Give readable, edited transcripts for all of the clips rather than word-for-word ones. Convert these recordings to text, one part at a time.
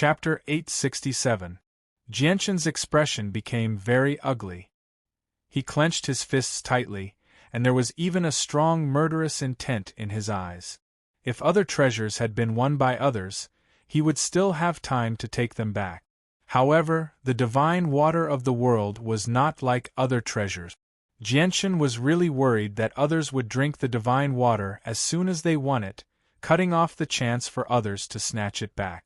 Chapter 867. Jianshan's expression became very ugly. He clenched his fists tightly, and there was even a strong murderous intent in his eyes. If other treasures had been won by others, he would still have time to take them back. However, the divine water of the world was not like other treasures. Jianshan was really worried that others would drink the divine water as soon as they won it, cutting off the chance for others to snatch it back.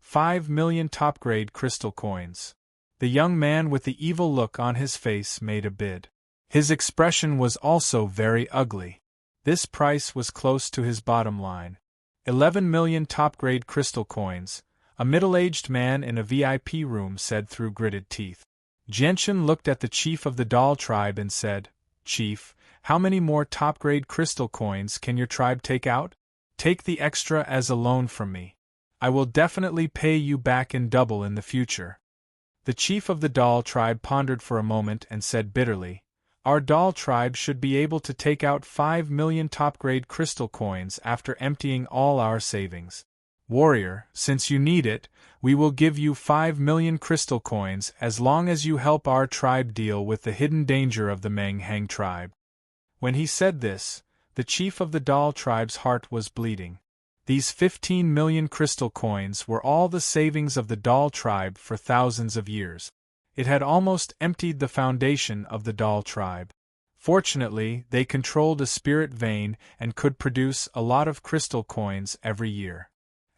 5 million top-grade crystal coins. The young man with the evil look on his face made a bid. His expression was also very ugly. This price was close to his bottom line. 11 million top-grade crystal coins, a middle-aged man in a VIP room said through gritted teeth. Jianshan looked at the chief of the doll tribe and said, "Chief, how many more top-grade crystal coins can your tribe take out? Take the extra as a loan from me. I will definitely pay you back in double in the future." The chief of the doll tribe pondered for a moment and said bitterly, "Our doll tribe should be able to take out 5 million top-grade crystal coins after emptying all our savings. Warrior, since you need it, we will give you 5 million crystal coins as long as you help our tribe deal with the hidden danger of the Menghang tribe." When he said this, the chief of the doll tribe's heart was bleeding. These 15 million crystal coins were all the savings of the doll tribe for thousands of years. It had almost emptied the foundation of the doll tribe. Fortunately, they controlled a spirit vein and could produce a lot of crystal coins every year.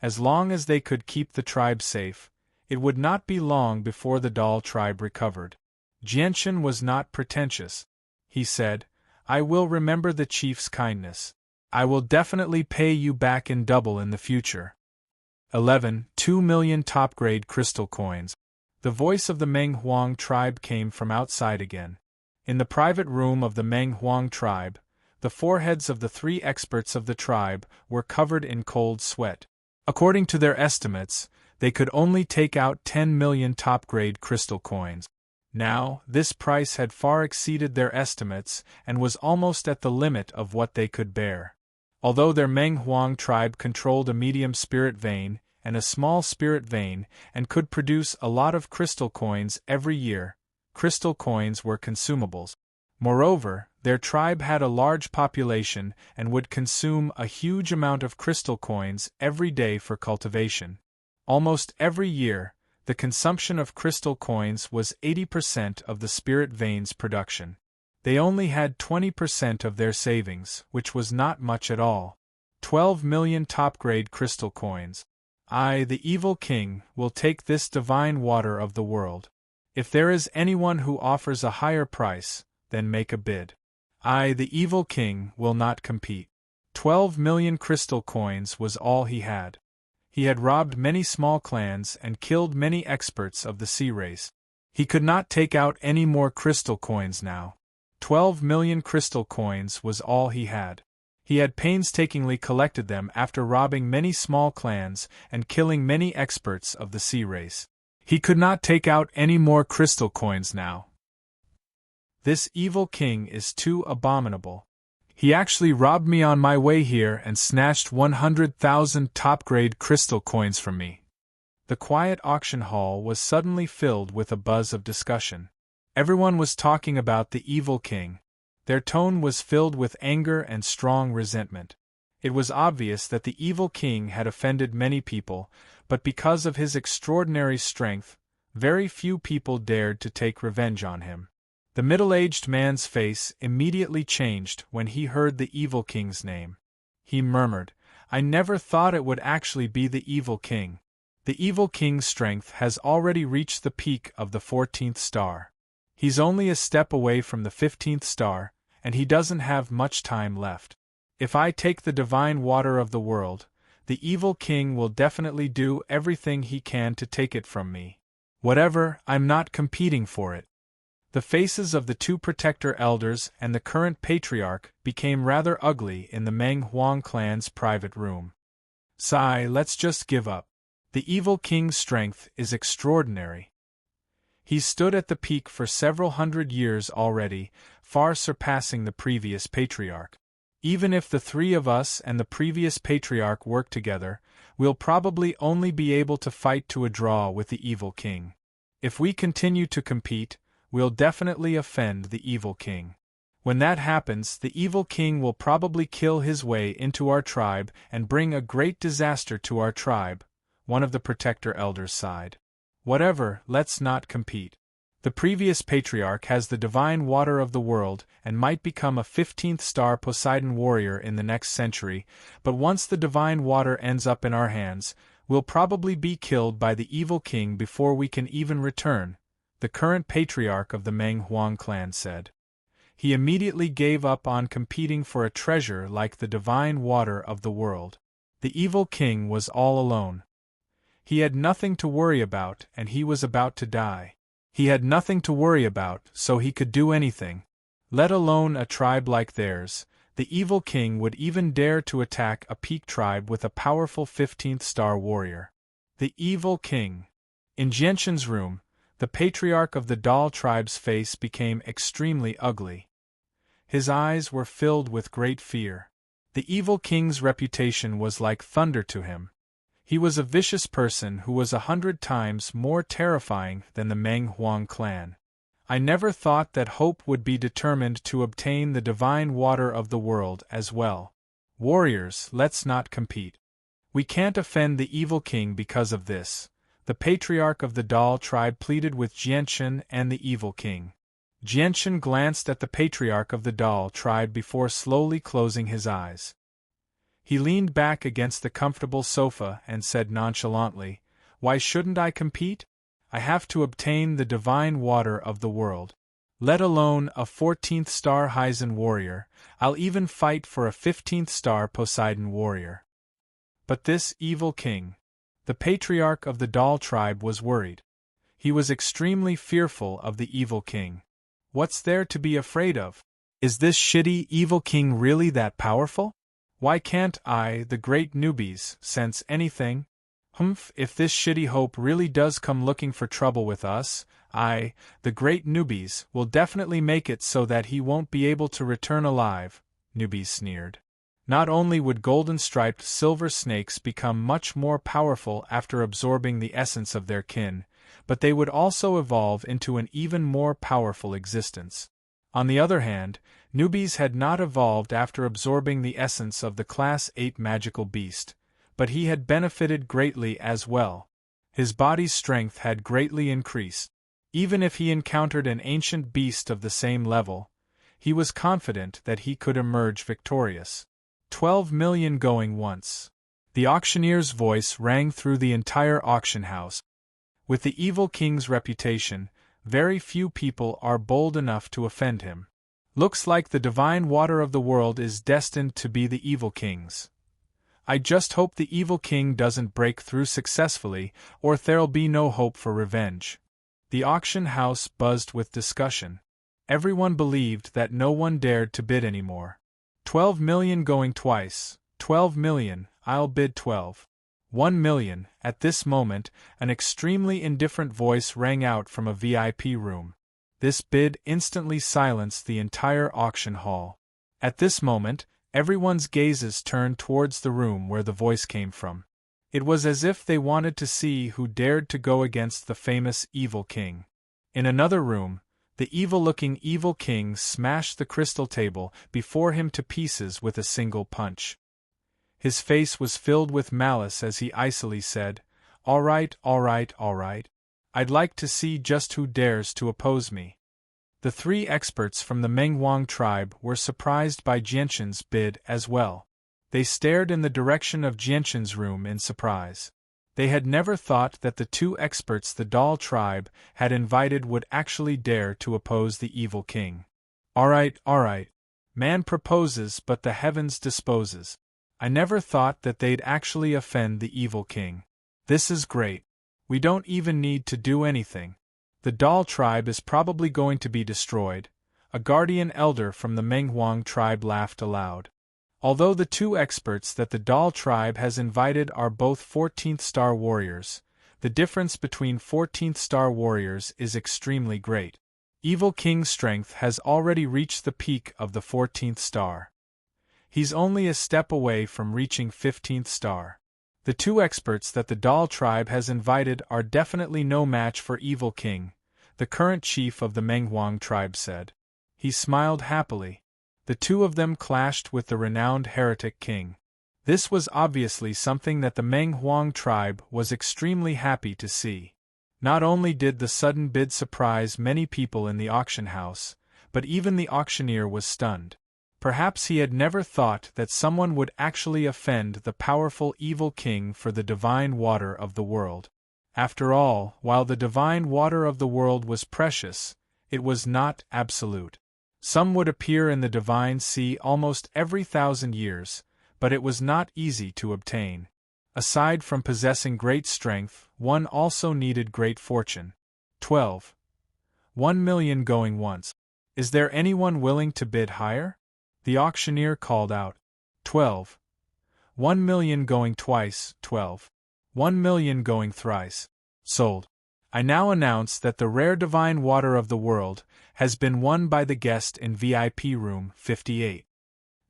As long as they could keep the tribe safe, it would not be long before the doll tribe recovered. Jianshan was not pretentious. He said, "I will remember the chief's kindness. I will definitely pay you back in double in the future." 2 million top-grade crystal coins. The voice of the Meng Huang tribe came from outside again. In the private room of the Meng Huang tribe, the foreheads of the 3 experts of the tribe were covered in cold sweat. According to their estimates, they could only take out 10 million top-grade crystal coins. Now, this price had far exceeded their estimates and was almost at the limit of what they could bear. Although their Meng Huang tribe controlled a medium spirit vein and a small spirit vein and could produce a lot of crystal coins every year, crystal coins were consumables. Moreover, their tribe had a large population and would consume a huge amount of crystal coins every day for cultivation. Almost every year, the consumption of crystal coins was 80% of the spirit vein's production. They only had 20% of their savings, which was not much at all. 12 million top-grade crystal coins. I, the evil king, will take this divine water of the world. If there is anyone who offers a higher price, then make a bid. I, the evil king, will not compete. 12 million crystal coins was all he had. He had robbed many small clans and killed many experts of the sea race. He could not take out any more crystal coins now. 12 million crystal coins was all he had. He had painstakingly collected them after robbing many small clans and killing many experts of the sea race. He could not take out any more crystal coins now. This evil king is too abominable. He actually robbed me on my way here and snatched 100,000 top-grade crystal coins from me. The quiet auction hall was suddenly filled with a buzz of discussion. Everyone was talking about the evil king. Their tone was filled with anger and strong resentment. It was obvious that the evil king had offended many people, but because of his extraordinary strength, very few people dared to take revenge on him. The middle-aged man's face immediately changed when he heard the evil king's name. He murmured, "I never thought it would actually be the evil king. The evil king's strength has already reached the peak of the 14th star. He's only a step away from the 15th star, and he doesn't have much time left. If I take the divine water of the world, the evil king will definitely do everything he can to take it from me. Whatever, I'm not competing for it." The faces of the 2 protector elders and the current patriarch became rather ugly in the Meng Huang clan's private room. "Sigh, let's just give up. The evil king's strength is extraordinary. He's stood at the peak for several hundred years already, far surpassing the previous patriarch. Even if the 3 of us and the previous patriarch work together, we'll probably only be able to fight to a draw with the evil king. If we continue to compete, we'll definitely offend the evil king. When that happens, the evil king will probably kill his way into our tribe and bring a great disaster to our tribe," one of the protector elders sighed. "Whatever, let's not compete. The previous patriarch has the divine water of the world and might become a 15th star Poseidon warrior in the next century, but once the divine water ends up in our hands, we'll probably be killed by the evil king before we can even return," the current patriarch of the Meng Huang clan said. He immediately gave up on competing for a treasure like the divine water of the world. The evil king was all alone. He had nothing to worry about, and he was about to die. He had nothing to worry about, so he could do anything. Let alone a tribe like theirs. The evil king would even dare to attack a peak tribe with a powerful 15th star warrior. The evil king. In Jianshan's room, the patriarch of the Dal tribe's face became extremely ugly. His eyes were filled with great fear. The evil king's reputation was like thunder to him. He was a vicious person who was 100 times more terrifying than the Meng Huang clan. "I never thought that hope would be determined to obtain the divine water of the world as well. Warriors, let's not compete. We can't offend the evil king because of this," the patriarch of the Dal tribe pleaded with Jianshan and the evil king. Jianshan glanced at the patriarch of the Dal tribe before slowly closing his eyes. He leaned back against the comfortable sofa and said nonchalantly, "Why shouldn't I compete? I have to obtain the divine water of the world. Let alone a 14th star Hyzen warrior, I'll even fight for a 15th star Poseidon warrior." But this evil king. The patriarch of the Dal tribe was worried. He was extremely fearful of the evil king. What's there to be afraid of? Is this shitty evil king really that powerful? Why can't I, the great newbies, sense anything? If this shitty hope really does come looking for trouble with us, I, the great newbies, will definitely make it so that he won't be able to return alive, newbies sneered. Not only would golden-striped silver snakes become much more powerful after absorbing the essence of their kin, but they would also evolve into an even more powerful existence. On the other hand, newbies had not evolved after absorbing the essence of the Class 8 magical beast, but he had benefited greatly as well. His body's strength had greatly increased. Even if he encountered an ancient beast of the same level, he was confident that he could emerge victorious. 12 million going once. The auctioneer's voice rang through the entire auction house. With the evil king's reputation, very few people are bold enough to offend him. Looks like the divine water of the world is destined to be the evil king's. I just hope the evil king doesn't break through successfully, or there'll be no hope for revenge. The auction house buzzed with discussion. Everyone believed that no one dared to bid anymore. 12 million going twice. 12 million, I'll bid 12. 1 million. At this moment, an extremely indifferent voice rang out from a VIP room. This bid instantly silenced the entire auction hall. At this moment, everyone's gazes turned towards the room where the voice came from. It was as if they wanted to see who dared to go against the famous evil king. In another room, the evil-looking evil king smashed the crystal table before him to pieces with a single punch. His face was filled with malice as he icily said, "All right, all right, all right. I'd like to see just who dares to oppose me." The three experts from the Menghuang tribe were surprised by Jianshan's bid as well. They stared in the direction of Jianshan's room in surprise. They had never thought that the two experts the Dal tribe had invited would actually dare to oppose the evil king. All right. Man proposes but the heavens disposes. I never thought that they'd actually offend the evil king. This is great. We don't even need to do anything. The Dal tribe is probably going to be destroyed. A guardian elder from the Menghuang tribe laughed aloud. Although the two experts that the Dal tribe has invited are both 14th star warriors, the difference between 14th star warriors is extremely great. Evil King's strength has already reached the peak of the 14th star. He's only a step away from reaching 15th star. The 2 experts that the Dal tribe has invited are definitely no match for Evil King, the current chief of the Menghuang tribe said. He smiled happily. The 2 of them clashed with the renowned heretic king. This was obviously something that the Menghuang tribe was extremely happy to see. Not only did the sudden bid surprise many people in the auction house, but even the auctioneer was stunned. Perhaps he had never thought that someone would actually offend the powerful evil king for the divine water of the world. After all, while the divine water of the world was precious, it was not absolute. Some would appear in the divine sea almost every 1,000 years, but it was not easy to obtain. Aside from possessing great strength, one also needed great fortune. 12. 1 million going once. Is there anyone willing to bid higher? The auctioneer called out. 12. 1 million going twice. 12. 1 million going thrice. Sold. I now announce that the rare divine water of the world has been won by the guest in VIP room 58.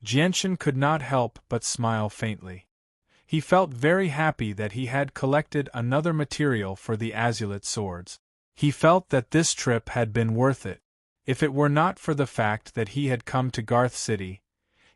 Jianshan could not help but smile faintly. He felt very happy that he had collected another material for the azulate swords. He felt that this trip had been worth it. If it were not for the fact that he had come to Garth City,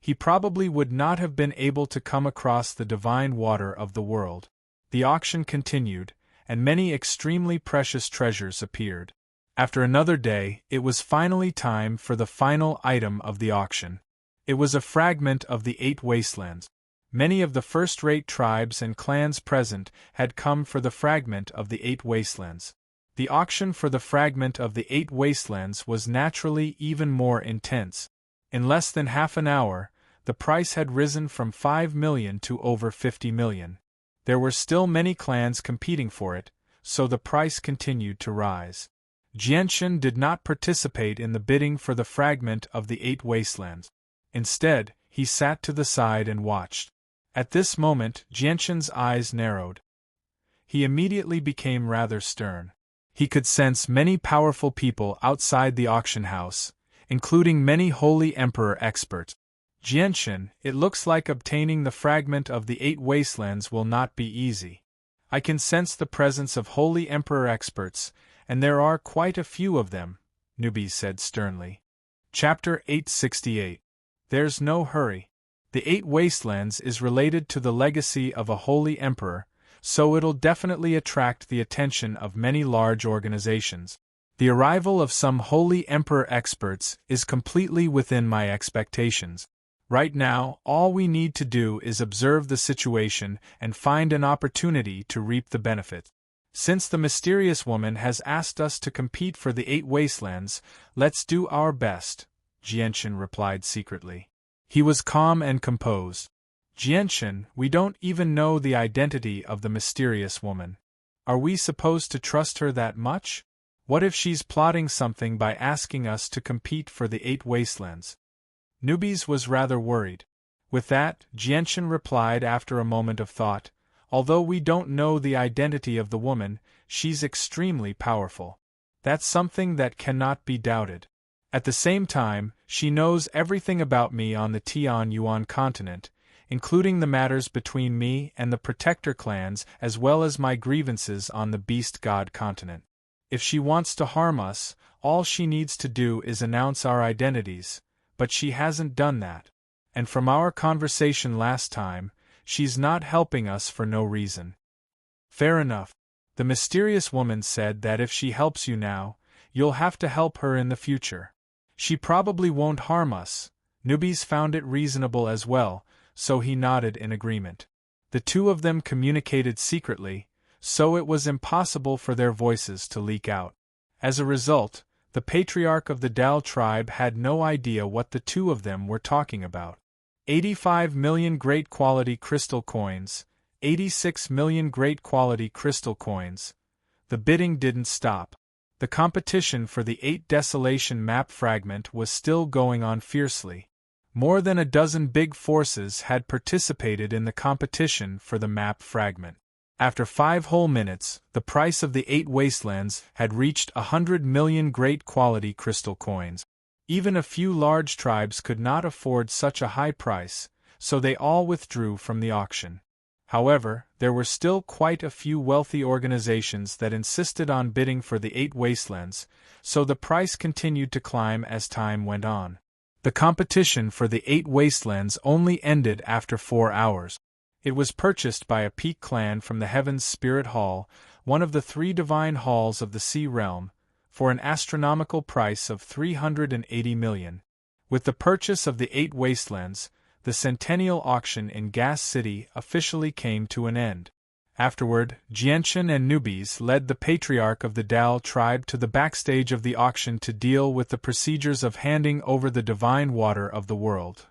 he probably would not have been able to come across the divine water of the world. The auction continued, and many extremely precious treasures appeared. After another day, it was finally time for the final item of the auction. It was a fragment of the 8 wastelands. Many of the first-rate tribes and clans present had come for the fragment of the 8 wastelands. The auction for the fragment of the 8 wastelands was naturally even more intense. In less than half an hour, the price had risen from 5 million to over 50 million. There were still many clans competing for it, so the price continued to rise. Jianshan did not participate in the bidding for the fragment of the 8 wastelands. Instead, he sat to the side and watched. At this moment, Jianshan's eyes narrowed. He immediately became rather stern. He could sense many powerful people outside the auction house, including many holy emperor experts. Jianshan, it looks like obtaining the fragment of the 8 wastelands will not be easy. I can sense the presence of holy emperor experts, and there are quite a few of them, Newbie said sternly. Chapter 868. There's no hurry. The 8 wastelands is related to the legacy of a holy emperor, so it'll definitely attract the attention of many large organizations. The arrival of some holy emperor experts is completely within my expectations. Right now, all we need to do is observe the situation and find an opportunity to reap the benefit. Since the mysterious woman has asked us to compete for the 8 wastelands, let's do our best, Jianshan replied secretly. He was calm and composed. Jianshan, we don't even know the identity of the mysterious woman. Are we supposed to trust her that much? What if she's plotting something by asking us to compete for the 8 wastelands? Newbies was rather worried. With that, Jianshan replied after a moment of thought, although we don't know the identity of the woman, she's extremely powerful. That's something that cannot be doubted. At the same time, she knows everything about me on the Tian Yuan continent, including the matters between me and the Protector clans as well as my grievances on the Beast God continent. If she wants to harm us, all she needs to do is announce our identities, but she hasn't done that. And from our conversation last time, she's not helping us for no reason. Fair enough. The mysterious woman said that if she helps you now, you'll have to help her in the future. She probably won't harm us. Newbies found it reasonable as well, so he nodded in agreement. The 2 of them communicated secretly, so it was impossible for their voices to leak out. As a result, the patriarch of the Dal tribe had no idea what the 2 of them were talking about. 85 million great quality crystal coins, 86 million great quality crystal coins. The bidding didn't stop. The competition for the 8 Desolation map fragment was still going on fiercely. More than a dozen big forces had participated in the competition for the map fragment. After 5 whole minutes, the price of the 8 wastelands had reached 100 million great quality crystal coins. Even a few large tribes could not afford such a high price, so they all withdrew from the auction. However, there were still quite a few wealthy organizations that insisted on bidding for the 8 wastelands, so the price continued to climb as time went on. The competition for the 8 wastelands only ended after 4 hours. It was purchased by a peak clan from the Heaven's Spirit Hall, one of the 3 divine halls of the Sea Realm, for an astronomical price of 380 million. With the purchase of the 8 wastelands, the centennial auction in Gas City officially came to an end. Afterward, Jianchen and Nubis led the patriarch of the Dal tribe to the backstage of the auction to deal with the procedures of handing over the divine water of the world.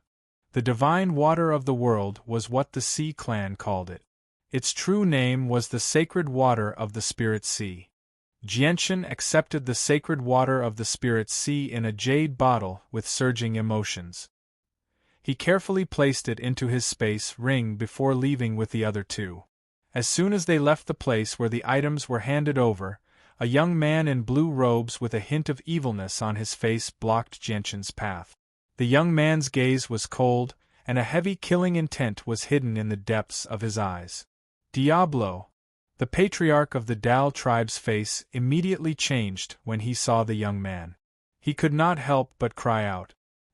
The divine water of the world was what the Sea clan called it. Its true name was the sacred water of the Spirit Sea. Jianchen accepted the sacred water of the Spirit Sea in a jade bottle with surging emotions. He carefully placed it into his space ring before leaving with the other 2. As soon as they left the place where the items were handed over, a young man in blue robes with a hint of evilness on his face blocked Jianchen's path. The young man's gaze was cold, and a heavy killing intent was hidden in the depths of his eyes. Diablo! The patriarch of the Dal tribe's face immediately changed when he saw the young man. He could not help but cry out.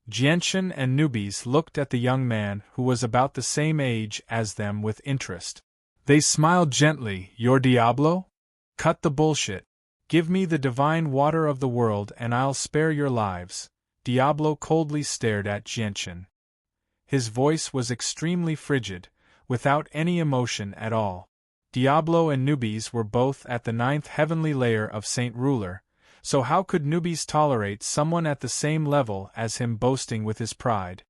Jianchen and Nubis looked at the young man, who was about the same age as them, with interest. They smiled gently. "You're Diablo? Cut the bullshit. Give me the divine water of the world and I'll spare your lives." Diablo coldly stared at Jianchen. His voice was extremely frigid, without any emotion at all. Diablo and Nubis were both at the 9th heavenly layer of Saint Ruler, so how could Nubis tolerate someone at the same level as him boasting with his pride?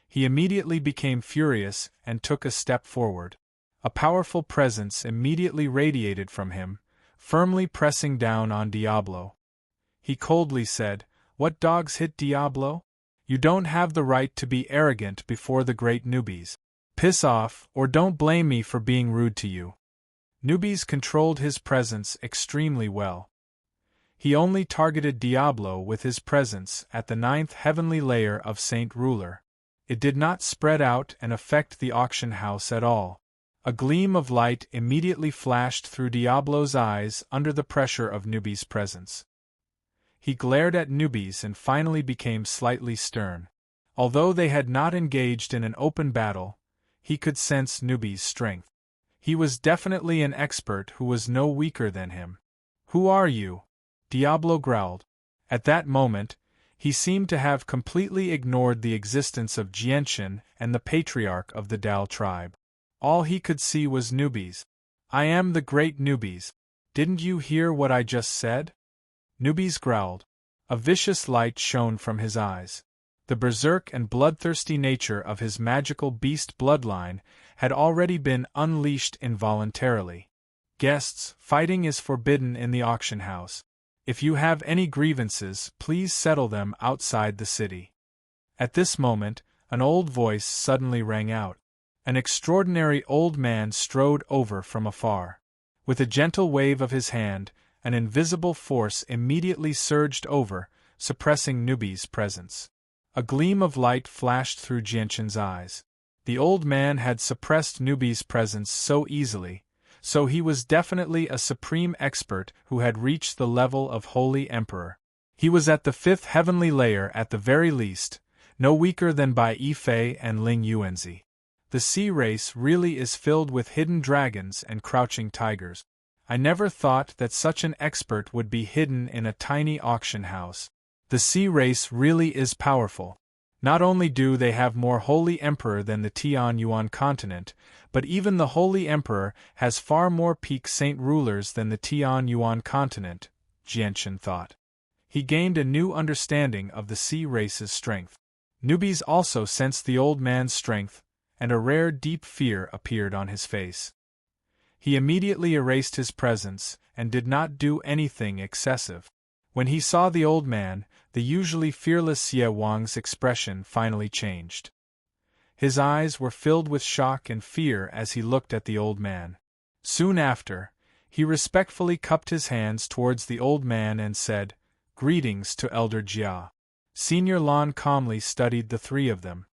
He immediately became furious and took a step forward. A powerful presence immediately radiated from him, firmly pressing down on Diablo. He coldly said, "What dogs hit Diablo? You don't have the right to be arrogant before the great Nubis. Piss off, or don't blame me for being rude to you." Nubis controlled his presence extremely well. He only targeted Diablo with his presence at the 9th heavenly layer of Saint Ruler. It did not spread out and affect the auction house at all. A gleam of light immediately flashed through Diablo's eyes under the pressure of Nubis' presence. He glared at Nubis and finally became slightly stern. Although they had not engaged in an open battle, he could sense Nubis' strength. He was definitely an expert who was no weaker than him. "Who are you?" Diablo growled. At that moment, he seemed to have completely ignored the existence of Jianchen and the patriarch of the Dal tribe. All he could see was Nubis. "I am the great Nubis. Didn't you hear what I just said?" Nubis growled. A vicious light shone from his eyes. The berserk and bloodthirsty nature of his magical beast bloodline had already been unleashed involuntarily. "Guests, fighting is forbidden in the auction house. If you have any grievances, please settle them outside the city." At this moment, an old voice suddenly rang out. An extraordinary old man strode over from afar. With a gentle wave of his hand, an invisible force immediately surged over, suppressing Nubis' presence. A gleam of light flashed through Jianchen's eyes. The old man had suppressed Nubis' presence so easily, so he was definitely a supreme expert who had reached the level of Holy Emperor. He was at the 5th heavenly layer at the very least, no weaker than Bai Yifei and Ling Yuanzi. The sea race really is filled with hidden dragons and crouching tigers. I never thought that such an expert would be hidden in a tiny auction house. The sea race really is powerful. Not only do they have more Holy Emperor than the Tian Yuan continent, but even the Holy Emperor has far more peak saint rulers than the Tian Yuan continent, Jianchen thought. He gained a new understanding of the sea race's strength. Nubis also sensed the old man's strength, and a rare deep fear appeared on his face. He immediately erased his presence, and did not do anything excessive. When he saw the old man, the usually fearless Xie Wang's expression finally changed. His eyes were filled with shock and fear as he looked at the old man. Soon after, he respectfully cupped his hands towards the old man and said, "Greetings to Elder Jia." Senior Lan calmly studied the 3 of them.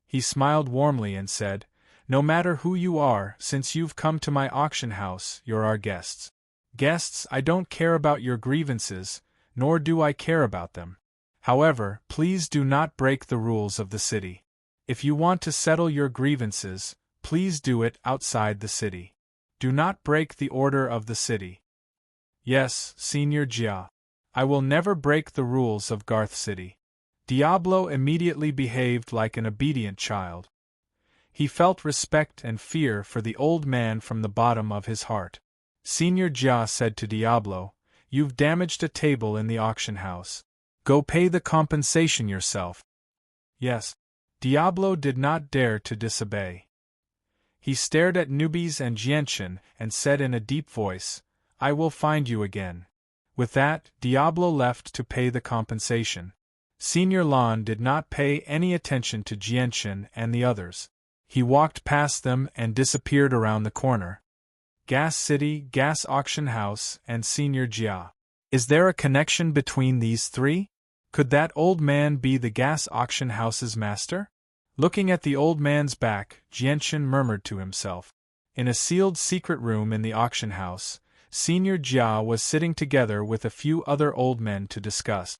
He smiled warmly and said, No matter who you are, since you've come to my auction house, you're our guests. Guests, I don't care about your grievances, nor do I care about them. However, please do not break the rules of the city. If you want to settle your grievances, please do it outside the city. Do not break the order of the city. Yes, Senior Jia. I will never break the rules of Garth City. Diablo immediately behaved like an obedient child. He felt respect and fear for the old man from the bottom of his heart. Senior Jia said to Diablo, "You've damaged a table in the auction house. Go pay the compensation yourself." Yes. Diablo did not dare to disobey. He stared at Nubes and Jianchen and said in a deep voice, "I will find you again." With that, Diablo left to pay the compensation. Senior Lan did not pay any attention to Jianchen and the others. He walked past them and disappeared around the corner. Gas City, Gas Auction House, and Senior Jia. Is there a connection between these three? Could that old man be the gas auction house's master? Looking at the old man's back, Jianchen murmured to himself. In a sealed secret room in the auction house, Senior Jia was sitting together with a few other old men to discuss.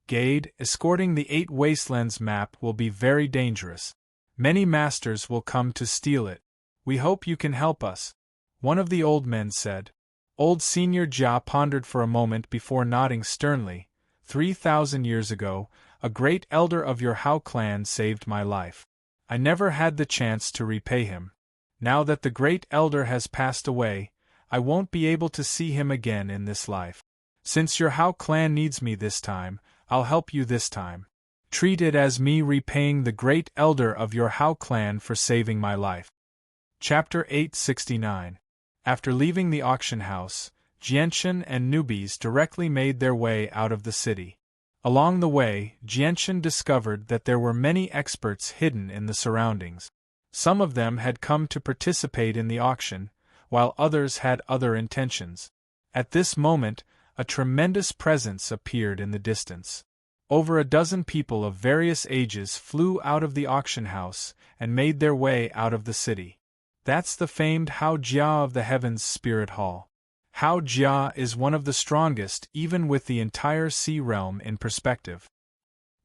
Gade, escorting the 8 Wastelands map will be very dangerous. Many masters will come to steal it. We hope you can help us, one of the old men said. Old Senior Jia pondered for a moment before nodding sternly. 3,000 years ago, a great elder of your Hao clan saved my life. I never had the chance to repay him. Now that the great elder has passed away, I won't be able to see him again in this life. Since your Hao clan needs me this time, I'll help you this time. Treat it as me repaying the great elder of your Hao clan for saving my life. Chapter 869. After leaving the auction house, Jianchen and Nubes directly made their way out of the city. Along the way, Jianchen discovered that there were many experts hidden in the surroundings. Some of them had come to participate in the auction, while others had other intentions. At this moment, a tremendous presence appeared in the distance. Over a dozen people of various ages flew out of the auction house and made their way out of the city. That's the famed Hao Jia of the Heavens Spirit Hall. Hao Jia is one of the strongest even with the entire sea realm in perspective.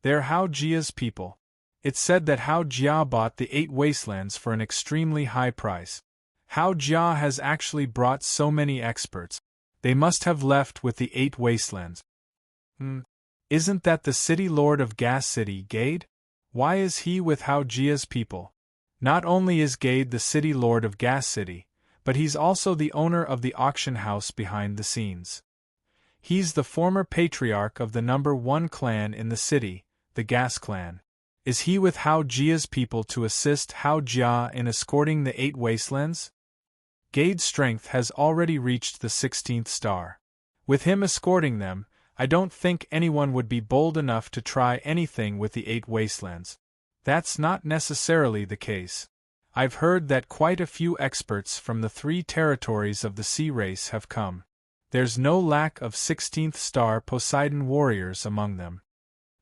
They're Hao Jia's people. It's said that Hao Jia bought the 8 Wastelands for an extremely high price. Hao Jia has actually brought so many experts. They must have left with the 8 Wastelands. Isn't that the city lord of Gas City, Gade? Why is he with Hao Jia's people? Not only is Gade the city lord of Gas City, but he's also the owner of the auction house behind the scenes. He's the former patriarch of the number 1 clan in the city, the Gas Clan. Is he with Hao Jia's people to assist Hao Jia in escorting the 8 Wastelands? Gade's strength has already reached the 16th star. With him escorting them, I don't think anyone would be bold enough to try anything with the 8 Wastelands. That's not necessarily the case. I've heard that quite a few experts from the 3 territories of the sea race have come. There's no lack of 16th star Poseidon warriors among them.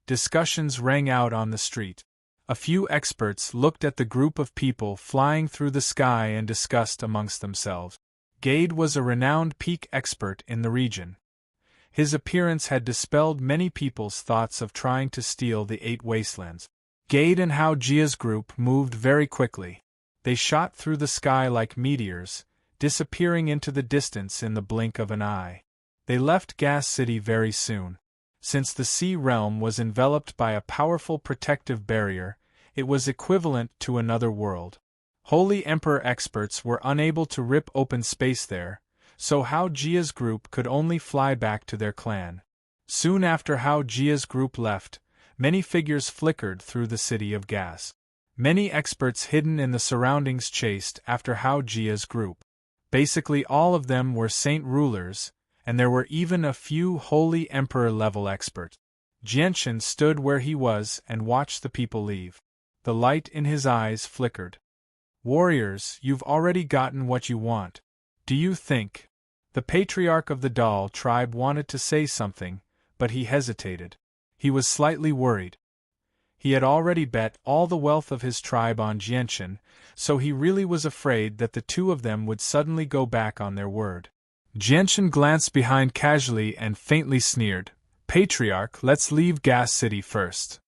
Discussions rang out on the street. A few experts looked at the group of people flying through the sky and discussed amongst themselves. Gade was a renowned peak expert in the region. His appearance had dispelled many people's thoughts of trying to steal the 8 Wastelands. Gade and Hao Jia's group moved very quickly. They shot through the sky like meteors, disappearing into the distance in the blink of an eye. They left Gas City very soon. Since the sea realm was enveloped by a powerful protective barrier, it was equivalent to another world. Holy Emperor experts were unable to rip open space there, so Hao Jia's group could only fly back to their clan. Soon after Hao Jia's group left, many figures flickered through the city of gas. Many experts hidden in the surroundings chased after Hao Jia's group. Basically all of them were saint rulers, and there were even a few holy emperor-level experts. Jianchen stood where he was and watched the people leave. The light in his eyes flickered. Warriors, you've already gotten what you want. Do you think? The patriarch of the Dal tribe wanted to say something, but he hesitated. He was slightly worried. He had already bet all the wealth of his tribe on Jianchen, so he really was afraid that the two of them would suddenly go back on their word. Jianchen glanced behind casually and faintly sneered, "Patriarch, let's leave Gas City first."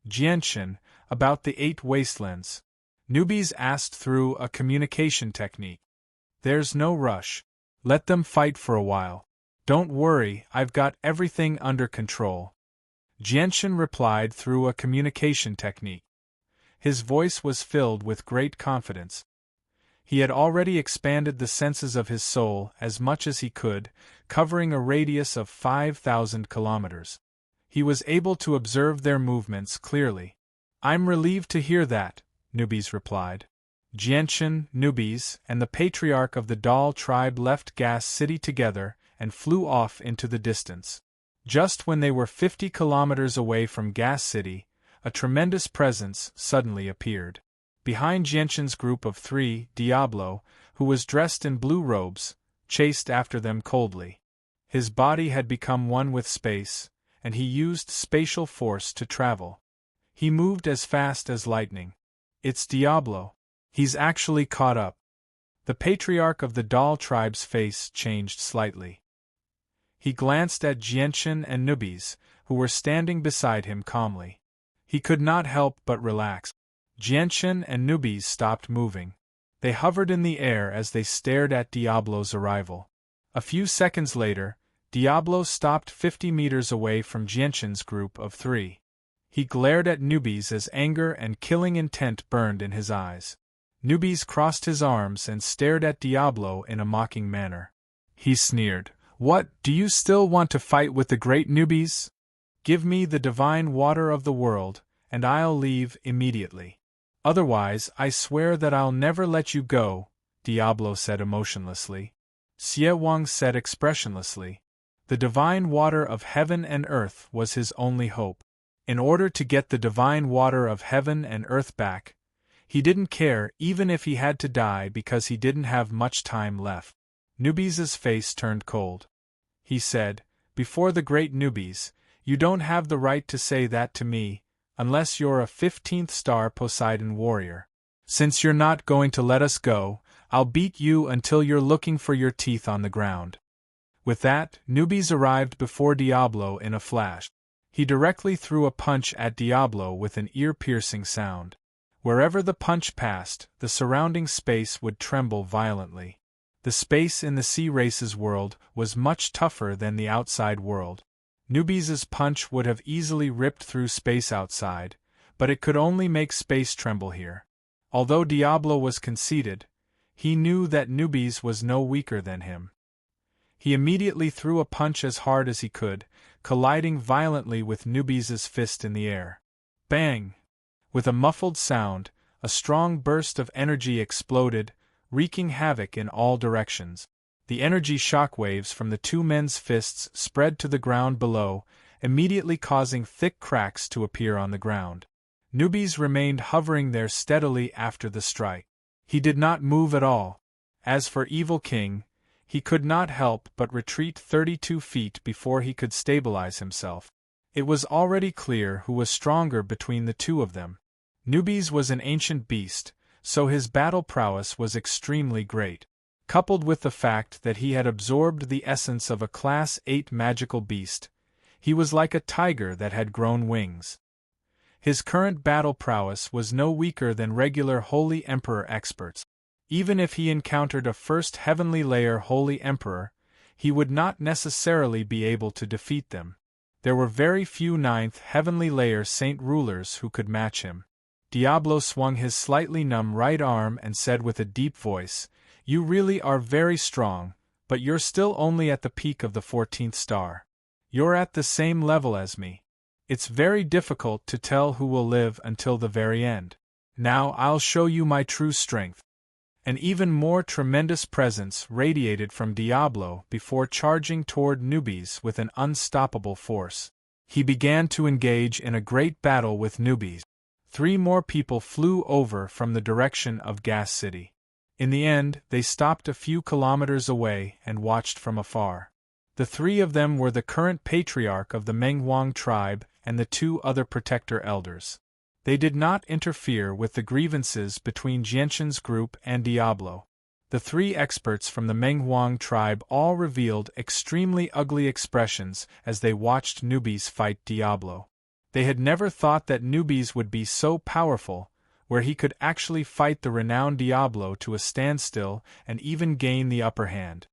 Jianchen, about the 8 wastelands. Newbies asked through a communication technique. "There's no rush. Let them fight for a while. Don't worry, I've got everything under control." Jianchen replied through a communication technique. His voice was filled with great confidence. He had already expanded the senses of his soul as much as he could, covering a radius of 5,000 kilometers. He was able to observe their movements clearly. "I'm relieved to hear that," Newbies replied. Jianchen, Newbies, and the patriarch of the Dal tribe left Gas City together and flew off into the distance. Just when they were 50 kilometers away from Gas City, a tremendous presence suddenly appeared. Behind Jianchen's group of 3, Diablo, who was dressed in blue robes, chased after them coldly. His body had become one with space, and he used spatial force to travel. He moved as fast as lightning. "It's Diablo. He's actually caught up." The patriarch of the Dal tribe's face changed slightly. He glanced at Jianchen and Newbies, who were standing beside him calmly. He could not help but relax. Jianchen and Newbies stopped moving. They hovered in the air as they stared at Diablo's arrival. A few seconds later, Diablo stopped 50 meters away from Jianchen's group of 3. He glared at Newbies as anger and killing intent burned in his eyes. Newbies crossed his arms and stared at Diablo in a mocking manner. He sneered, "What, do you still want to fight with the great Newbies? Give me the divine water of the world, and I'll leave immediately. Otherwise, I swear that I'll never let you go," Diablo said emotionlessly. Xie Wang said expressionlessly. The divine water of heaven and earth was his only hope. In order to get the divine water of heaven and earth back, he didn't care even if he had to die because he didn't have much time left. Newbies' face turned cold. He said, "Before the great Newbies, you don't have the right to say that to me, unless you're a 15th star Poseidon warrior. Since you're not going to let us go, I'll beat you until you're looking for your teeth on the ground." With that, Newbies arrived before Diablo in a flash. He directly threw a punch at Diablo with an ear-piercing sound. Wherever the punch passed, the surrounding space would tremble violently. The space in the Sea Race's world was much tougher than the outside world. Newbies' punch would have easily ripped through space outside, but it could only make space tremble here. Although Diablo was conceited, he knew that Newbies was no weaker than him. He immediately threw a punch as hard as he could, colliding violently with Newbies' fist in the air. Bang! With a muffled sound, a strong burst of energy exploded, wreaking havoc in all directions. The energy shockwaves from the two men's fists spread to the ground below, immediately causing thick cracks to appear on the ground. Newbies remained hovering there steadily after the strike. He did not move at all. As for Evil King, he could not help but retreat 32 feet before he could stabilize himself. It was already clear who was stronger between the two of them. Newbies was an ancient beast, so his battle prowess was extremely great. Coupled with the fact that he had absorbed the essence of a Class 8 magical beast, he was like a tiger that had grown wings. His current battle prowess was no weaker than regular Holy Emperor experts. Even if he encountered a first heavenly layer Holy Emperor, he would not necessarily be able to defeat them. There were very few 9th heavenly layer Saint rulers who could match him. Diablo swung his slightly numb right arm and said with a deep voice, "You really are very strong, but you're still only at the peak of the 14th star. You're at the same level as me. It's very difficult to tell who will live until the very end. Now I'll show you my true strength." An even more tremendous presence radiated from Diablo before charging toward Newbies with an unstoppable force. He began to engage in a great battle with Newbies. 3 more people flew over from the direction of Gas City. In the end, they stopped a few kilometers away and watched from afar. The 3 of them were the current patriarch of the Menghuang tribe and the 2 other protector elders. They did not interfere with the grievances between Jianshan's group and Diablo. The three experts from the Menghuang tribe all revealed extremely ugly expressions as they watched newbies fight Diablo. They had never thought that newbies would be so powerful, where he could actually fight the renowned Diablo to a standstill and even gain the upper hand.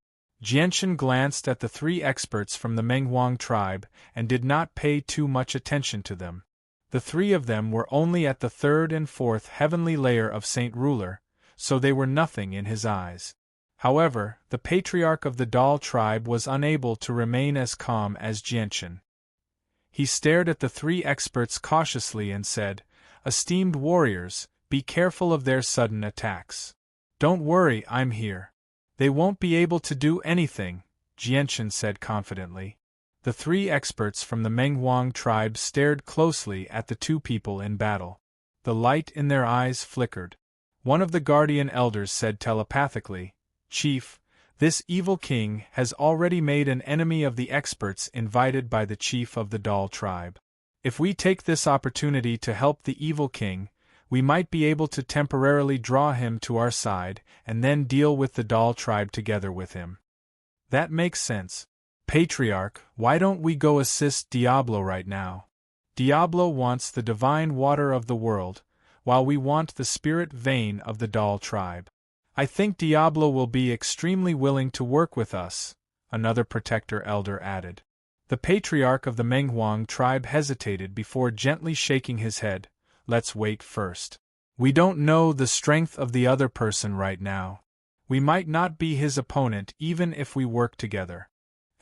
Jianshan glanced at the three experts from the Menghuang tribe and did not pay too much attention to them. The three of them were only at the third and fourth heavenly layer of Saint Ruler, so they were nothing in his eyes. However, the patriarch of the Dal tribe was unable to remain as calm as Jianshan. He stared at the three experts cautiously and said, "Esteemed warriors, be careful of their sudden attacks. Don't worry, I'm here. They won't be able to do anything," Jianshan said confidently. The three experts from the Menghuang tribe stared closely at the two people in battle. The light in their eyes flickered. One of the guardian elders said telepathically, "Chief, this evil king has already made an enemy of the experts invited by the chief of the Dal tribe. If we take this opportunity to help the evil king, we might be able to temporarily draw him to our side and then deal with the Dal tribe together with him." "That makes sense. Patriarch, why don't we go assist Diablo right now? Diablo wants the divine water of the world, while we want the spirit vein of the Dal tribe. I think Diablo will be extremely willing to work with us," another protector elder added. The patriarch of the Menghuang tribe hesitated before gently shaking his head. "Let's wait first. We don't know the strength of the other person right now. We might not be his opponent even if we work together.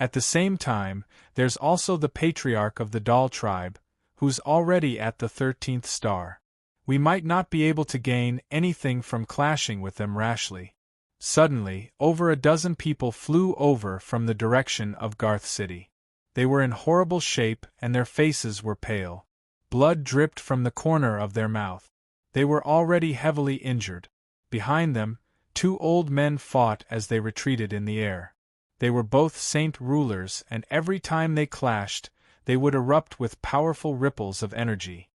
At the same time, there's also the patriarch of the Dal tribe, who's already at the 13th star. We might not be able to gain anything from clashing with them rashly." Suddenly, over a dozen people flew over from the direction of Garth City. They were in horrible shape and their faces were pale. Blood dripped from the corner of their mouth. They were already heavily injured. Behind them, two old men fought as they retreated in the air. They were both saint rulers, and every time they clashed, they would erupt with powerful ripples of energy.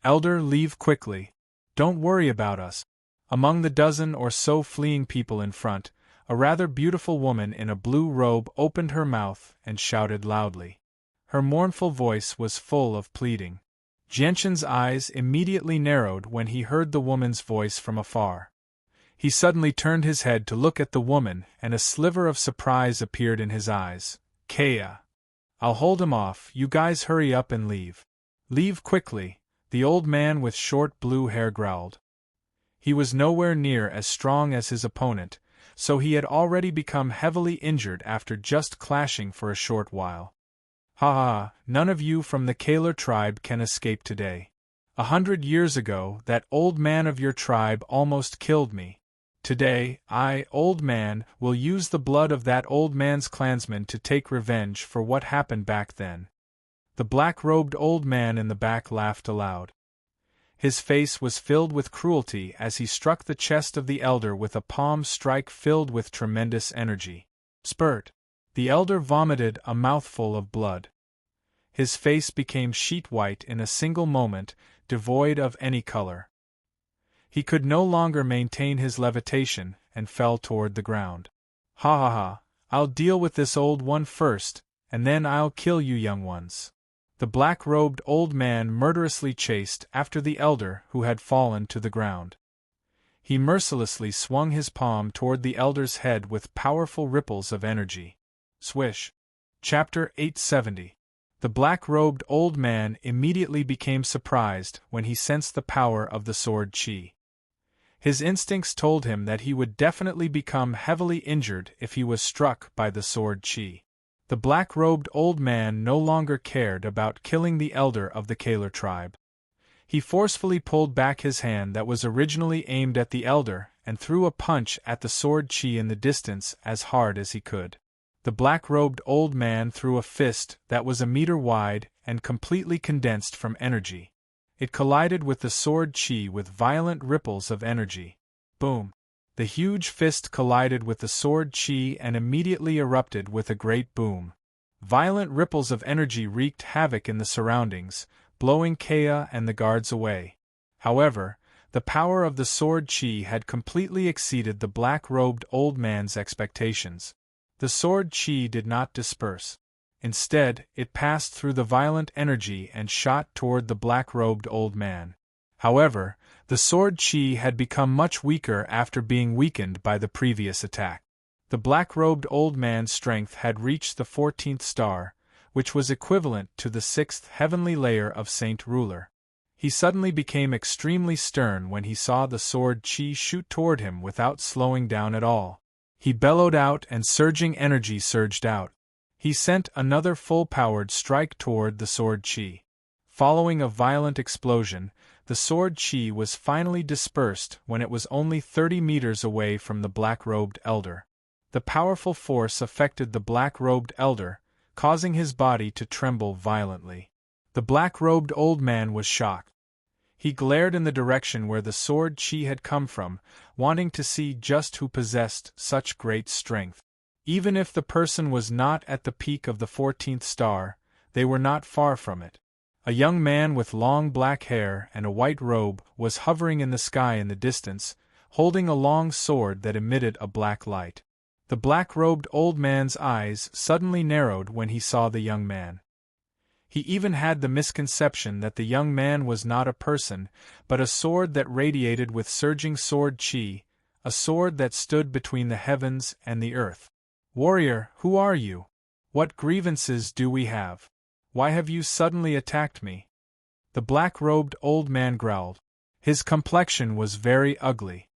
"Elder, leave quickly. Don't worry about us." Among the dozen or so fleeing people in front, a rather beautiful woman in a blue robe opened her mouth and shouted loudly. Her mournful voice was full of pleading. Jianshan's eyes immediately narrowed when he heard the woman's voice from afar. He suddenly turned his head to look at the woman, and a sliver of surprise appeared in his eyes. "Kaya. I'll hold him off, you guys hurry up and leave." "Leave quickly," the old man with short blue hair growled. He was nowhere near as strong as his opponent, so he had already become heavily injured after just clashing for a short while. "Ha ha, none of you from the Kaler tribe can escape today. 100 years ago, that old man of your tribe almost killed me. Today, I, old man, will use the blood of that old man's clansmen to take revenge for what happened back then." The black-robed old man in the back laughed aloud. His face was filled with cruelty as he struck the chest of the elder with a palm strike filled with tremendous energy. Spurt! The elder vomited a mouthful of blood. His face became sheet white in a single moment, devoid of any color. He could no longer maintain his levitation, and fell toward the ground. "Ha ha ha, I'll deal with this old one first, and then I'll kill you young ones." The black-robed old man murderously chased after the elder who had fallen to the ground. He mercilessly swung his palm toward the elder's head with powerful ripples of energy. Swish. Chapter 870. The black-robed old man immediately became surprised when he sensed the power of the sword chi. His instincts told him that he would definitely become heavily injured if he was struck by the sword chi. The black-robed old man no longer cared about killing the elder of the Kaler tribe. He forcefully pulled back his hand that was originally aimed at the elder and threw a punch at the sword chi in the distance as hard as he could. The black-robed old man threw a fist that was a meter wide and completely condensed from energy. It collided with the sword chi with violent ripples of energy. Boom! The huge fist collided with the sword chi and immediately erupted with a great boom. Violent ripples of energy wreaked havoc in the surroundings, blowing Kaya and the guards away. However, the power of the sword chi had completely exceeded the black-robed old man's expectations. The sword chi did not disperse. Instead, it passed through the violent energy and shot toward the black-robed old man. However, the sword chi had become much weaker after being weakened by the previous attack. The black-robed old man's strength had reached the 14th star, which was equivalent to the 6th heavenly layer of Saint Ruler. He suddenly became extremely stern when he saw the sword chi shoot toward him without slowing down at all. He bellowed out and surging energy surged out. He sent another full-powered strike toward the sword chi. Following a violent explosion, the sword chi was finally dispersed when it was only 30 meters away from the black-robed elder. The powerful force affected the black-robed elder, causing his body to tremble violently. The black-robed old man was shocked. He glared in the direction where the sword chi had come from, wanting to see just who possessed such great strength. Even if the person was not at the peak of the 14th star, they were not far from it. A young man with long black hair and a white robe was hovering in the sky in the distance, holding a long sword that emitted a black light. The black-robed old man's eyes suddenly narrowed when he saw the young man. He even had the misconception that the young man was not a person, but a sword that radiated with surging sword chi, a sword that stood between the heavens and the earth. "Warrior, who are you? What grievances do we have? Why have you suddenly attacked me?" The black-robed old man growled. His complexion was very ugly.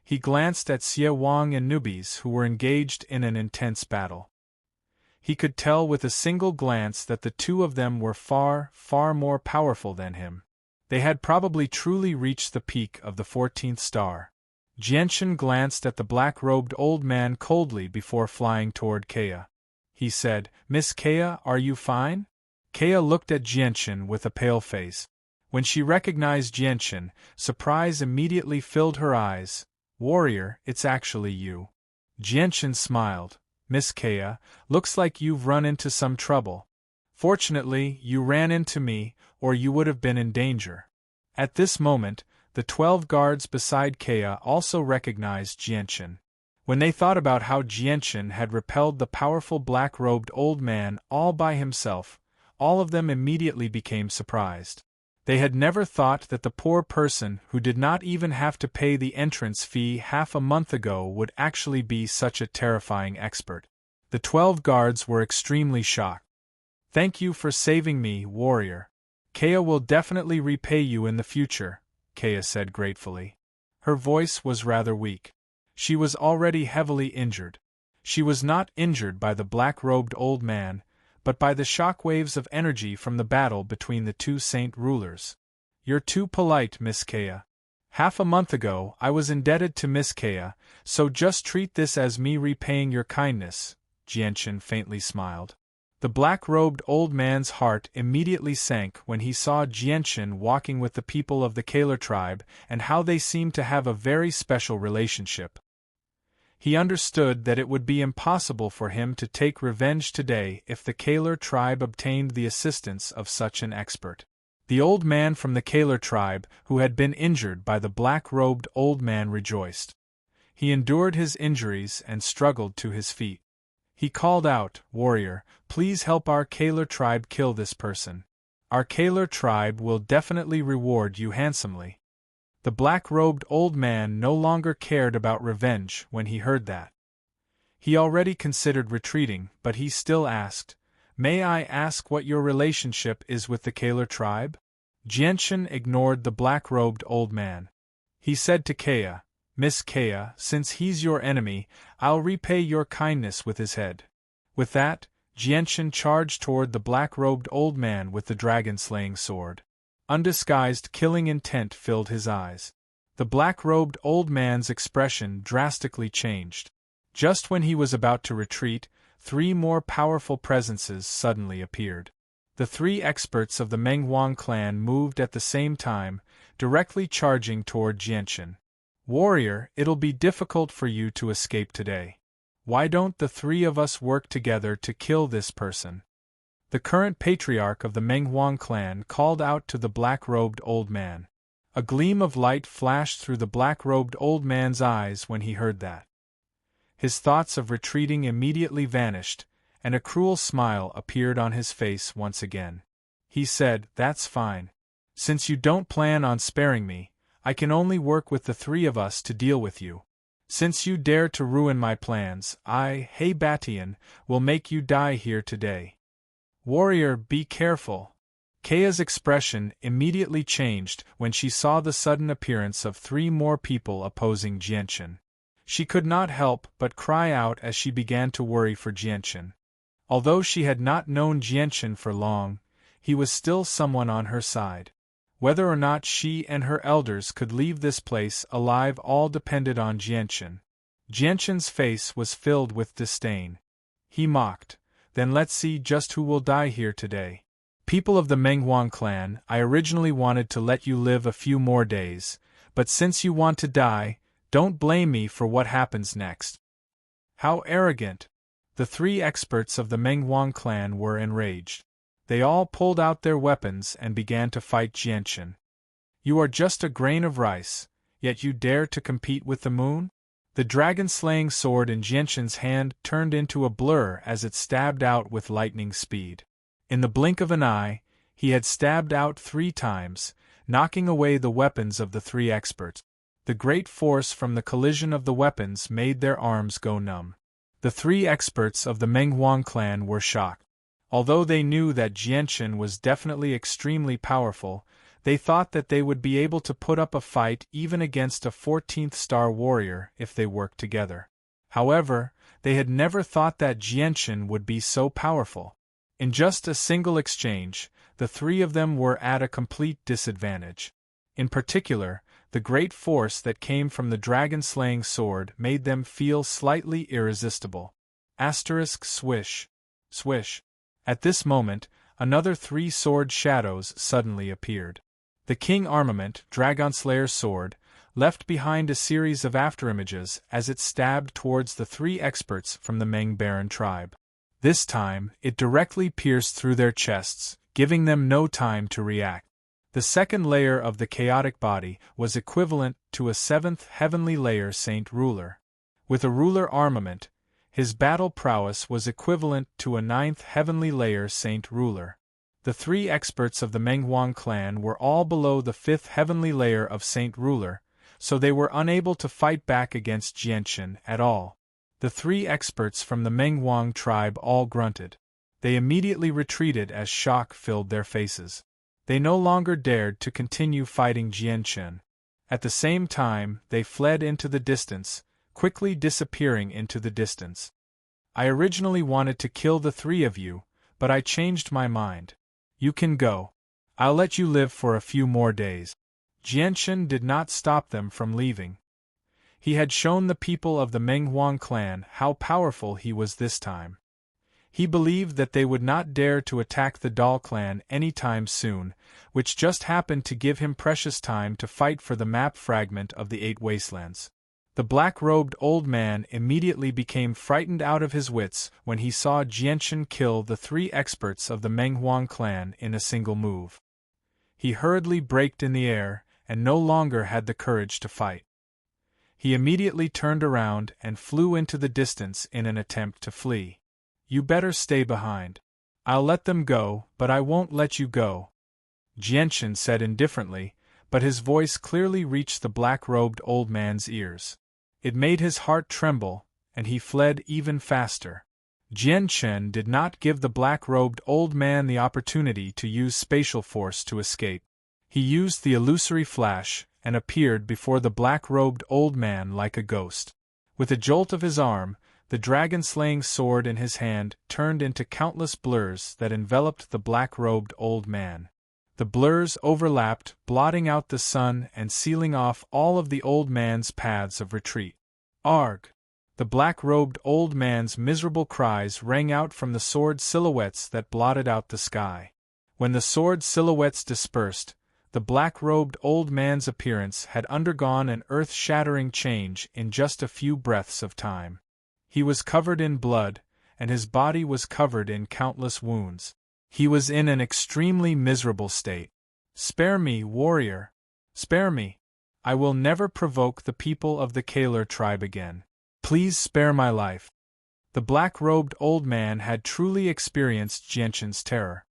He glanced at Xie Wang and newbies who were engaged in an intense battle. He could tell with a single glance that the two of them were far, far more powerful than him. They had probably truly reached the peak of the 14th star. Jianshan glanced at the black-robed old man coldly before flying toward Kea. He said, "Miss Kea, are you fine?" Kea looked at Jianshan with a pale face. When she recognized Jianshan, surprise immediately filled her eyes. "Warrior, it's actually you." Jianshan smiled. "Miss Kea, looks like you've run into some trouble. Fortunately, you ran into me, or you would have been in danger." At this moment, the 12 guards beside Kea also recognized Jianshan. When they thought about how Jianshan had repelled the powerful black-robed old man all by himself, all of them immediately became surprised. They had never thought that the poor person who did not even have to pay the entrance fee half a month ago would actually be such a terrifying expert. The 12 guards were extremely shocked. "Thank you for saving me, warrior. Kea will definitely repay you in the future," Kea said gratefully. Her voice was rather weak. She was already heavily injured. She was not injured by the black-robed old man, but by the shock waves of energy from the battle between the two saint rulers. "You're too polite, Miss Kea. Half a month ago I was indebted to Miss Kea, so just treat this as me repaying your kindness," Jianshan faintly smiled. The black-robed old man's heart immediately sank when he saw Jianshan walking with the people of the Kaler tribe and how they seemed to have a very special relationship. He understood that it would be impossible for him to take revenge today if the Kaler tribe obtained the assistance of such an expert. The old man from the Kaler tribe, who had been injured by the black-robed old man, rejoiced. He endured his injuries and struggled to his feet. He called out, "Warrior, please help our Kaler tribe kill this person. Our Kaler tribe will definitely reward you handsomely." The black-robed old man no longer cared about revenge when he heard that. He already considered retreating, but he still asked, "May I ask what your relationship is with the Kaler tribe?" Jianshan ignored the black-robed old man. He said to Kea, "Miss Kea, since he's your enemy, I'll repay your kindness with his head." With that, Jianshan charged toward the black-robed old man with the dragon-slaying sword. Undisguised killing intent filled his eyes. The black-robed old man's expression drastically changed. Just when he was about to retreat, 3 more powerful presences suddenly appeared. The 3 experts of the Menghuang clan moved at the same time, directly charging toward Jianshan. "Warrior, it'll be difficult for you to escape today. Why don't the 3 of us work together to kill this person?" The current patriarch of the Menghuang clan called out to the black-robed old man. A gleam of light flashed through the black-robed old man's eyes when he heard that. His thoughts of retreating immediately vanished, and a cruel smile appeared on his face once again. He said, "That's fine. Since you don't plan on sparing me, I can only work with the three of us to deal with you. Since you dare to ruin my plans, I, Batian, will make you die here today." "Warrior, be careful." Kaya's expression immediately changed when she saw the sudden appearance of 3 more people opposing Jianchen. She could not help but cry out as she began to worry for Jianchen. Although she had not known Jianchen for long, he was still someone on her side. Whether or not she and her elders could leave this place alive all depended on Jianchen. Jianchen's face was filled with disdain. He mocked, "Then let's see just who will die here today. People of the Menghuang clan, I originally wanted to let you live a few more days, but since you want to die, don't blame me for what happens next." How arrogant! The 3 experts of the Menghuang clan were enraged. They all pulled out their weapons and began to fight Jianchen. "You are just a grain of rice, yet you dare to compete with the moon?" The dragon-slaying sword in Jianchen's hand turned into a blur as it stabbed out with lightning speed. In the blink of an eye, he had stabbed out 3 times, knocking away the weapons of the 3 experts. The great force from the collision of the weapons made their arms go numb. The 3 experts of the Menghuang clan were shocked. Although they knew that Jianchen was definitely extremely powerful, they thought that they would be able to put up a fight even against a 14th star warrior if they worked together. However, they had never thought that Jianchen would be so powerful. In just a single exchange, the 3 of them were at a complete disadvantage. In particular, the great force that came from the dragon-slaying sword made them feel slightly irresistible. Swish. Swish. At this moment, another 3 sword shadows suddenly appeared. The King Armament, Dragonslayer's sword, left behind a series of afterimages as it stabbed towards the 3 experts from the Meng Baron tribe. This time, it directly pierced through their chests, giving them no time to react. The second layer of the chaotic body was equivalent to a 7th heavenly layer Saint Ruler. With a ruler armament, his battle prowess was equivalent to a 9th heavenly layer Saint Ruler. The 3 experts of the Menghuang clan were all below the 5th heavenly layer of Saint Ruler, so they were unable to fight back against Jianchen at all. The 3 experts from the Menghuang tribe all grunted. They immediately retreated as shock filled their faces. They no longer dared to continue fighting Jianchen. At the same time, they fled into the distance, quickly disappearing into the distance. "I originally wanted to kill the 3 of you, but I changed my mind. You can go. I'll let you live for a few more days." Jianchen did not stop them from leaving. He had shown the people of the Menghuang clan how powerful he was this time. He believed that they would not dare to attack the Dal clan anytime soon, which just happened to give him precious time to fight for the map fragment of the 8 wastelands. The black-robed old man immediately became frightened out of his wits when he saw Jianchen kill the 3 experts of the Menghuang clan in a single move. He hurriedly braked in the air, and no longer had the courage to fight. He immediately turned around and flew into the distance in an attempt to flee. "You better stay behind. I'll let them go, but I won't let you go," Jianchen said indifferently, but his voice clearly reached the black-robed old man's ears. It made his heart tremble, and he fled even faster. Jianchen did not give the black-robed old man the opportunity to use spatial force to escape. He used the illusory flash, and appeared before the black-robed old man like a ghost. With a jolt of his arm, the dragon-slaying sword in his hand turned into countless blurs that enveloped the black-robed old man. The blurs overlapped, blotting out the sun and sealing off all of the old man's paths of retreat. "Arg!" The black-robed old man's miserable cries rang out from the sword silhouettes that blotted out the sky. When the sword silhouettes dispersed, the black-robed old man's appearance had undergone an earth-shattering change in just a few breaths of time. He was covered in blood, and his body was covered in countless wounds. He was in an extremely miserable state. "Spare me, warrior! Spare me. I will never provoke the people of the Kaler tribe again. Please spare my life. The black-robed old man had truly experienced Jianshan's terror.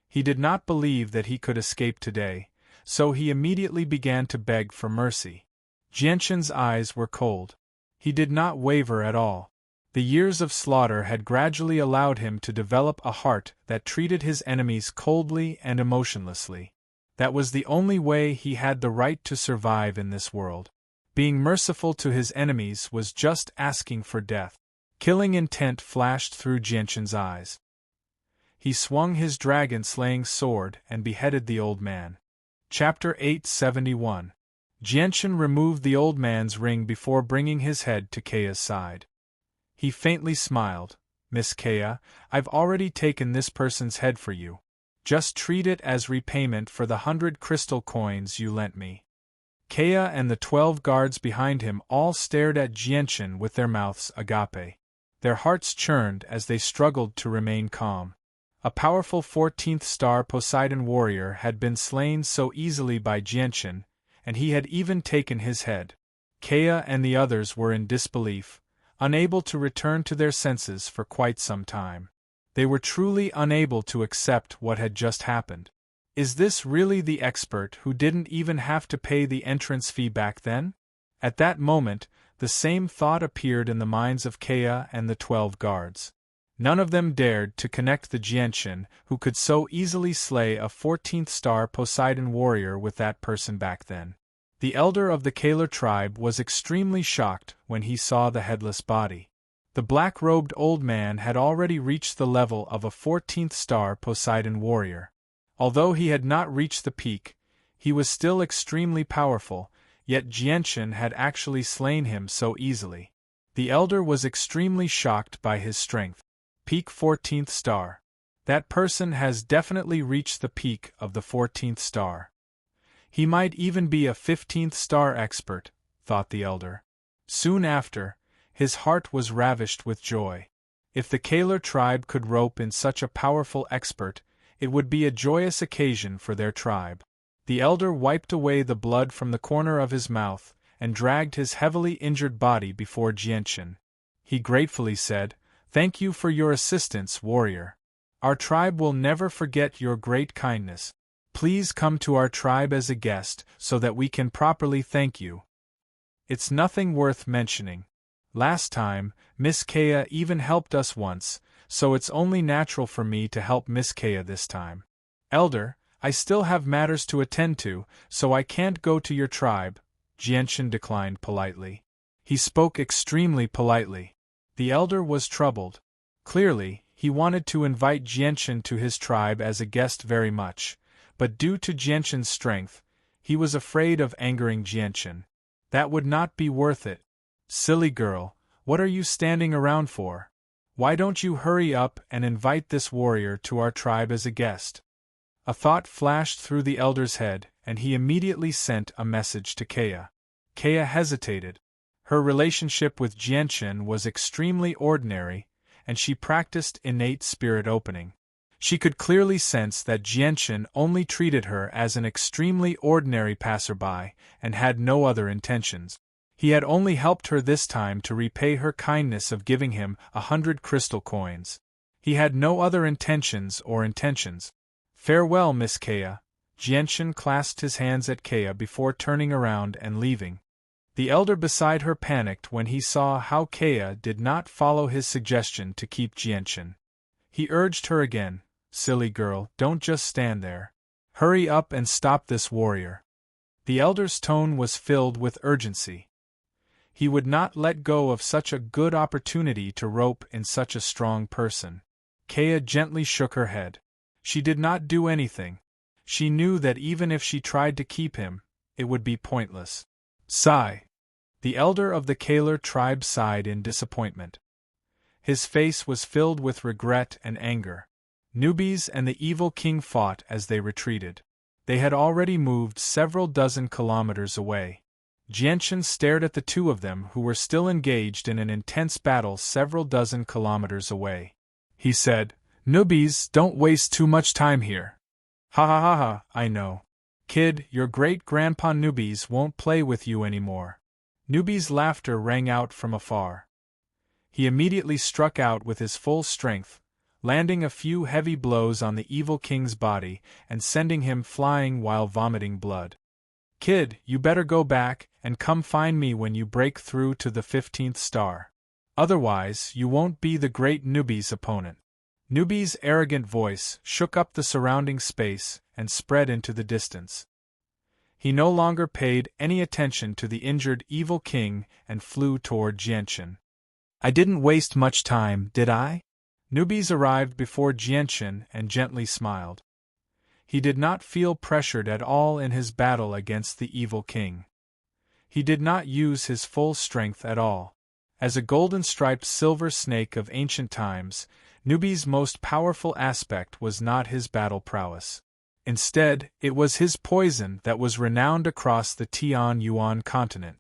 He did not believe that he could escape today, so he immediately began to beg for mercy. Jianshan's eyes were cold. He did not waver at all. The years of slaughter had gradually allowed him to develop a heart that treated his enemies coldly and emotionlessly. That was the only way he had the right to survive in this world. Being merciful to his enemies was just asking for death. Killing intent flashed through Jianshan's eyes. He swung his dragon-slaying sword and beheaded the old man. Chapter 871. Jianshan removed the old man's ring before bringing his head to Kaya's side. He faintly smiled. Miss Kaya, I've already taken this person's head for you. Just treat it as repayment for the 100 crystal coins you lent me. Kaya and the 12 guards behind him all stared at Jianshan with their mouths agape. Their hearts churned as they struggled to remain calm. A powerful 14th star Poseidon warrior had been slain so easily by Jianshan, and he had even taken his head. Kaya and the others were in disbelief, unable to return to their senses for quite some time. They were truly unable to accept what had just happened. Is this really the expert who didn't even have to pay the entrance fee back then? At that moment, the same thought appeared in the minds of Kaya and the 12 guards. None of them dared to connect the Jianshan who could so easily slay a 14th star Poseidon warrior with that person back then. The elder of the Kaler tribe was extremely shocked when he saw the headless body. The black-robed old man had already reached the level of a 14th star Poseidon warrior. Although he had not reached the peak, he was still extremely powerful, yet Jianshan had actually slain him so easily. The elder was extremely shocked by his strength. Peak 14th star. That person has definitely reached the peak of the 14th star. He might even be a 15th star expert, thought the elder. Soon after, his heart was ravished with joy. If the Kaler tribe could rope in such a powerful expert, it would be a joyous occasion for their tribe. The elder wiped away the blood from the corner of his mouth and dragged his heavily injured body before Jianshan. He gratefully said, "Thank you for your assistance, warrior. Our tribe will never forget your great kindness. Please come to our tribe as a guest so that we can properly thank you." It's nothing worth mentioning. Last time, Miss Kaya even helped us once, so it's only natural for me to help Miss Kaya this time. Elder, I still have matters to attend to, so I can't go to your tribe, Jianshan declined politely. He spoke extremely politely. The elder was troubled. Clearly, he wanted to invite Jianshan to his tribe as a guest very much, but due to Jianshan's strength, he was afraid of angering Jianshan. That would not be worth it. Silly girl, what are you standing around for? Why don't you hurry up and invite this warrior to our tribe as a guest? A thought flashed through the elder's head, and he immediately sent a message to Kaya. Kaya hesitated. Her relationship with Jianshan was extremely ordinary, and she practiced innate spirit opening. She could clearly sense that Jianshan only treated her as an extremely ordinary passerby and had no other intentions. He had only helped her this time to repay her kindness of giving him 100 crystal coins. He had no other intentions. Farewell, Miss Kaya. Jianshan clasped his hands at Kaya before turning around and leaving. The elder beside her panicked when he saw how Kaya did not follow his suggestion to keep Jianshan. He urged her again, "Silly girl, don't just stand there. Hurry up and stop this warrior." The elder's tone was filled with urgency. He would not let go of such a good opportunity to rope in such a strong person. Kaya gently shook her head. She did not do anything. She knew that even if she tried to keep him, it would be pointless. Sigh. The elder of the Kaler tribe sighed in disappointment. His face was filled with regret and anger. Newbies and the evil king fought as they retreated. They had already moved several dozen kilometers away. Jianshan stared at the two of them who were still engaged in an intense battle several dozen kilometers away. He said, "Newbies, don't waste too much time here." "Ha ha ha ha, I know. Kid, your great-grandpa Newbies won't play with you anymore. Newbies' laughter rang out from afar. He immediately struck out with his full strength, landing a few heavy blows on the evil king's body and sending him flying while vomiting blood. Kid, you better go back and come find me when you break through to the 15th star. Otherwise, you won't be the great Newbie's opponent. Newbie's arrogant voice shook up the surrounding space and spread into the distance. He no longer paid any attention to the injured evil king and flew toward Jianchen. I didn't waste much time, did I? Newbies arrived before Jianchen and gently smiled. He did not feel pressured at all in his battle against the evil king. He did not use his full strength at all. As a golden-striped silver snake of ancient times, Newbie's most powerful aspect was not his battle prowess. Instead, it was his poison that was renowned across the Tian-Yuan continent.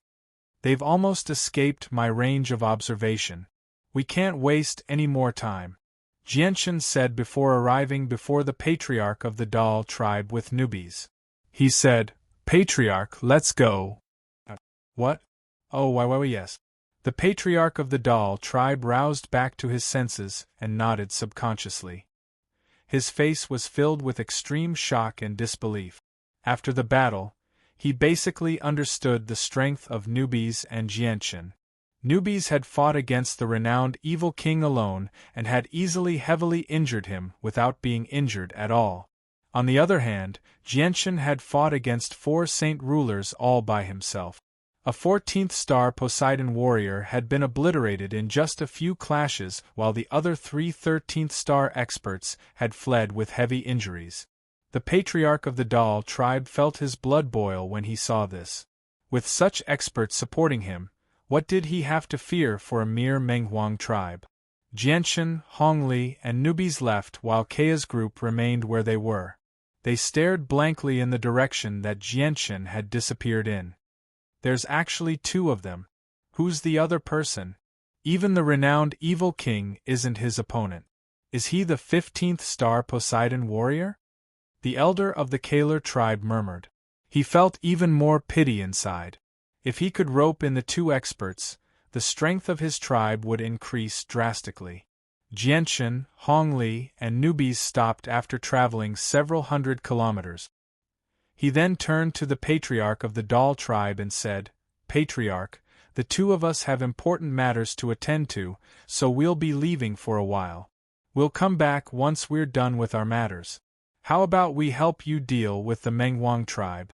They've almost escaped my range of observation. We can't waste any more time, Jianchen said before arriving before the patriarch of the Dal tribe with Newbies. He said, Patriarch, let's go. What? Oh, why, yes. The patriarch of the Dal tribe roused back to his senses and nodded subconsciously. His face was filled with extreme shock and disbelief. After the battle, he basically understood the strength of Newbies and Jianchen. Newbies had fought against the renowned evil king alone and had easily heavily injured him without being injured at all. On the other hand, Jianchen had fought against 4 saint rulers all by himself. A 14th star Poseidon warrior had been obliterated in just a few clashes while the other 3 13th star experts had fled with heavy injuries. The patriarch of the Dal tribe felt his blood boil when he saw this. With such experts supporting him, what did he have to fear for a mere Menghuang tribe? Jianchen, Hongli, and Newbies left while Kaya's group remained where they were. They stared blankly in the direction that Jianchen had disappeared in. There's actually 2 of them. Who's the other person? Even the renowned evil king isn't his opponent. Is he the 15th star Poseidon warrior? The elder of the Kaler tribe murmured. He felt even more pity inside. If he could rope in the 2 experts, the strength of his tribe would increase drastically. Jianchen, Hongli, and Newbies stopped after traveling several hundred kilometers. He then turned to the patriarch of the Dal tribe and said, Patriarch, the 2 of us have important matters to attend to, so we'll be leaving for a while. We'll come back once we're done with our matters. How about we help you deal with the Menghuang tribe?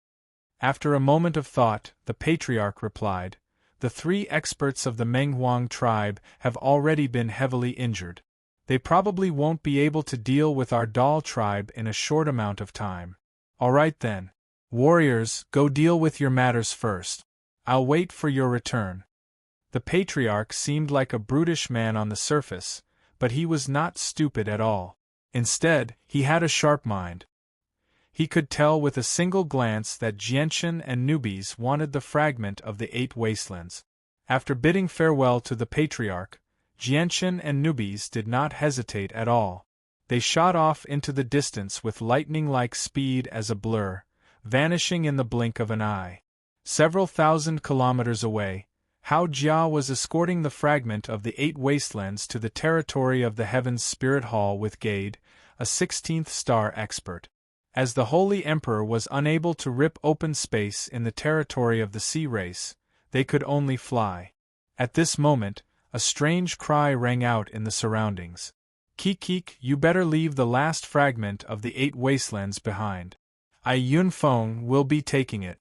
After a moment of thought, the patriarch replied, The 3 experts of the Menghuang tribe have already been heavily injured. They probably won't be able to deal with our Dal tribe in a short amount of time. All right then. Warriors, go deal with your matters first. I'll wait for your return. The patriarch seemed like a brutish man on the surface, but he was not stupid at all. Instead, he had a sharp mind. He could tell with a single glance that Jianchen and Newbies wanted the fragment of the 8 wastelands. After bidding farewell to the patriarch, Jianchen and Newbies did not hesitate at all. They shot off into the distance with lightning-like speed as a blur, vanishing in the blink of an eye. Several thousand kilometers away, Hao Jia was escorting the fragment of the 8 wastelands to the territory of the Heaven's Spirit Hall with Gade, a 16th star expert. As the Holy Emperor was unable to rip open space in the territory of the sea race, they could only fly. At this moment, a strange cry rang out in the surroundings. Kik, you better leave the last fragment of the 8 wastelands behind. Yunfeng will be taking it.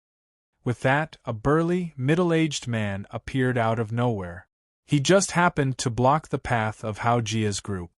With that, a burly, middle-aged man appeared out of nowhere. He just happened to block the path of Hao Jia's group.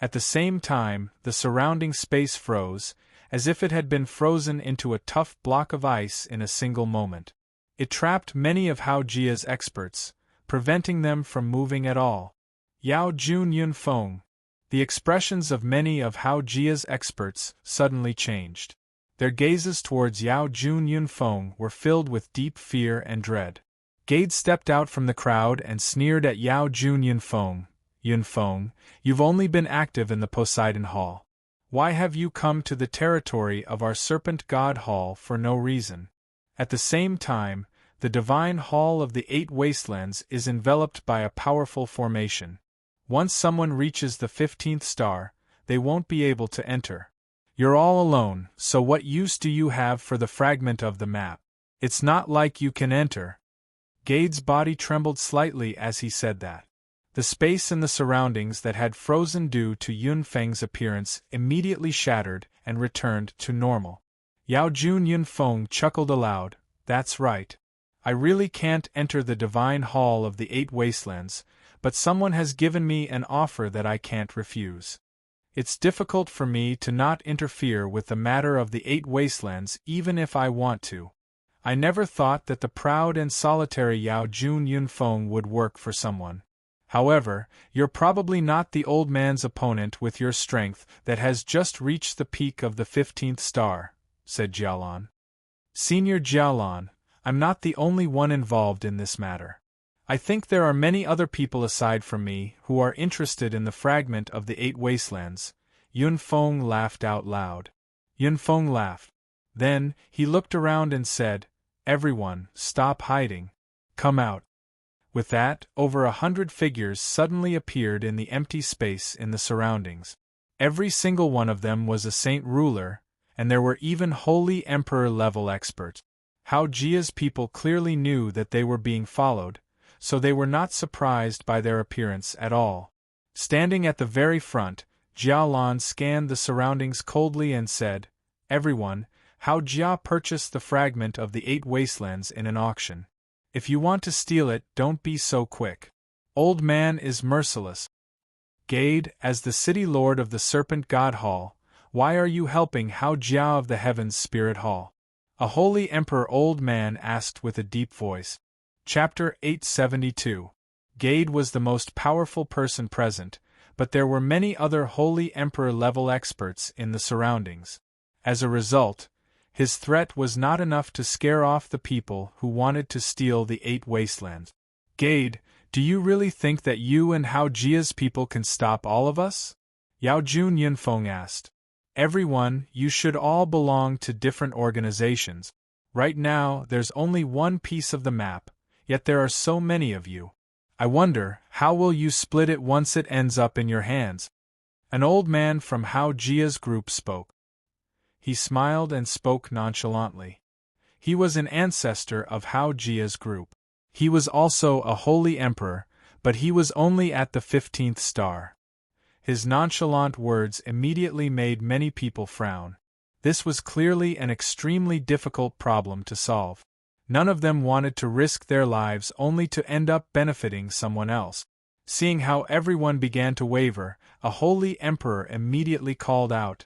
At the same time, the surrounding space froze, as if it had been frozen into a tough block of ice in a single moment. It trapped many of Hao Jia's experts, preventing them from moving at all. Yao Jun Yunfeng. The expressions of many of Hao Jia's experts suddenly changed. Their gazes towards Yao Jun Yunfeng were filled with deep fear and dread. Gade stepped out from the crowd and sneered at Yao Jun Yunfeng. Yunfeng, you've only been active in the Poseidon Hall. Why have you come to the territory of our serpent god hall for no reason? At the same time, the divine hall of the 8 wastelands is enveloped by a powerful formation. Once someone reaches the 15th star, they won't be able to enter. You're all alone, so what use do you have for the fragment of the map? It's not like you can enter. Gade's body trembled slightly as he said that. The space and the surroundings that had frozen due to Yunfeng's appearance immediately shattered and returned to normal. Yao Jun Yunfeng chuckled aloud. That's right. I really can't enter the divine hall of the 8 wastelands, but someone has given me an offer that I can't refuse. It's difficult for me to not interfere with the matter of the 8 wastelands even if I want to. I never thought that the proud and solitary Yao Jun Yunfeng would work for someone. However, you're probably not the old man's opponent with your strength that has just reached the peak of the 15th star, said Jialan. Senior Jialan, I'm not the only one involved in this matter. I think there are many other people aside from me who are interested in the fragment of the 8 wastelands. Yunfeng laughed out loud. Yunfeng laughed. Then, he looked around and said, Everyone, stop hiding. Come out. With that, over 100 figures suddenly appeared in the empty space in the surroundings. Every single one of them was a saint ruler, and there were even holy emperor-level experts. Hao Jia's people clearly knew that they were being followed, so they were not surprised by their appearance at all. Standing at the very front, Jialan scanned the surroundings coldly and said, Everyone, Hao Jia purchased the fragment of the 8 wastelands in an auction. If you want to steal it, don't be so quick. Old man is merciless. Gade, as the city lord of the Serpent God Hall, why are you helping Hao Jia of the Heavens Spirit Hall? A holy emperor old man asked with a deep voice. Chapter 872. Gade was the most powerful person present, but there were many other holy emperor-level experts in the surroundings. As a result, his threat was not enough to scare off the people who wanted to steal the 8 wastelands. Gade, do you really think that you and Hao Jia's people can stop all of us? Yao Jun Yunfeng asked. Everyone, you should all belong to different organizations. Right now, there's only one piece of the map, yet there are so many of you. I wonder, how will you split it once it ends up in your hands? An old man from Hao Jia's group spoke. He smiled and spoke nonchalantly. He was an ancestor of Hao Jia's group. He was also a holy emperor, but he was only at the 15th star. His nonchalant words immediately made many people frown. This was clearly an extremely difficult problem to solve. None of them wanted to risk their lives only to end up benefiting someone else. Seeing how everyone began to waver, a holy emperor immediately called out,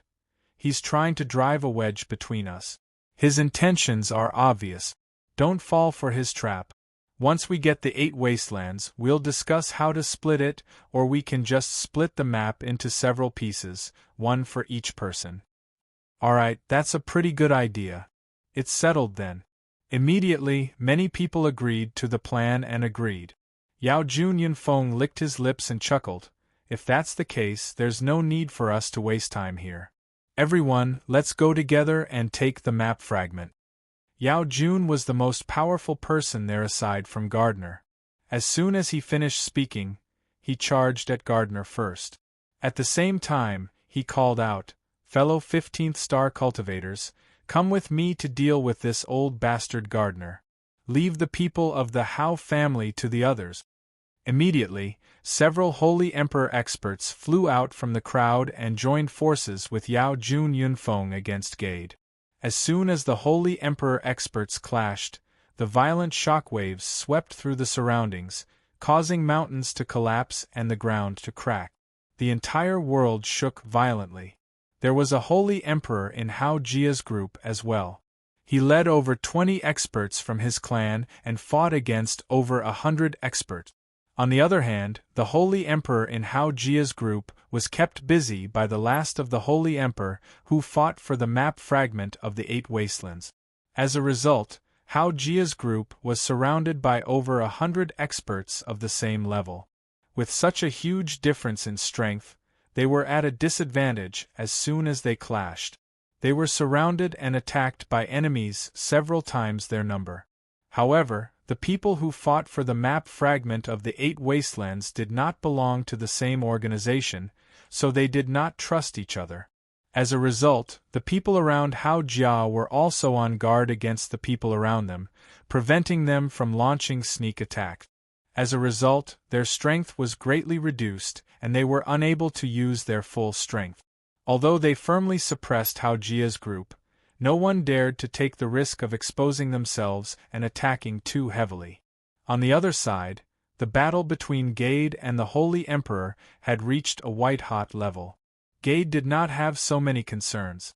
He's trying to drive a wedge between us. His intentions are obvious. Don't fall for his trap. Once we get the 8 wastelands, we'll discuss how to split it, or we can just split the map into several pieces, one for each person. Alright, that's a pretty good idea. It's settled then. Immediately, many people agreed to the plan and agreed. Yao Jun Yunfeng licked his lips and chuckled. If that's the case, there's no need for us to waste time here. Everyone, let's go together and take the map fragment. Yao Jun was the most powerful person there aside from Gardner. As soon as he finished speaking, he charged at Gardner first. At the same time, he called out, Fellow 15th star cultivators, come with me to deal with this old bastard Gardner. Leave the people of the Hao family to the others. Immediately, several Holy Emperor experts flew out from the crowd and joined forces with Yao Jun Yunfeng against Gade. As soon as the Holy Emperor experts clashed, the violent shockwaves swept through the surroundings, causing mountains to collapse and the ground to crack. The entire world shook violently. There was a Holy Emperor in Hao Jia's group as well. He led over 20 experts from his clan and fought against over 100 experts. On the other hand, the Holy Emperor in Hao Jia's group was kept busy by the last of the Holy Emperor who fought for the map fragment of the 8 wastelands. As a result, Hao Jia's group was surrounded by over 100 experts of the same level. With such a huge difference in strength, They were at a disadvantage as soon as they clashed. They were surrounded and attacked by enemies several times their number. However, the people who fought for the map fragment of the 8 wastelands did not belong to the same organization, so they did not trust each other. As a result, the people around Hao Jia were also on guard against the people around them, preventing them from launching sneak attacks. As a result, their strength was greatly reduced, and they were unable to use their full strength. Although they firmly suppressed Hao Jia's group, no one dared to take the risk of exposing themselves and attacking too heavily. On the other side, the battle between Gade and the Holy Emperor had reached a white-hot level. Gade did not have so many concerns.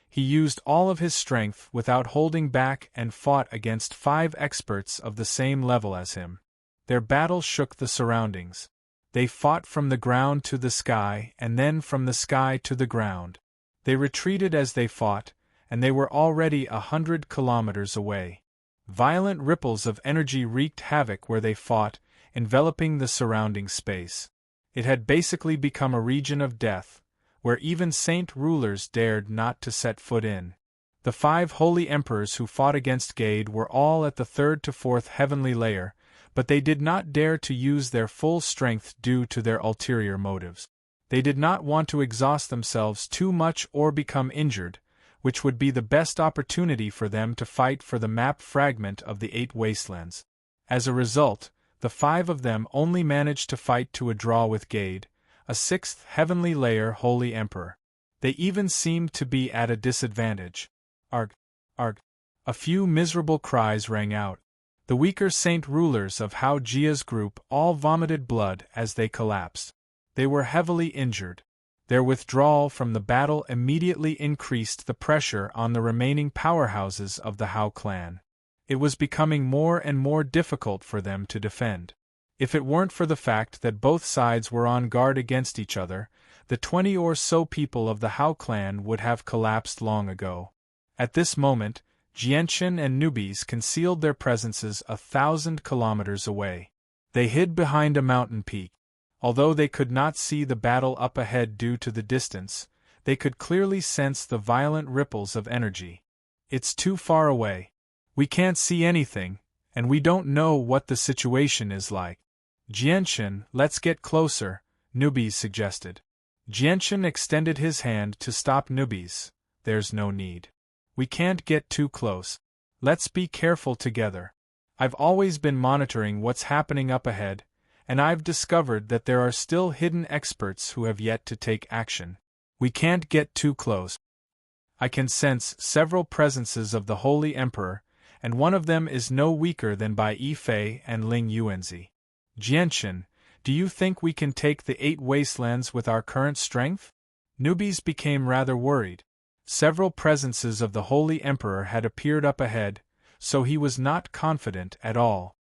He used all of his strength without holding back and fought against 5 experts of the same level as him. Their battle shook the surroundings. They fought from the ground to the sky and then from the sky to the ground. They retreated as they fought, and they were already 100 kilometers away. Violent ripples of energy wreaked havoc where they fought, enveloping the surrounding space. It had basically become a region of death, where even saint rulers dared not to set foot in. The 5 holy emperors who fought against Gade were all at the 3rd to 4th heavenly layer, but they did not dare to use their full strength due to their ulterior motives. They did not want to exhaust themselves too much or become injured, which would be the best opportunity for them to fight for the map fragment of the 8 wastelands. As a result, the 5 of them only managed to fight to a draw with Gade, a 6th heavenly layer holy emperor. They even seemed to be at a disadvantage. Arg! Arg! A few miserable cries rang out. The weaker saint rulers of Hao Jia's group all vomited blood as they collapsed. They were heavily injured. Their withdrawal from the battle immediately increased the pressure on the remaining powerhouses of the Hao clan. It was becoming more and more difficult for them to defend. If it weren't for the fact that both sides were on guard against each other, the 20 or so people of the Hao clan would have collapsed long ago. At this moment, Jianchen and newbies concealed their presences 1,000 kilometers away. They hid behind a mountain peak. Although they could not see the battle up ahead due to the distance, they could clearly sense the violent ripples of energy. It's too far away. We can't see anything, and we don't know what the situation is like. Jianchen, let's get closer, newbies suggested. Jianchen extended his hand to stop newbies. There's no need. We can't get too close. Let's be careful together. I've always been monitoring what's happening up ahead, and I've discovered that there are still hidden experts who have yet to take action. We can't get too close. I can sense several presences of the Holy Emperor, and one of them is no weaker than Bai Yifei and Ling Yuanzi. Jianchen, do you think we can take the 8 wastelands with our current strength? Newbies became rather worried. Several presences of the Holy Emperor had appeared up ahead, so he was not confident at all.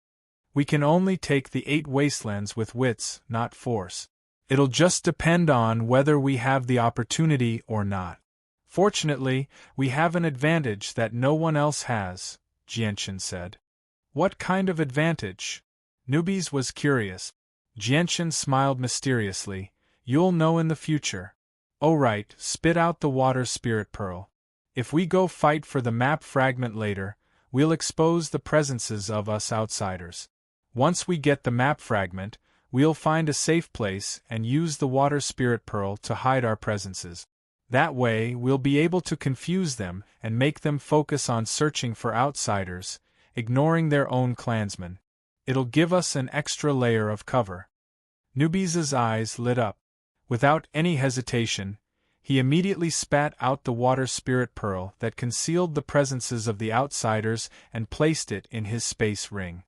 We can only take the 8 wastelands with wits, not force. It'll just depend on whether we have the opportunity or not. Fortunately, we have an advantage that no one else has, Jianchen said. What kind of advantage? Newbies was curious. Jianchen smiled mysteriously. You'll know in the future. Oh right, spit out the water spirit pearl. If we go fight for the map fragment later, we'll expose the presences of us outsiders. Once we get the map fragment, we'll find a safe place and use the water spirit pearl to hide our presences. That way, we'll be able to confuse them and make them focus on searching for outsiders, ignoring their own clansmen. It'll give us an extra layer of cover. Newbies' eyes lit up. Without any hesitation, he immediately spat out the water spirit pearl that concealed the presences of the outsiders and placed it in his space ring.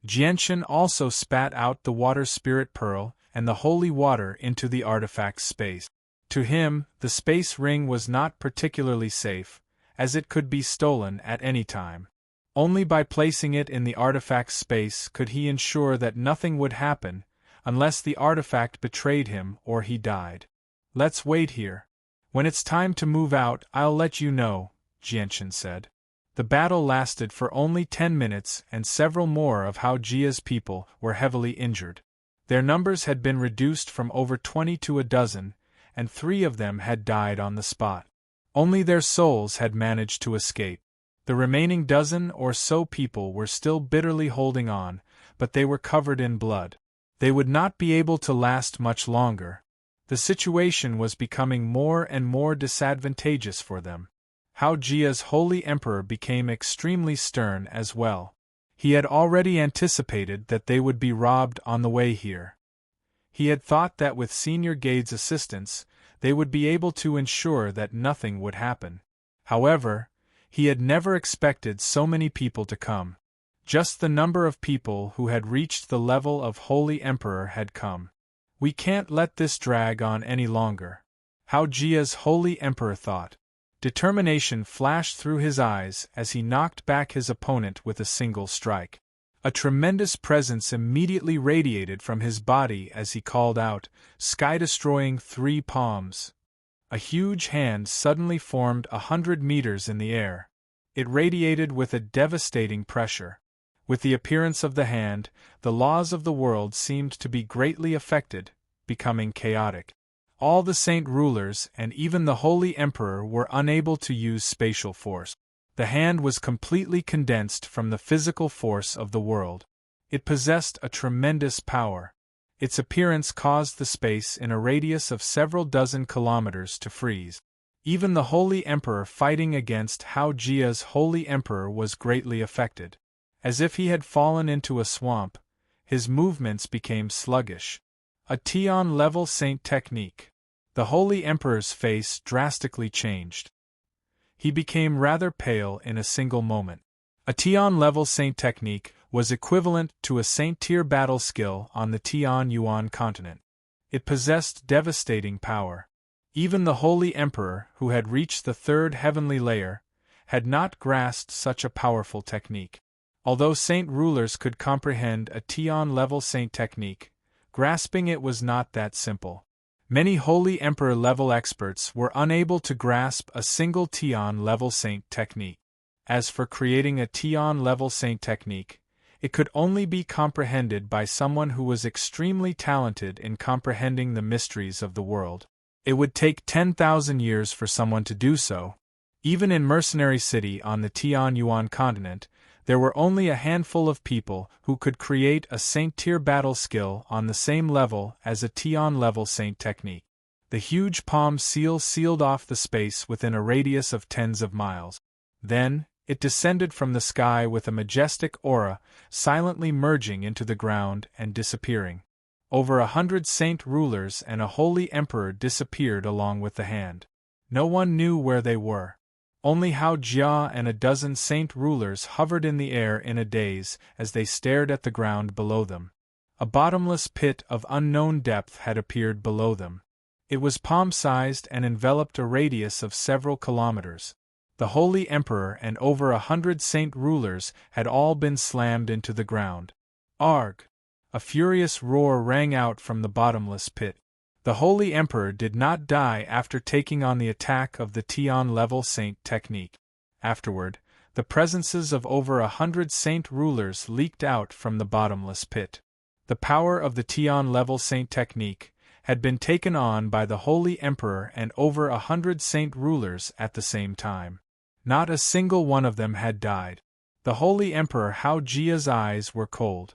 Jianchen also spat out the water spirit pearl and the holy water into the artifact's space. To him, the space ring was not particularly safe, as it could be stolen at any time. Only by placing it in the artifact's space could he ensure that nothing would happen, unless the artifact betrayed him or he died. Let's wait here. When it's time to move out, I'll let you know, Jianchen said. The battle lasted for only 10 minutes and several more of Hao Jia's people were heavily injured. Their numbers had been reduced from over 20 to a dozen, and 3 of them had died on the spot. Only their souls had managed to escape. The remaining dozen or so people were still bitterly holding on, but they were covered in blood. They would not be able to last much longer. The situation was becoming more and more disadvantageous for them. Hao Jia's holy emperor became extremely stern as well. He had already anticipated that they would be robbed on the way here. He had thought that with Senior Gade's assistance, they would be able to ensure that nothing would happen. However, he had never expected so many people to come. Just the number of people who had reached the level of Holy Emperor had come. We can't let this drag on any longer, Hao Jia's Holy Emperor thought. Determination flashed through his eyes as he knocked back his opponent with a single strike. A tremendous presence immediately radiated from his body as he called out, sky-destroying 3 palms. A huge hand suddenly formed 100 meters in the air. It radiated with a devastating pressure. With the appearance of the hand, the laws of the world seemed to be greatly affected, becoming chaotic. All the saint rulers and even the Holy Emperor were unable to use spatial force. The hand was completely condensed from the physical force of the world. It possessed a tremendous power. Its appearance caused the space in a radius of several dozen kilometers to freeze. Even the Holy Emperor fighting against Hao Jia's Holy Emperor was greatly affected. As if he had fallen into a swamp, his movements became sluggish. A Tian-level saint technique. The Holy Emperor's face drastically changed. He became rather pale in a single moment. A Tian-level saint technique was equivalent to a saint-tier battle skill on the Tian-Yuan continent. It possessed devastating power. Even the Holy Emperor, who had reached the 3rd heavenly layer, had not grasped such a powerful technique. Although saint rulers could comprehend a Tian-level saint technique, grasping it was not that simple. Many Holy Emperor-level experts were unable to grasp a single Tian-level saint technique. As for creating a Tian-level saint technique, it could only be comprehended by someone who was extremely talented in comprehending the mysteries of the world. It would take 10,000 years for someone to do so. Even in Mercenary City on the Tian-Yuan continent, there were only a handful of people who could create a saint-tier battle skill on the same level as a Tian-level saint technique. The huge palm seal sealed off the space within a radius of tens of miles. Then, it descended from the sky with a majestic aura, silently merging into the ground and disappearing. Over 100 saint rulers and a holy emperor disappeared along with the hand. No one knew where they were. Only Hao Jia and a dozen saint rulers hovered in the air in a daze as they stared at the ground below them. A bottomless pit of unknown depth had appeared below them. It was palm-sized and enveloped a radius of several kilometers. The Holy Emperor and over 100 saint rulers had all been slammed into the ground. Arg! A furious roar rang out from the bottomless pit. The Holy Emperor did not die after taking on the attack of the Tian-level saint technique. Afterward, the presences of over 100 saint rulers leaked out from the bottomless pit. The power of the Tian-level saint technique had been taken on by the Holy Emperor and over 100 saint rulers at the same time. Not a single one of them had died. The Holy Emperor Hao Jia's eyes were cold.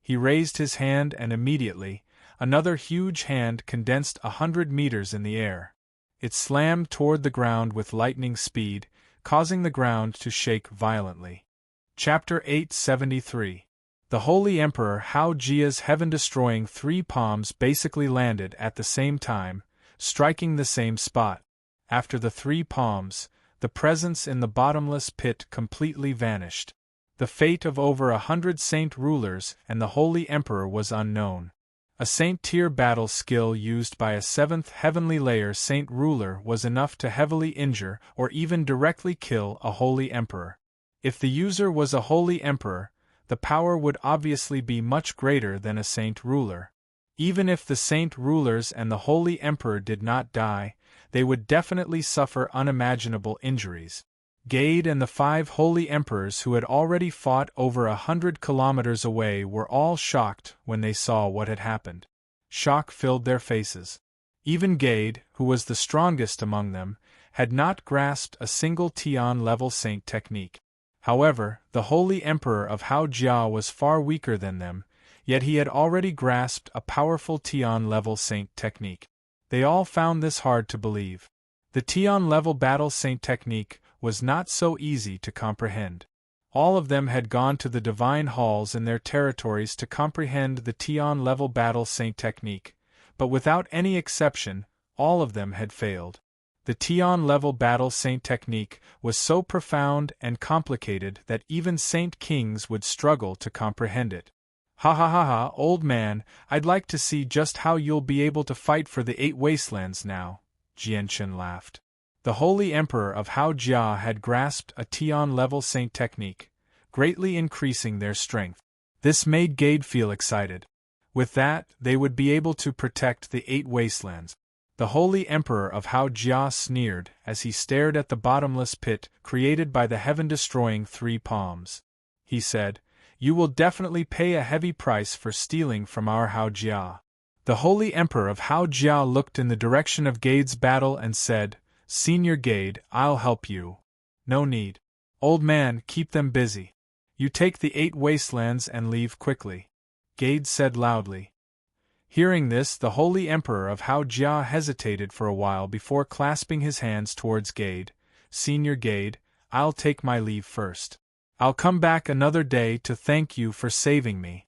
He raised his hand and immediately, another huge hand condensed 100 meters in the air. It slammed toward the ground with lightning speed, causing the ground to shake violently. Chapter 873. The Holy Emperor Hao Jia's heaven-destroying 3 palms basically landed at the same time, striking the same spot. After the 3 palms, the presence in the bottomless pit completely vanished. The fate of over 100 saint rulers and the Holy Emperor was unknown. A saint-tier battle skill used by a 7th heavenly layer saint ruler was enough to heavily injure or even directly kill a Holy Emperor. If the user was a Holy Emperor, the power would obviously be much greater than a saint ruler. Even if the saint rulers and the Holy Emperor did not die, they would definitely suffer unimaginable injuries. Gade and the 5 Holy Emperors who had already fought over 100 kilometers away were all shocked when they saw what had happened. Shock filled their faces. Even Gade, who was the strongest among them, had not grasped a single Tian-level saint technique. However, the Holy Emperor of Hao Jia was far weaker than them, yet he had already grasped a powerful Tian-level saint technique. They all found this hard to believe. The Tian-level battle saint technique was not so easy to comprehend. All of them had gone to the divine halls in their territories to comprehend the Tian-level battle saint technique, but without any exception, all of them had failed. The Tian-level battle saint technique was so profound and complicated that even saint kings would struggle to comprehend it. Ha ha ha ha, old man, I'd like to see just how you'll be able to fight for the 8 wastelands now, Jianchen laughed. The Holy Emperor of Hao Jia had grasped a Tian-level saint technique, greatly increasing their strength. This made Gade feel excited. With that, they would be able to protect the 8 wastelands. The Holy Emperor of Hao Jia sneered as he stared at the bottomless pit created by the heaven-destroying 3 palms. He said, "You will definitely pay a heavy price for stealing from our Hao Jia." The Holy Emperor of Hao Jia looked in the direction of Gade's battle and said, "Senior Gade, I'll help you." "No need. Old man, keep them busy. You take the 8 wastelands and leave quickly," Gade said loudly. Hearing this, the Holy Emperor of Hao Jia hesitated for a while before clasping his hands towards Gade. "Senior Gade, I'll take my leave first. I'll come back another day to thank you for saving me."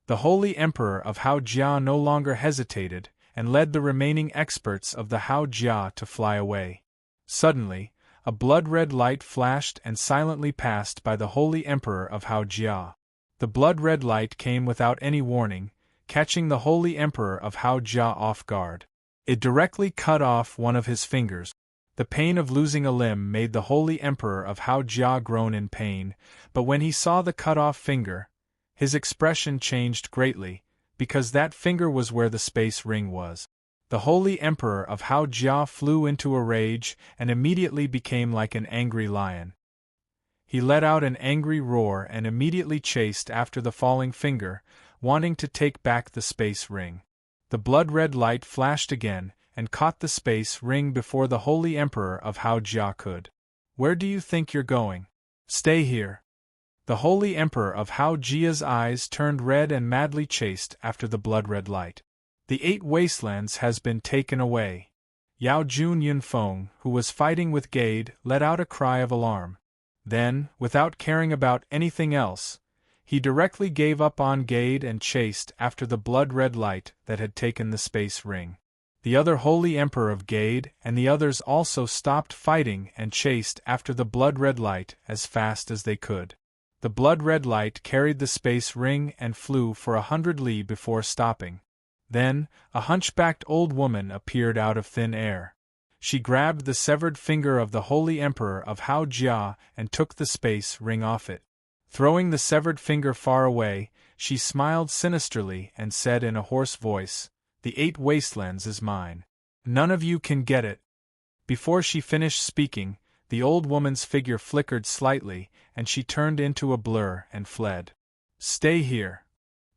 The Holy Emperor of Hao Jia no longer hesitated, and led the remaining experts of the Hao Jia to fly away. Suddenly, a blood-red light flashed and silently passed by the Holy Emperor of Hao Jia. The blood-red light came without any warning, catching the Holy Emperor of Hao Jia off guard. It directly cut off one of his fingers. The pain of losing a limb made the Holy Emperor of Hao Jia groan in pain, but when he saw the cut-off finger, his expression changed greatly, because that finger was where the space ring was. The Holy Emperor of Hao Jia flew into a rage and immediately became like an angry lion. He let out an angry roar and immediately chased after the falling finger, wanting to take back the space ring. The blood-red light flashed again and caught the space ring before the Holy Emperor of Hao Jia could. "Where do you think you're going? Stay here." The Holy Emperor of Hao Jia's eyes turned red and madly chased after the blood-red light. "The 8 wastelands has been taken away." Yao Jun Yunfeng, who was fighting with Gade, let out a cry of alarm. Then, without caring about anything else, he directly gave up on Gade and chased after the blood-red light that had taken the space ring. The other Holy Emperor of Gade and the others also stopped fighting and chased after the blood-red light as fast as they could. The blood-red light carried the space ring and flew for 100 li before stopping. Then, a hunchbacked old woman appeared out of thin air. She grabbed the severed finger of the Holy Emperor of Hao Jia and took the space ring off it. Throwing the severed finger far away, she smiled sinisterly and said in a hoarse voice, "The 8 wastelands is mine. None of you can get it." Before she finished speaking, the old woman's figure flickered slightly, and she turned into a blur and fled. "Stay here."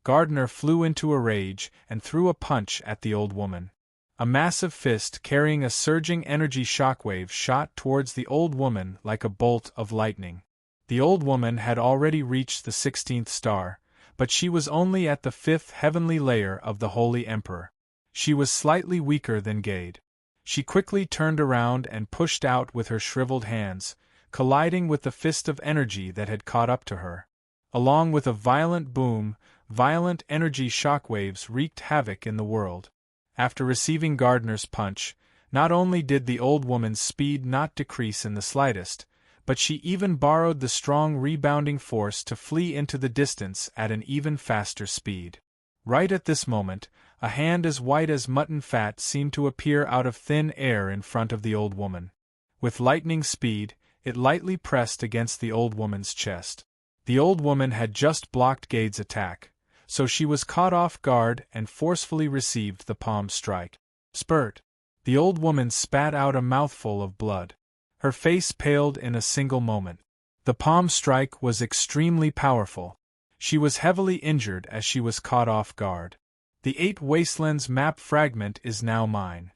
Gardner flew into a rage and threw a punch at the old woman. A massive fist carrying a surging energy shockwave shot towards the old woman like a bolt of lightning. The old woman had already reached the 16th star, but she was only at the 5th heavenly layer of the Holy Emperor. She was slightly weaker than Gade. She quickly turned around and pushed out with her shriveled hands, colliding with the fist of energy that had caught up to her. Along with a violent boom, violent energy shockwaves wreaked havoc in the world. After receiving Gardner's punch, not only did the old woman's speed not decrease in the slightest, but she even borrowed the strong rebounding force to flee into the distance at an even faster speed. Right at this moment, a hand as white as mutton fat seemed to appear out of thin air in front of the old woman. With lightning speed, it lightly pressed against the old woman's chest. The old woman had just blocked Gade's attack, so she was caught off guard and forcefully received the palm strike. Spurt! The old woman spat out a mouthful of blood. Her face paled in a single moment. The palm strike was extremely powerful. She was heavily injured as she was caught off guard. The 8 Wastelands map fragment is now mine.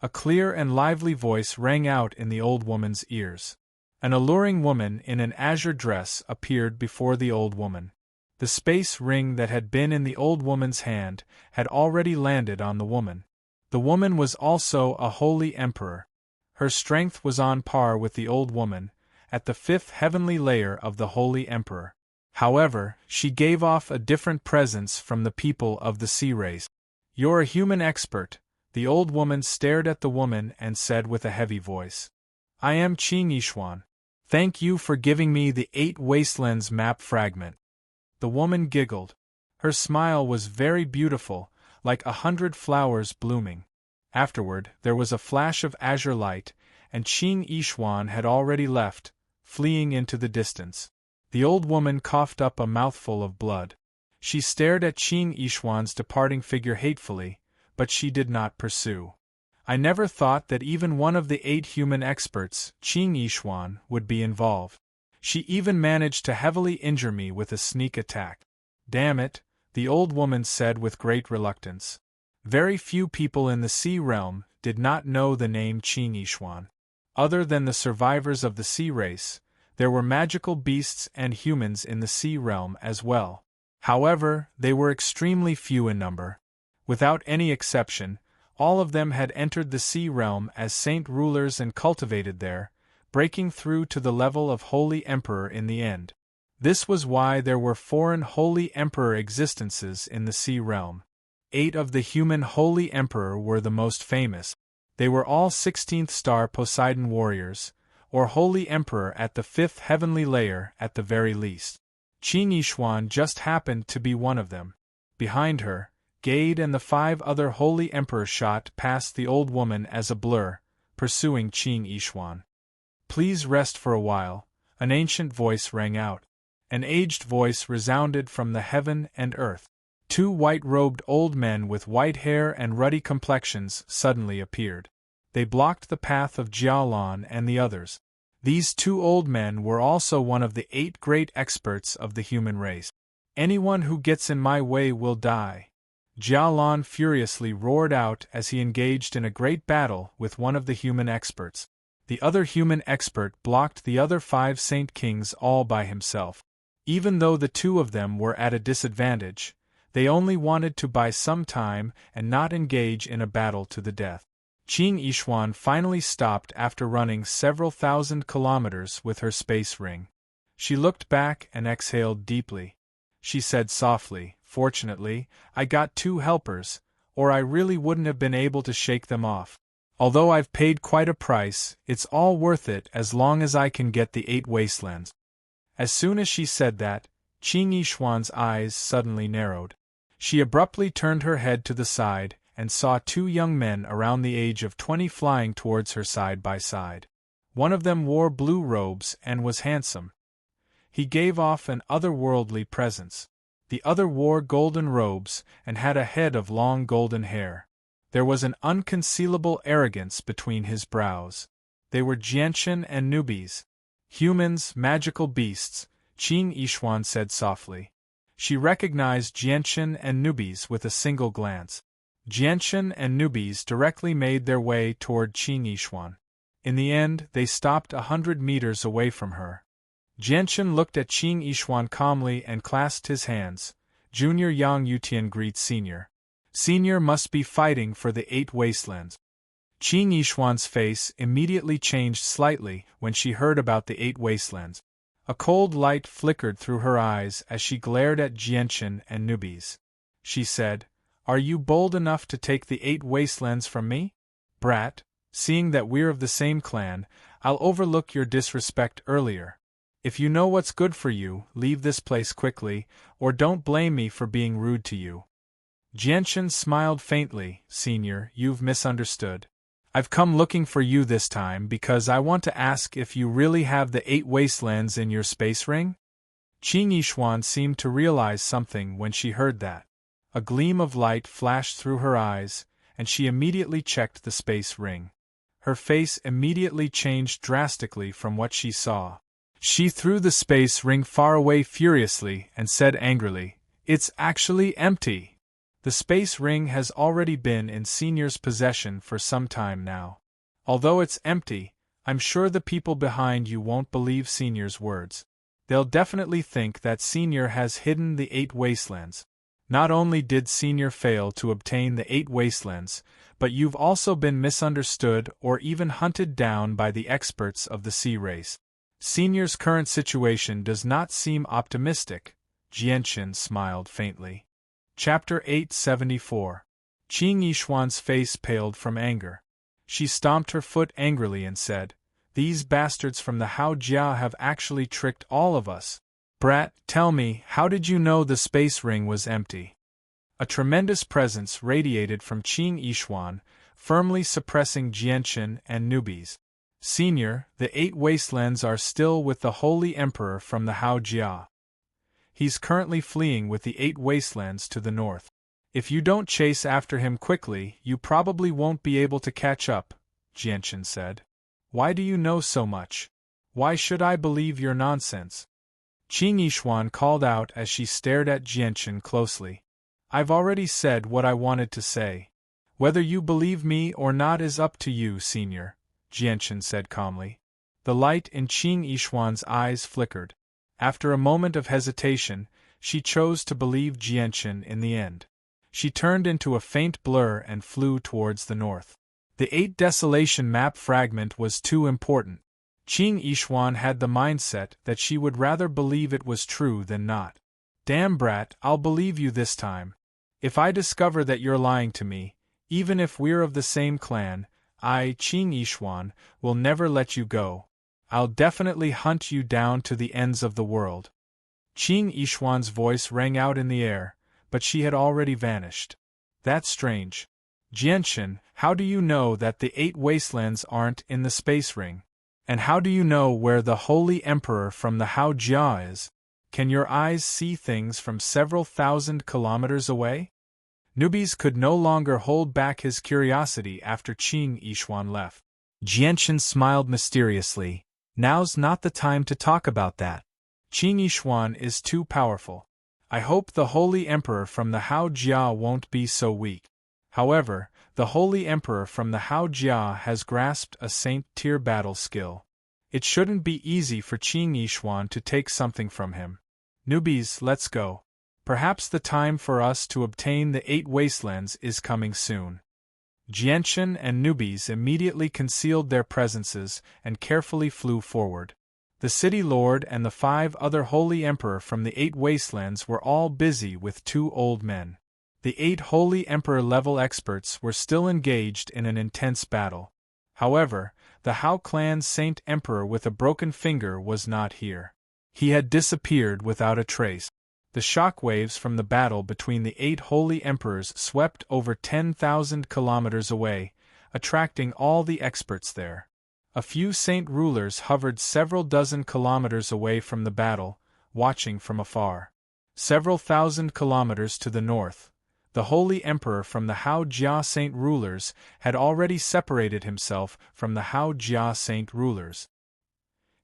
A clear and lively voice rang out in the old woman's ears. An alluring woman in an azure dress appeared before the old woman. The space ring that had been in the old woman's hand had already landed on the woman. The woman was also a holy emperor. Her strength was on par with the old woman, at the 5th heavenly layer of the holy emperor. However, she gave off a different presence from the people of the sea race. "You're a human expert," the old woman stared at the woman and said with a heavy voice. "I am Qing Yishuan. Thank you for giving me the 8 Wastelands map fragment." The woman giggled. Her smile was very beautiful, like 100 flowers blooming. Afterward, there was a flash of azure light, and Qing Yishuan had already left, fleeing into the distance. The old woman coughed up a mouthful of blood. She stared at Qing Yishuan's departing figure hatefully, but she did not pursue. "I never thought that even one of the 8 human experts, Qing Yishuan, would be involved. She even managed to heavily injure me with a sneak attack. Damn it," the old woman said with great reluctance. Very few people in the sea realm did not know the name Qing Yishuan. Other than the survivors of the sea race, there were magical beasts and humans in the sea realm as well. However, they were extremely few in number. Without any exception, all of them had entered the sea realm as saint rulers and cultivated there, breaking through to the level of Holy Emperor in the end. This was why there were foreign Holy Emperor existences in the sea realm. 8 of the human Holy Emperor were the most famous. They were all 16th star Poseidon warriors, or Holy Emperor at the 5th heavenly layer at the very least. Qing Yishuan just happened to be one of them. Behind her, Gade and the 5 other Holy Emperors shot past the old woman as a blur, pursuing Qing Yishuan. "Please rest for a while," an ancient voice rang out. An aged voice resounded from the heaven and earth. 2 white-robed old men with white hair and ruddy complexions suddenly appeared. They blocked the path of Jialan and the others. These 2 old men were also one of the 8 great experts of the human race. "Anyone who gets in my way will die," Jialan furiously roared out as he engaged in a great battle with one of the human experts. The other human expert blocked the other 5 Saint Kings all by himself. Even though the 2 of them were at a disadvantage, they only wanted to buy some time and not engage in a battle to the death. Qing Yishuan finally stopped after running several thousand kilometers with her space ring. She looked back and exhaled deeply. She said softly, "Fortunately, I got 2 helpers, or I really wouldn't have been able to shake them off. Although I've paid quite a price, it's all worth it as long as I can get the 8 Wastelands." As soon as she said that, Qing Yishuan's eyes suddenly narrowed. She abruptly turned her head to the side and saw 2 young men around the age of 20 flying towards her side by side. One of them wore blue robes and was handsome. He gave off an otherworldly presence. The other wore golden robes and had a head of long golden hair. There was an unconcealable arrogance between his brows. They were Jianshan and newbies. "Humans, magical beasts," Qing Yishuan said softly. She recognized Jianshan and newbies with a single glance. Jianshan and newbies directly made their way toward Qing Yishuan. In the end, they stopped 100 meters away from her. Jianshan looked at Qing Yishuan calmly and clasped his hands. "Junior Yang Yutian greets Senior. Senior must be fighting for the 8 Wastelands." Qing Yishuan's face immediately changed slightly when she heard about the 8 Wastelands. A cold light flickered through her eyes as she glared at Jianshan and newbies. She said, "Are you bold enough to take the 8 Wastelands from me? Brat, seeing that we're of the same clan, I'll overlook your disrespect earlier. If you know what's good for you, leave this place quickly, or don't blame me for being rude to you." Jianshan smiled faintly. "Senior, you've misunderstood. I've come looking for you this time because I want to ask if you really have the 8 Wastelands in your space ring?" Qing Yishuan seemed to realize something when she heard that. A gleam of light flashed through her eyes, and she immediately checked the space ring. Her face immediately changed drastically from what she saw. She threw the space ring far away furiously and said angrily, "It's actually empty." The space ring has already been in Senior's possession for some time now. Although it's empty, I'm sure the people behind you won't believe Senior's words. They'll definitely think that Senior has hidden the 8 wastelands. Not only did Senior fail to obtain the 8 wastelands, but you've also been misunderstood or even hunted down by the experts of the sea race. Senior's current situation does not seem optimistic, Jianchen smiled faintly. Chapter 874. Qing Yishuan's face paled from anger. She stomped her foot angrily and said, "These bastards from the Hao Jia have actually tricked all of us. Brat, tell me, how did you know the space ring was empty?" A tremendous presence radiated from Qing Yishuan, firmly suppressing Jianchen and newbies. "Senior, the 8 wastelands are still with the Holy Emperor from the Hao Jia. He's currently fleeing with the 8 wastelands to the north. If you don't chase after him quickly, you probably won't be able to catch up," Jianchen said. "Why do you know so much? Why should I believe your nonsense?" Qing Yishuan called out as she stared at Jianchen closely. "I've already said what I wanted to say. Whether you believe me or not is up to you, Senior," Jianchen said calmly. The light in Qing Yishuan's eyes flickered. After a moment of hesitation, she chose to believe Jianchen in the end. She turned into a faint blur and flew towards the north. The 8 Desolation map fragment was too important. Qing Yishuan had the mindset that she would rather believe it was true than not. "Damn brat, I'll believe you this time. If I discover that you're lying to me, even if we're of the same clan, I, Qing Yishuan, will never let you go. I'll definitely hunt you down to the ends of the world." Qing Yishuan's voice rang out in the air, but she had already vanished. "That's strange. Jianchen, how do you know that the 8 wastelands aren't in the space ring? And how do you know where the Holy Emperor from the Hao Jia is? Can your eyes see things from several thousand kilometers away?" Newbies could no longer hold back his curiosity after Qing Yishuan left. Jianchen smiled mysteriously. "Now's not the time to talk about that. Qing Yishuan is too powerful. I hope the Holy Emperor from the Hao Jia won't be so weak." However, the Holy Emperor from the Hao Jia has grasped a Saint-tier battle skill. It shouldn't be easy for Qing Yishuan to take something from him. "Newbies, let's go. Perhaps the time for us to obtain the 8 wastelands is coming soon." Jianchen and newbies immediately concealed their presences and carefully flew forward. The city lord and the 5 other Holy Emperor from the 8 wastelands were all busy with 2 old men. The 8 Holy Emperor-level experts were still engaged in an intense battle. However, the Hao clan's Saint Emperor with a broken finger was not here. He had disappeared without a trace. The shockwaves from the battle between the 8 Holy Emperors swept over 10,000 kilometers away, attracting all the experts there. A few Saint rulers hovered several dozen kilometers away from the battle, watching from afar. Several thousand kilometers to the north, the Holy Emperor from the Hao Jia Saint rulers had already separated himself from the Hao Jia Saint rulers.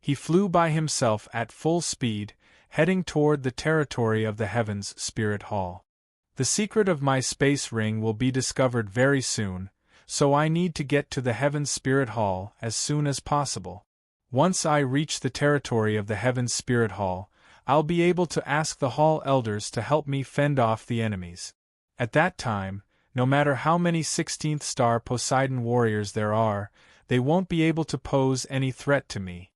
He flew by himself at full speed, heading toward the territory of the Heavens Spirit Hall. "The secret of my space ring will be discovered very soon, so I need to get to the Heavens Spirit Hall as soon as possible. Once I reach the territory of the Heavens Spirit Hall, I'll be able to ask the Hall Elders to help me fend off the enemies. At that time, no matter how many 16th star Poseidon warriors there are, they won't be able to pose any threat to me."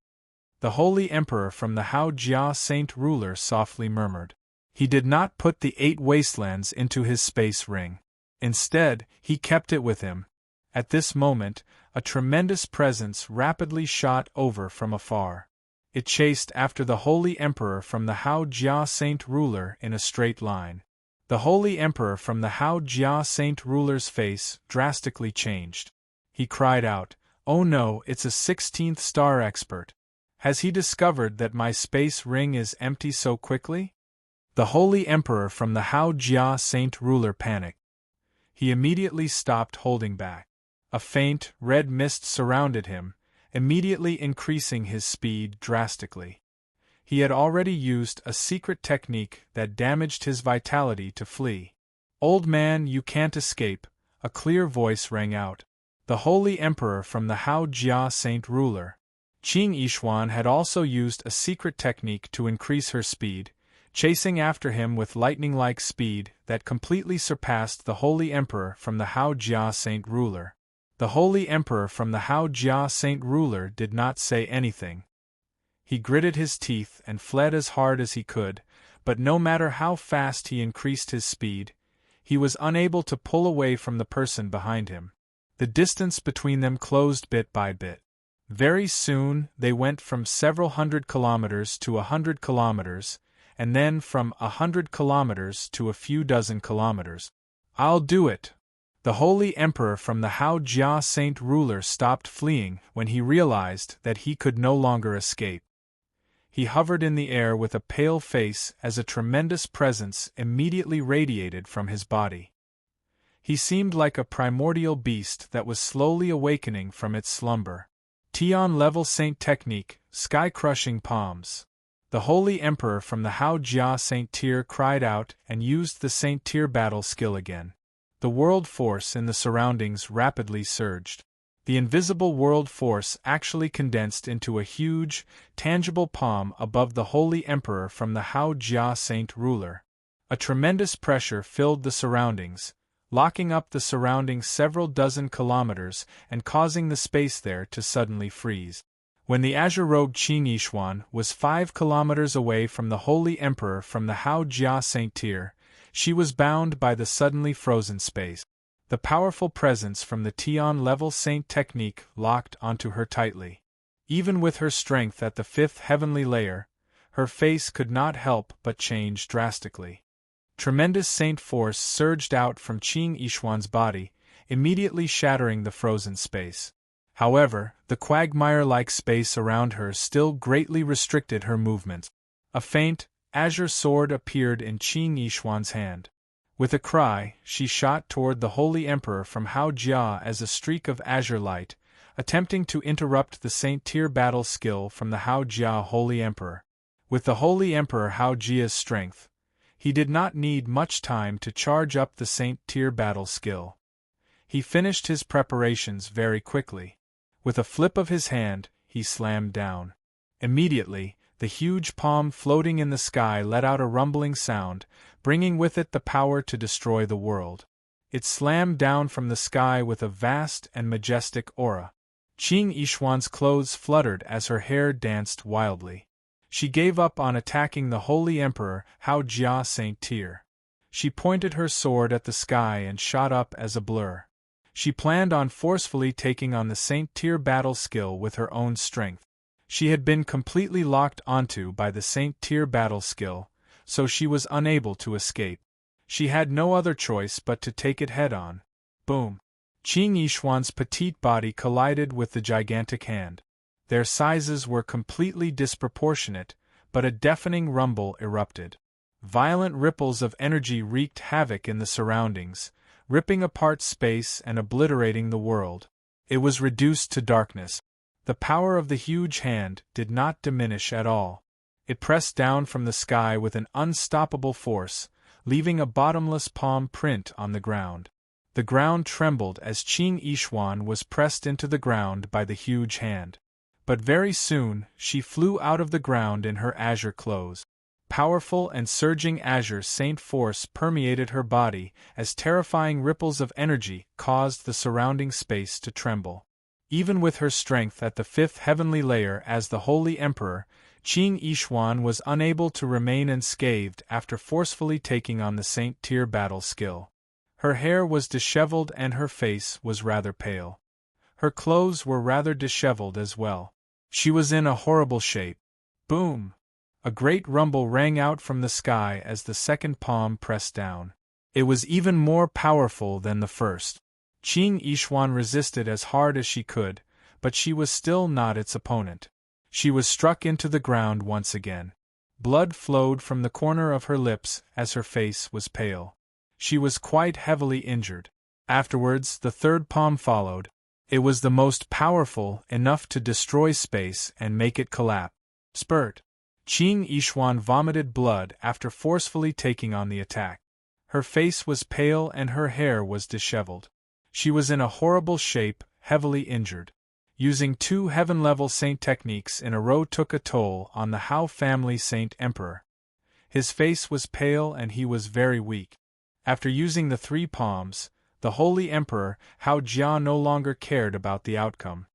The Holy Emperor from the Hao Jia Saint ruler softly murmured. He did not put the 8 wastelands into his space ring. Instead, he kept it with him. At this moment, a tremendous presence rapidly shot over from afar. It chased after the Holy Emperor from the Hao Jia Saint ruler in a straight line. The Holy Emperor from the Hao Jia Saint ruler's face drastically changed. He cried out, "Oh no, it's a 16th star expert. Has he discovered that my space ring is empty so quickly?" The Holy Emperor from the Hao Jia Saint ruler panicked. He immediately stopped holding back. A faint, red mist surrounded him, immediately increasing his speed drastically. He had already used a secret technique that damaged his vitality to flee. "Old man, you can't escape," a clear voice rang out. The Holy Emperor from the Hao Jia Saint Ruler. Qing Yishuan had also used a secret technique to increase her speed, chasing after him with lightning-like speed that completely surpassed the Holy Emperor from the Hao Jia Saint Ruler. The Holy Emperor from the Hao Jia Saint Ruler did not say anything. He gritted his teeth and fled as hard as he could, but no matter how fast he increased his speed, he was unable to pull away from the person behind him. The distance between them closed bit by bit. Very soon they went from several hundred kilometers to 100 kilometers, and then from 100 kilometers to a few dozen kilometers. "I'll do it!" The Holy Emperor from the Hao Jia Saint Ruler stopped fleeing when he realized that he could no longer escape. He hovered in the air with a pale face as a tremendous presence immediately radiated from his body. He seemed like a primordial beast that was slowly awakening from its slumber. Tian level Saint Technique, Sky-Crushing Palms. The Holy Emperor from the Hao Jia Saint Tier cried out and used the Saint Tier battle skill again. The world force in the surroundings rapidly surged. The invisible world force actually condensed into a huge, tangible palm above the Holy Emperor from the Hao Jia Saint Ruler. A tremendous pressure filled the surroundings, locking up the surroundings several dozen kilometers and causing the space there to suddenly freeze. When the azure-robed Qing Yishuan was 5 kilometers away from the Holy Emperor from the Hao Jia Saint Tier, she was bound by the suddenly frozen space. The powerful presence from the Tian level Saint Technique locked onto her tightly. Even with her strength at the 5th heavenly layer, her face could not help but change drastically. Tremendous saint force surged out from Qing Yishuan's body, immediately shattering the frozen space. However, the quagmire-like space around her still greatly restricted her movements. A faint, azure sword appeared in Qing Yishuan's hand. With a cry, she shot toward the Holy Emperor from Hao Jia as a streak of azure light, attempting to interrupt the Saint Tier battle skill from the Hao Jia Holy Emperor. With the Holy Emperor Hao Jia's strength, he did not need much time to charge up the Saint Tier battle skill. He finished his preparations very quickly. With a flip of his hand, he slammed down. Immediately, the huge palm floating in the sky let out a rumbling sound, bringing with it the power to destroy the world. It slammed down from the sky with a vast and majestic aura. Qing Yishuan's clothes fluttered as her hair danced wildly. She gave up on attacking the Holy Emperor Hao Jia Saint Tier. She pointed her sword at the sky and shot up as a blur. She planned on forcefully taking on the Saint Tier battle skill with her own strength. She had been completely locked onto by the Saint Tier battle skill, so she was unable to escape. She had no other choice but to take it head-on. Boom! Qing Yishuan's petite body collided with the gigantic hand. Their sizes were completely disproportionate, but a deafening rumble erupted. Violent ripples of energy wreaked havoc in the surroundings, ripping apart space and obliterating the world. It was reduced to darkness. The power of the huge hand did not diminish at all. It pressed down from the sky with an unstoppable force, leaving a bottomless palm print on the ground. The ground trembled as Qing Yishuan was pressed into the ground by the huge hand. But very soon, she flew out of the ground in her azure clothes. Powerful and surging azure saint force permeated her body as terrifying ripples of energy caused the surrounding space to tremble. Even with her strength at the 5th heavenly layer as the Holy Emperor, Qing Yishuan was unable to remain unscathed after forcefully taking on the Saint Tier battle skill. Her hair was disheveled and her face was rather pale. Her clothes were rather disheveled as well. She was in a horrible shape. Boom! A great rumble rang out from the sky as the second palm pressed down. It was even more powerful than the first. Qing Yishuan resisted as hard as she could, but she was still not its opponent. She was struck into the ground once again. Blood flowed from the corner of her lips as her face was pale. She was quite heavily injured. Afterwards, the third palm followed. It was the most powerful, enough to destroy space and make it collapse. Spurt! Qing Yishuan vomited blood after forcefully taking on the attack. Her face was pale and her hair was disheveled. She was in a horrible shape, heavily injured. Using 2 heaven-level saint techniques in a row took a toll on the Hao family saint emperor. His face was pale and he was very weak. After using the 3 palms, the holy emperor Hao Jia no longer cared about the outcome.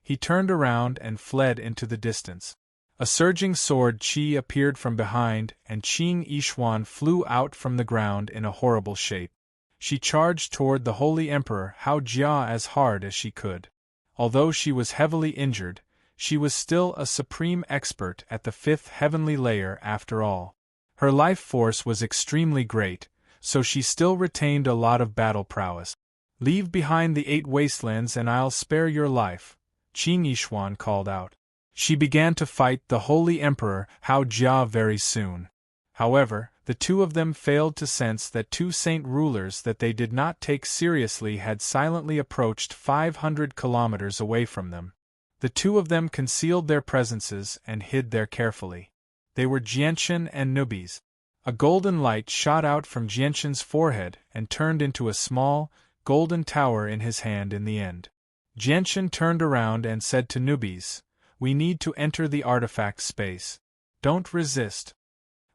He turned around and fled into the distance. A surging sword qi appeared from behind, and Qing Yishuan flew out from the ground in a horrible shape. She charged toward the holy emperor Hao Jia as hard as she could. Although she was heavily injured, she was still a supreme expert at the 5th heavenly layer after all. Her life force was extremely great, so she still retained a lot of battle prowess. "Leave behind the 8 wastelands and I'll spare your life," Qing Yishuan called out. She began to fight the holy emperor Hao Jia very soon. However, the 2 of them failed to sense that 2 saint rulers that they did not take seriously had silently approached 500 kilometers away from them. The 2 of them concealed their presences and hid there carefully. They were Jianchen and Nubis. A golden light shot out from Jianchen's forehead and turned into a small, golden tower in his hand in the end. Jianchen turned around and said to Nubis, "We need to enter the artifact space. Don't resist."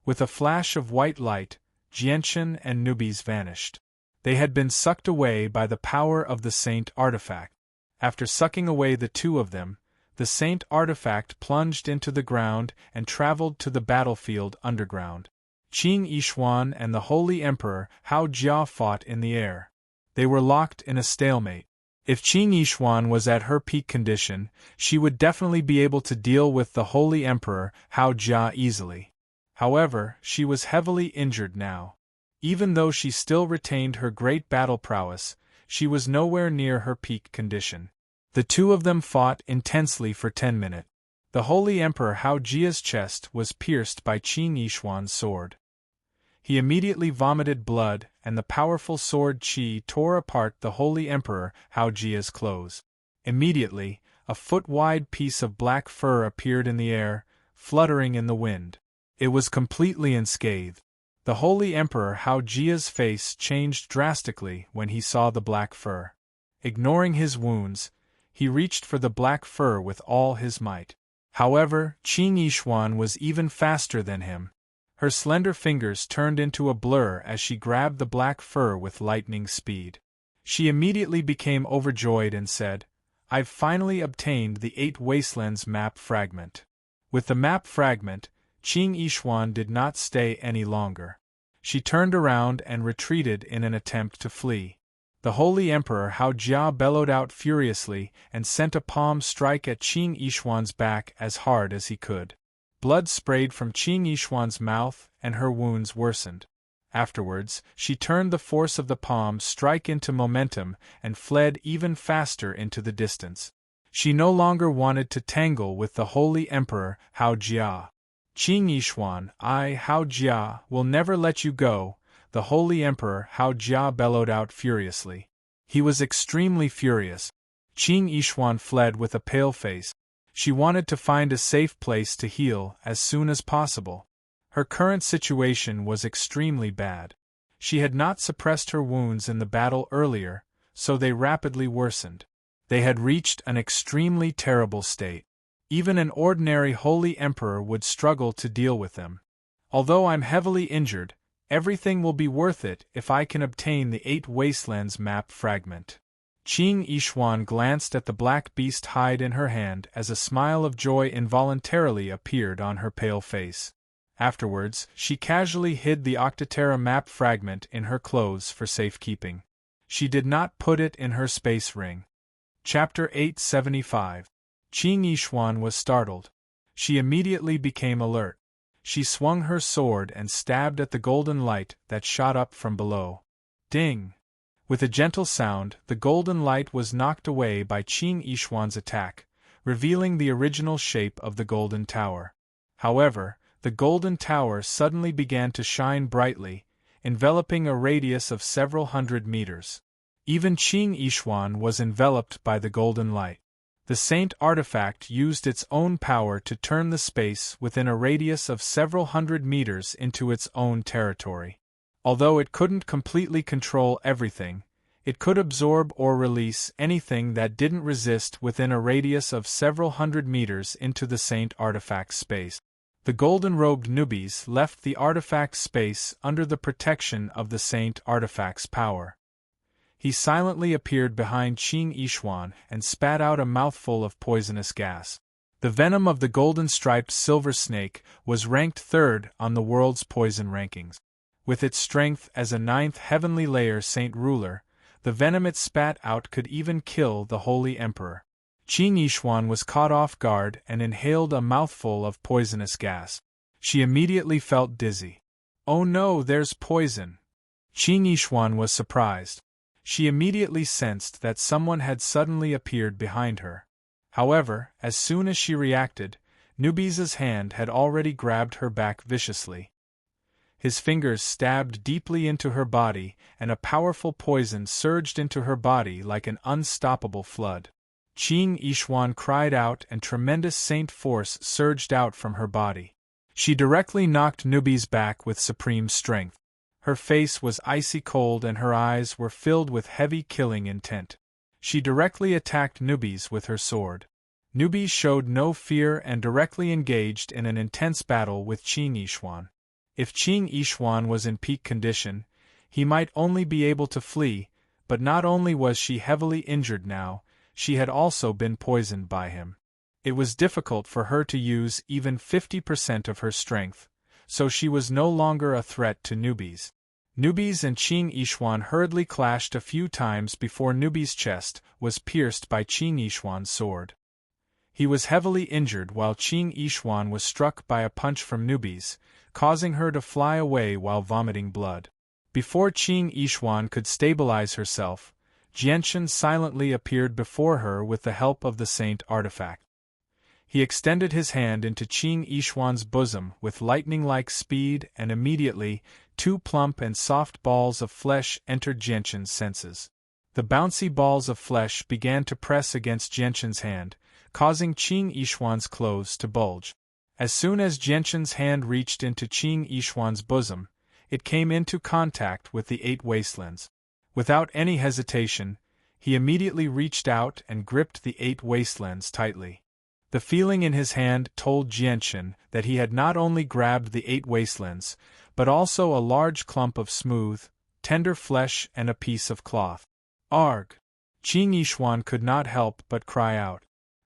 With a flash of white light, Jianchen and Nubis vanished. They had been sucked away by the power of the saint artifact. After sucking away the 2 of them, the saint artifact plunged into the ground and traveled to the battlefield underground. Qing Yishuan and the holy emperor Hao Jia fought in the air. They were locked in a stalemate. If Qing Yishuan was at her peak condition, she would definitely be able to deal with the holy emperor Hao Jia easily. However, she was heavily injured now. Even though she still retained her great battle prowess, she was nowhere near her peak condition. The 2 of them fought intensely for 10 minutes. The holy emperor Hao Jia's chest was pierced by Qing Yishuan's sword. He immediately vomited blood, and the powerful sword qi tore apart the holy emperor Hao Jia's clothes. Immediately, a foot-wide piece of black fur appeared in the air, fluttering in the wind. It was completely unscathed. The holy emperor Hao Jia's face changed drastically when he saw the black fur. Ignoring his wounds, he reached for the black fur with all his might. However, Qing Yishuan was even faster than him. Her slender fingers turned into a blur as she grabbed the black fur with lightning speed. She immediately became overjoyed and said, "I've finally obtained the 8 Wastelands map fragment." With the map fragment, Qing Yishuan did not stay any longer. She turned around and retreated in an attempt to flee. The holy emperor Hao Jia bellowed out furiously and sent a palm strike at Qing Yishuan's back as hard as he could. Blood sprayed from Qing Yishuan's mouth and her wounds worsened. Afterwards, she turned the force of the palm strike into momentum and fled even faster into the distance. She no longer wanted to tangle with the holy emperor Hao Jia. "Qing Yishuan, I, Hao Jia, will never let you go," the holy emperor Hao Jia bellowed out furiously. He was extremely furious. Qing Yishuan fled with a pale face. She wanted to find a safe place to heal as soon as possible. Her current situation was extremely bad. She had not suppressed her wounds in the battle earlier, so they rapidly worsened. They had reached an extremely terrible state. Even an ordinary holy emperor would struggle to deal with them. "Although I'm heavily injured, everything will be worth it if I can obtain the 8 Wastelands map fragment." Qing Yishuan glanced at the black beast hide in her hand as a smile of joy involuntarily appeared on her pale face. Afterwards, she casually hid the Octaterra map fragment in her clothes for safekeeping. She did not put it in her space ring. Chapter 875. Qing Yishuan was startled. She immediately became alert. She swung her sword and stabbed at the golden light that shot up from below. Ding! With a gentle sound, the golden light was knocked away by Qing Yishuan's attack, revealing the original shape of the golden tower. However, the golden tower suddenly began to shine brightly, enveloping a radius of several hundred meters. Even Qing Yishuan was enveloped by the golden light. The saint artifact used its own power to turn the space within a radius of several hundred meters into its own territory. Although it couldn't completely control everything, it could absorb or release anything that didn't resist within a radius of several hundred meters into the Saint Artifact's space. The golden-robed newbies left the artifact's space under the protection of the Saint Artifact's power. He silently appeared behind Qing Yishuan and spat out a mouthful of poisonous gas. The venom of the golden-striped silver snake was ranked third on the world's poison rankings. With its strength as a 9th heavenly layer saint ruler, the venom it spat out could even kill the Holy Emperor. Qing Yishuan was caught off guard and inhaled a mouthful of poisonous gas. She immediately felt dizzy. "Oh no, there's poison!" Qing Yishuan was surprised. She immediately sensed that someone had suddenly appeared behind her. However, as soon as she reacted, Nubisa's hand had already grabbed her back viciously. His fingers stabbed deeply into her body, and a powerful poison surged into her body like an unstoppable flood. Qing Yishuan cried out and tremendous saint force surged out from her body. She directly knocked Nubi's back with supreme strength. Her face was icy cold and her eyes were filled with heavy killing intent. She directly attacked Nubi's with her sword. Nubi showed no fear and directly engaged in an intense battle with Qing Yishuan. If Qing Yishuan was in peak condition, he might only be able to flee, but not only was she heavily injured now, she had also been poisoned by him. It was difficult for her to use even 50% of her strength, so she was no longer a threat to Nubi's. Nubi's and Qing Yishuan hurriedly clashed a few times before Nubi's chest was pierced by Qing Yishuan's sword. He was heavily injured while Qing Yishuan was struck by a punch from Nubi's, causing her to fly away while vomiting blood. Before Qing Yishuan could stabilize herself, Jianshan silently appeared before her with the help of the Saint Artifact. He extended his hand into Qing Yishuan's bosom with lightning-like speed and immediately, 2 plump and soft balls of flesh entered Jianshan's senses. The bouncy balls of flesh began to press against Jianshan's hand, causing Qing Yishuan's clothes to bulge. As soon as Jianshan's hand reached into Qing Yishuan's bosom, it came into contact with the 8 wastelands. Without any hesitation, he immediately reached out and gripped the 8 wastelands tightly. The feeling in his hand told Jianshan that he had not only grabbed the 8 wastelands, but also a large clump of smooth, tender flesh and a piece of cloth. "Arg!" Qing Yishuan could not help but cry out.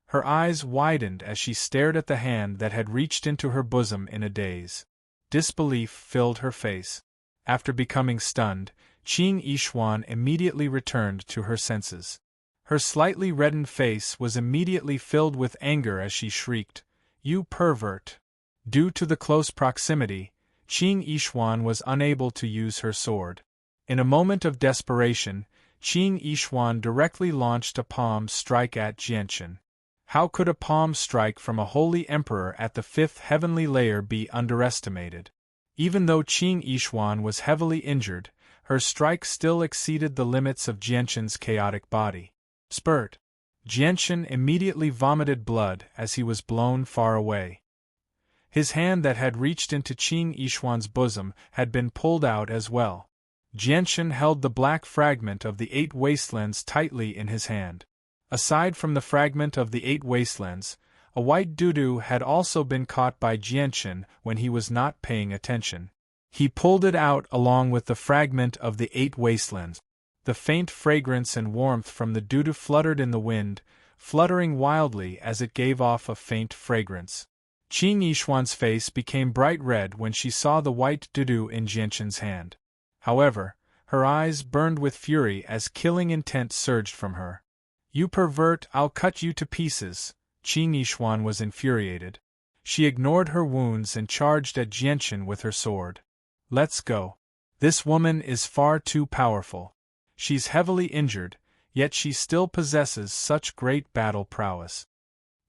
Her eyes widened as she stared at the hand that had reached into her bosom in a daze. Disbelief filled her face. After becoming stunned, Qing Yishuan immediately returned to her senses. Her slightly reddened face was immediately filled with anger as she shrieked, "You pervert!" Due to the close proximity, Qing Yishuan was unable to use her sword. In a moment of desperation, Qing Yishuan directly launched a palm strike at Jianshan. How could a palm strike from a holy emperor at the 5th heavenly layer be underestimated? Even though Qing Yishuan was heavily injured, her strike still exceeded the limits of Jianshan's chaotic body. Spurt! Jianshan immediately vomited blood as he was blown far away. His hand that had reached into Qing Yishuan's bosom had been pulled out as well. Jianshan held the black fragment of the 8 wastelands tightly in his hand. Aside from the fragment of the 8 wastelands, a white doo-doo had also been caught by Jianshan when he was not paying attention. He pulled it out along with the fragment of the 8 wastelands. The faint fragrance and warmth from the doo-doo fluttered in the wind, fluttering wildly as it gave off a faint fragrance. Qing Yishuan's face became bright red when she saw the white doo-doo in Jianshan's hand. However, her eyes burned with fury as killing intent surged from her. "You pervert, I'll cut you to pieces!" Qing Yishuan was infuriated. She ignored her wounds and charged at Jianshan with her sword. "Let's go. This woman is far too powerful. She's heavily injured, yet she still possesses such great battle prowess."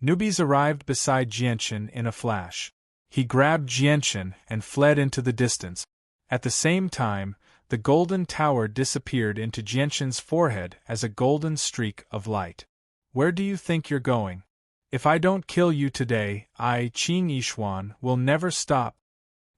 Nubis arrived beside Jianshan in a flash. He grabbed Jianshan and fled into the distance. At the same time, the golden tower disappeared into Jianshan's forehead as a golden streak of light. "Where do you think you're going? If I don't kill you today, Qing Yishuan, will never stop!"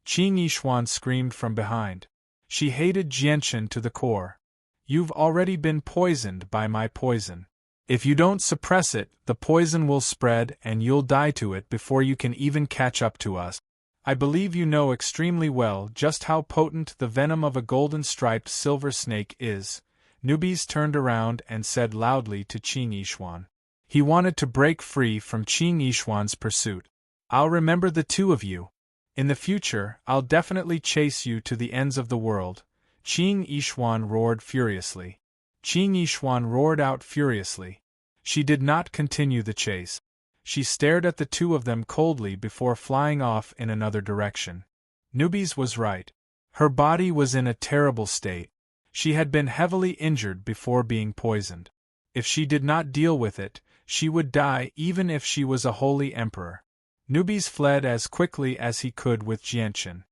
Qing Yishuan screamed from behind. She hated Jianchen to the core. "You've already been poisoned by my poison. If you don't suppress it, the poison will spread and you'll die to it before you can even catch up to us. I believe you know extremely well just how potent the venom of a golden-striped silver snake is." Nubis turned around and said loudly to Qing Yishuan. He wanted to break free from Qing Yishuan's pursuit. "I'll remember the two of you. In the future, I'll definitely chase you to the ends of the world," Qing Yishuan roared furiously. Qing Yishuan roared out furiously. She did not continue the chase. She stared at the two of them coldly before flying off in another direction. Nubis was right. Her body was in a terrible state. She had been heavily injured before being poisoned. If she did not deal with it, she would die even if she was a holy emperor. Nubis fled as quickly as he could with Jianchen.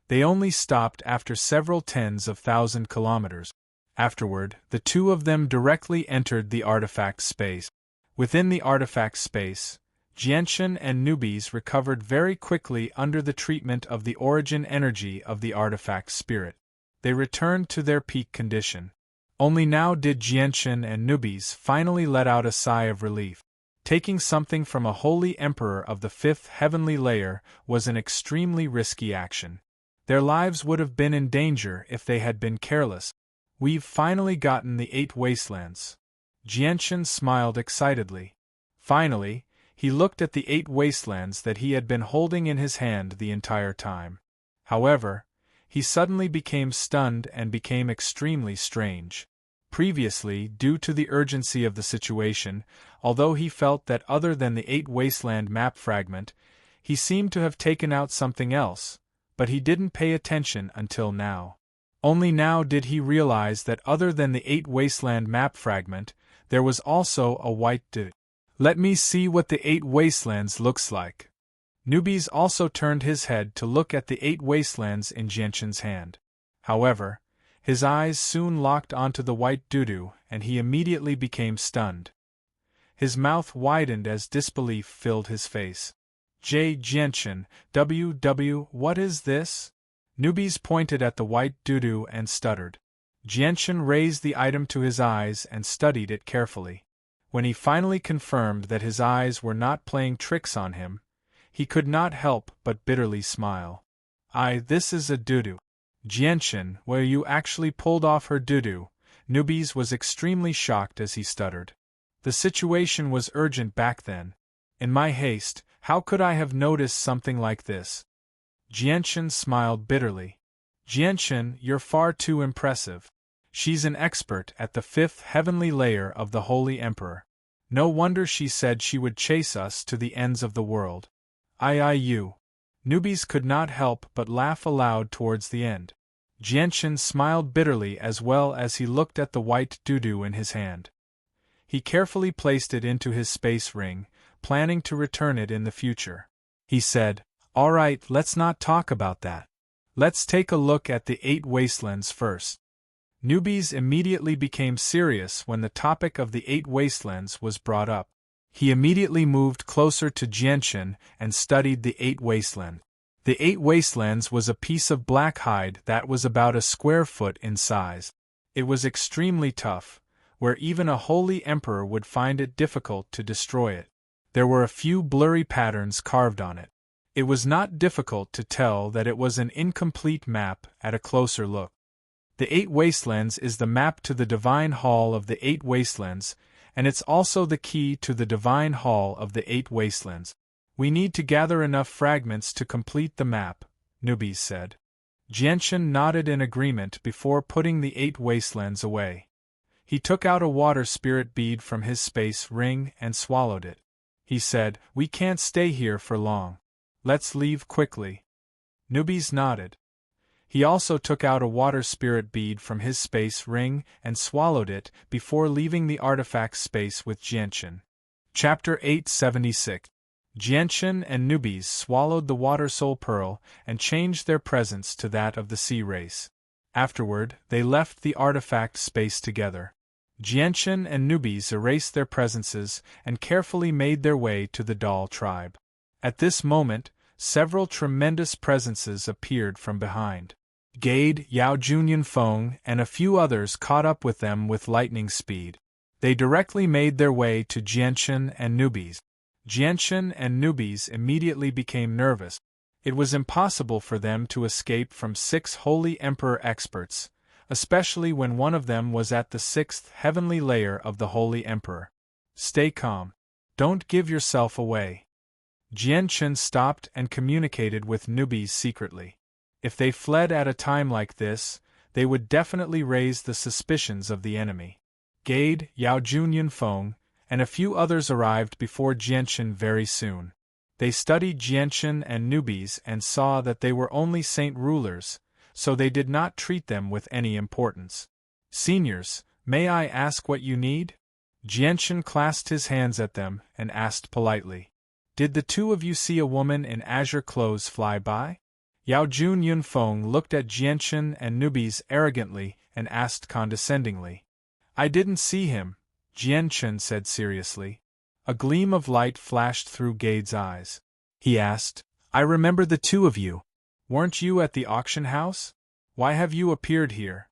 They only stopped after several tens of thousand kilometers. Afterward, the two of them directly entered the artifact space. Within the artifact space, Jianchen and Nubis recovered very quickly under the treatment of the origin energy of the artifact spirit. They returned to their peak condition. Only now did Jianchen and Nubis finally let out a sigh of relief. Taking something from a holy emperor of the fifth heavenly layer was an extremely risky action. Their lives would have been in danger if they had been careless. "We've finally gotten the 8 wastelands." Jianchen smiled excitedly. Finally, he looked at the 8 wastelands that he had been holding in his hand the entire time. However, he suddenly became stunned and became extremely strange. Previously, due to the urgency of the situation, although he felt that other than the 8 wasteland map fragment, he seemed to have taken out something else, but he didn't pay attention until now. Only now did he realize that other than the 8 wasteland map fragment, there was also a white dot. "Let me see what the 8 wastelands looks like." Nubis also turned his head to look at the 8 wastelands in Jianchen's hand. However, his eyes soon locked onto the white doo-doo, and he immediately became stunned. His mouth widened as disbelief filled his face. Jianchen, what is this?" Nubis pointed at the white doo-doo and stuttered. Jianchen raised the item to his eyes and studied it carefully. When he finally confirmed that his eyes were not playing tricks on him, he could not help but bitterly smile. This is a doo-doo." "Jianchen, where you actually pulled off her doo-doo." Nubis was extremely shocked as he stuttered. "The situation was urgent back then. In my haste, how could I have noticed something like this?" Jianchen smiled bitterly. "Jianchen, you're far too impressive. She's an expert at the 5th heavenly layer of the Holy Emperor. No wonder she said she would chase us to the ends of the world." You. Nubis could not help but laugh aloud towards the end. Jianchen smiled bitterly as well as he looked at the white doo-doo in his hand. He carefully placed it into his space ring, planning to return it in the future. He said, "All right, let's not talk about that. Let's take a look at the 8 wastelands first." Nubis immediately became serious when the topic of the 8 wastelands was brought up. He immediately moved closer to Jianchen and studied the 8 wasteland. The 8 wastelands was a piece of black hide that was about a square foot in size. It was extremely tough, where even a holy emperor would find it difficult to destroy it. There were a few blurry patterns carved on it. It was not difficult to tell that it was an incomplete map at a closer look. The 8 wastelands is the map to the Divine Hall of the 8 wastelands, and it's also the key to the Divine Hall of the 8 wastelands. "We need to gather enough fragments to complete the map," Nubis said. Jianchen nodded in agreement before putting the 8 wastelands away. He took out a water spirit bead from his space ring and swallowed it. He said, "We can't stay here for long. Let's leave quickly." Nubis nodded. He also took out a water spirit bead from his space ring and swallowed it before leaving the artifact space with Jianchen. Chapter 876. Jianchen and Nubis swallowed the water soul pearl and changed their presence to that of the sea race. Afterward, they left the artifact space together. Jianchen and Nubis erased their presences and carefully made their way to the doll tribe. At this moment, several tremendous presences appeared from behind. Gade, Yao Junyun Feng, and a few others caught up with them with lightning speed. They directly made their way to Jianchen and Nubis. Jianchen and Nubis immediately became nervous. It was impossible for them to escape from 6 Holy Emperor experts, especially when one of them was at the 6th heavenly layer of the Holy Emperor. Stay calm. Don't give yourself away. Jianchen stopped and communicated with Nubis secretly. If they fled at a time like this, they would definitely raise the suspicions of the enemy. Gade, Yao Junyun Feng, and a few others arrived before Jianchen very soon. They studied Jianchen and Nubis and saw that they were only saint rulers, so they did not treat them with any importance. Seniors, may I ask what you need? Jianchen clasped his hands at them and asked politely. Did the two of you see a woman in azure clothes fly by? Yao Junyun Feng looked at Jianchen and Nubis arrogantly and asked condescendingly. I didn't see him, Jianchen said seriously. A gleam of light flashed through Gade's eyes. He asked, I remember the two of you. Weren't you at the auction house? Why have you appeared here?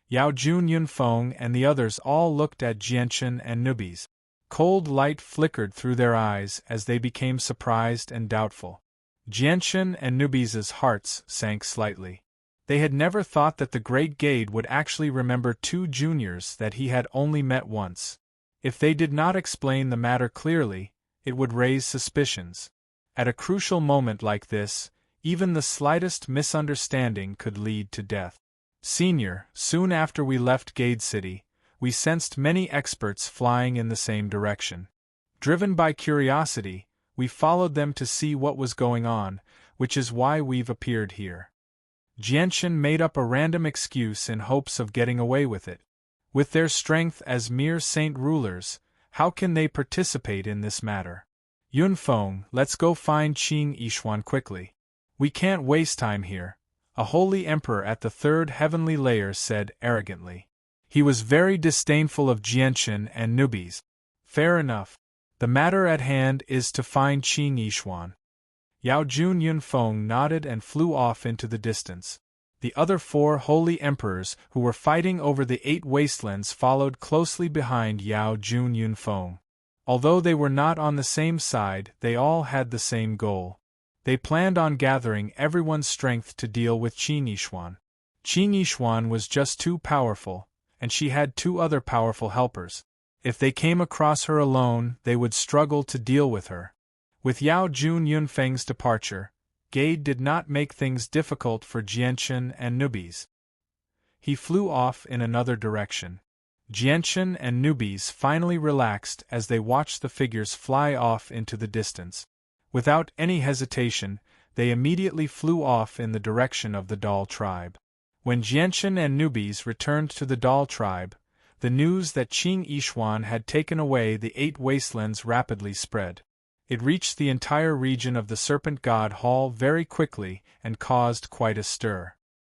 Yao Junyun Feng and the others all looked at Jianchen and Nubis. Cold light flickered through their eyes as they became surprised and doubtful. Jianchen and Nubis' hearts sank slightly. They had never thought that the great Gade would actually remember 2 juniors that he had only met once. If they did not explain the matter clearly, it would raise suspicions. At a crucial moment like this, even the slightest misunderstanding could lead to death. Senior, soon after we left Gade City, we sensed many experts flying in the same direction. Driven by curiosity, we followed them to see what was going on, which is why we've appeared here. Jianchen made up a random excuse in hopes of getting away with it. With their strength as mere saint rulers, how can they participate in this matter? Yunfeng, let's go find Qing Yishuan quickly. We can't waste time here, a holy emperor at the 3rd heavenly layer said arrogantly. He was very disdainful of Jianchen and Nubis. Fair enough. The matter at hand is to find Qing Yishuan. Yao Junyun Feng nodded and flew off into the distance. The other 4 holy emperors who were fighting over the 8 wastelands followed closely behind Yao Junyun Feng. Although they were not on the same side, they all had the same goal. They planned on gathering everyone's strength to deal with Qing Yishuan. Qing Yishuan was just too powerful, and she had 2 other powerful helpers. If they came across her alone, they would struggle to deal with her. With Yao Junyun Feng's departure, Gade did not make things difficult for Jianchen and Nubis. He flew off in another direction. Jianchen and Nubis finally relaxed as they watched the figures fly off into the distance. Without any hesitation, they immediately flew off in the direction of the Dal tribe. When Jianchen and Nubis returned to the Dal tribe, the news that Qing Yishuan had taken away the 8 wastelands rapidly spread. It reached the entire region of the Serpent God Hall very quickly and caused quite a stir.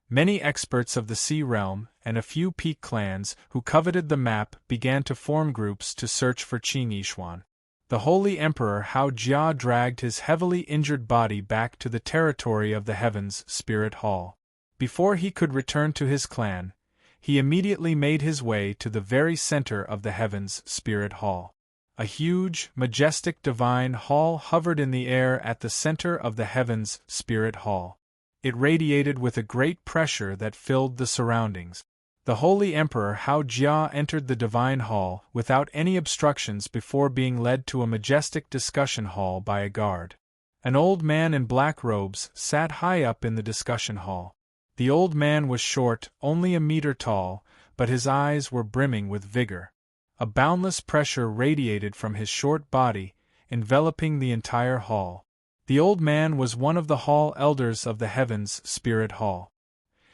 Many experts of the Sea Realm and a few peak clans who coveted the map began to form groups to search for Qing Yishuan. The Holy Emperor Hao Jia dragged his heavily injured body back to the territory of the Heavens Spirit Hall. Before he could return to his clan, he immediately made his way to the very center of the Heavens Spirit Hall. A huge, majestic divine hall hovered in the air at the center of the Heavens Spirit Hall. It radiated with a great pressure that filled the surroundings. The Holy Emperor Hao Jia entered the divine hall without any obstructions before being led to a majestic discussion hall by a guard. An old man in black robes sat high up in the discussion hall. The old man was short, only a meter tall, but his eyes were brimming with vigor. A boundless pressure radiated from his short body, enveloping the entire hall. The old man was one of the hall elders of the Heavens Spirit Hall.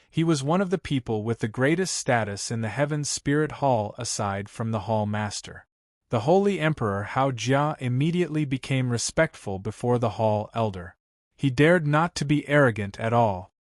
He was one of the people with the greatest status in the Heavens Spirit Hall aside from the Hall Master. The Holy Emperor Hao Jia immediately became respectful before the Hall Elder. He dared not to be arrogant at all.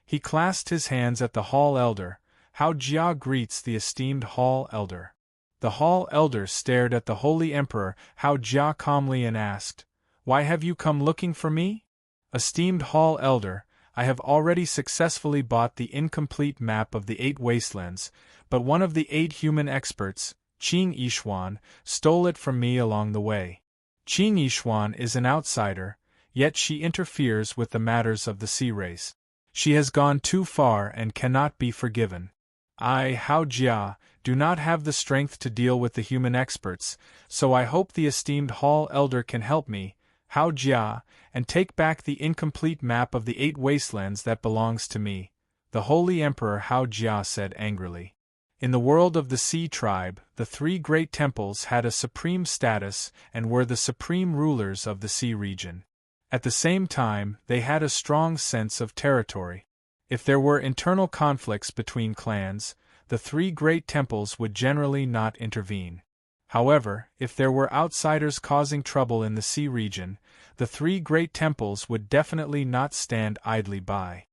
He clasped his hands at the Hall Elder. Hao Jia greets the esteemed Hall Elder. The Hall Elder stared at the Holy Emperor Hao Jia calmly and asked, Why have you come looking for me? Esteemed Hall Elder, I have already successfully bought the incomplete map of the 8 wastelands, but one of the 8 human experts, Qing Yishuan, stole it from me along the way. Qing Yishuan is an outsider, yet she interferes with the matters of the sea race. She has gone too far and cannot be forgiven. I, Hao Jia, do not have the strength to deal with the human experts, so I hope the esteemed Hall Elder can help me, Hao Jia, and take back the incomplete map of the 8 wastelands that belongs to me, the Holy Emperor Hao Jia said angrily. In the world of the Sea Tribe, the 3 great temples had a supreme status and were the supreme rulers of the sea region. At the same time, they had a strong sense of territory. If there were internal conflicts between clans, the 3 great temples would generally not intervene. However, if there were outsiders causing trouble in the sea region, the 3 great temples would definitely not stand idly by.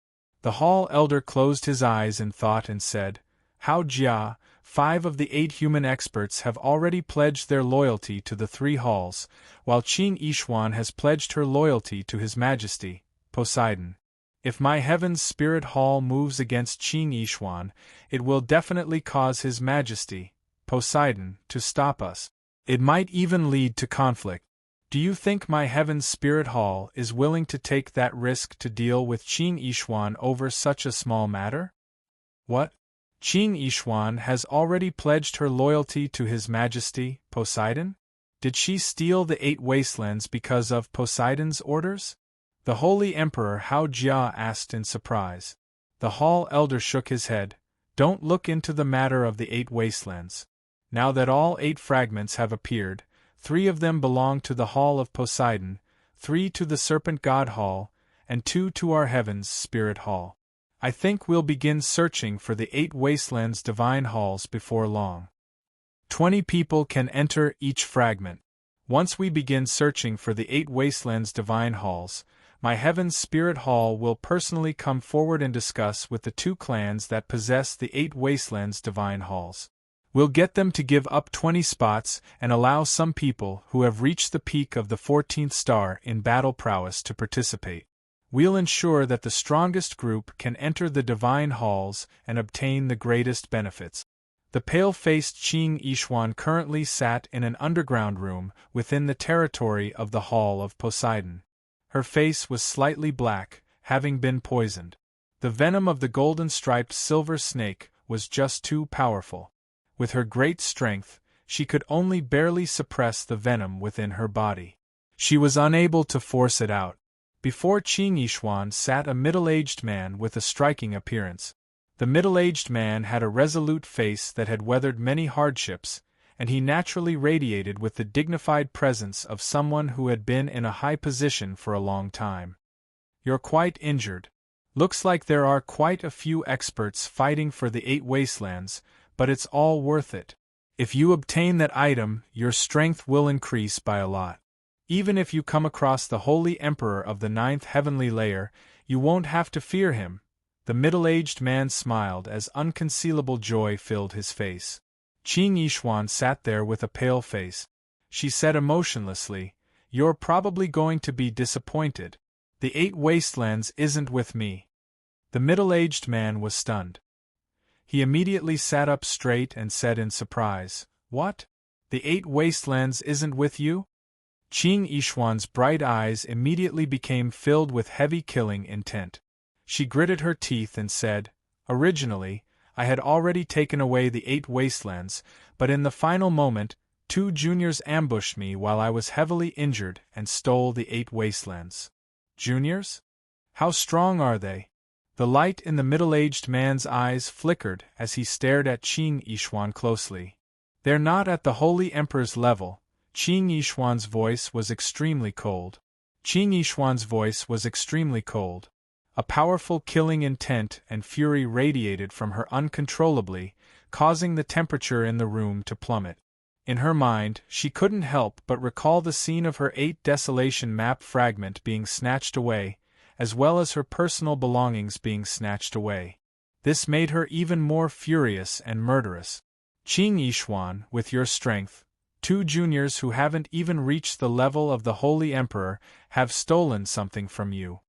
The Hall Elder closed his eyes in thought and said, Hao Jia, 5 of the 8 human experts have already pledged their loyalty to the 3 halls, while Qing Yishuan has pledged her loyalty to His Majesty, Poseidon. If my Heaven's Spirit Hall moves against Qing Yishuan, it will definitely cause His Majesty, Poseidon, to stop us. It might even lead to conflict. Do you think my Heaven's Spirit Hall is willing to take that risk to deal with Qing Yishuan over such a small matter? What? Qing Yishuan has already pledged her loyalty to His Majesty, Poseidon? Did she steal the 8 wastelands because of Poseidon's orders? The Holy Emperor Hao Jia asked in surprise. The Hall Elder shook his head. Don't look into the matter of the 8 wastelands. Now that all 8 fragments have appeared, 3 of them belong to the Hall of Poseidon, 3 to the Serpent God Hall, and 2 to our Heaven's Spirit Hall. I think we'll begin searching for the 8 wastelands' divine halls before long. 20 people can enter each fragment. Once we begin searching for the 8 wastelands' divine halls, my Heaven's Spirit Hall will personally come forward and discuss with the 2 clans that possess the 8 wastelands' divine halls. We'll get them to give up 20 spots and allow some people who have reached the peak of the 14th star in battle prowess to participate. We'll ensure that the strongest group can enter the divine halls and obtain the greatest benefits. The pale-faced Qing Yishuan currently sat in an underground room within the territory of the Hall of Poseidon. Her face was slightly black, having been poisoned. The venom of the golden-striped silver snake was just too powerful. With her great strength, she could only barely suppress the venom within her body. She was unable to force it out. Before Qing Yishuan sat a middle-aged man with a striking appearance. The middle-aged man had a resolute face that had weathered many hardships, and he naturally radiated with the dignified presence of someone who had been in a high position for a long time. You're quite injured. Looks like there are quite a few experts fighting for the 8 wastelands, but it's all worth it. If you obtain that item, your strength will increase by a lot. Even if you come across the Holy Emperor of the 9th heavenly layer, you won't have to fear him. The middle-aged man smiled as unconcealable joy filled his face. Qing Yishuan sat there with a pale face. She said emotionlessly, You're probably going to be disappointed. The 8 wastelands isn't with me. The middle-aged man was stunned. He immediately sat up straight and said in surprise, What? The 8 wastelands isn't with you? Qing Yishuan's bright eyes immediately became filled with heavy killing intent. She gritted her teeth and said, Originally, I had already taken away the 8 wastelands, but in the final moment, 2 juniors ambushed me while I was heavily injured and stole the 8 wastelands. Juniors? How strong are they? The light in the middle-aged man's eyes flickered as he stared at Qing Yishuan closely. They're not at the Holy Emperor's level. Qing Yishuan's voice was extremely cold. Qing Yishuan's voice was extremely cold. A powerful killing intent and fury radiated from her uncontrollably, causing the temperature in the room to plummet. In her mind, she couldn't help but recall the scene of her 8 desolation map fragment being snatched away, as well as her personal belongings being snatched away. This made her even more furious and murderous. Qing Yishuan, with your strength, 2 juniors who haven't even reached the level of the Holy Emperor have stolen something from you.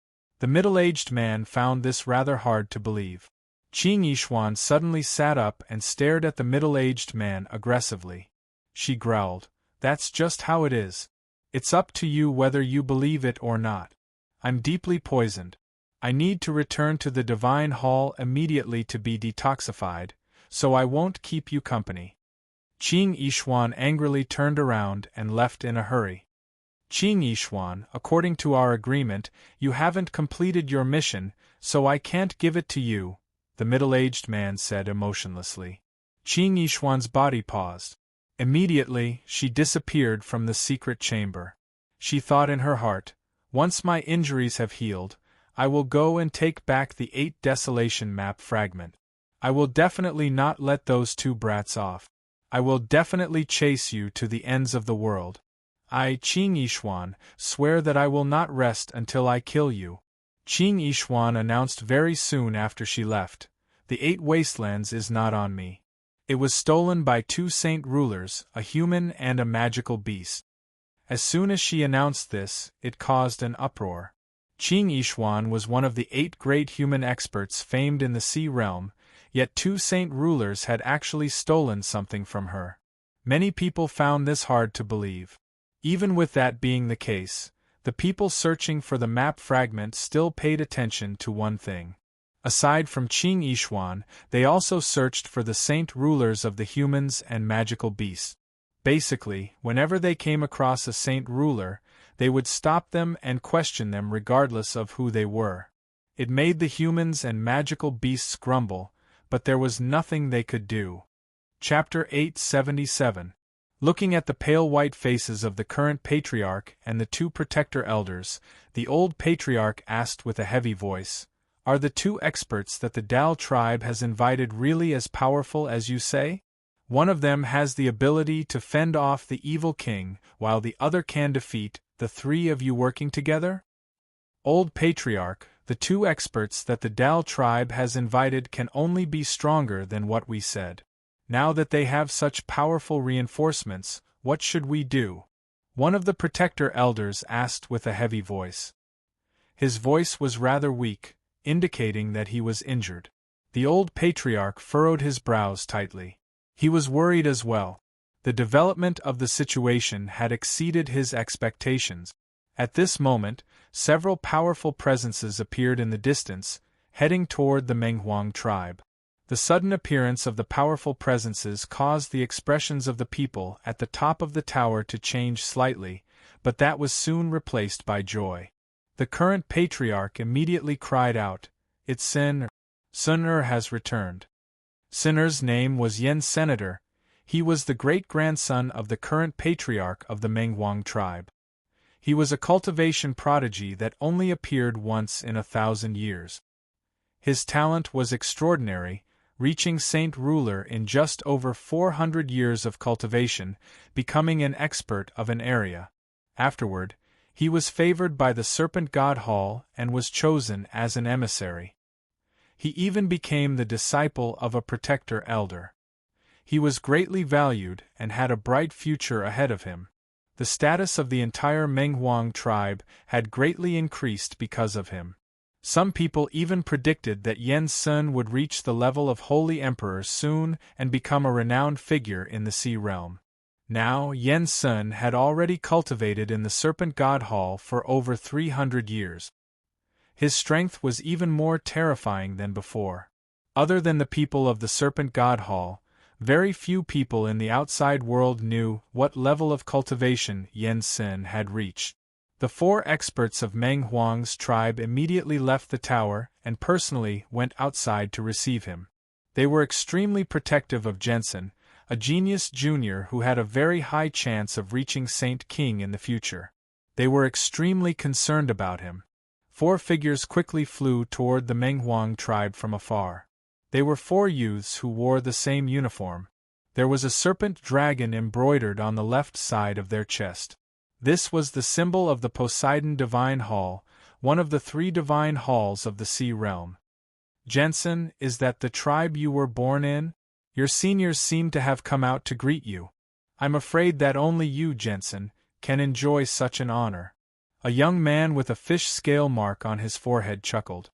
The middle-aged man found this rather hard to believe. Qing Yishuan suddenly sat up and stared at the middle-aged man aggressively. She growled, "That's just how it is. It's up to you whether you believe it or not. I'm deeply poisoned. I need to return to the Divine Hall immediately to be detoxified, so I won't keep you company." Qing Yishuan angrily turned around and left in a hurry. "Qing Yishuan, according to our agreement, you haven't completed your mission, so I can't give it to you," the middle-aged man said emotionlessly. Qing Yishuan's body paused. Immediately, she disappeared from the secret chamber. She thought in her heart, "Once my injuries have healed, I will go and take back the 8 Desolation map fragment. I will definitely not let those 2 brats off. I will definitely chase you to the ends of the world. I, Qing Yishuan, swear that I will not rest until I kill you." Qing Yishuan announced very soon after she left, "The 8 Wastelands is not on me. It was stolen by 2 saint rulers, a human and a magical beast." As soon as she announced this, it caused an uproar. Qing Yishuan was one of the 8 great human experts famed in the Sea Realm, yet 2 saint rulers had actually stolen something from her. Many people found this hard to believe. Even with that being the case, the people searching for the map fragment still paid attention to one thing. Aside from Qing Yishuan, they also searched for the saint rulers of the humans and magical beasts. Basically, whenever they came across a saint ruler, they would stop them and question them regardless of who they were. It made the humans and magical beasts grumble, but there was nothing they could do. Chapter 877. Looking at the pale white faces of the current patriarch and the 2 protector elders, the old patriarch asked with a heavy voice, "Are the 2 experts that the Dal tribe has invited really as powerful as you say? One of them has the ability to fend off the evil king, while the other can defeat the 3 of you working together?" "Old patriarch, the 2 experts that the Dal tribe has invited can only be stronger than what we said. Now that they have such powerful reinforcements, what should we do?" one of the protector elders asked with a heavy voice. His voice was rather weak, indicating that he was injured. The old patriarch furrowed his brows tightly. He was worried as well. The development of the situation had exceeded his expectations. At this moment, several powerful presences appeared in the distance, heading toward the Menghuang tribe. The sudden appearance of the powerful presences caused the expressions of the people at the top of the tower to change slightly, but that was soon replaced by joy. The current patriarch immediately cried out, "It's Sin. Sun-er has returned." Sin-er's name was Yen Senator. He was the great-grandson of the current patriarch of the Menghuang tribe. He was a cultivation prodigy that only appeared once in 1,000 years. His talent was extraordinary, reaching Saint Ruler in just over 400 years of cultivation, becoming an expert of an area. Afterward, he was favored by the Serpent God Hall and was chosen as an emissary. He even became the disciple of a protector elder. He was greatly valued and had a bright future ahead of him. The status of the entire Menghuang tribe had greatly increased because of him. Some people even predicted that Yen Sun would reach the level of Holy Emperor soon and become a renowned figure in the Sea Realm. Now, Yen Sun had already cultivated in the Serpent God Hall for over 300 years. His strength was even more terrifying than before. Other than the people of the Serpent God Hall, very few people in the outside world knew what level of cultivation Yen Sun had reached. The 4 experts of Menghuang's tribe immediately left the tower and personally went outside to receive him. They were extremely protective of Jensen, a genius junior who had a very high chance of reaching Saint King in the future. They were extremely concerned about him. 4 figures quickly flew toward the Menghuang tribe from afar. They were 4 youths who wore the same uniform. There was a serpent dragon embroidered on the left side of their chest. This was the symbol of the Poseidon Divine Hall, one of the 3 divine halls of the Sea Realm. "Jensen, is that the tribe you were born in? Your seniors seem to have come out to greet you. I'm afraid that only you, Jensen, can enjoy such an honor." A young man with a fish scale mark on his forehead chuckled.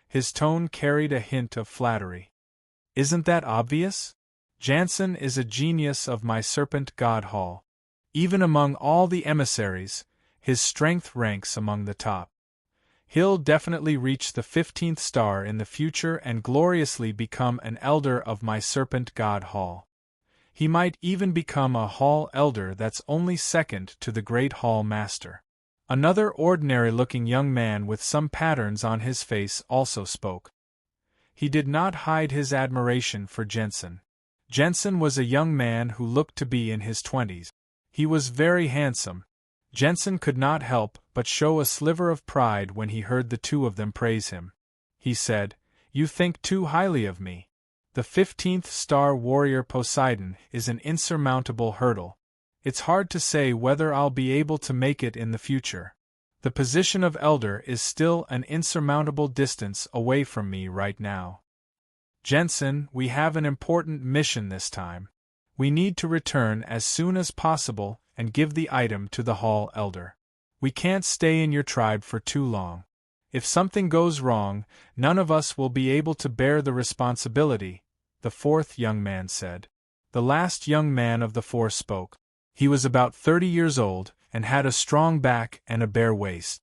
His tone carried a hint of flattery. Isn't that obvious? Jansen is a genius of my serpent god hall. Even among all the emissaries, his strength ranks among the top. He'll definitely reach the 15th star in the future and gloriously become an elder of my serpent god hall. He might even become a hall elder that's only second to the great hall master. Another ordinary-looking young man with some patterns on his face also spoke. He did not hide his admiration for Jansen. Jansen was a young man who looked to be in his 20s. He was very handsome. Jansen could not help but show a sliver of pride when he heard the two of them praise him. He said, "You think too highly of me. The 15th star warrior Poseidon is an insurmountable hurdle. It's hard to say whether I'll be able to make it in the future. The position of elder is still an insurmountable distance away from me right now. Jansen, we have an important mission this time. We need to return as soon as possible and give the item to the hall elder. We can't stay in your tribe for too long. If something goes wrong, none of us will be able to bear the responsibility," the fourth young man said. The last young man of the four spoke. He was about 30 years old, and had a strong back and a bare waist.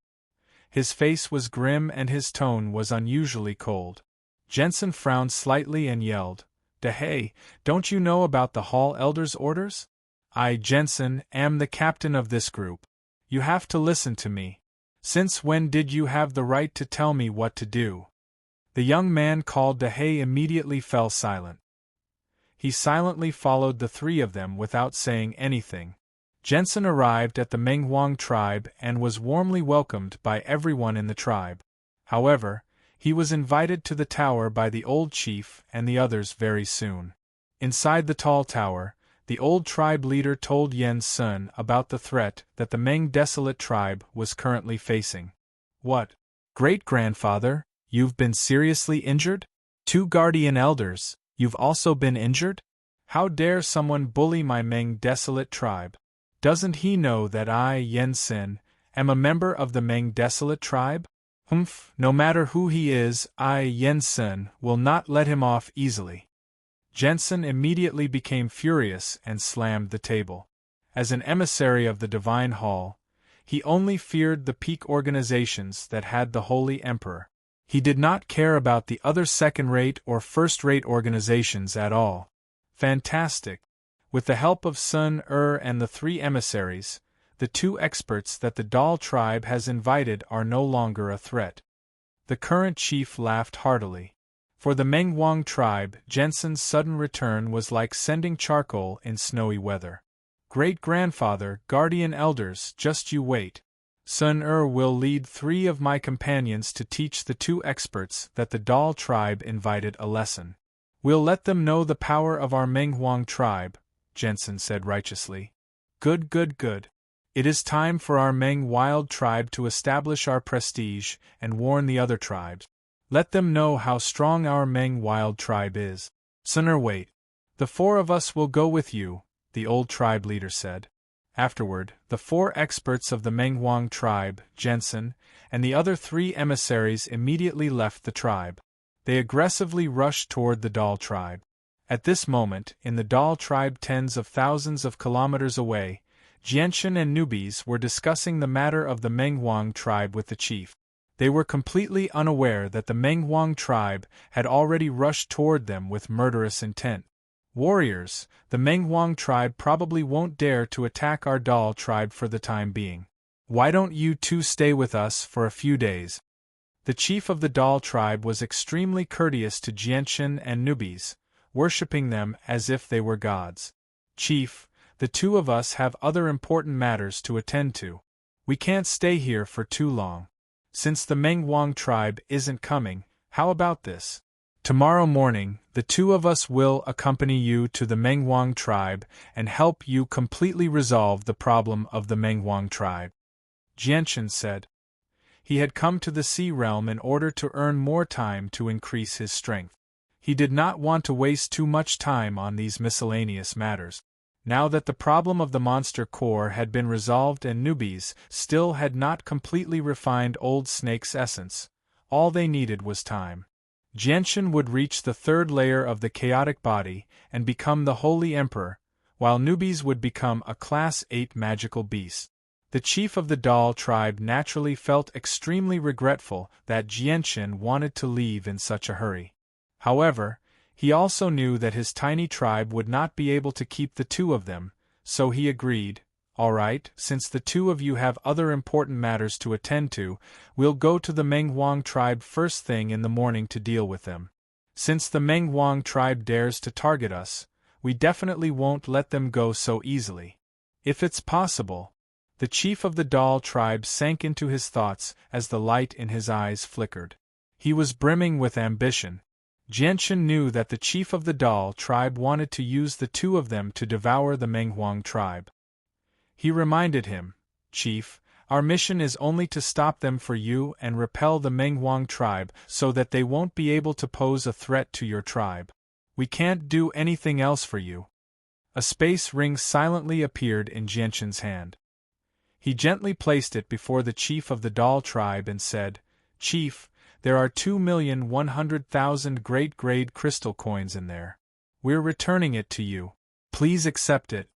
His face was grim and his tone was unusually cold. Jansen frowned slightly and yelled, "Hey, don't you know about the hall elder's orders? I, Jansen, am the captain of this group. You have to listen to me. Since when did you have the right to tell me what to do?" The young man called Dehei immediately fell silent. He silently followed the three of them without saying anything. Jansen arrived at the Menghuang tribe and was warmly welcomed by everyone in the tribe. However, he was invited to the tower by the old chief and the others very soon. Inside the tall tower, the old tribe leader told Yen's son about the threat that the Meng Desolate tribe was currently facing. "What? Great-grandfather, you've been seriously injured? 2 guardian elders, you've also been injured? How dare someone bully my Meng Desolate tribe? Doesn't he know that I, Yen Sin, am a member of the Meng Desolate tribe? Humph, no matter who he is, I, Yen Sin, will not let him off easily." Jansen immediately became furious and slammed the table. As an emissary of the Divine Hall, he only feared the peak organizations that had the Holy Emperor. He did not care about the other second-rate or first-rate organizations at all. Fantastic! With the help of Sun and the 3 emissaries, the 2 experts that the Dal tribe has invited are no longer a threat. The current chief laughed heartily. For the Menghuang tribe, Jansen's sudden return was like sending charcoal in snowy weather. "Great-grandfather, guardian elders, just you wait. Sun will lead 3 of my companions to teach the 2 experts that the Dal tribe invited a lesson. We'll let them know the power of our Menghuang tribe," Jansen said righteously. Good, good, good. It is time for our Meng wild tribe to establish our prestige and warn the other tribes. Let them know how strong our Meng wild tribe is. Sun wait. The 4 of us will go with you, the old tribe leader said. Afterward, the 4 experts of the Menghuang tribe, Jansen, and the other 3 emissaries immediately left the tribe. They aggressively rushed toward the Dal tribe. At this moment, in the Dal tribe tens of thousands of kilometers away, Jianshan and newbies were discussing the matter of the Menghuang tribe with the chief. They were completely unaware that the Menghuang tribe had already rushed toward them with murderous intent. "Warriors, the Menghuang tribe probably won't dare to attack our Dal tribe for the time being. Why don't you 2 stay with us for a few days?" The chief of the Dal tribe was extremely courteous to Jianshan and newbies, worshipping them as if they were gods. "Chief, the 2 of us have other important matters to attend to. We can't stay here for too long. Since the Menghuang tribe isn't coming, how about this? Tomorrow morning, the 2 of us will accompany you to the Menghuang tribe and help you completely resolve the problem of the Menghuang tribe," Jianshan said. He had come to the Sea Realm in order to earn more time to increase his strength. He did not want to waste too much time on these miscellaneous matters. Now that the problem of the monster core had been resolved and newbies still had not completely refined Old Snake's essence, all they needed was time. Jianshan would reach the third layer of the chaotic body and become the Holy Emperor, while newbies would become a Class 8 magical beast. The chief of the doll tribe naturally felt extremely regretful that Jianshan wanted to leave in such a hurry. However, he also knew that his tiny tribe would not be able to keep the two of them, so he agreed, "All right, since the two of you have other important matters to attend to, we'll go to the Menghuang tribe first thing in the morning to deal with them. Since the Menghuang tribe dares to target us, we definitely won't let them go so easily. If it's possible." The chief of the doll tribe sank into his thoughts as the light in his eyes flickered. He was brimming with ambition. Jianshan knew that the chief of the doll tribe wanted to use the two of them to devour the Menghuang tribe. He reminded him, "Chief, our mission is only to stop them for you and repel the Menghuang tribe so that they won't be able to pose a threat to your tribe. We can't do anything else for you." A space ring silently appeared in Jianshan's hand. He gently placed it before the chief of the doll tribe and said, "Chief, there are 2,100,000 great-grade crystal coins in there. We're returning it to you. Please accept it."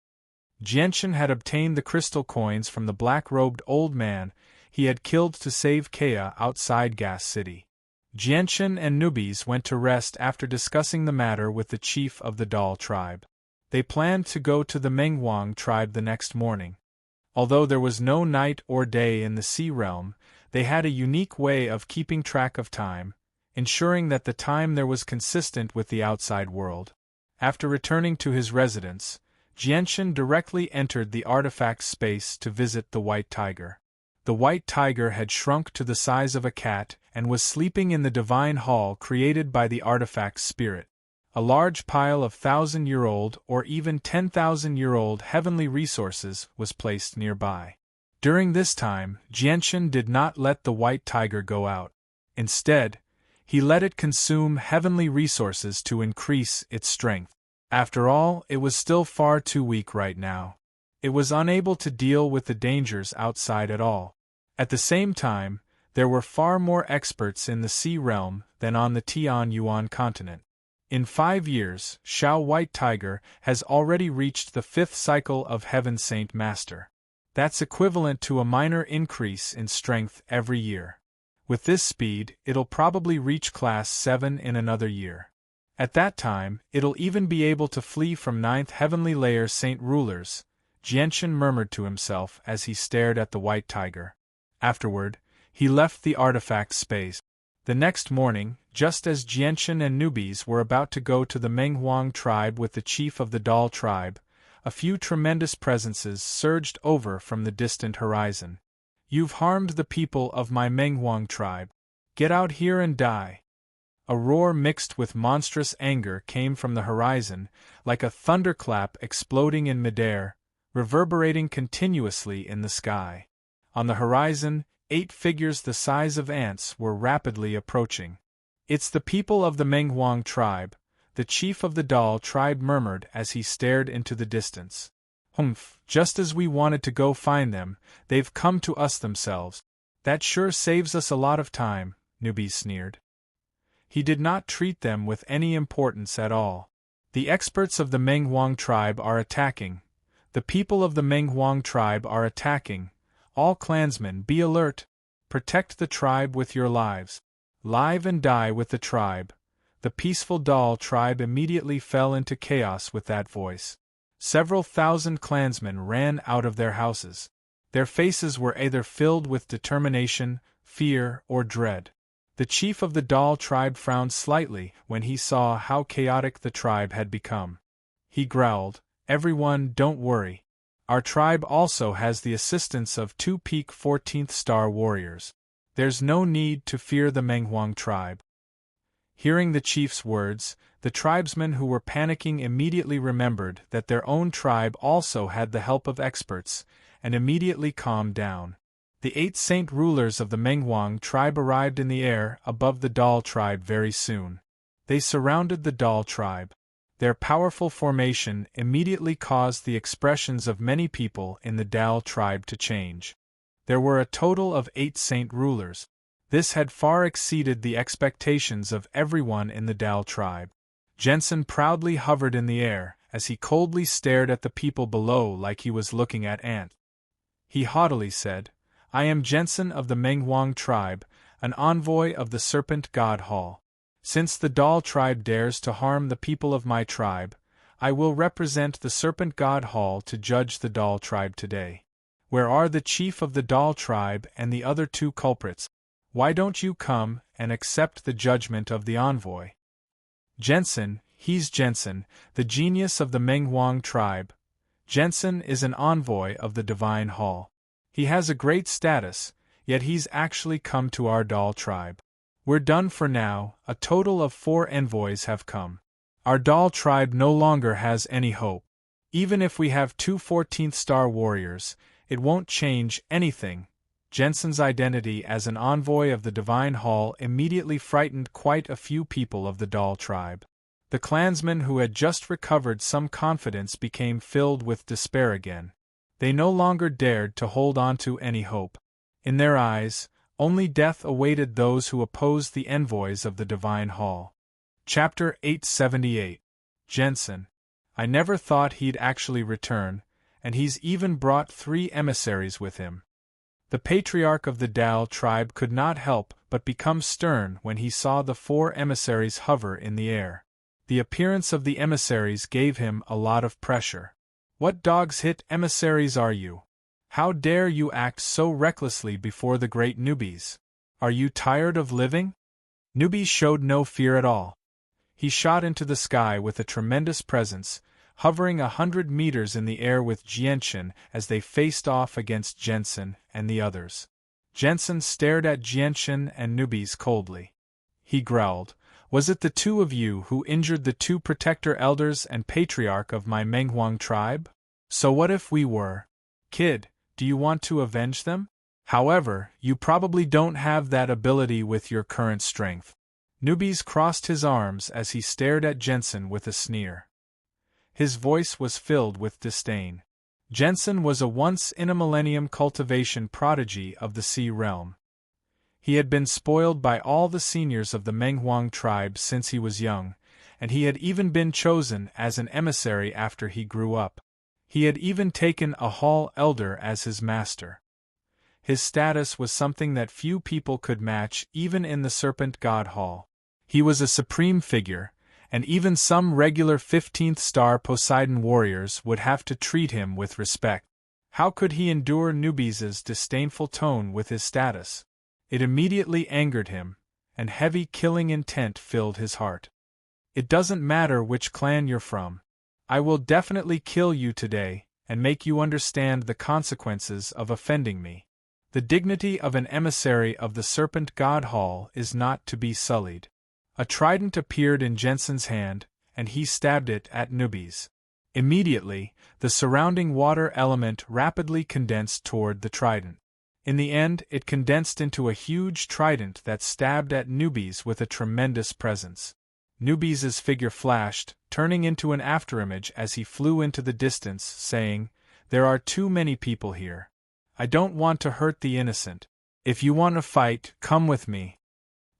Jianshan had obtained the crystal coins from the black-robed old man he had killed to save Kea outside Gas City. Jianshan and newbies went to rest after discussing the matter with the chief of the doll tribe. They planned to go to the Menghuang tribe the next morning. Although there was no night or day in the Sea Realm, they had a unique way of keeping track of time, ensuring that the time there was consistent with the outside world. After returning to his residence, Jianshan directly entered the artifact space to visit the White Tiger. The White Tiger had shrunk to the size of a cat and was sleeping in the divine hall created by the artifact spirit. A large pile of 1,000-year-old or even 10,000-year-old heavenly resources was placed nearby. During this time, Jianshan did not let the White Tiger go out. Instead, he let it consume heavenly resources to increase its strength. After all, it was still far too weak right now. It was unable to deal with the dangers outside at all. At the same time, there were far more experts in the Sea Realm than on the Tian Yuan continent. In 5 years, Shao White Tiger has already reached the 5th cycle of Heaven Saint Master. That's equivalent to a minor increase in strength every year. With this speed, it'll probably reach Class 7 in another year. At that time, it'll even be able to flee from 9th Heavenly Layer Saint Rulers, Jianshan murmured to himself as he stared at the White Tiger. Afterward, he left the artifact space. The next morning, just as Jianshan and newbies were about to go to the Menghuang tribe with the chief of the doll tribe, a few tremendous presences surged over from the distant horizon. "You've harmed the people of my Menghuang tribe. Get out here and die." A roar mixed with monstrous anger came from the horizon, like a thunderclap exploding in midair, reverberating continuously in the sky. On the horizon, 8 figures the size of ants were rapidly approaching. "It's the people of the Menghuang tribe," the chief of the doll tribe murmured as he stared into the distance. "Humph, just as we wanted to go find them, they've come to us themselves. That sure saves us a lot of time," Newbie sneered. He did not treat them with any importance at all. "The experts of the Menghuang tribe are attacking. The people of the Menghuang tribe are attacking. All clansmen, be alert. Protect the tribe with your lives. Live and die with the tribe." The peaceful doll tribe immediately fell into chaos with that voice. Several thousand clansmen ran out of their houses. Their faces were either filled with determination, fear, or dread. The chief of the doll tribe frowned slightly when he saw how chaotic the tribe had become. He growled, "Everyone, don't worry. Our tribe also has the assistance of 2 peak 14th star warriors. There's no need to fear the Menghuang tribe." Hearing the chief's words, the tribesmen who were panicking immediately remembered that their own tribe also had the help of experts, and immediately calmed down. The 8 saint rulers of the Menghuang tribe arrived in the air above the doll tribe very soon. They surrounded the doll tribe. Their powerful formation immediately caused the expressions of many people in the Dal tribe to change. There were a total of 8 saint rulers. This had far exceeded the expectations of everyone in the Dal tribe. Jensen proudly hovered in the air, as he coldly stared at the people below like he was looking at ants. He haughtily said, "I am Jensen of the Menghuang tribe, an envoy of the Serpent God Hall. Since the Dal tribe dares to harm the people of my tribe, I will represent the Serpent God Hall to judge the Dal tribe today. Where are the chief of the Dal tribe and the other 2 culprits? Why don't you come and accept the judgment of the envoy?" Jensen, he's Jensen, the genius of the Menghuang tribe. Jensen is an envoy of the Divine Hall. He has a great status, yet he's actually come to our Dal tribe. We're done for now. A total of 4 envoys have come. Our Dal tribe no longer has any hope. Even if we have 2 14th-star warriors, it won't change anything. Jensen's identity as an envoy of the Divine Hall immediately frightened quite a few people of the Dal tribe. The clansmen who had just recovered some confidence became filled with despair again. They no longer dared to hold on to any hope. In their eyes, only death awaited those who opposed the envoys of the Divine Hall. Chapter 878. Jensen. I never thought he'd actually return, and he's even brought 3 emissaries with him. The patriarch of the Dal tribe could not help but become stern when he saw the 4 emissaries hover in the air. The appearance of the emissaries gave him a lot of pressure. What dog's hit emissaries are you? How dare you act so recklessly before the great newbies? Are you tired of living? Newbies showed no fear at all. He shot into the sky with a tremendous presence, hovering 100 meters in the air with Jianchen as they faced off against Jensen and the others. Jensen stared at Jianchen and newbies coldly. He growled, "Was it the 2 of you who injured the 2 protector elders and patriarch of my Menghuang tribe? So what if we were? Kid, do you want to avenge them? However, you probably don't have that ability with your current strength." Newbies crossed his arms as he stared at Jensen with a sneer. His voice was filled with disdain. Jensen was a once-in-a-millennium cultivation prodigy of the Sea Realm. He had been spoiled by all the seniors of the Menghuang tribe since he was young, and he had even been chosen as an emissary after he grew up. He had even taken a hall elder as his master. His status was something that few people could match even in the Serpent God Hall. He was a supreme figure, and even some regular 15th-star Poseidon warriors would have to treat him with respect. How could he endure newbies' disdainful tone with his status? It immediately angered him, and heavy killing intent filled his heart. "It doesn't matter which clan you're from. I will definitely kill you today, and make you understand the consequences of offending me. The dignity of an emissary of the Serpent God Hall is not to be sullied." A trident appeared in Jensen's hand, and he stabbed it at newbies. Immediately, the surrounding water element rapidly condensed toward the trident. In the end, it condensed into a huge trident that stabbed at newbies with a tremendous presence. Newbies' figure flashed, turning into an afterimage as he flew into the distance, saying, "There are too many people here. I don't want to hurt the innocent. If you want to fight, come with me."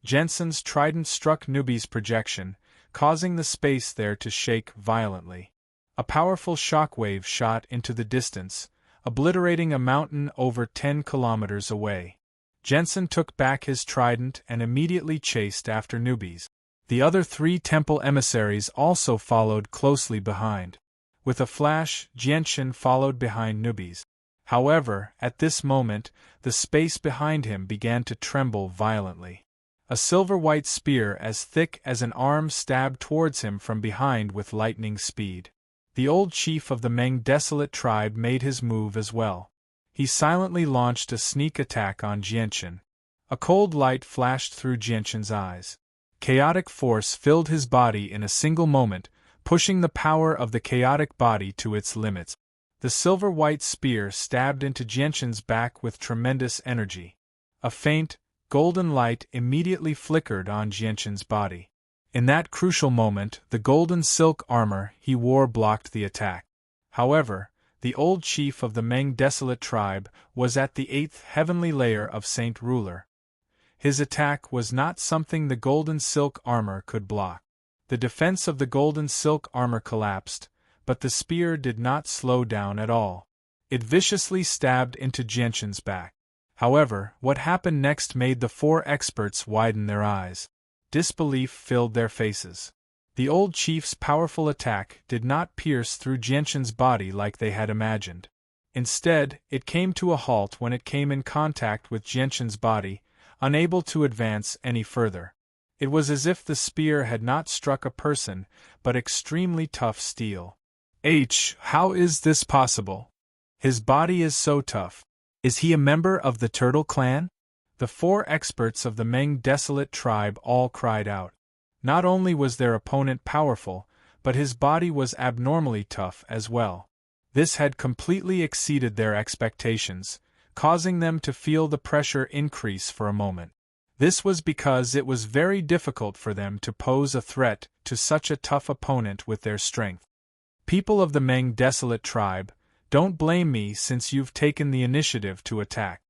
Jensen's trident struck Newbie's projection, causing the space there to shake violently. A powerful shockwave shot into the distance, obliterating a mountain over 10 kilometers away. Jensen took back his trident and immediately chased after Newbies. The other 3 temple emissaries also followed closely behind. With a flash, Jianchen followed behind Newbies. However, at this moment, the space behind him began to tremble violently. A silver-white spear as thick as an arm stabbed towards him from behind with lightning speed. The old chief of the Meng Desolate tribe made his move as well. He silently launched a sneak attack on Jianchen. A cold light flashed through Jianchen's eyes. Chaotic force filled his body in a single moment, pushing the power of the chaotic body to its limits. The silver-white spear stabbed into Jianchen's back with tremendous energy. A faint, golden light immediately flickered on Jianchen's body. In that crucial moment, the golden silk armor he wore blocked the attack. However, the old chief of the Meng Desolate tribe was at the 8th heavenly layer of Saint Ruler. His attack was not something the golden silk armor could block. The defense of the golden silk armor collapsed, but the spear did not slow down at all. It viciously stabbed into Jianshan's back. However, what happened next made the 4 experts widen their eyes. Disbelief filled their faces. The old chief's powerful attack did not pierce through Jianshan's body like they had imagined. Instead, it came to a halt when it came in contact with Jianshan's body, unable to advance any further. It was as if the spear had not struck a person, but extremely tough steel. How is this possible? His body is so tough. Is he a member of the Turtle Clan? The 4 experts of the Meng Desolate tribe all cried out. Not only was their opponent powerful, but his body was abnormally tough as well. This had completely exceeded their expectations, causing them to feel the pressure increase for a moment. This was because it was very difficult for them to pose a threat to such a tough opponent with their strength. People of the Meng Desolate tribe, don't blame me since you've taken the initiative to attack.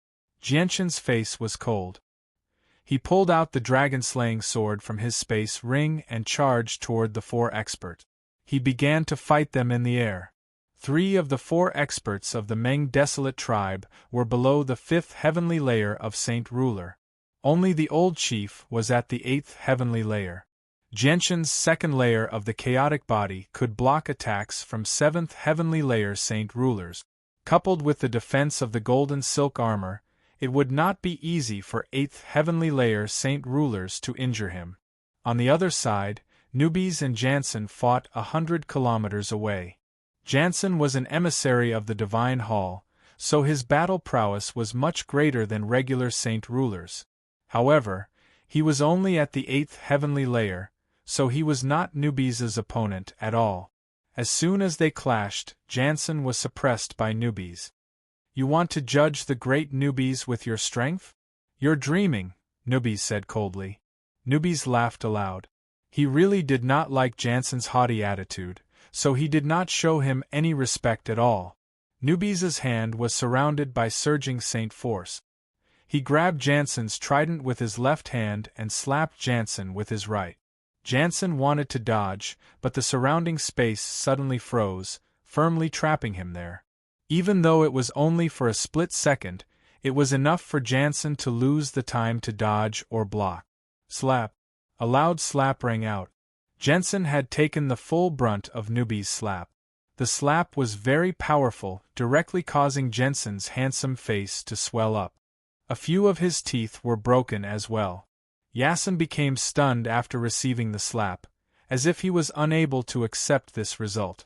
Jianshan's face was cold. He pulled out the dragon-slaying sword from his space ring and charged toward the 4 experts. He began to fight them in the air. 3 of the 4 experts of the Meng Desolate tribe were below the 5th heavenly layer of Saint Ruler. Only the old chief was at the 8th heavenly layer. Jianshan's 2nd layer of the chaotic body could block attacks from 7th heavenly layer Saint Rulers. Coupled with the defense of the golden silk armor, it would not be easy for 8th heavenly layer Saint Rulers to injure him. On the other side, Newbies and Jansen fought 100 kilometers away. Jansen was an emissary of the Divine Hall, so his battle prowess was much greater than regular Saint Rulers. However, he was only at the 8th heavenly layer, so he was not Newbies' opponent at all. As soon as they clashed, Jansen was suppressed by Newbies. You want to judge the great Newbies with your strength? You're dreaming, Newbies said coldly. Newbies laughed aloud. He really did not like Jansen's haughty attitude, so he did not show him any respect at all. Newbies' hand was surrounded by surging saint force. He grabbed Jansen's trident with his left hand and slapped Jansen with his right. Jansen wanted to dodge, but the surrounding space suddenly froze, firmly trapping him there. Even though it was only for a split second, it was enough for Jansen to lose the time to dodge or block. Slap! A loud slap rang out. Jansen had taken the full brunt of Newbie's slap. The slap was very powerful, directly causing Jansen's handsome face to swell up. A few of his teeth were broken as well. Yasin became stunned after receiving the slap, as if he was unable to accept this result.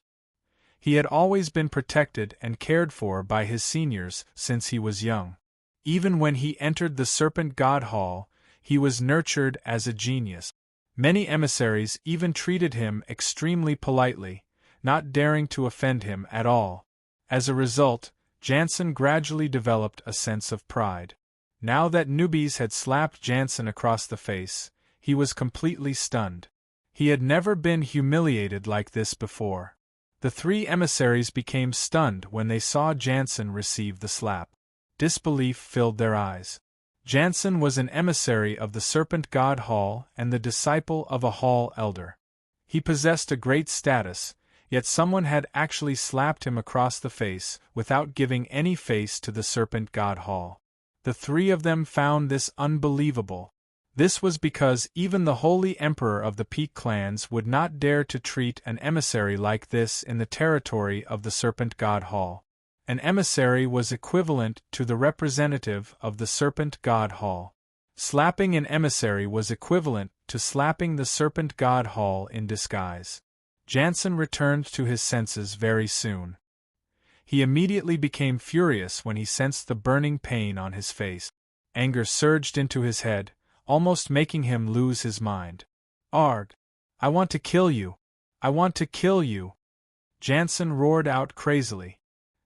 He had always been protected and cared for by his seniors since he was young. Even when he entered the Serpent God Hall, he was nurtured as a genius. Many emissaries even treated him extremely politely, not daring to offend him at all. As a result, Jansen gradually developed a sense of pride. Now that Newbies had slapped Jansen across the face, he was completely stunned. He had never been humiliated like this before. The 3 emissaries became stunned when they saw Jansen receive the slap. Disbelief filled their eyes. Jansen was an emissary of the Serpent God Hall and the disciple of a Hall elder. He possessed a great status, yet someone had actually slapped him across the face without giving any face to the Serpent God Hall. The 3 of them found this unbelievable. This was because even the Holy Emperor of the Peak clans would not dare to treat an emissary like this in the territory of the Serpent God Hall. An emissary was equivalent to the representative of the Serpent God Hall. Slapping an emissary was equivalent to slapping the Serpent God Hall in disguise. Jansen returned to his senses very soon. He immediately became furious when he sensed the burning pain on his face. Anger surged into his head, almost making him lose his mind. Arg! I want to kill you! I want to kill you! Jansen roared out crazily.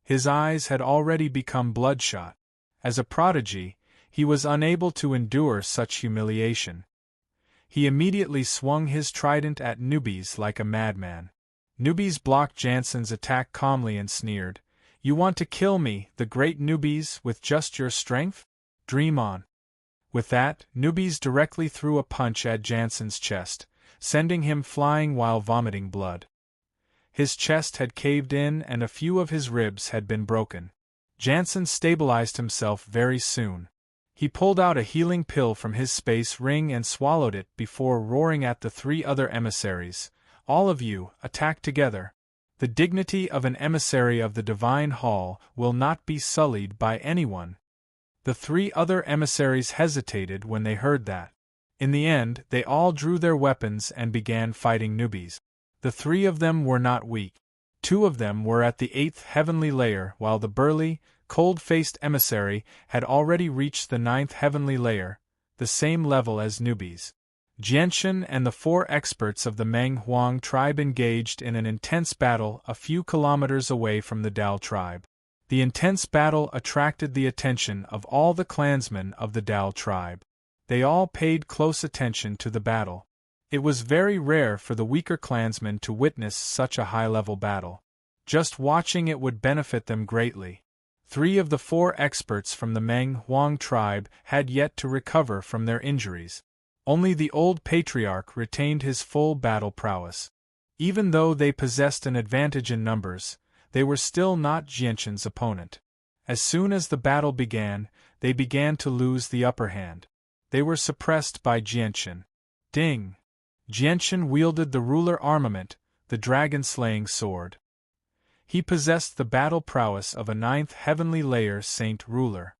His eyes had already become bloodshot. As a prodigy, he was unable to endure such humiliation. He immediately swung his trident at Newbies like a madman. Newbies blocked Jansen's attack calmly and sneered, "You want to kill me, the great Newbies, with just your strength? Dream on." With that, Newbies directly threw a punch at Jansen's chest, sending him flying while vomiting blood. His chest had caved in and a few of his ribs had been broken. Jansen stabilized himself very soon. He pulled out a healing pill from his space ring and swallowed it before roaring at the 3 other emissaries, "All of you, attack together. The dignity of an emissary of the Divine Hall will not be sullied by anyone." The 3 other emissaries hesitated when they heard that. In the end, they all drew their weapons and began fighting Newbies. The 3 of them were not weak. 2 of them were at the 8th heavenly layer, while the burly, cold-faced emissary had already reached the 9th heavenly layer, the same level as Newbies. Jianshan and the 4 experts of the Meng Huang tribe engaged in an intense battle a few kilometers away from the Dao tribe. The intense battle attracted the attention of all the clansmen of the Dao tribe. They all paid close attention to the battle. It was very rare for the weaker clansmen to witness such a high-level battle. Just watching it would benefit them greatly. 3 of the 4 experts from the Meng Huang tribe had yet to recover from their injuries. Only the old patriarch retained his full battle prowess. Even though they possessed an advantage in numbers, they were still not Jianshan's opponent. As soon as the battle began, they began to lose the upper hand. They were suppressed by Jianshan. Ding! Jianshan wielded the ruler armament, the dragon-slaying sword. He possessed the battle prowess of a 9th heavenly layer saint ruler.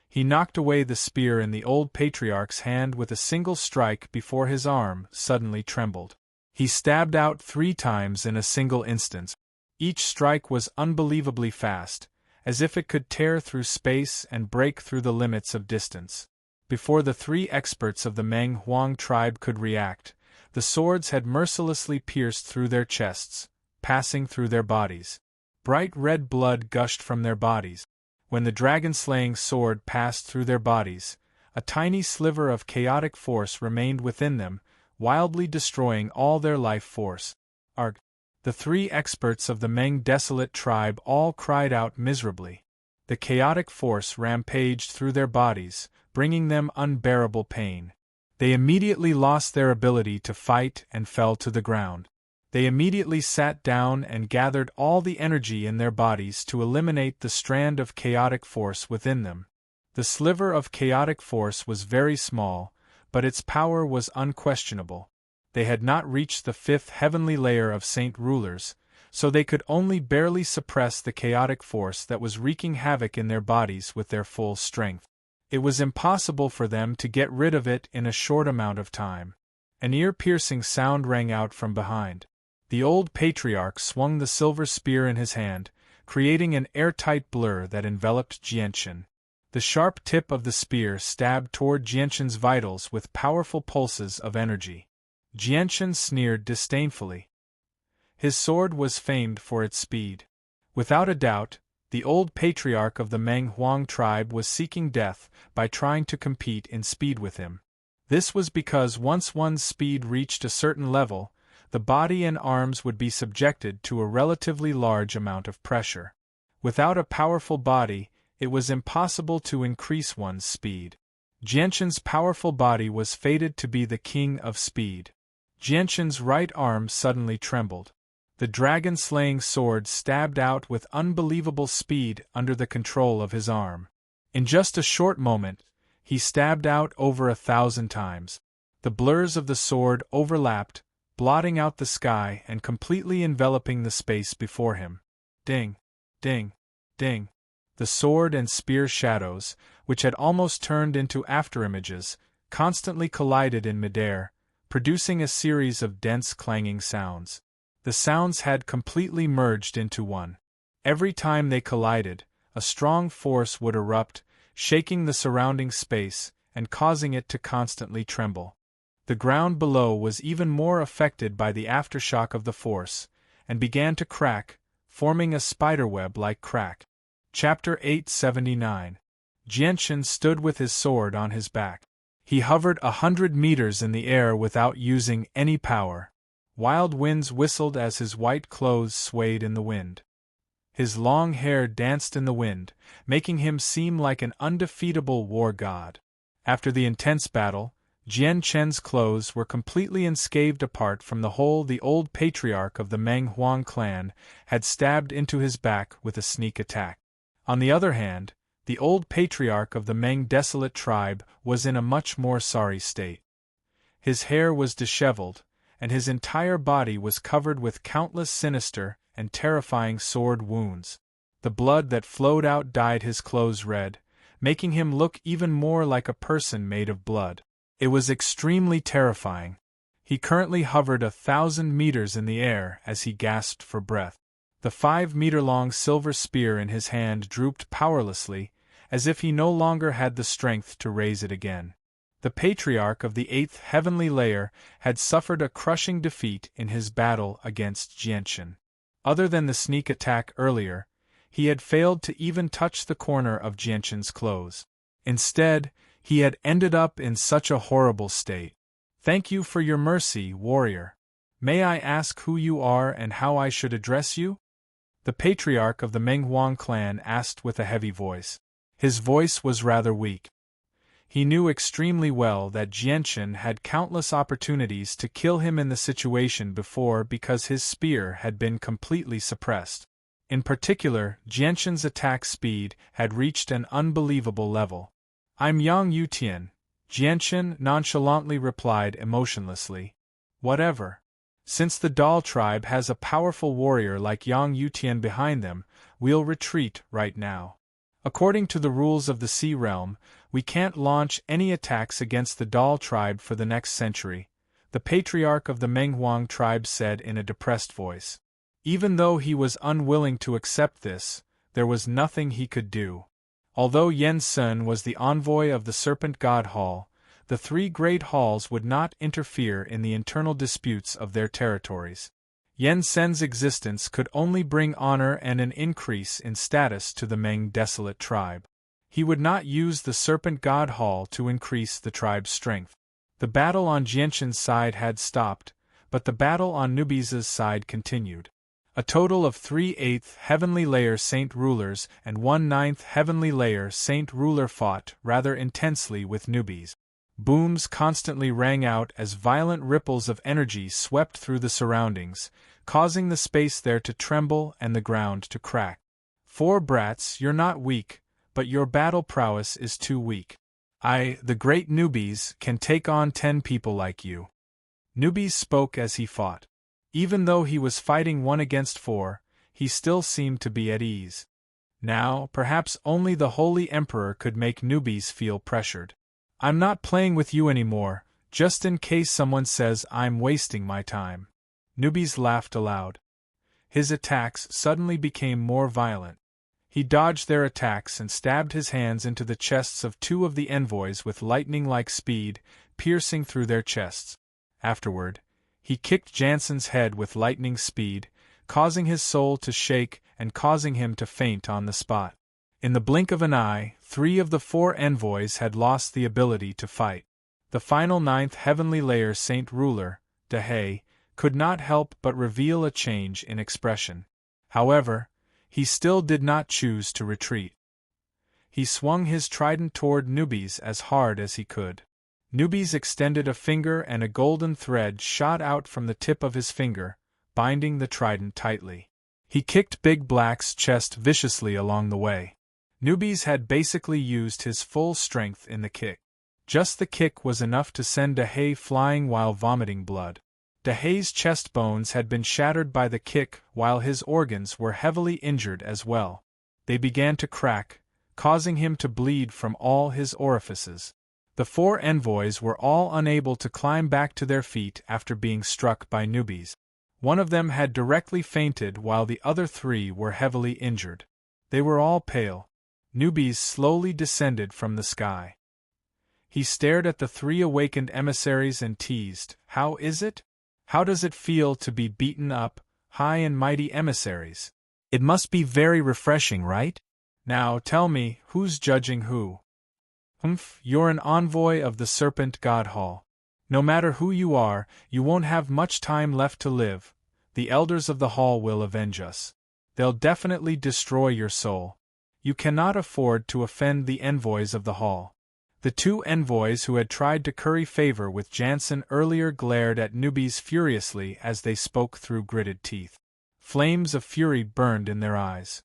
He knocked away the spear in the old patriarch's hand with a single strike before his arm suddenly trembled. He stabbed out 3 times in a single instant. Each strike was unbelievably fast, as if it could tear through space and break through the limits of distance. Before the 3 experts of the Meng Huang tribe could react, the swords had mercilessly pierced through their chests, passing through their bodies. Bright red blood gushed from their bodies. When the dragon-slaying sword passed through their bodies, a tiny sliver of chaotic force remained within them, wildly destroying all their life force. Arg! The 3 experts of the Meng desolate tribe all cried out miserably. The chaotic force rampaged through their bodies, bringing them unbearable pain. They immediately lost their ability to fight and fell to the ground. They immediately sat down and gathered all the energy in their bodies to eliminate the strand of chaotic force within them. The sliver of chaotic force was very small, but its power was unquestionable. They had not reached the 5th heavenly layer of saint rulers, so they could only barely suppress the chaotic force that was wreaking havoc in their bodies with their full strength. It was impossible for them to get rid of it in a short amount of time. An ear-piercing sound rang out from behind. The old patriarch swung the silver spear in his hand, creating an airtight blur that enveloped Jianshan. The sharp tip of the spear stabbed toward Jianshan's vitals with powerful pulses of energy. Jianshan sneered disdainfully. His sword was famed for its speed. Without a doubt, the old patriarch of the Meng Huang tribe was seeking death by trying to compete in speed with him. This was because once one's speed reached a certain level, the body and arms would be subjected to a relatively large amount of pressure. Without a powerful body, it was impossible to increase one's speed. Jianshan's powerful body was fated to be the king of speed. Jianshan's right arm suddenly trembled. The dragon-slaying sword stabbed out with unbelievable speed under the control of his arm. In just a short moment, he stabbed out over 1,000 times. The blurs of the sword overlapped, blotting out the sky and completely enveloping the space before him. Ding! Ding! Ding! The sword and spear shadows, which had almost turned into afterimages, constantly collided in midair, producing a series of dense clanging sounds. The sounds had completely merged into one. Every time they collided, a strong force would erupt, shaking the surrounding space and causing it to constantly tremble. The ground below was even more affected by the aftershock of the force, and began to crack, forming a spiderweb-like crack. Chapter 879. Jianshan stood with his sword on his back. He hovered 100 meters in the air without using any power. Wild winds whistled as his white clothes swayed in the wind. His long hair danced in the wind, making him seem like an undefeatable war god. After the intense battle, Jian Chen's clothes were completely unscathed. Apart from the hole the old patriarch of the Meng Huang clan had stabbed into his back with a sneak attack. On the other hand, the old patriarch of the Meng desolate tribe was in a much more sorry state. His hair was disheveled, and his entire body was covered with countless sinister and terrifying sword wounds. The blood that flowed out dyed his clothes red, making him look even more like a person made of blood. It was extremely terrifying. He currently hovered 1,000 meters in the air as he gasped for breath. The 5-meter-long silver spear in his hand drooped powerlessly, as if he no longer had the strength to raise it again. The patriarch of the 8th heavenly layer had suffered a crushing defeat in his battle against Jianchen. Other than the sneak attack earlier, he had failed to even touch the corner of Jianchen's clothes. Instead, he had ended up in such a horrible state. "Thank you for your mercy, warrior. May I ask who you are and how I should address you?" The patriarch of the Menghuang clan asked with a heavy voice. His voice was rather weak. He knew extremely well that Jianchen had countless opportunities to kill him in the situation before because his spear had been completely suppressed. In particular, Jianchen's attack speed had reached an unbelievable level. "I'm Yang Yutian," Jianchen nonchalantly replied emotionlessly. "Whatever. Since the Dal tribe has a powerful warrior like Yang Yutian behind them, we'll retreat right now. According to the rules of the Sea Realm, we can't launch any attacks against the Dal tribe for the next century," the patriarch of the Menghuang tribe said in a depressed voice. Even though he was unwilling to accept this, there was nothing he could do. Although Yen Sun was the envoy of the Serpent God Hall, the 3 great halls would not interfere in the internal disputes of their territories. Yen Sen's existence could only bring honor and an increase in status to the Meng desolate tribe. He would not use the Serpent God Hall to increase the tribe's strength. The battle on Jianchen's side had stopped, but the battle on Nubi's side continued. A total of 3 8th heavenly layer saint rulers and 1 9th heavenly layer saint ruler fought rather intensely with Nubis. Booms constantly rang out as violent ripples of energy swept through the surroundings, causing the space there to tremble and the ground to crack. "4 brats, you're not weak, but your battle prowess is too weak. I, the great Nubis, can take on 10 people like you." Nubis spoke as he fought. Even though he was fighting 1 against 4, he still seemed to be at ease. Now, perhaps only the Holy Emperor could make Nubis feel pressured. "I'm not playing with you anymore, just in case someone says I'm wasting my time." Nubis laughed aloud. His attacks suddenly became more violent. He dodged their attacks and stabbed his hands into the chests of 2 of the envoys with lightning-like speed, piercing through their chests. Afterward, he kicked Jansen's head with lightning speed, causing his soul to shake and causing him to faint on the spot. In the blink of an eye, 3 of the 4 envoys had lost the ability to fight. The final 9th heavenly layer saint ruler, Dehe, could not help but reveal a change in expression. However, he still did not choose to retreat. He swung his trident toward Nubis as hard as he could. Nubis extended a finger and a golden thread shot out from the tip of his finger, binding the trident tightly. He kicked Big Black's chest viciously along the way. Nubis had basically used his full strength in the kick. Just the kick was enough to send Dehe flying while vomiting blood. Dehe's chest bones had been shattered by the kick while his organs were heavily injured as well. They began to crack, causing him to bleed from all his orifices. The 4 envoys were all unable to climb back to their feet after being struck by Nubis. One of them had directly fainted while the other 3 were heavily injured. They were all pale. Nubis slowly descended from the sky. He stared at the 3 awakened emissaries and teased, "How is it? How does it feel to be beaten up, high and mighty emissaries? It must be very refreshing, right? Now tell me, who's judging who?" You're an envoy of the Serpent God Hall. No matter who you are, you won't have much time left to live. The elders of the hall will avenge us. They'll definitely destroy your soul. You cannot afford to offend the envoys of the hall. The two envoys who had tried to curry favor with Jansen earlier glared at newbies furiously as they spoke through gritted teeth. Flames of fury burned in their eyes.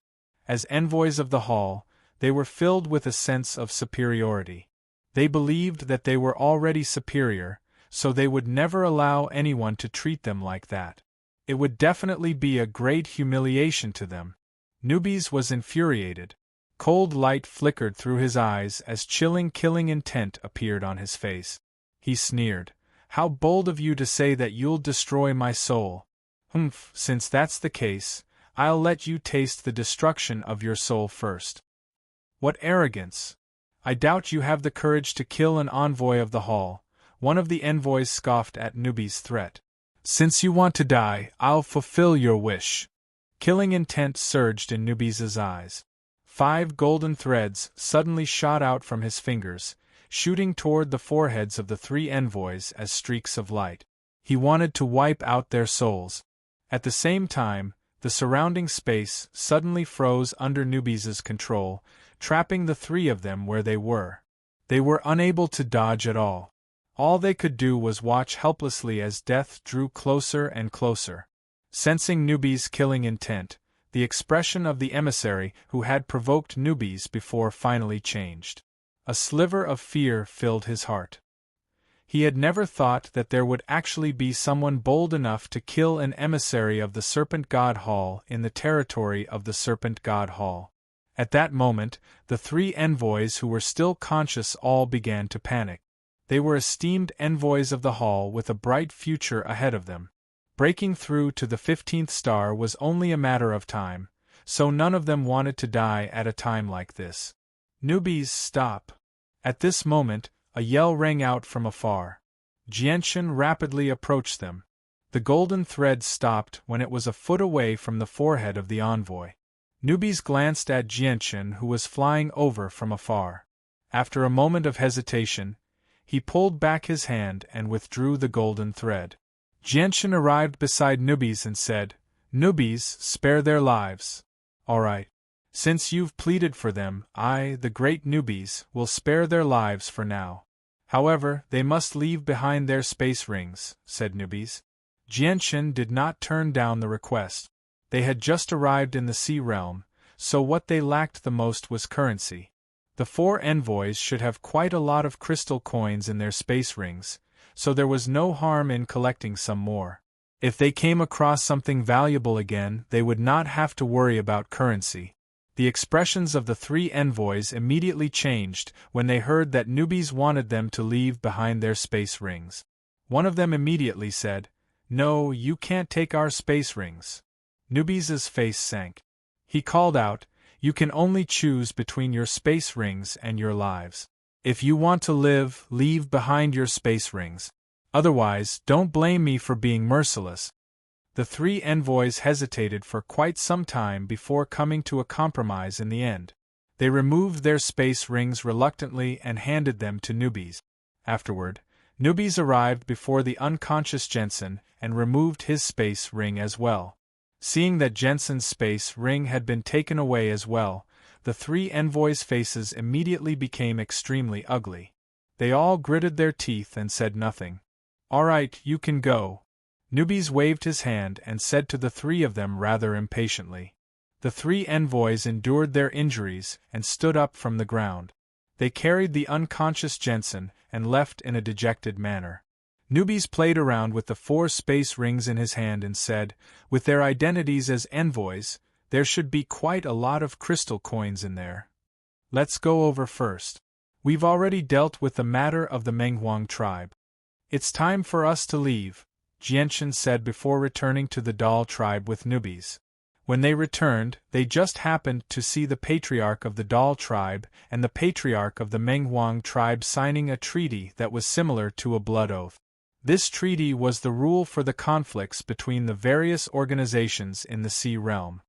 As envoys of the hall, they were filled with a sense of superiority. They believed that they were already superior, so they would never allow anyone to treat them like that. It would definitely be a great humiliation to them. Newbies was infuriated. Cold light flickered through his eyes as chilling killing intent appeared on his face. He sneered. How bold of you to say that you'll destroy my soul. Since that's the case, I'll let you taste the destruction of your soul first. What arrogance! I doubt you have the courage to kill an envoy of the hall. One of the envoys scoffed at Newbie's threat. Since you want to die, I'll fulfill your wish. Killing intent surged in Newbie's eyes. 5 golden threads suddenly shot out from his fingers, shooting toward the foreheads of the 3 envoys as streaks of light. He wanted to wipe out their souls. At the same time, the surrounding space suddenly froze under Newbie's control, trapping the 3 of them where they were. They were unable to dodge at all. All they could do was watch helplessly as death drew closer and closer. Sensing Newbie's killing intent, the expression of the emissary who had provoked Newbies before finally changed. A sliver of fear filled his heart. He had never thought that there would actually be someone bold enough to kill an emissary of the Serpent God Hall in the territory of the Serpent God Hall. At that moment, the 3 envoys who were still conscious all began to panic. They were esteemed envoys of the hall with a bright future ahead of them. Breaking through to the 15th star was only a matter of time, so none of them wanted to die at a time like this. Newbies, stop! At this moment, a yell rang out from afar. Jianchen rapidly approached them. The golden thread stopped when it was a foot away from the forehead of the envoy. Newbies glanced at Jianchen, who was flying over from afar. After a moment of hesitation, he pulled back his hand and withdrew the golden thread. Jianchen arrived beside Newbies and said, "Newbies, spare their lives." "All right. Since you've pleaded for them, I, the great Newbies, will spare their lives for now. However, they must leave behind their space rings," said Newbies. Jianchen did not turn down the request. They had just arrived in the Sea Realm, so what they lacked the most was currency. The 4 envoys should have quite a lot of crystal coins in their space rings, so there was no harm in collecting some more. If they came across something valuable again, they would not have to worry about currency. The expressions of the 3 envoys immediately changed when they heard that Newbies wanted them to leave behind their space rings. One of them immediately said, "No, you can't take our space rings." Newbies' face sank. He called out, "You can only choose between your space rings and your lives. If you want to live, leave behind your space rings. Otherwise, don't blame me for being merciless." The 3 envoys hesitated for quite some time before coming to a compromise in the end. They removed their space rings reluctantly and handed them to Newbies. Afterward, Newbies arrived before the unconscious Jensen and removed his space ring as well. Seeing that Jensen's space ring had been taken away as well, the 3 envoys' faces immediately became extremely ugly. They all gritted their teeth and said nothing. "All right, you can go." Newbies waved his hand and said to the 3 of them rather impatiently. The 3 envoys endured their injuries and stood up from the ground. They carried the unconscious Jensen and left in a dejected manner. Newbies played around with the 4 space rings in his hand and said, with their identities as envoys, there should be quite a lot of crystal coins in there. Let's go over first. We've already dealt with the matter of the Menghuang tribe. It's time for us to leave, Jianchen said before returning to the Dal tribe with Newbies. When they returned, they just happened to see the patriarch of the Dal tribe and the patriarch of the Menghuang tribe signing a treaty that was similar to a blood oath. This treaty was the rule for the conflicts between the various organizations in the Sea Realm.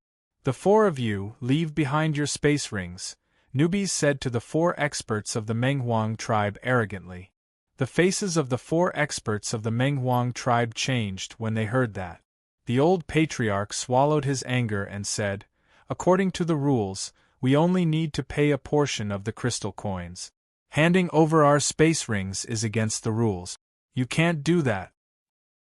"The 4 of you, leave behind your space rings," Newbies said to the 4 experts of the Menghuang tribe arrogantly. The faces of the 4 experts of the Menghuang tribe changed when they heard that. The old patriarch swallowed his anger and said, "According to the rules, we only need to pay a portion of the crystal coins. Handing over our space rings is against the rules. You can't do that."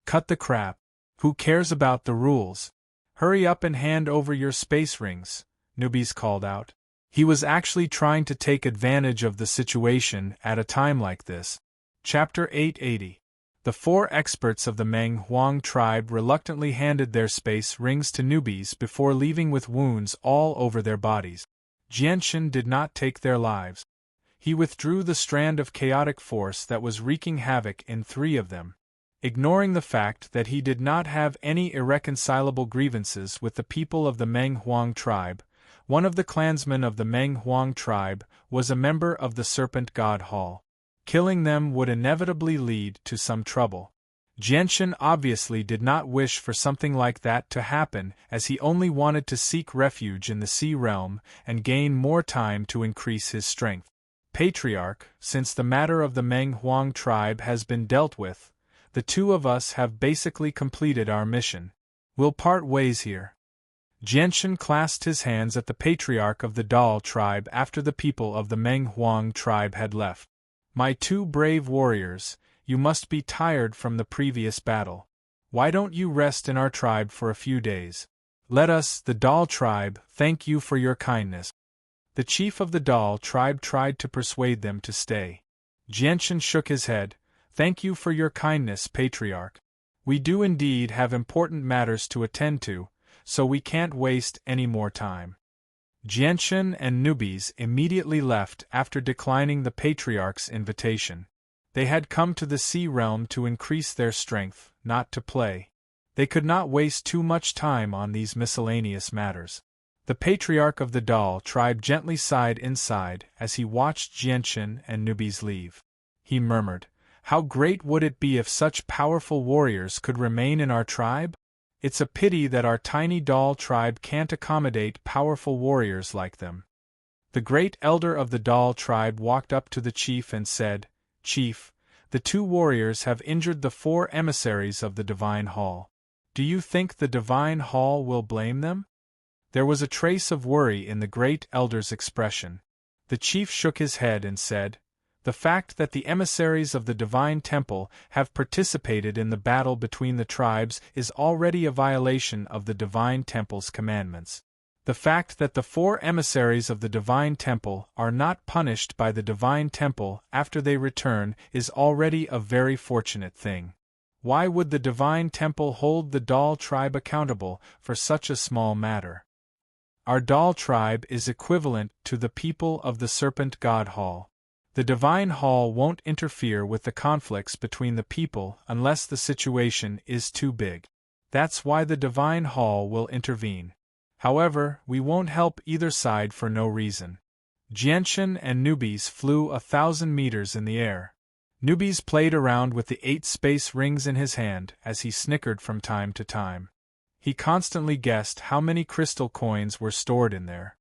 "Cut the crap. Who cares about the rules? Hurry up and hand over your space rings," Newbies called out. He was actually trying to take advantage of the situation at a time like this. Chapter 880. The 4 experts of the Menghuang tribe reluctantly handed their space rings to Newbies before leaving with wounds all over their bodies. Jianshan did not take their lives. He withdrew the strand of chaotic force that was wreaking havoc in 3 of them. Ignoring the fact that he did not have any irreconcilable grievances with the people of the Menghuang tribe, one of the clansmen of the Menghuang tribe was a member of the Serpent God Hall. Killing them would inevitably lead to some trouble. Jianshan obviously did not wish for something like that to happen, as he only wanted to seek refuge in the Sea Realm and gain more time to increase his strength. "Patriarch, since the matter of the Menghuang tribe has been dealt with, the 2 of us have basically completed our mission. We'll part ways here." Jianshan clasped his hands at the patriarch of the Dal tribe after the people of the Menghuang tribe had left. "My 2 brave warriors, you must be tired from the previous battle. Why don't you rest in our tribe for a few days? Let us, the Dal tribe, thank you for your kindness." The chief of the Dal tribe tried to persuade them to stay. Jianshan shook his head. "Thank you for your kindness, Patriarch. We do indeed have important matters to attend to, so we can't waste any more time." Jianshan and Newbies immediately left after declining the Patriarch's invitation. They had come to the Sea Realm to increase their strength, not to play. They could not waste too much time on these miscellaneous matters. The Patriarch of the Dal tribe gently sighed inside as he watched Jianshan and Newbies leave. He murmured, "How great would it be if such powerful warriors could remain in our tribe? It's a pity that our tiny Dal tribe can't accommodate powerful warriors like them." The great elder of the Dal tribe walked up to the chief and said, "Chief, the 2 warriors have injured the 4 emissaries of the Divine Hall. Do you think the Divine Hall will blame them?" There was a trace of worry in the great elder's expression. The chief shook his head and said, "The fact that the emissaries of the Divine Temple have participated in the battle between the tribes is already a violation of the Divine Temple's commandments. The fact that the 4 emissaries of the Divine Temple are not punished by the Divine Temple after they return is already a very fortunate thing. Why would the Divine Temple hold the Dal tribe accountable for such a small matter? Our Dal tribe is equivalent to the people of the Serpent God Hall. The Divine Hall won't interfere with the conflicts between the people unless the situation is too big. That's why the Divine Hall will intervene. However, we won't help either side for no reason." Jianshan and Newbies flew 1,000 meters in the air. Newbies played around with the 8 space rings in his hand as he snickered from time to time. He constantly guessed how many crystal coins were stored in there.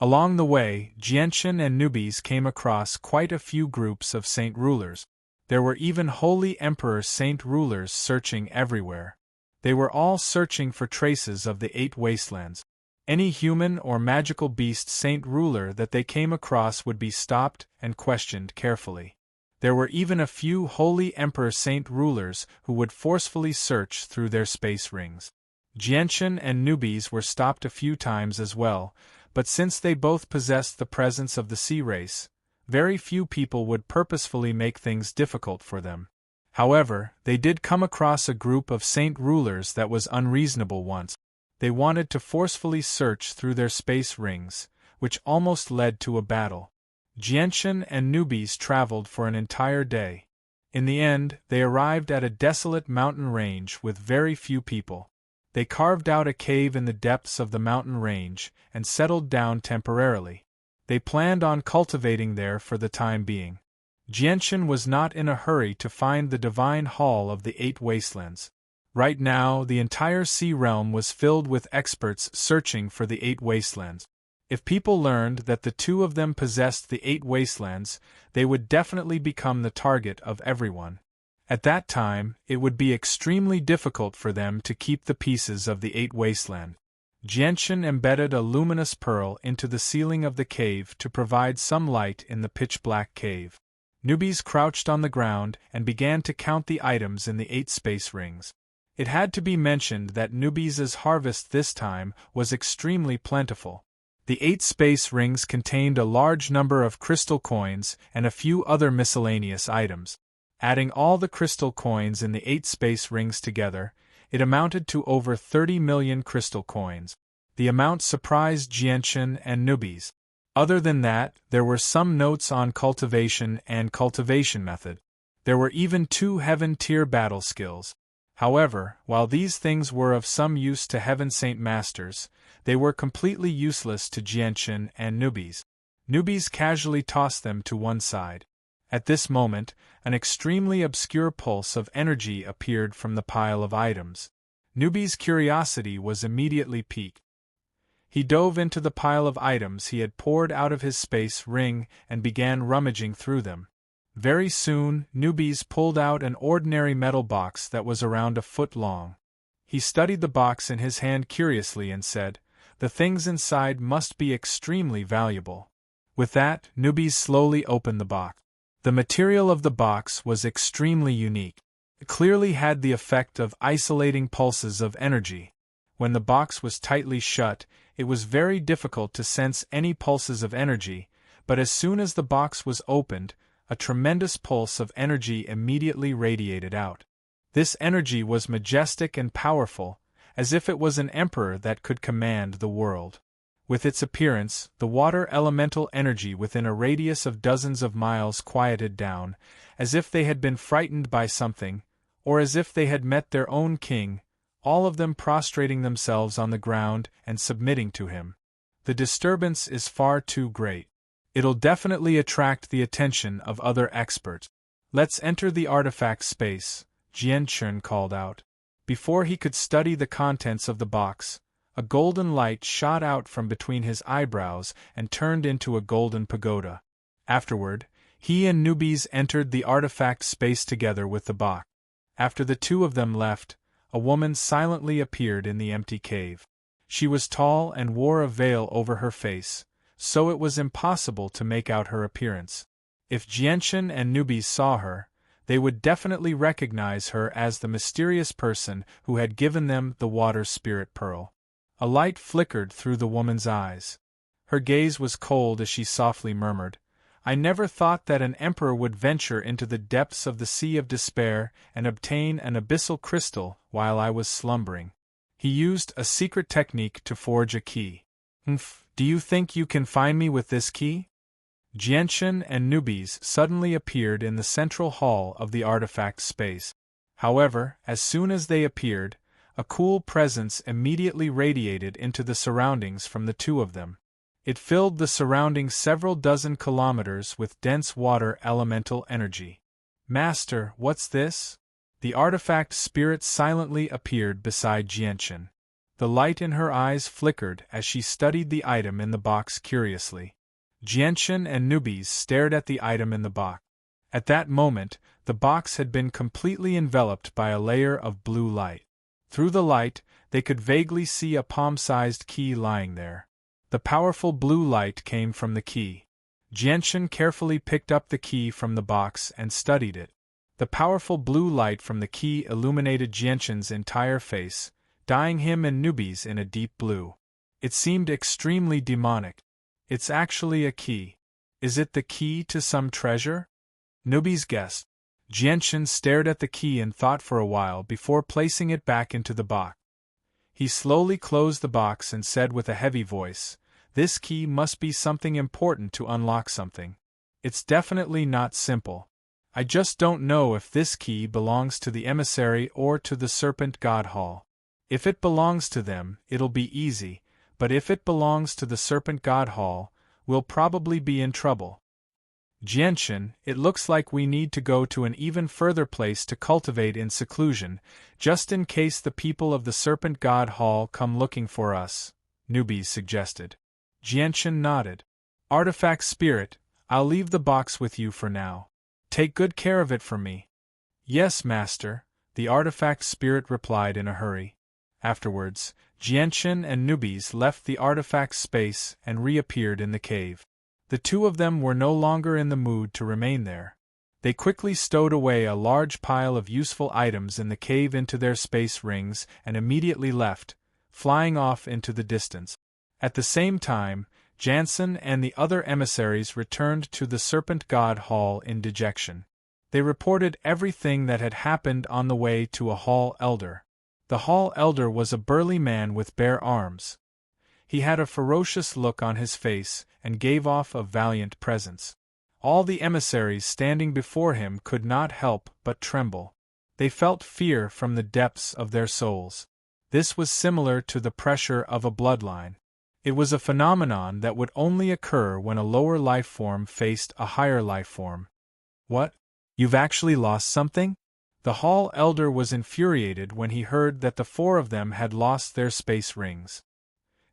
Along the way, Jianshan and Newbies came across quite a few groups of saint rulers. There were even holy emperor saint rulers searching everywhere. They were all searching for traces of the 8 wastelands. Any human or magical beast saint ruler that they came across would be stopped and questioned carefully. There were even a few holy emperor saint rulers who would forcefully search through their space rings. Jianshan and Newbies were stopped a few times as well, but since they both possessed the presence of the sea race, very few people would purposefully make things difficult for them. However, they did come across a group of saint rulers that was unreasonable once. They wanted to forcefully search through their space rings, which almost led to a battle. Jianshan and Newbies traveled for an entire day. In the end, they arrived at a desolate mountain range with very few people. They carved out a cave in the depths of the mountain range and settled down temporarily. They planned on cultivating there for the time being. Jianshan was not in a hurry to find the divine hall of the 8 wastelands. Right now, the entire sea realm was filled with experts searching for the 8 wastelands. If people learned that the two of them possessed the 8 wastelands, they would definitely become the target of everyone. At that time, it would be extremely difficult for them to keep the pieces of the 8 wasteland. Jianchen embedded a luminous pearl into the ceiling of the cave to provide some light in the pitch-black cave. Newbies crouched on the ground and began to count the items in the 8 space rings. It had to be mentioned that Newbies' harvest this time was extremely plentiful. The 8 space rings contained a large number of crystal coins and a few other miscellaneous items. Adding all the crystal coins in the 8 space rings together, it amounted to over 30 million crystal coins. The amount surprised Jianchen and Newbies. Other than that, there were some notes on cultivation and cultivation method. There were even 2 heaven-tier battle skills. However, while these things were of some use to Heaven Saint Masters, they were completely useless to Jianchen and Newbies. Newbies casually tossed them to one side. At this moment, an extremely obscure pulse of energy appeared from the pile of items. Newbies' curiosity was immediately piqued. He dove into the pile of items he had poured out of his space ring and began rummaging through them. Very soon, Newbies pulled out an ordinary metal box that was around a foot long. He studied the box in his hand curiously and said, "The things inside must be extremely valuable." With that, Newbies slowly opened the box. The material of the box was extremely unique. It clearly had the effect of isolating pulses of energy. When the box was tightly shut, it was very difficult to sense any pulses of energy, but as soon as the box was opened, a tremendous pulse of energy immediately radiated out. This energy was majestic and powerful, as if it was an emperor that could command the world. With its appearance, the water elemental energy within a radius of dozens of miles quieted down, as if they had been frightened by something, or as if they had met their own king, all of them prostrating themselves on the ground and submitting to him. The disturbance is far too great. It'll definitely attract the attention of other experts. "Let's enter the artifact space," Jianchen called out. Before he could study the contents of the box, a golden light shot out from between his eyebrows and turned into a golden pagoda. Afterward, he and Newbies entered the artifact space together with the box. After the two of them left, a woman silently appeared in the empty cave. She was tall and wore a veil over her face, so it was impossible to make out her appearance. If Jianchen and Newbies saw her, they would definitely recognize her as the mysterious person who had given them the water spirit pearl. A light flickered through the woman's eyes. Her gaze was cold as she softly murmured, "I never thought that an emperor would venture into the depths of the sea of despair and obtain an abyssal crystal while I was slumbering. He used a secret technique to forge a key. Do you think you can find me with this key?" Jianchen and Newbies suddenly appeared in the central hall of the artifact space. However, as soon as they appeared, a cool presence immediately radiated into the surroundings from the two of them. It filled the surrounding several dozen kilometers with dense water elemental energy. "Master, what's this?" The artifact spirit silently appeared beside Jianchen. The light in her eyes flickered as she studied the item in the box curiously. Jianchen and Newbies stared at the item in the box. At that moment, the box had been completely enveloped by a layer of blue light. Through the light, they could vaguely see a palm-sized key lying there. The powerful blue light came from the key. Jianchen carefully picked up the key from the box and studied it. The powerful blue light from the key illuminated Jianchen's entire face, dyeing him and Newbies in a deep blue. It seemed extremely demonic. "It's actually a key. Is it the key to some treasure?" Newbies guessed. Jianchen stared at the key in thought for a while before placing it back into the box. He slowly closed the box and said with a heavy voice, "This key must be something important to unlock something. It's definitely not simple. I just don't know if this key belongs to the emissary or to the Serpent God Hall. If it belongs to them, it'll be easy, but if it belongs to the Serpent God Hall, we'll probably be in trouble. Jianchen, it looks like we need to go to an even further place to cultivate in seclusion, just in case the people of the Serpent God Hall come looking for us," Newbies suggested. Jianchen nodded. Artifact spirit, I'll leave the box with you for now. Take good care of it for me. Yes, master, the artifact spirit replied in a hurry. Afterwards, Jianchen and Nubis left the artifact's space and reappeared in the cave. The two of them were no longer in the mood to remain there. They quickly stowed away a large pile of useful items in the cave into their space rings and immediately left, flying off into the distance. At the same time, Jansen and the other emissaries returned to the Serpent God Hall in dejection. They reported everything that had happened on the way to a Hall Elder. The Hall Elder was a burly man with bare arms. He had a ferocious look on his face and gave off a valiant presence. All the emissaries standing before him could not help but tremble. They felt fear from the depths of their souls. This was similar to the pressure of a bloodline. It was a phenomenon that would only occur when a lower life form faced a higher life form. What? You've actually lost something? The Hall Elder was infuriated when he heard that the four of them had lost their space rings.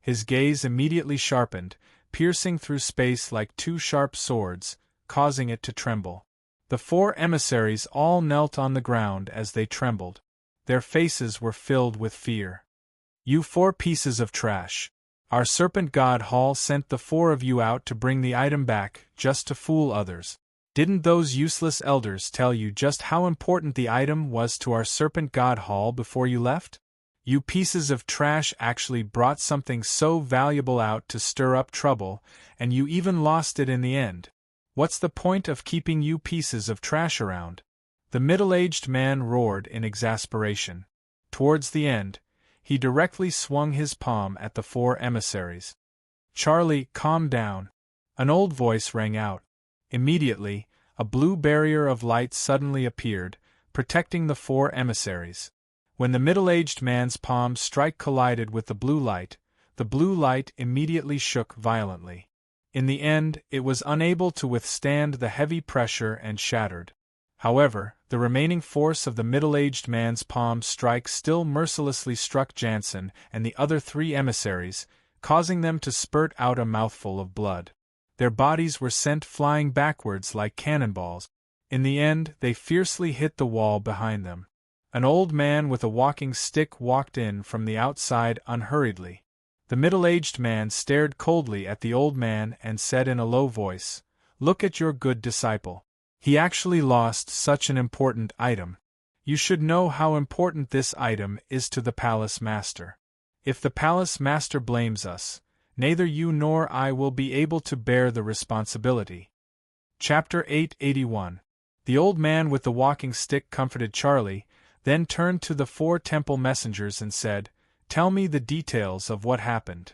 His gaze immediately sharpened, piercing through space like two sharp swords, causing it to tremble. The four emissaries all knelt on the ground as they trembled. Their faces were filled with fear. You four pieces of trash. Our Serpent God Hall sent the four of you out to bring the item back, just to fool others. Didn't those useless elders tell you just how important the item was to our Serpent God Hall before you left? You pieces of trash actually brought something so valuable out to stir up trouble, and you even lost it in the end. What's the point of keeping you pieces of trash around? The middle-aged man roared in exasperation. Towards the end, he directly swung his palm at the four emissaries. Charlie, calm down. An old voice rang out. Immediately, a blue barrier of light suddenly appeared, protecting the four emissaries. When the middle-aged man's palm collided with the blue light immediately shook violently. In the end, it was unable to withstand the heavy pressure and shattered. However, the remaining force of the middle-aged man's palm strike still mercilessly struck Jansen and the other three emissaries, causing them to spurt out a mouthful of blood. Their bodies were sent flying backwards like cannonballs. In the end, they fiercely hit the wall behind them. An old man with a walking stick walked in from the outside unhurriedly. The middle-aged man stared coldly at the old man and said in a low voice, "Look at your good disciple. He actually lost such an important item. You should know how important this item is to the palace master. If the palace master blames us, neither you nor I will be able to bear the responsibility." Chapter 881. The old man with the walking stick comforted Charlie, then turned to the four temple messengers and said, "Tell me the details of what happened.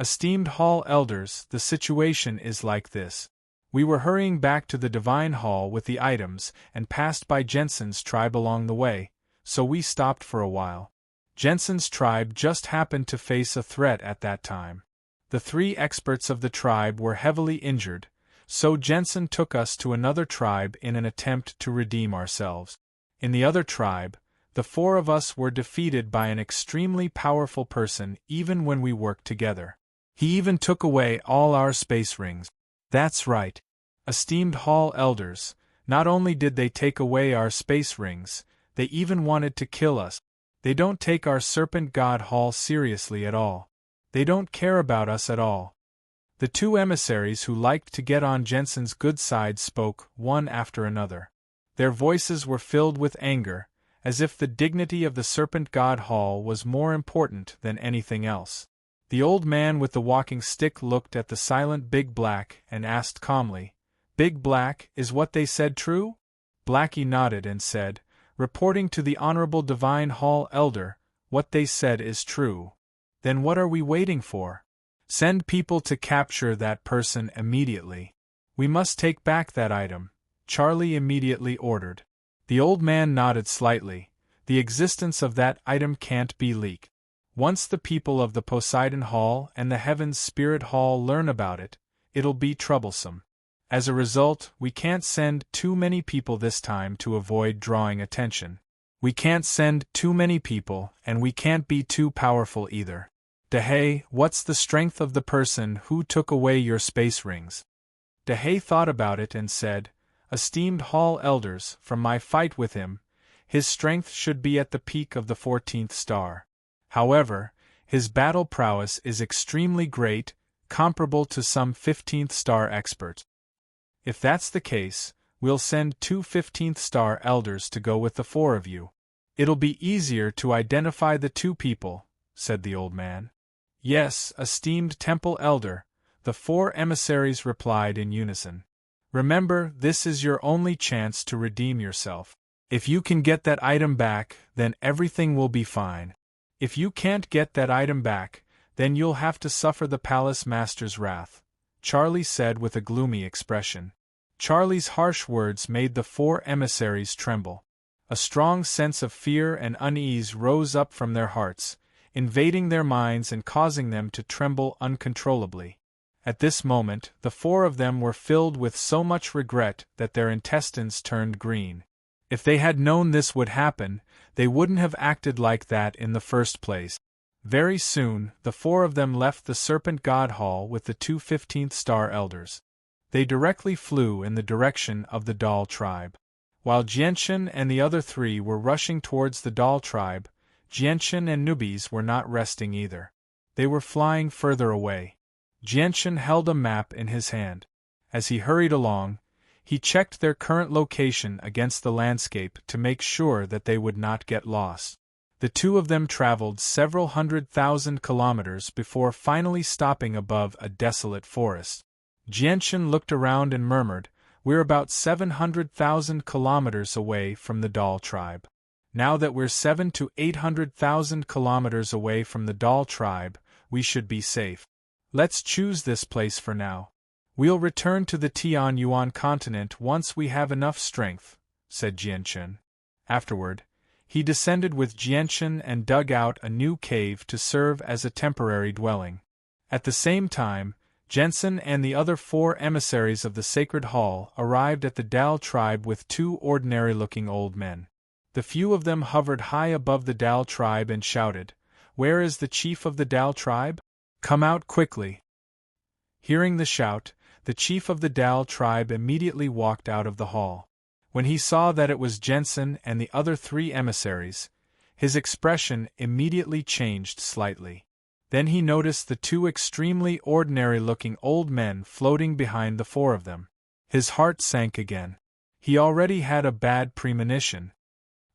Esteemed Hall Elders, the situation is like this. We were hurrying back to the Divine Hall with the items and passed by Jensen's tribe along the way, so we stopped for a while. Jensen's tribe just happened to face a threat at that time. The three experts of the tribe were heavily injured, so Jensen took us to another tribe in an attempt to redeem ourselves. In the other tribe, the four of us were defeated by an extremely powerful person even when we worked together. He even took away all our space rings. That's right. Esteemed Hall Elders, not only did they take away our space rings, they even wanted to kill us. They don't take our Serpent God Hall seriously at all. They don't care about us at all." The two emissaries who liked to get on Jensen's good side spoke, one after another. Their voices were filled with anger, as if the dignity of the Serpent God Hall was more important than anything else. The old man with the walking stick looked at the silent Big Black and asked calmly, "Big Black, is what they said true?" Blackie nodded and said, "Reporting to the Honorable Divine Hall Elder, what they said is true." "Then what are we waiting for? Send people to capture that person immediately. We must take back that item," Charlie immediately ordered. The old man nodded slightly. "The existence of that item can't be leaked. Once the people of the Poseidon Hall and the Heaven's Spirit Hall learn about it, it'll be troublesome. As a result, we can't send too many people this time to avoid drawing attention. We can't send too many people, and we can't be too powerful either. Dehei, what's the strength of the person who took away your space rings? Dehei thought about it and said, Esteemed Hall Elders, from my fight with him, his strength should be at the peak of the 14th star. However, his battle prowess is extremely great, comparable to some 15th star experts. If that's the case, we'll send 2 15th star elders to go with the 4 of you. It'll be easier to identify the 2 people, said the old man. Yes, esteemed temple elder, the 4 emissaries replied in unison. Remember, this is your only chance to redeem yourself. If you can get that item back, then everything will be fine. If you can't get that item back, then you'll have to suffer the palace master's wrath, Charlie said with a gloomy expression. Charlie's harsh words made the 4 emissaries tremble. A strong sense of fear and unease rose up from their hearts, invading their minds and causing them to tremble uncontrollably. At this moment, the 4 of them were filled with so much regret that their intestines turned green. If they had known this would happen, they wouldn't have acted like that in the first place. Very soon, the 4 of them left the Serpent God Hall with the 2 15th star elders. They directly flew in the direction of the Doll tribe. While Jianchen and the other 3 were rushing towards the Doll tribe, Jianchen and Nubis were not resting either. They were flying further away. Jianchen held a map in his hand. As he hurried along, he checked their current location against the landscape to make sure that they would not get lost. The 2 of them traveled several 100,000 kilometers before finally stopping above a desolate forest. Jianchen looked around and murmured, We're about 700,000 kilometers away from the Doll tribe. Now that we're 700,000 to 800,000 kilometers away from the Doll tribe, we should be safe. Let's choose this place for now. We'll return to the Tianyuan continent once we have enough strength, said Jianchen. Afterward, he descended with Jianchen and dug out a new cave to serve as a temporary dwelling. At the same time, Jensen and the other 4 emissaries of the Sacred Hall arrived at the Dal tribe with 2 ordinary-looking old men. The few of them hovered high above the Dal tribe and shouted, Where is the chief of the Dal tribe? Come out quickly. Hearing the shout, the chief of the Dal tribe immediately walked out of the hall. When he saw that it was Jensen and the other 3 emissaries, his expression immediately changed slightly. Then he noticed the 2 extremely ordinary-looking old men floating behind the 4 of them. His heart sank again. He already had a bad premonition.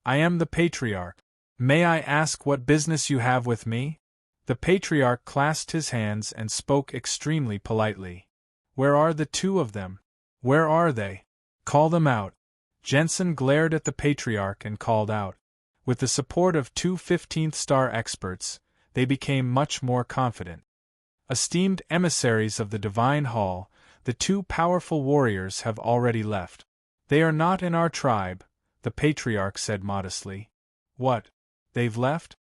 I am the Patriarch. May I ask what business you have with me? The Patriarch clasped his hands and spoke extremely politely. Where are the 2 of them? Where are they? Call them out. Jensen glared at the Patriarch and called out. With the support of 2 15th star experts, they became much more confident. Esteemed emissaries of the Divine Hall, the 2 powerful warriors have already left. They are not in our tribe, the Patriarch said modestly. What? They've left?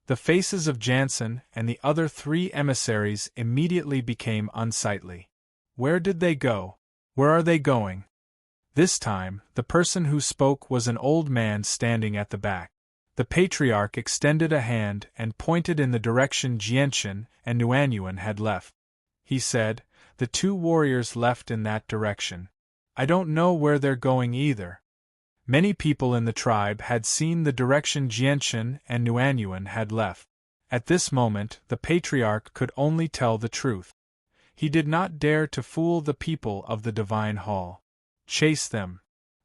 The faces of Jansen and the other 3 emissaries immediately became unsightly. Where did they go? Where are they going? This time, the person who spoke was an old man standing at the back. The Patriarch extended a hand and pointed in the direction Jianchen and Nuanyuan had left. He said, The 2 warriors left in that direction. I don't know where they're going either. Many people in the tribe had seen the direction Jianchen and Nuanyuan had left. At this moment, the Patriarch could only tell the truth. He did not dare to fool the people of the Divine Hall. Chase them.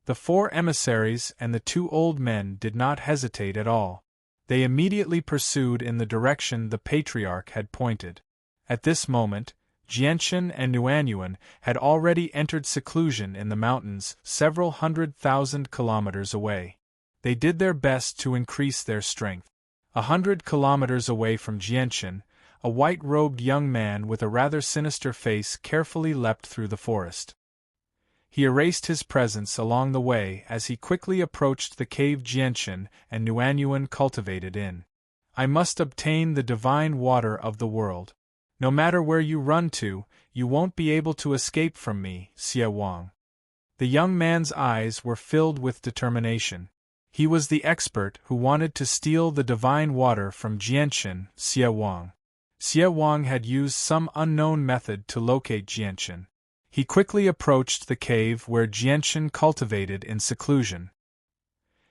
The 4 emissaries and the 2 old men did not hesitate at all. They immediately pursued in the direction the Patriarch had pointed. At this moment, Jianchen and Nuanyuan had already entered seclusion in the mountains several 100,000 kilometers away. They did their best to increase their strength. 100 kilometers away from Jianchen, a white-robed young man with a rather sinister face carefully leapt through the forest. He erased his presence along the way as he quickly approached the cave Jianchen and Nuanyuan cultivated in. I must obtain the divine water of the world. No matter where you run to, you won't be able to escape from me, Xie Wang. The young man's eyes were filled with determination. He was the expert who wanted to steal the divine water from Jianchen, Xie Wang. Xie Wang had used some unknown method to locate Jianchen. He quickly approached the cave where Jianchen cultivated in seclusion.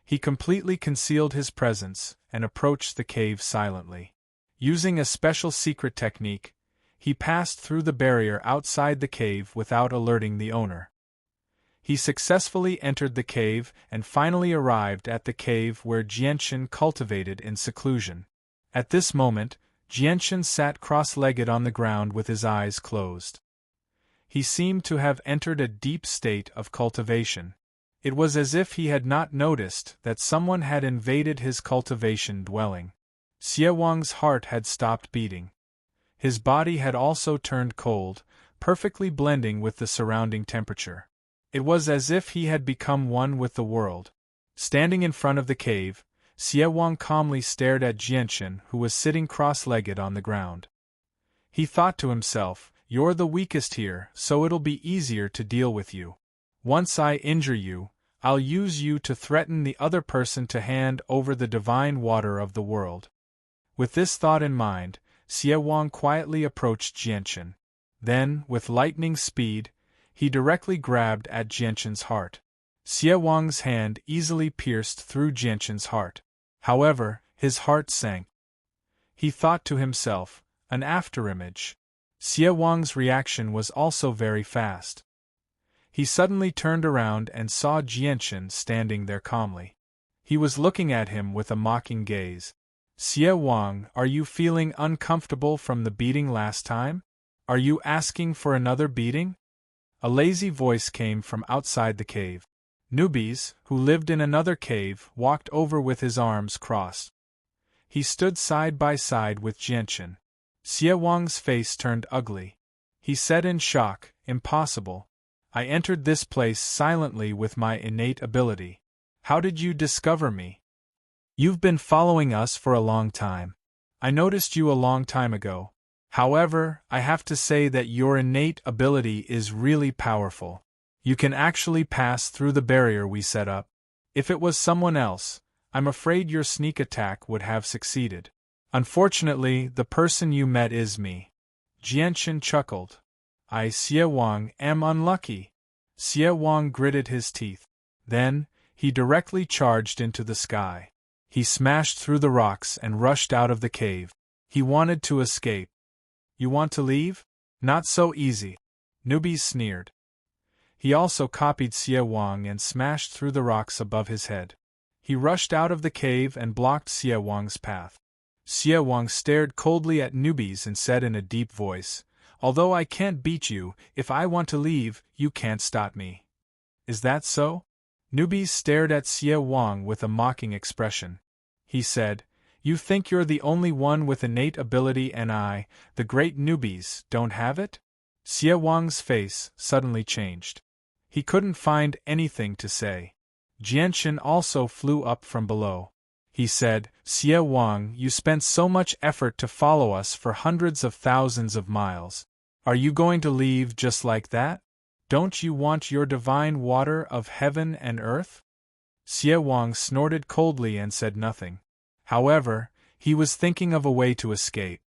He completely concealed his presence and approached the cave silently. Using a special secret technique, he passed through the barrier outside the cave without alerting the owner. He successfully entered the cave and finally arrived at the cave where Jianchen cultivated in seclusion. At this moment, Jianchen sat cross-legged on the ground with his eyes closed. He seemed to have entered a deep state of cultivation. It was as if he had not noticed that someone had invaded his cultivation dwelling. Xie Wang's heart had stopped beating. His body had also turned cold, perfectly blending with the surrounding temperature. It was as if he had become one with the world. Standing in front of the cave, Xie Wang calmly stared at Jianchen, who was sitting cross-legged on the ground. He thought to himself, "You're the weakest here, so it'll be easier to deal with you. Once I injure you, I'll use you to threaten the other person to hand over the divine water of the world." With this thought in mind, Xie Wang quietly approached Jianchen. Then, with lightning speed, he directly grabbed at Jianchen's heart. Xie Wang's hand easily pierced through Jianchen's heart. However, his heart sank. He thought to himself, "An afterimage." Xie Wang's reaction was also very fast. He suddenly turned around and saw Jianchen standing there calmly. He was looking at him with a mocking gaze. "Xie Wang, are you feeling uncomfortable from the beating last time? Are you asking for another beating?" A lazy voice came from outside the cave. Newbies, who lived in another cave, walked over with his arms crossed. He stood side by side with Jianchen. Xie Wang's face turned ugly. He said in shock, "Impossible. I entered this place silently with my innate ability. How did you discover me? You've been following us for a long time. I noticed you a long time ago. However, I have to say that your innate ability is really powerful. You can actually pass through the barrier we set up. If it was someone else, I'm afraid your sneak attack would have succeeded. Unfortunately, the person you met is me." Jianchen chuckled. "I, Xie Wang, am unlucky." Xie Wang gritted his teeth. Then, he directly charged into the sky. He smashed through the rocks and rushed out of the cave. He wanted to escape. "You want to leave? Not so easy." Newbies sneered. He also copied Xie Wang and smashed through the rocks above his head. He rushed out of the cave and blocked Xie Wang's path. Xie Wang stared coldly at Newbies and said in a deep voice, "Although I can't beat you, if I want to leave, you can't stop me. Is that so?" Newbies stared at Xie Wang with a mocking expression. He said, "You think you're the only one with innate ability and I, the great Newbies, don't have it?" Xie Wang's face suddenly changed. He couldn't find anything to say. Jianchen also flew up from below. He said, "Xie Wang, you spent so much effort to follow us for hundreds of thousands of miles. Are you going to leave just like that? Don't you want your divine water of heaven and earth?" Xie Wang snorted coldly and said nothing. However, he was thinking of a way to escape.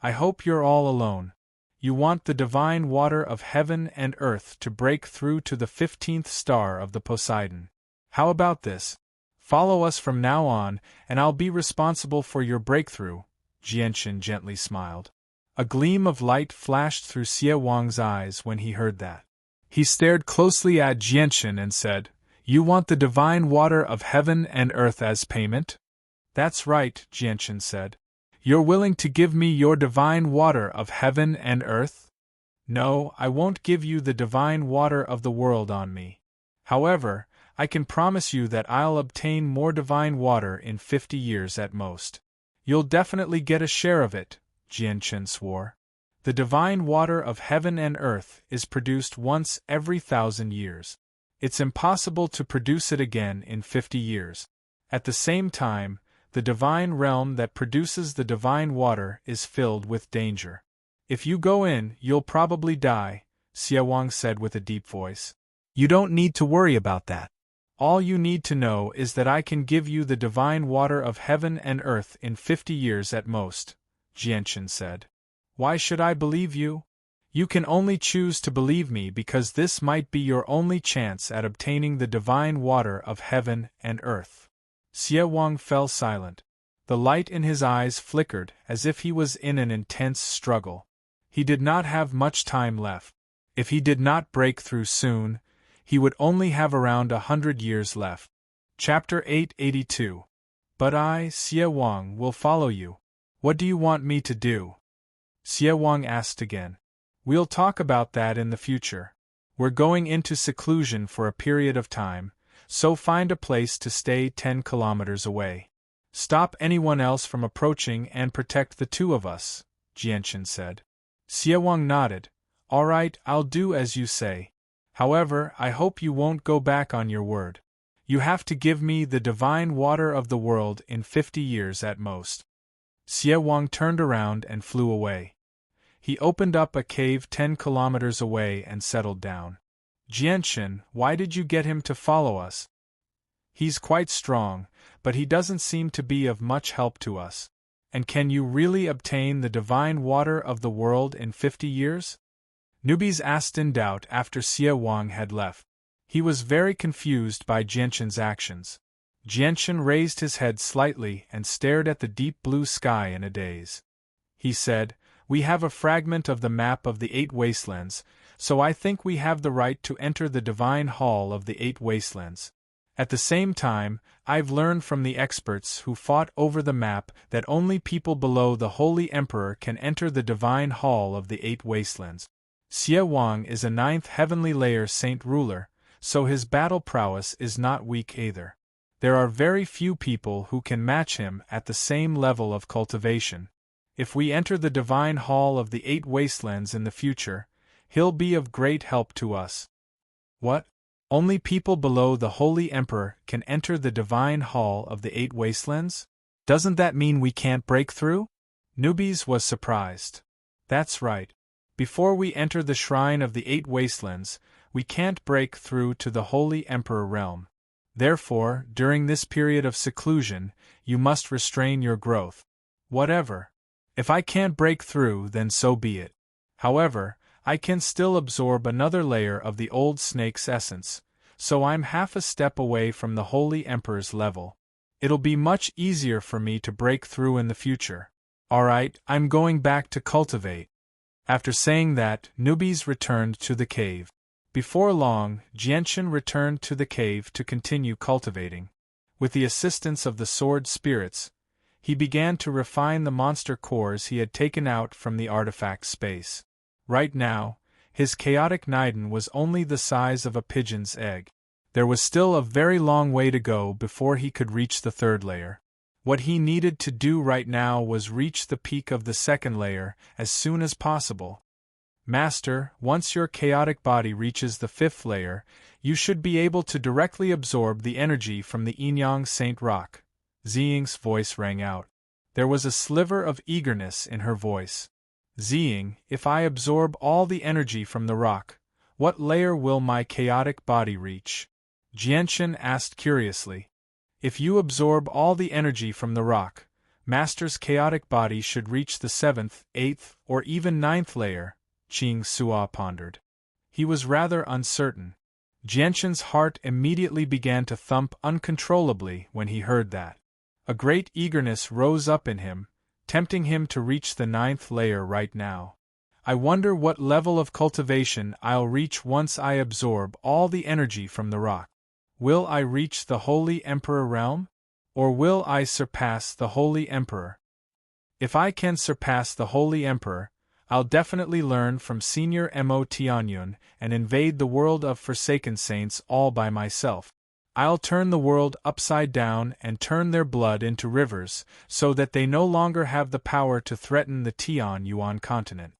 "I hope you're all alone. You want the divine water of heaven and earth to break through to the 15th star of the Poseidon. How about this? Follow us from now on, and I'll be responsible for your breakthrough." Jianchen gently smiled. A gleam of light flashed through Xie Wang's eyes when he heard that. He stared closely at Jianchen and said, "You want the divine water of heaven and earth as payment?" "That's right," Jianchen said. "You're willing to give me your divine water of heaven and earth?" "No, I won't give you the divine water of the world on me. However, I can promise you that I'll obtain more divine water in 50 years at most." "You'll definitely get a share of it," Jianchen swore. "The divine water of heaven and earth is produced once every 1,000 years. It's impossible to produce it again in 50 years. At the same time, the divine realm that produces the divine water is filled with danger. If you go in, you'll probably die," Xie Wang said with a deep voice. "You don't need to worry about that. All you need to know is that I can give you the divine water of heaven and earth in 50 years at most," Jianchen said. Why should I believe you? You can only choose to believe me because this might be your only chance at obtaining the divine water of heaven and earth. Xie Wang fell silent. The light in his eyes flickered as if he was in an intense struggle. He did not have much time left. If he did not break through soon, he would only have around 100 years left. Chapter 882. But I, Xie Wang, will follow you. What do you want me to do? Xie Wang asked again. We'll talk about that in the future. We're going into seclusion for a period of time, so find a place to stay 10 kilometers away. Stop anyone else from approaching and protect the two of us, Jianchen said. Xie Wang nodded. All right, I'll do as you say. However, I hope you won't go back on your word. You have to give me the divine water of the world in 50 years at most. Xie Wang turned around and flew away. He opened up a cave 10 kilometers away and settled down. Jianchen, why did you get him to follow us? He's quite strong, but he doesn't seem to be of much help to us. And can you really obtain the divine water of the world in 50 years? Newbies asked in doubt after Xie Wang had left. He was very confused by Jianchen's actions. Jianchen raised his head slightly and stared at the deep blue sky in a daze. He said, We have a fragment of the map of the 8 wastelands, so I think we have the right to enter the divine hall of the 8 wastelands. At the same time, I've learned from the experts who fought over the map that only people below the Holy Emperor can enter the divine hall of the 8 wastelands. Xie Wang is a 9th heavenly layer saint ruler, so his battle prowess is not weak either. There are very few people who can match him at the same level of cultivation. If we enter the divine hall of the 8 wastelands in the future, he'll be of great help to us. What? Only people below the Holy Emperor can enter the divine hall of the 8 wastelands? Doesn't that mean we can't break through? Newbies was surprised. That's right. Before we enter the shrine of the 8 wastelands, we can't break through to the Holy Emperor realm. Therefore, during this period of seclusion, you must restrain your growth. Whatever. If I can't break through, then so be it. However, I can still absorb another layer of the old snake's essence, so I'm half a step away from the Holy Emperor's level. It'll be much easier for me to break through in the future. Alright, I'm going back to cultivate. After saying that, Newbies returned to the cave. Before long, Jianchen returned to the cave to continue cultivating. With the assistance of the sword spirits, he began to refine the monster cores he had taken out from the artifact space. Right now, his chaotic Niden was only the size of a pigeon's egg. There was still a very long way to go before he could reach the 3rd layer. What he needed to do right now was reach the peak of the 2nd layer as soon as possible. Master, once your chaotic body reaches the 5th layer, you should be able to directly absorb the energy from the Yinyang Saint Rock. Ziying's voice rang out. There was a sliver of eagerness in her voice. Ziying, if I absorb all the energy from the rock, what layer will my chaotic body reach? Jianchen asked curiously. If you absorb all the energy from the rock, Master's chaotic body should reach the 7th, 8th, or even 9th layer, Qing Sua pondered. He was rather uncertain. Jianchen's heart immediately began to thump uncontrollably when he heard that. A great eagerness rose up in him, tempting him to reach the 9th layer right now. I wonder what level of cultivation I'll reach once I absorb all the energy from the rock. Will I reach the Holy Emperor realm? Or will I surpass the Holy Emperor? If I can surpass the Holy Emperor, I'll definitely learn from Senior Mo Tianyun and invade the world of Forsaken Saints all by myself. I'll turn the world upside down and turn their blood into rivers, so that they no longer have the power to threaten the Tianyuan continent.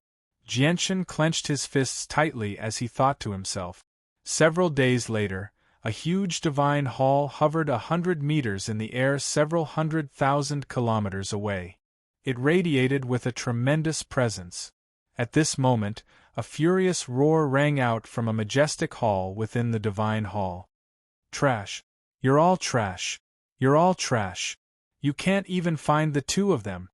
Jianchen clenched his fists tightly as he thought to himself. Several days later, a huge divine hall hovered 100 meters in the air several 100,000 kilometers away. It radiated with a tremendous presence. At this moment, a furious roar rang out from a majestic hall within the divine hall. Trash. You're all trash. You're all trash. You can't even find the two of them.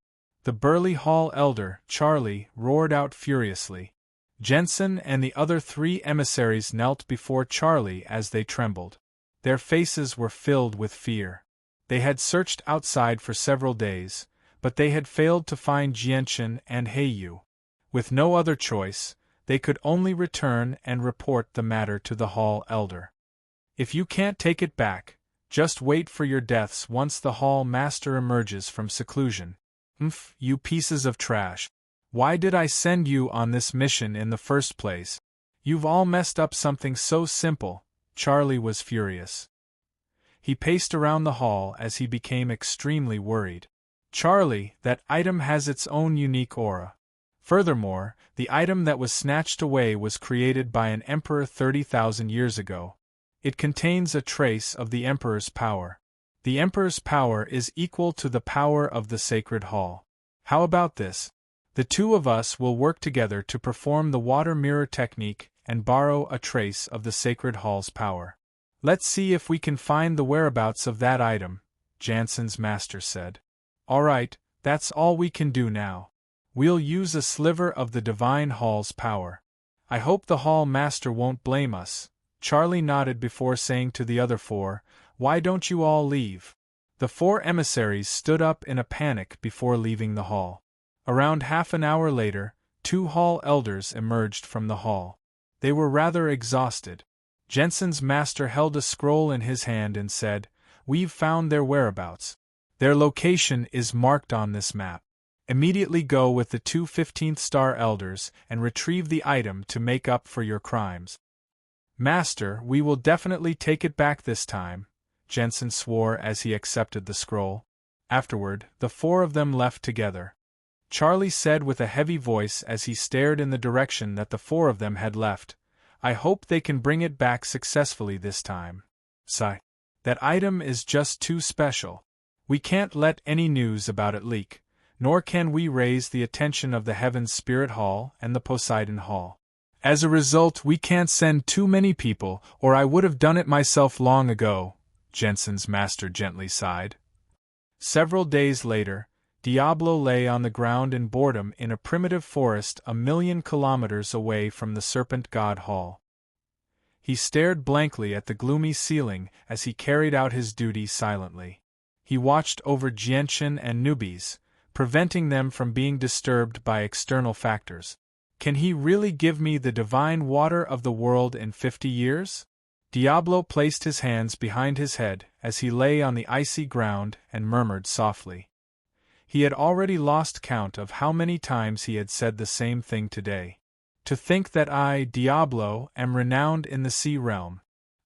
The burly hall elder, Charlie, roared out furiously. Jensen and the other 3 emissaries knelt before Charlie as they trembled. Their faces were filled with fear. They had searched outside for several days, but they had failed to find Jianchen and Heiyu. With no other choice, they could only return and report the matter to the hall elder. If you can't take it back, just wait for your deaths once the hall master emerges from seclusion. You pieces of trash. Why did I send you on this mission in the first place? You've all messed up something so simple. Charlie was furious. He paced around the hall as he became extremely worried. Charlie, that item has its own unique aura. Furthermore, the item that was snatched away was created by an emperor 30,000 years ago. It contains a trace of the emperor's power. The emperor's power is equal to the power of the sacred hall. How about this? The 2 of us will work together to perform the water mirror technique and borrow a trace of the sacred hall's power. Let's see if we can find the whereabouts of that item, Jansen's master said. All right, that's all we can do now. We'll use a sliver of the divine hall's power. I hope the hall master won't blame us. Charlie nodded before saying to the other 4, why don't you all leave? The 4 emissaries stood up in a panic before leaving the hall. Around half an hour later, 2 hall elders emerged from the hall. They were rather exhausted. Jensen's master held a scroll in his hand and said, We've found their whereabouts. Their location is marked on this map. Immediately go with the 2 15th star elders and retrieve the item to make up for your crimes. Master, we will definitely take it back this time, Jensen swore as he accepted the scroll. Afterward, the 4 of them left together. Charlie said with a heavy voice as he stared in the direction that the 4 of them had left, I hope they can bring it back successfully this time. Sigh. That item is just too special. We can't let any news about it leak, nor can we raise the attention of the Heaven's Spirit Hall and the Poseidon Hall. As a result, we can't send too many people, or I would have done it myself long ago, Jensen's master gently sighed. Several days later, Diablo lay on the ground in boredom in a primitive forest 1,000,000 kilometers away from the Serpent God Hall. He stared blankly at the gloomy ceiling as he carried out his duty silently. He watched over Jianchen and newbies, preventing them from being disturbed by external factors. Can he really give me the divine water of the world in 50 years? Diablo placed his hands behind his head as he lay on the icy ground and murmured softly. He had already lost count of how many times he had said the same thing today. To think that I, Diablo, am renowned in the sea realm.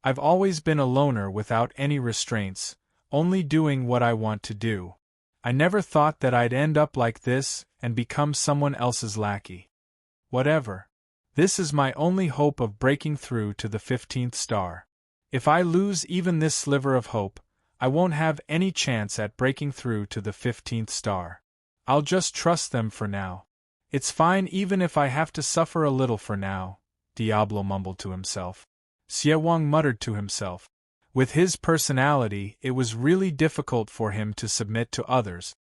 I've always been a loner without any restraints, only doing what I want to do. I never thought that I'd end up like this and become someone else's lackey. Whatever. This is my only hope of breaking through to the 15th star. If I lose even this sliver of hope, I won't have any chance at breaking through to the 15th star. I'll just trust them for now. It's fine even if I have to suffer a little for now, Diablo mumbled to himself. Xie Wang muttered to himself. With his personality, it was really difficult for him to submit to others.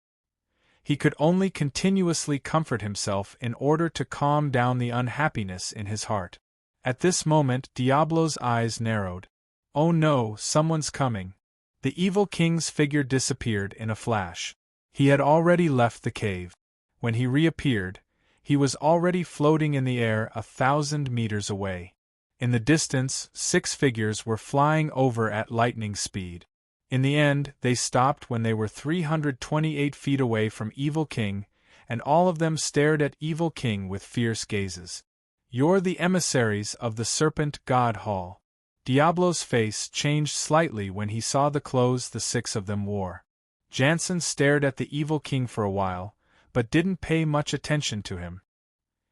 He could only continuously comfort himself in order to calm down the unhappiness in his heart. At this moment, Diablo's eyes narrowed. Oh no, someone's coming. The evil king's figure disappeared in a flash. He had already left the cave. When he reappeared, he was already floating in the air 1,000 meters away. In the distance, 6 figures were flying over at lightning speed. In the end, they stopped when they were 328 feet away from Evil King, and all of them stared at Evil King with fierce gazes. You're the emissaries of the Serpent God Hall. Diablo's face changed slightly when he saw the clothes the 6 of them wore. Jansen stared at the Evil King for a while, but didn't pay much attention to him.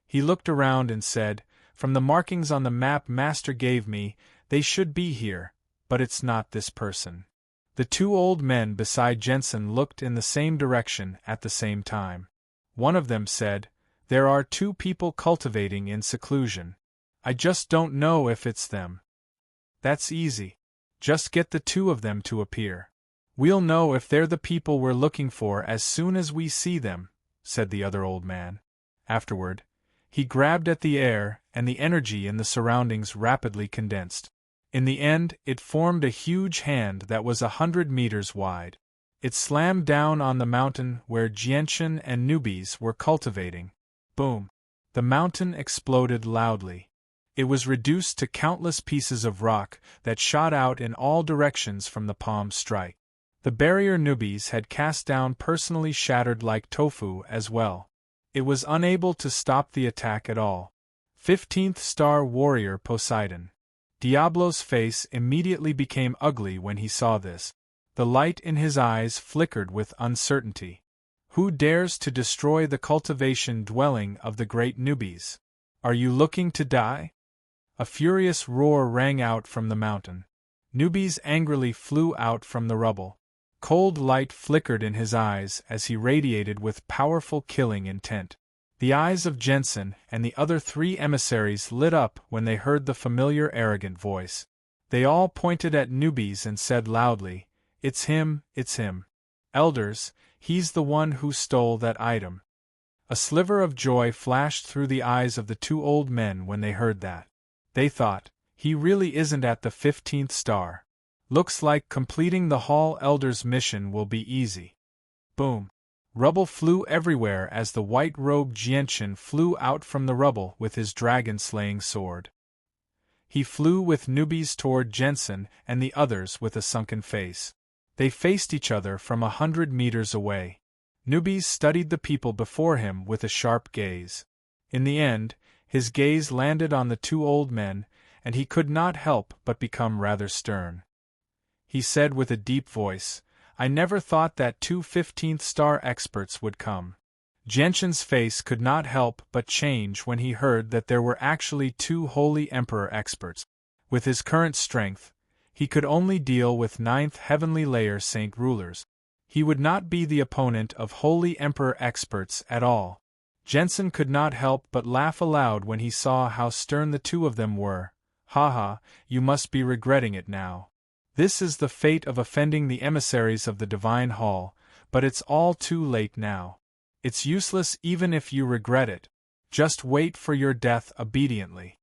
He looked around and said, From the markings on the map Master gave me, they should be here, but it's not this person. The 2 old men beside Jensen looked in the same direction at the same time. One of them said, There are 2 people cultivating in seclusion. I just don't know if it's them. That's easy. Just get the 2 of them to appear. We'll know if they're the people we're looking for as soon as we see them, said the other old man. Afterward, he grabbed at the air, and the energy in the surroundings rapidly condensed. In the end, it formed a huge hand that was 100 meters wide. It slammed down on the mountain where gentian and newbies were cultivating. Boom! The mountain exploded loudly. It was reduced to countless pieces of rock that shot out in all directions from the palm strike. The barrier newbies had cast down personally shattered like tofu as well. It was unable to stop the attack at all. 15th Star Warrior Poseidon. Diablo's face immediately became ugly when he saw this. The light in his eyes flickered with uncertainty. Who dares to destroy the cultivation dwelling of the great newbies? Are you looking to die? A furious roar rang out from the mountain. Newbies angrily flew out from the rubble. Cold light flickered in his eyes as he radiated with powerful killing intent. The eyes of Jensen and the other 3 emissaries lit up when they heard the familiar arrogant voice. They all pointed at newbies and said loudly, "It's him, it's him. Elders, he's the one who stole that item." A sliver of joy flashed through the eyes of the 2 old men when they heard that. They thought, he really isn't at the 15th star. Looks like completing the Hall Elder's mission will be easy. Boom! Rubble flew everywhere as the white-robed gentian flew out from the rubble with his dragon-slaying sword. He flew with newbies toward Jensen and the others with a sunken face. They faced each other from 100 meters away. Newbies studied the people before him with a sharp gaze. In the end, his gaze landed on the 2 old men, and he could not help but become rather stern. He said with a deep voice, "I never thought that 2 15th star experts would come." Gentian's face could not help but change when he heard that there were actually 2 Holy Emperor experts. With his current strength, he could only deal with 9th Heavenly Layer Saint Rulers. He would not be the opponent of Holy Emperor experts at all. Jensen could not help but laugh aloud when he saw how stern the 2 of them were. "Haha, you must be regretting it now. This is the fate of offending the emissaries of the Divine Hall, but it's all too late now. It's useless even if you regret it. Just wait for your death obediently."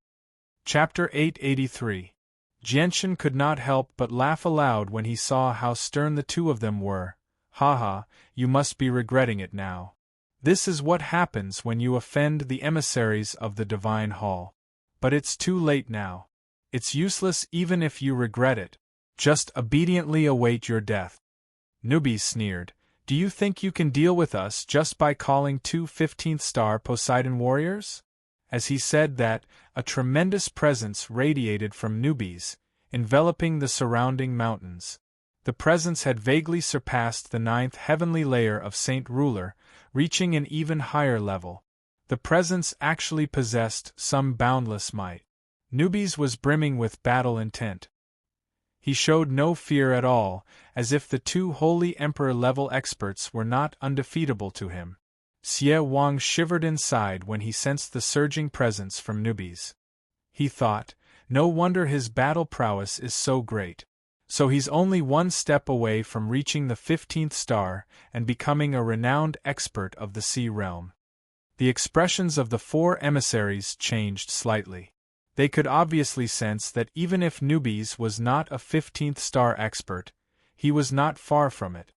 Chapter 883. Gentian could not help but laugh aloud when he saw how stern the 2 of them were. "Haha, you must be regretting it now. This is what happens when you offend the emissaries of the Divine Hall. But it's too late now. It's useless even if you regret it. Just obediently await your death." Newbies sneered, "Do you think you can deal with us just by calling 2 15th star Poseidon warriors?" As he said that, a tremendous presence radiated from newbies, enveloping the surrounding mountains. The presence had vaguely surpassed the 9th heavenly layer of Saint Ruler, reaching an even higher level. The presence actually possessed some boundless might. Newbies was brimming with battle intent. He showed no fear at all, as if the 2 Holy Emperor-level experts were not undefeatable to him. Xie Wang shivered inside when he sensed the surging presence from newbies. He thought, no wonder his battle prowess is so great. So he's only 1 step away from reaching the 15th star and becoming a renowned expert of the Sea Realm. The expressions of the 4 emissaries changed slightly. They could obviously sense that even if newbies was not a 15th star expert, he was not far from it.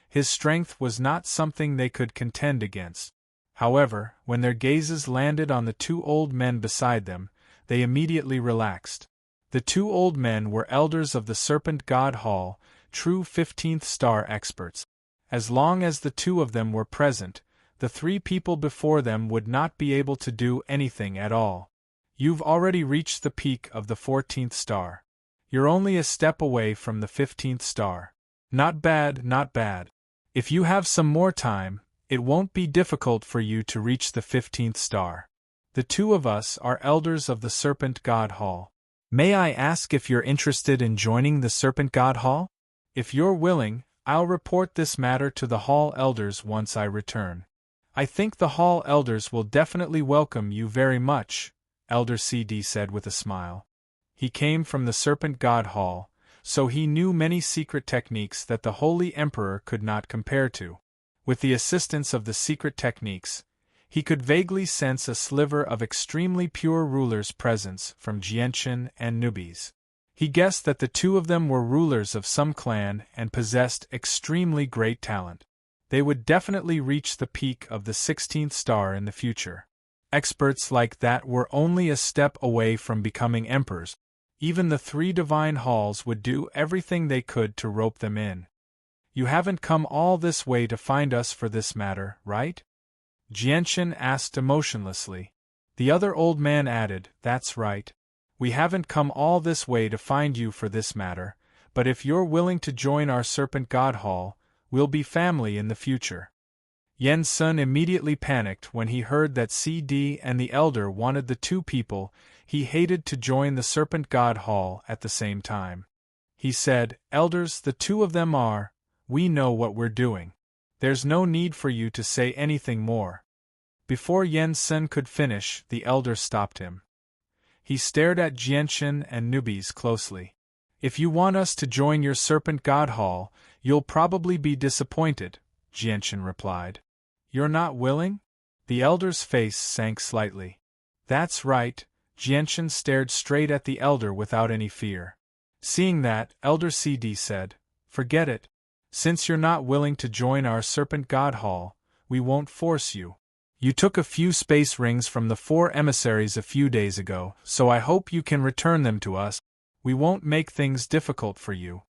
His strength was not something they could contend against. However, when their gazes landed on the 2 old men beside them, they immediately relaxed. The 2 old men were elders of the Serpent God Hall, true 15th star experts. As long as the 2 of them were present, the 3 people before them would not be able to do anything at all. "You've already reached the peak of the 14th star. You're only a step away from the 15th star. Not bad, not bad. If you have some more time, it won't be difficult for you to reach the 15th star. The 2 of us are elders of the Serpent God Hall. May I ask if you're interested in joining the Serpent God Hall? If you're willing, I'll report this matter to the Hall Elders once I return. I think the Hall Elders will definitely welcome you very much," Elder CD said with a smile. He came from the Serpent God Hall, so he knew many secret techniques that the Holy Emperor could not compare to. With the assistance of the secret techniques, he could vaguely sense a sliver of extremely pure ruler's presence from Jianchen and Nubis. He guessed that the two of them were rulers of some clan and possessed extremely great talent. They would definitely reach the peak of the 16th star in the future. Experts like that were only a step away from becoming emperors. Even the three divine halls would do everything they could to rope them in. You haven't come all this way to find us for this matter, right? Jianchen asked emotionlessly. The other old man added, That's right. We haven't come all this way to find you for this matter, but if you're willing to join our Serpent God Hall, we'll be family in the future. Yen Sun immediately panicked when he heard that CD and the Elder wanted the two people he hated to join the Serpent God Hall at the same time. He said, Elders, the two of them are, we know what we're doing. There's no need for you to say anything more. Before Yen Sun could finish, the Elder stopped him. He stared at Jianchen and Nubis closely. If you want us to join your Serpent God Hall, you'll probably be disappointed, Jianchen replied. You're not willing? The Elder's face sank slightly. That's right, Jianchen stared straight at the Elder without any fear. Seeing that, Elder CD said, Forget it. Since you're not willing to join our Serpent God Hall, we won't force you. You took a few space rings from the 4 emissaries a few days ago, so I hope you can return them to us. We won't make things difficult for you.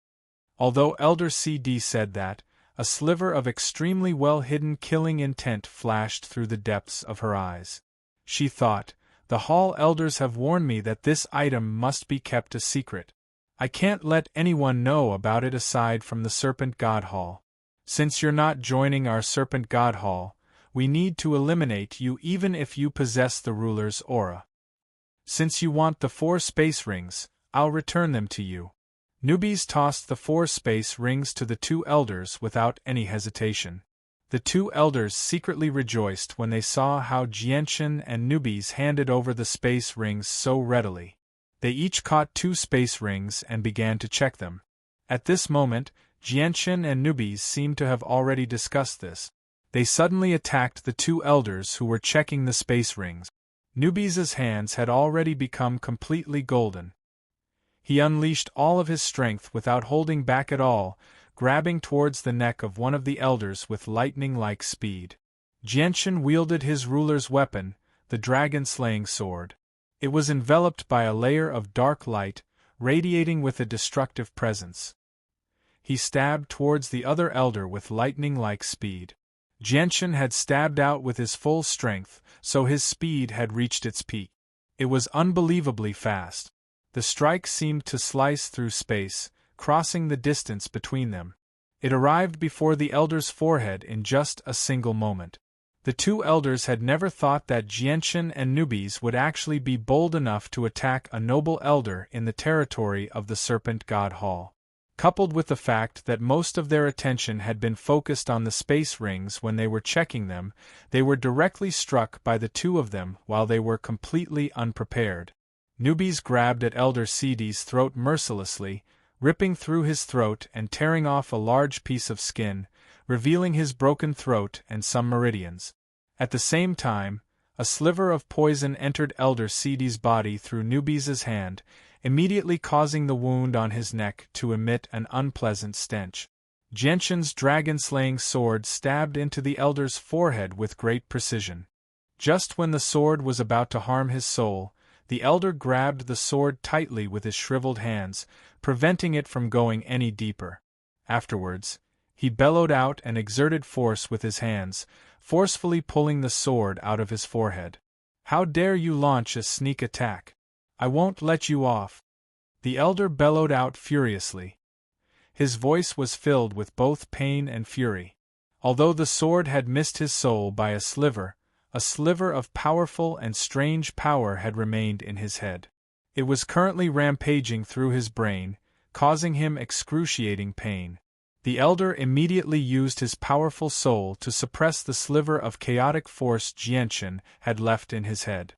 Although Elder CD said that, a sliver of extremely well-hidden killing intent flashed through the depths of her eyes. She thought, the Hall Elders have warned me that this item must be kept a secret. I can't let anyone know about it aside from the Serpent God Hall. Since you're not joining our Serpent God Hall, we need to eliminate you even if you possess the ruler's aura. Since you want the 4 space rings, I'll return them to you. Nubis tossed the 4 space rings to the 2 elders without any hesitation. The 2 elders secretly rejoiced when they saw how Jianchen and Nubis handed over the space rings so readily. They each caught 2 space rings and began to check them. At this moment, Jianchen and Nubis seemed to have already discussed this. They suddenly attacked the 2 elders who were checking the space rings. Nubis's hands had already become completely golden. He unleashed all of his strength without holding back at all, grabbing towards the neck of one of the elders with lightning-like speed. Jianchen wielded his ruler's weapon, the dragon-slaying sword. It was enveloped by a layer of dark light, radiating with a destructive presence. He stabbed towards the other elder with lightning-like speed. Jianchen had stabbed out with his full strength, so his speed had reached its peak. It was unbelievably fast. The strike seemed to slice through space, crossing the distance between them. It arrived before the elder's forehead in just a single moment. The 2 elders had never thought that Jianchen and Nubis would actually be bold enough to attack a noble elder in the territory of the Serpent God Hall. Coupled with the fact that most of their attention had been focused on the space rings when they were checking them, they were directly struck by the 2 of them while they were completely unprepared. Nubis grabbed at Elder CD's throat mercilessly, ripping through his throat and tearing off a large piece of skin, revealing his broken throat and some meridians. At the same time, a sliver of poison entered Elder CD's body through Nubis's hand, immediately causing the wound on his neck to emit an unpleasant stench. Jianchen's dragon-slaying sword stabbed into the elder's forehead with great precision. Just when the sword was about to harm his soul, the elder grabbed the sword tightly with his shriveled hands, preventing it from going any deeper. Afterwards, he bellowed out and exerted force with his hands, forcefully pulling the sword out of his forehead. How dare you launch a sneak attack? I won't let you off. The elder bellowed out furiously. His voice was filled with both pain and fury. Although the sword had missed his soul by a sliver of powerful and strange power had remained in his head. It was currently rampaging through his brain, causing him excruciating pain. The elder immediately used his powerful soul to suppress the sliver of chaotic force Jianchen had left in his head.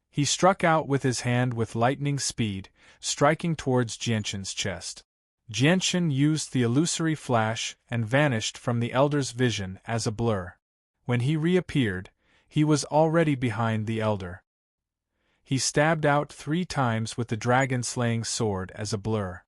He struck out with his hand with lightning speed, striking towards Jianchen's chest. Jianshan used the illusory flash and vanished from the elder's vision as a blur. When he reappeared, he was already behind the elder. He stabbed out 3 times with the dragon-slaying sword as a blur.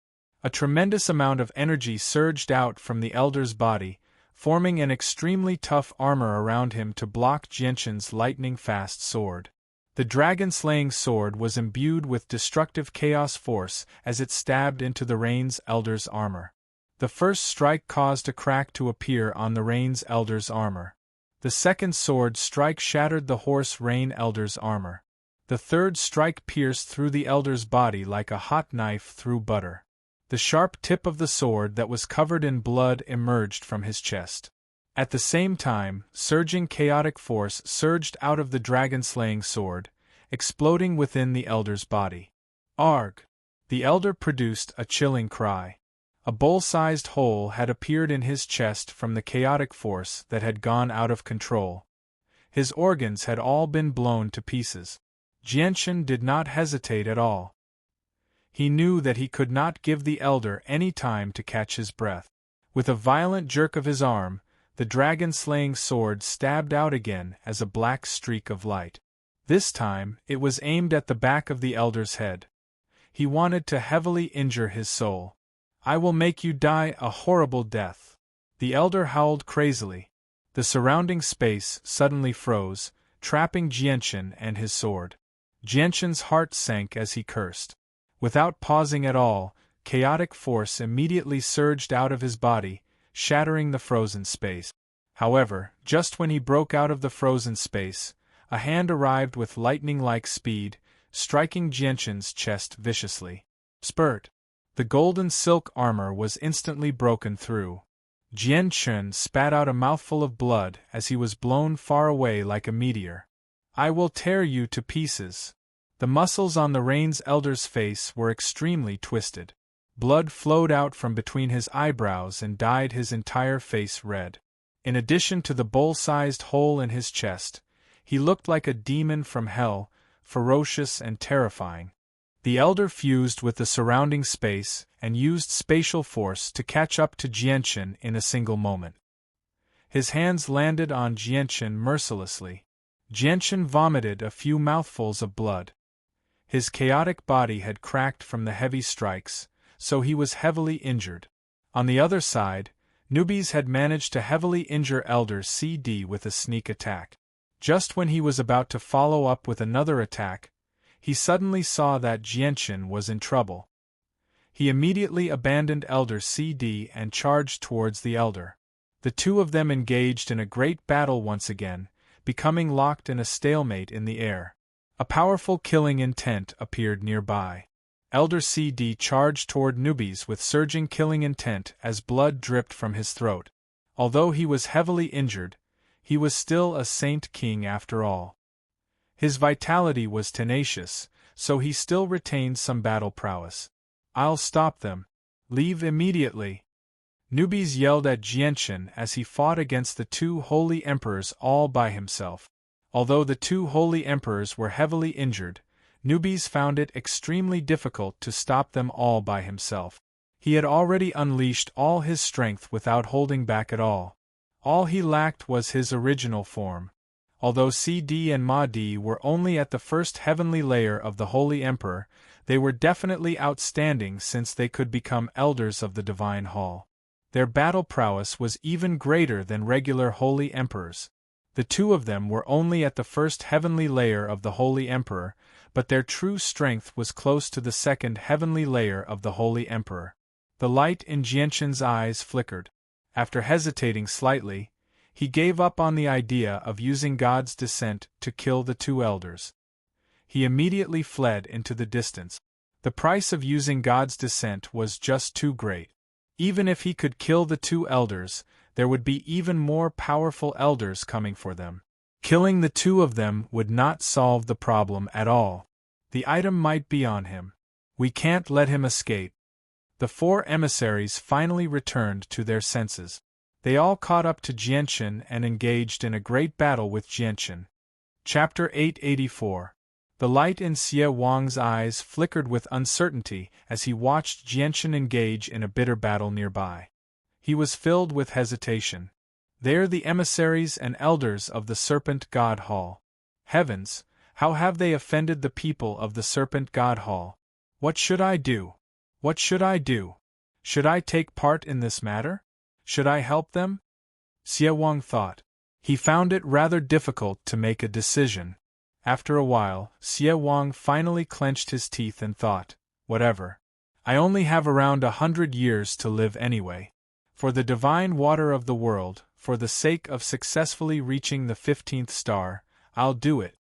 A tremendous amount of energy surged out from the elder's body, forming an extremely tough armor around him to block Jianshan's lightning-fast sword. The dragon-slaying sword was imbued with destructive chaos force as it stabbed into the Rain's elder's armor. The first strike caused a crack to appear on the Rain's elder's armor. The second sword strike shattered the horse Rain elder's armor. The third strike pierced through the elder's body like a hot knife through butter. The sharp tip of the sword that was covered in blood emerged from his chest. At the same time, surging chaotic force surged out of the dragon-slaying sword, exploding within the elder's body. Arg! The elder produced a chilling cry. A bowl-sized hole had appeared in his chest from the chaotic force that had gone out of control. His organs had all been blown to pieces. Jianshan did not hesitate at all. He knew that he could not give the elder any time to catch his breath. With a violent jerk of his arm, the dragon-slaying sword stabbed out again as a black streak of light. This time, it was aimed at the back of the elder's head. He wanted to heavily injure his soul. "I will make you die a horrible death." The elder howled crazily. The surrounding space suddenly froze, trapping Jianshan and his sword. Jianshan's heart sank as he cursed. Without pausing at all, chaotic force immediately surged out of his body, shattering the frozen space. However, just when he broke out of the frozen space, a hand arrived with lightning-like speed, striking Jianshan's chest viciously. Spurt! The golden silk armor was instantly broken through. Jianshan spat out a mouthful of blood as he was blown far away like a meteor. "I will tear you to pieces." The muscles on the Rain's elder's face were extremely twisted. Blood flowed out from between his eyebrows and dyed his entire face red. In addition to the bowl-sized hole in his chest, he looked like a demon from hell, ferocious and terrifying. The elder fused with the surrounding space and used spatial force to catch up to Jianshan in a single moment. His hands landed on Jianshan mercilessly. Jianshan vomited a few mouthfuls of blood. His chaotic body had cracked from the heavy strikes, so he was heavily injured. On the other side, Newbies had managed to heavily injure Elder CD with a sneak attack. Just when he was about to follow up with another attack, he suddenly saw that Jianshan was in trouble. He immediately abandoned Elder CD and charged towards the Elder. The two of them engaged in a great battle once again, becoming locked in a stalemate in the air. A powerful killing intent appeared nearby. Elder CD charged toward Newbies with surging killing intent as blood dripped from his throat. Although he was heavily injured, he was still a Saint King after all. His vitality was tenacious, so he still retained some battle prowess. "I'll stop them. Leave immediately." Newbies yelled at Jianshan as he fought against the two holy emperors all by himself. Although the two holy emperors were heavily injured, Newbies found it extremely difficult to stop them all by himself. He had already unleashed all his strength without holding back at all. All he lacked was his original form. Although CD and Ma-Di were only at the first heavenly layer of the Holy Emperor, they were definitely outstanding since they could become elders of the Divine Hall. Their battle prowess was even greater than regular Holy Emperors. The two of them were only at the first heavenly layer of the Holy Emperor, but their true strength was close to the second heavenly layer of the Holy Emperor. The light in Jianshan's eyes flickered. After hesitating slightly, he gave up on the idea of using God's descent to kill the two elders. He immediately fled into the distance. The price of using God's descent was just too great. Even if he could kill the two elders, there would be even more powerful elders coming for them. Killing the two of them would not solve the problem at all. The item might be on him. We can't let him escape. The four emissaries finally returned to their senses. They all caught up to Jianshan and engaged in a great battle with Jianshan. Chapter 884. The light in Xie Wang's eyes flickered with uncertainty as he watched Jianchen engage in a bitter battle nearby. He was filled with hesitation. They're the emissaries and elders of the Serpent God Hall. Heavens, how have they offended the people of the Serpent God Hall? What should I do? What should I do? Should I take part in this matter? Should I help them? Xie Wang thought. He found it rather difficult to make a decision. After a while, Xie Wang finally clenched his teeth and thought, whatever. I only have around 100 years to live anyway. For the divine water of the world, for the sake of successfully reaching the 15th star, I'll do it.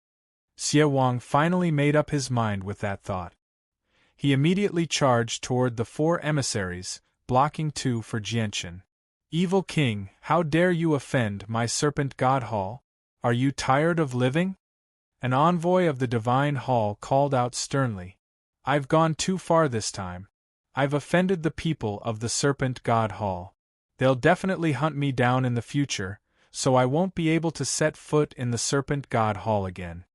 Xie Wang finally made up his mind with that thought. He immediately charged toward the 4 emissaries, blocking 2 for Jianchen. Evil king, how dare you offend my Serpent God Hall? Are you tired of living? An envoy of the Divine Hall called out sternly. I've gone too far this time. I've offended the people of the Serpent God Hall. They'll definitely hunt me down in the future, so I won't be able to set foot in the Serpent God Hall again.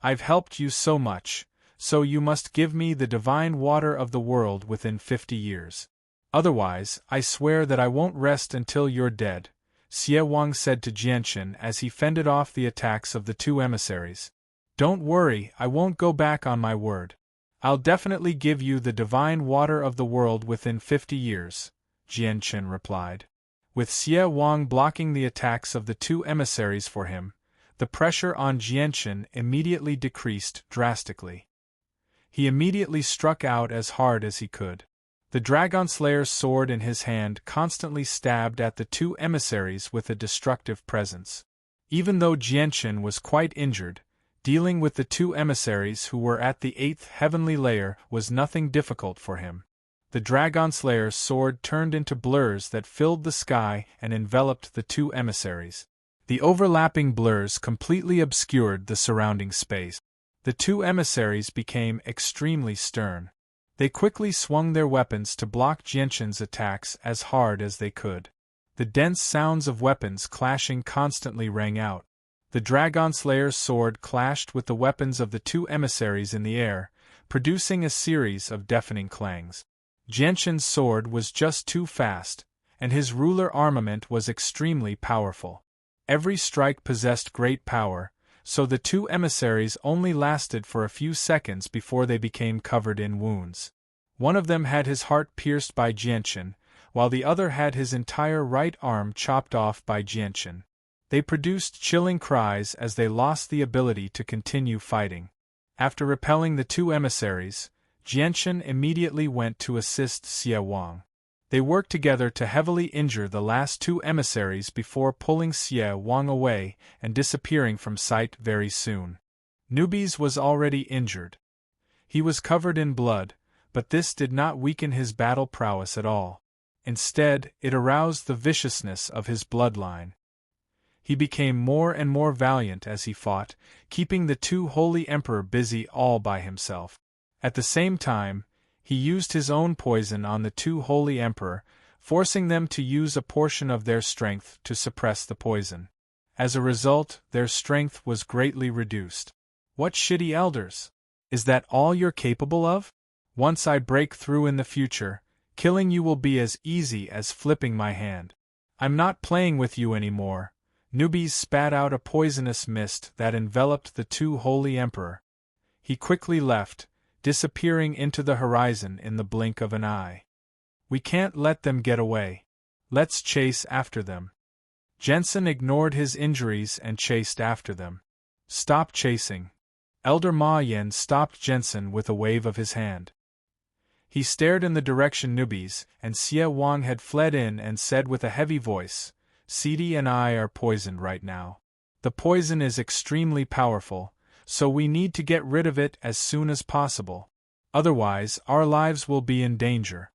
I've helped you so much, so you must give me the divine water of the world within 50 years. Otherwise, I swear that I won't rest until you're dead, Xie Wang said to Jianchen as he fended off the attacks of the 2 emissaries. Don't worry, I won't go back on my word. I'll definitely give you the divine water of the world within 50 years, Jianchen replied. With Xie Wang blocking the attacks of the 2 emissaries for him, the pressure on Jianchen immediately decreased drastically. He immediately struck out as hard as he could. The Dragonslayer's sword in his hand constantly stabbed at the 2 emissaries with a destructive presence. Even though Jianchen was quite injured, dealing with the 2 emissaries who were at the 8th heavenly layer was nothing difficult for him. The Dragonslayer's sword turned into blurs that filled the sky and enveloped the 2 emissaries. The overlapping blurs completely obscured the surrounding space. The 2 emissaries became extremely stern. They quickly swung their weapons to block Jianchen's attacks as hard as they could. The dense sounds of weapons clashing constantly rang out. The Dragonslayer's sword clashed with the weapons of the 2 emissaries in the air, producing a series of deafening clangs. Jianchen's sword was just too fast, and his ruler armament was extremely powerful. Every strike possessed great power, so the 2 emissaries only lasted for a few seconds before they became covered in wounds. One of them had his heart pierced by Jianchen, while the other had his entire right arm chopped off by Jianchen. They produced chilling cries as they lost the ability to continue fighting. After repelling the 2 emissaries, Jianchen immediately went to assist Xie Wang. They worked together to heavily injure the last 2 emissaries before pulling Xie Wang away and disappearing from sight very soon. Newbies was already injured. He was covered in blood, but this did not weaken his battle prowess at all. Instead, it aroused the viciousness of his bloodline. He became more and more valiant as he fought, keeping the 2 Holy Emperor busy all by himself. At the same time, he used his own poison on the 2 Holy Emperor, forcing them to use a portion of their strength to suppress the poison. As a result, their strength was greatly reduced. What shitty elders! Is that all you're capable of? Once I break through in the future, killing you will be as easy as flipping my hand. I'm not playing with you anymore. Newbies spat out a poisonous mist that enveloped the 2 Holy Emperor. He quickly left, disappearing into the horizon in the blink of an eye. We can't let them get away. Let's chase after them. Jensen ignored his injuries and chased after them. Stop chasing. Elder Ma Yan stopped Jensen with a wave of his hand. He stared in the direction Newbies and Xie Wang had fled in and said with a heavy voice, "Cidi and I are poisoned right now. The poison is extremely powerful, so we need to get rid of it as soon as possible. Otherwise, our lives will be in danger.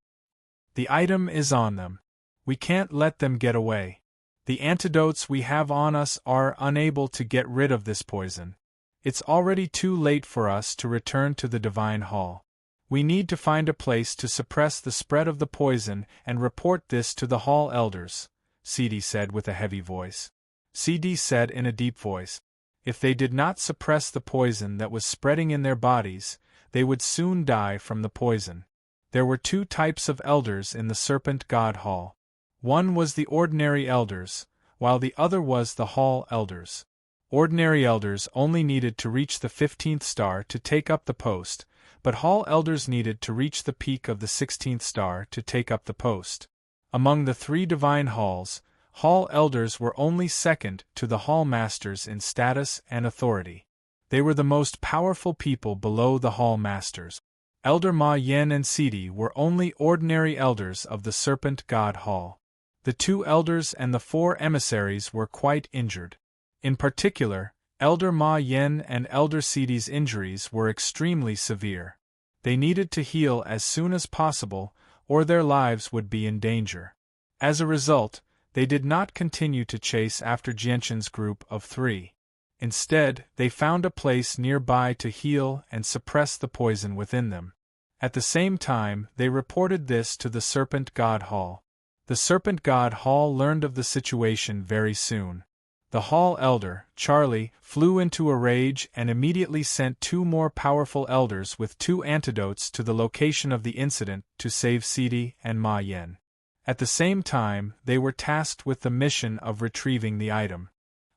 The item is on them. We can't let them get away. The antidotes we have on us are unable to get rid of this poison. It's already too late for us to return to the Divine Hall. We need to find a place to suppress the spread of the poison and report this to the Hall Elders," Cidi said with a heavy voice. Cidi said in a deep voice, If they did not suppress the poison that was spreading in their bodies, they would soon die from the poison. There were two types of elders in the Serpent God Hall. One was the ordinary elders, while the other was the Hall elders. Ordinary elders only needed to reach the 15th star to take up the post, but Hall elders needed to reach the peak of the 16th star to take up the post. Among the three divine halls, Hall elders were only second to the Hall masters in status and authority. They were the most powerful people below the Hall masters. Elder Ma Yen and Sidi were only ordinary elders of the Serpent God Hall. The two elders and the four emissaries were quite injured. In particular, Elder Ma Yen and Elder Sidi's injuries were extremely severe. They needed to heal as soon as possible, or their lives would be in danger. As a result, they did not continue to chase after Jianshan's group of three. Instead, they found a place nearby to heal and suppress the poison within them. At the same time, they reported this to the Serpent God Hall. The Serpent God Hall learned of the situation very soon. The Hall elder, Charlie, flew into a rage and immediately sent two more powerful elders with two antidotes to the location of the incident to save Sidi and Ma Yen. At the same time, they were tasked with the mission of retrieving the item.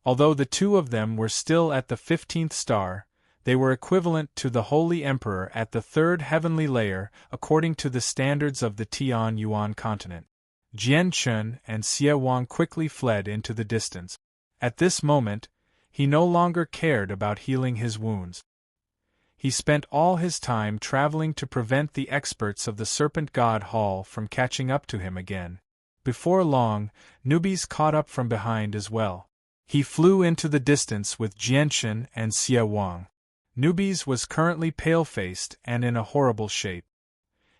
Although the two of them were still at the 15th star, they were equivalent to the Holy Emperor at the third heavenly layer according to the standards of the Tian Yuan continent. Jian Chun and Xie Wang quickly fled into the distance. At this moment, he no longer cared about healing his wounds. He spent all his time traveling to prevent the experts of the Serpent God Hall from catching up to him again. Before long, newbies caught up from behind as well. He flew into the distance with Jianshan and Xie Wang. Newbies was currently pale-faced and in a horrible shape.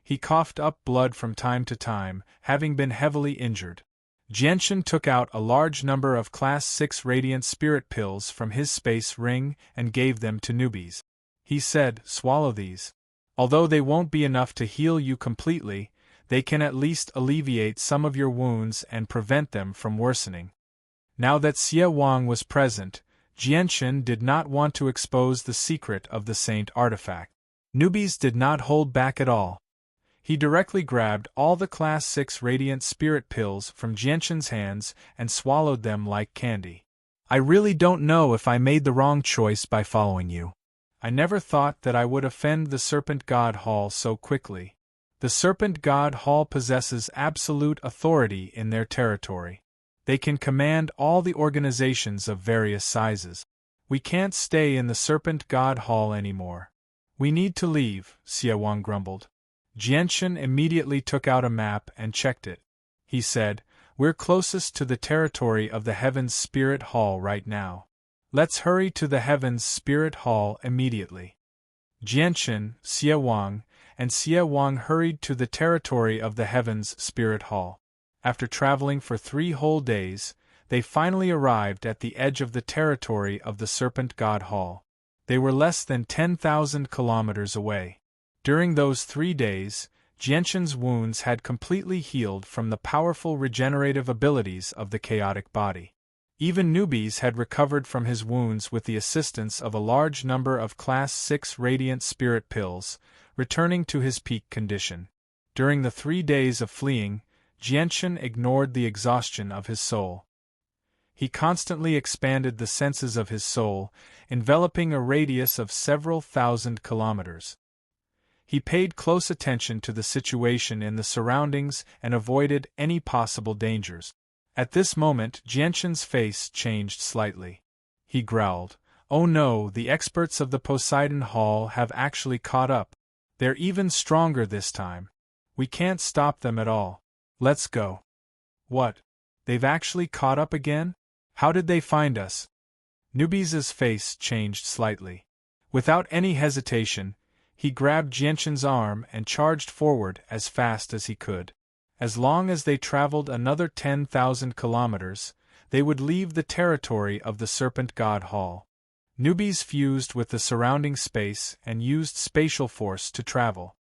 He coughed up blood from time to time, having been heavily injured. Jianshan took out a large number of Class 6 Radiant Spirit Pills from his space ring and gave them to newbies. He said, "Swallow these. Although they won't be enough to heal you completely, they can at least alleviate some of your wounds and prevent them from worsening." Now that Xie Wang was present, Jianshan did not want to expose the secret of the Saint artifact. Newbies did not hold back at all. He directly grabbed all the Class 6 Radiant Spirit Pills from Jianshan's hands and swallowed them like candy. "I really don't know if I made the wrong choice by following you. I never thought that I would offend the Serpent God Hall so quickly. The Serpent God Hall possesses absolute authority in their territory. They can command all the organizations of various sizes. We can't stay in the Serpent God Hall anymore. We need to leave," Xie Wang grumbled. Jianshan immediately took out a map and checked it. He said, "We're closest to the territory of the Heaven's Spirit Hall right now. Let's hurry to the Heaven's Spirit Hall immediately." Jianshan, Xie Wang, and Xie Wang hurried to the territory of the Heaven's Spirit Hall. After traveling for 3 whole days, they finally arrived at the edge of the territory of the Serpent God Hall. They were less than 10,000 kilometers away. During those 3 days, Jianshan's wounds had completely healed from the powerful regenerative abilities of the chaotic body. Even newbies had recovered from his wounds with the assistance of a large number of Class 6 Radiant Spirit Pills, returning to his peak condition. During the 3 days of fleeing, Jianshan ignored the exhaustion of his soul. He constantly expanded the senses of his soul, enveloping a radius of several thousand kilometers. He paid close attention to the situation in the surroundings and avoided any possible dangers. At this moment, Jianshan's face changed slightly. He growled, "Oh no, the experts of the Poseidon Hall have actually caught up. They're even stronger this time. We can't stop them at all. Let's go." "What? They've actually caught up again? How did they find us?" Newbies' face changed slightly. Without any hesitation, he grabbed Jianshan's arm and charged forward as fast as he could. As long as they traveled another 10,000 kilometers, they would leave the territory of the Serpent God Hall. Newbies fused with the surrounding space and used spatial force to travel.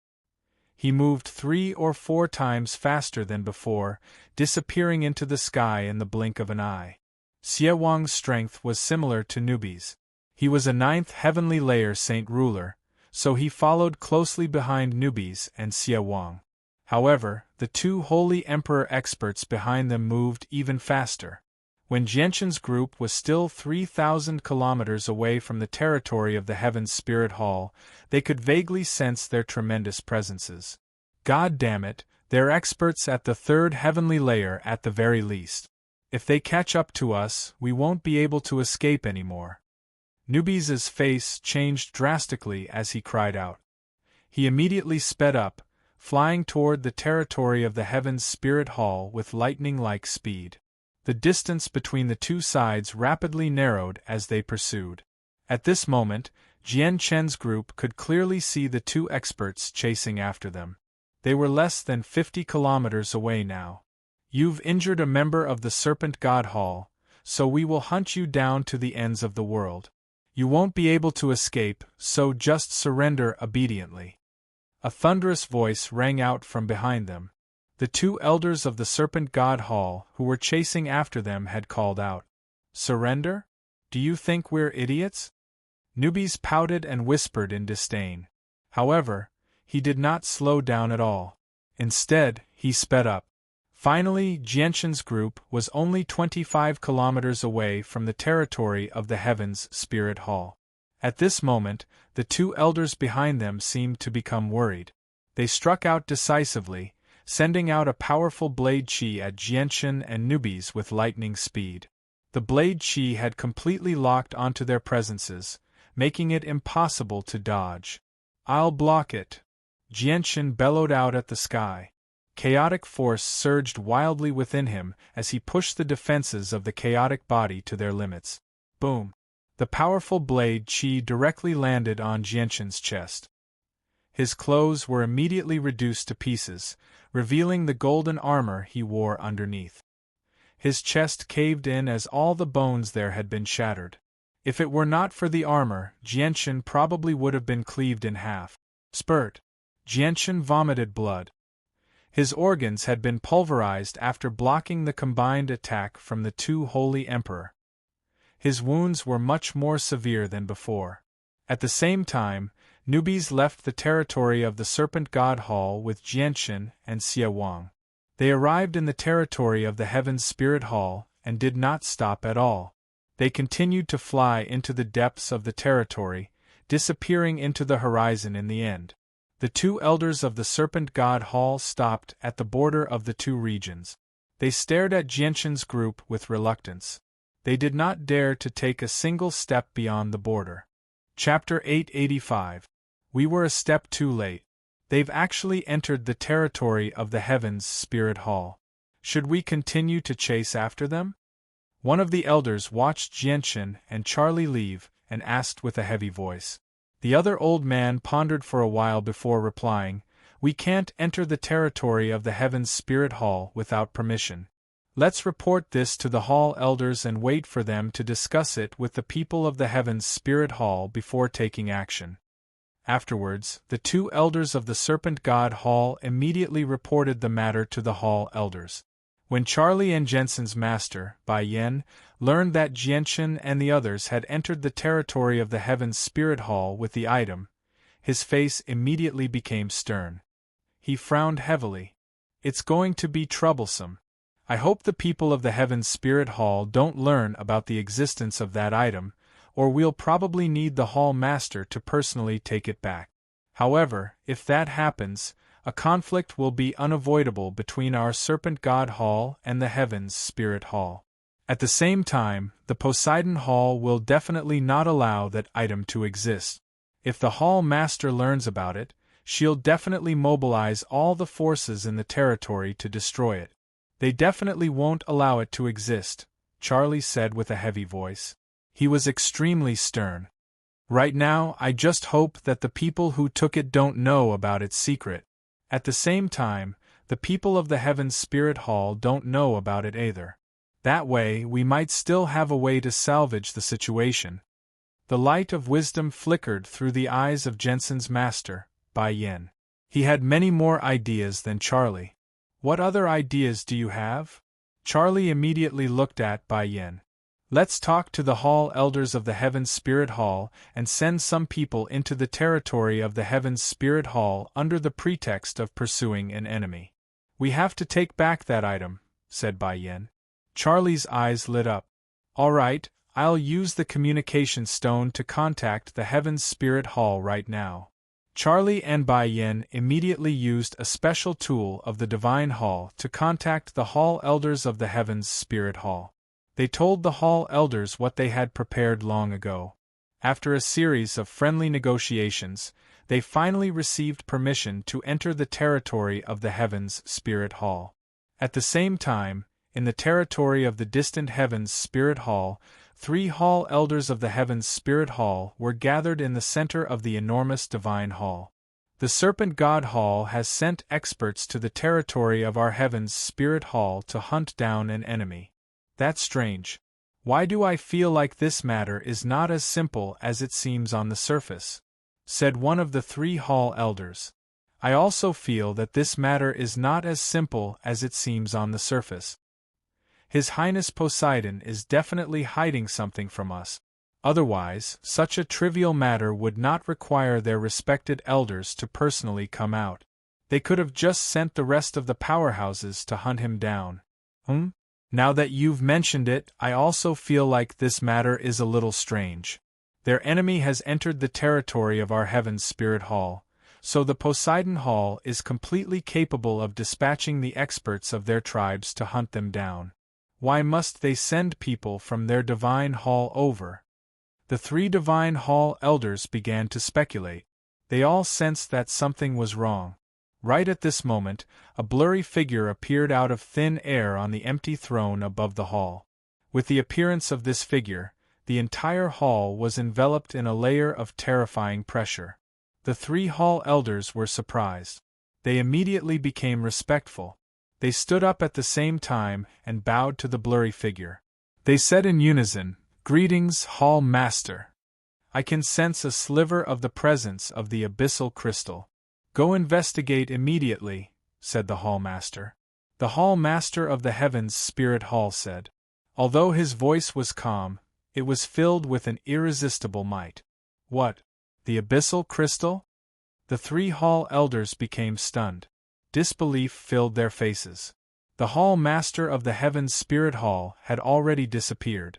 He moved 3 or 4 times faster than before, disappearing into the sky in the blink of an eye. Xie Wang's strength was similar to Newbies. He was a ninth heavenly layer Saint Ruler, so he followed closely behind Nubis and Xia Wang. However, the two Holy Emperor experts behind them moved even faster. When Jianquan's group was still 3,000 kilometers away from the territory of the Heaven's Spirit Hall, they could vaguely sense their tremendous presences. God damn it, they're experts at the third heavenly layer at the very least. If they catch up to us, we won't be able to escape anymore. Nubis's face changed drastically as he cried out. He immediately sped up, flying toward the territory of the Heaven's Spirit Hall with lightning-like speed. The distance between the two sides rapidly narrowed as they pursued. At this moment, Jianquan's group could clearly see the two experts chasing after them. They were less than 50 kilometers away now. You've injured a member of the Serpent God Hall, so we will hunt you down to the ends of the world. You won't be able to escape, so just surrender obediently. A thunderous voice rang out from behind them. The two elders of the Serpent God Hall who were chasing after them had called out. Surrender? Do you think we're idiots? Nubis pouted and whispered in disdain. However, he did not slow down at all. Instead, he sped up. Finally, Jianquan's group was only 25 kilometers away from the territory of the Heaven's Spirit Hall. At this moment, the two elders behind them seemed to become worried. They struck out decisively, sending out a powerful blade chi at Jianquan and Nubis with lightning speed. The blade chi had completely locked onto their presences, making it impossible to dodge. I'll block it! Jianquan bellowed out at the sky. Chaotic force surged wildly within him as he pushed the defenses of the chaotic body to their limits. Boom! The powerful blade chi directly landed on Jianquan's chest. His clothes were immediately reduced to pieces, revealing the golden armor he wore underneath. His chest caved in as all the bones there had been shattered. If it were not for the armor, Jianquan probably would have been cleaved in half. Spurt! Jianquan vomited blood. His organs had been pulverized after blocking the combined attack from the two Holy Emperor. His wounds were much more severe than before. At the same time, Nubis left the territory of the Serpent God Hall with Jianquan and Xia Wang. They arrived in the territory of the Heaven's Spirit Hall and did not stop at all. They continued to fly into the depths of the territory, disappearing into the horizon in the end. The two elders of the Serpent God Hall stopped at the border of the two regions. They stared at Jianquan's group with reluctance. They did not dare to take a single step beyond the border. Chapter 885. We were a step too late. They've actually entered the territory of the Heaven's Spirit Hall. Should we continue to chase after them? One of the elders watched Jianquan and Charlie leave and asked with a heavy voice. The other old man pondered for a while before replying, We can't enter the territory of the Heaven's Spirit Hall without permission. Let's report this to the Hall elders and wait for them to discuss it with the people of the Heaven's Spirit Hall before taking action. Afterwards, the two elders of the Serpent God Hall immediately reported the matter to the Hall elders. When Charlie and Jensen's master, Bai Yen, learned that Jianquan and the others had entered the territory of the Heaven's Spirit Hall with the item, his face immediately became stern. He frowned heavily. It's going to be troublesome. I hope the people of the Heaven's Spirit Hall don't learn about the existence of that item, or we'll probably need the Hall Master to personally take it back. However, if that happens, a conflict will be unavoidable between our Serpent God Hall and the Heaven's Spirit Hall. At the same time, the Poseidon Hall will definitely not allow that item to exist. If the Hall Master learns about it, she'll definitely mobilize all the forces in the territory to destroy it. They definitely won't allow it to exist, Charlie said with a heavy voice. He was extremely stern. Right now, I just hope that the people who took it don't know about its secret. At the same time, the people of the Heaven's Spirit Hall don't know about it either. That way, we might still have a way to salvage the situation. The light of wisdom flickered through the eyes of Jensen's master, Bai Yen. He had many more ideas than Charlie. What other ideas do you have? Charlie immediately looked at Bai Yen. Let's talk to the Hall Elders of the Heavens Spirit Hall and send some people into the territory of the Heavens Spirit Hall under the pretext of pursuing an enemy. We have to take back that item, said Bai Yin. Charlie's eyes lit up. All right, I'll use the communication stone to contact the Heavens Spirit Hall right now. Charlie and Bai Yin immediately used a special tool of the Divine Hall to contact the Hall Elders of the Heavens Spirit Hall. They told the Hall Elders what they had prepared long ago. After a series of friendly negotiations, they finally received permission to enter the territory of the Heavens Spirit Hall. At the same time, in the territory of the distant Heavens Spirit Hall, 3 Hall Elders of the Heavens Spirit Hall were gathered in the center of the enormous Divine Hall. The Serpent God Hall has sent experts to the territory of our Heavens Spirit Hall to hunt down an enemy. That's strange. Why do I feel like this matter is not as simple as it seems on the surface? Said one of the 3 Hall Elders. I also feel that this matter is not as simple as it seems on the surface. His Highness Poseidon is definitely hiding something from us. Otherwise, such a trivial matter would not require their respected elders to personally come out. They could have just sent the rest of the powerhouses to hunt him down. Now that you've mentioned it, I also feel like this matter is a little strange. Their enemy has entered the territory of our Heavens Spirit Hall, so the Poseidon Hall is completely capable of dispatching the experts of their tribes to hunt them down. Why must they send people from their Divine Hall over? The 3 Divine Hall Elders began to speculate. They all sensed that something was wrong. Right at this moment, a blurry figure appeared out of thin air on the empty throne above the hall. With the appearance of this figure, the entire hall was enveloped in a layer of terrifying pressure. The 3 Hall Elders were surprised. They immediately became respectful. They stood up at the same time and bowed to the blurry figure. They said in unison, "Greetings, Hall Master. I can sense a sliver of the presence of the abyssal crystal." "Go investigate immediately," said the Hall Master. The Hall Master of the Heavens Spirit Hall said. Although his voice was calm, it was filled with an irresistible might. "What? The abyssal crystal?" The 3 Hall Elders became stunned. Disbelief filled their faces. The Hall Master of the Heavens Spirit Hall had already disappeared.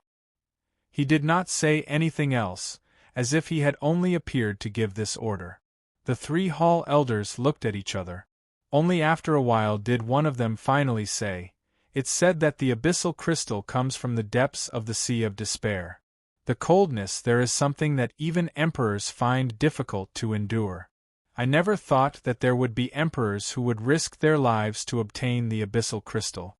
He did not say anything else, as if he had only appeared to give this order. The 3 Hall Elders looked at each other. Only after a while did one of them finally say, "It's said that the abyssal crystal comes from the depths of the Sea of Despair. The coldness there is something that even emperors find difficult to endure. I never thought that there would be emperors who would risk their lives to obtain the abyssal crystal.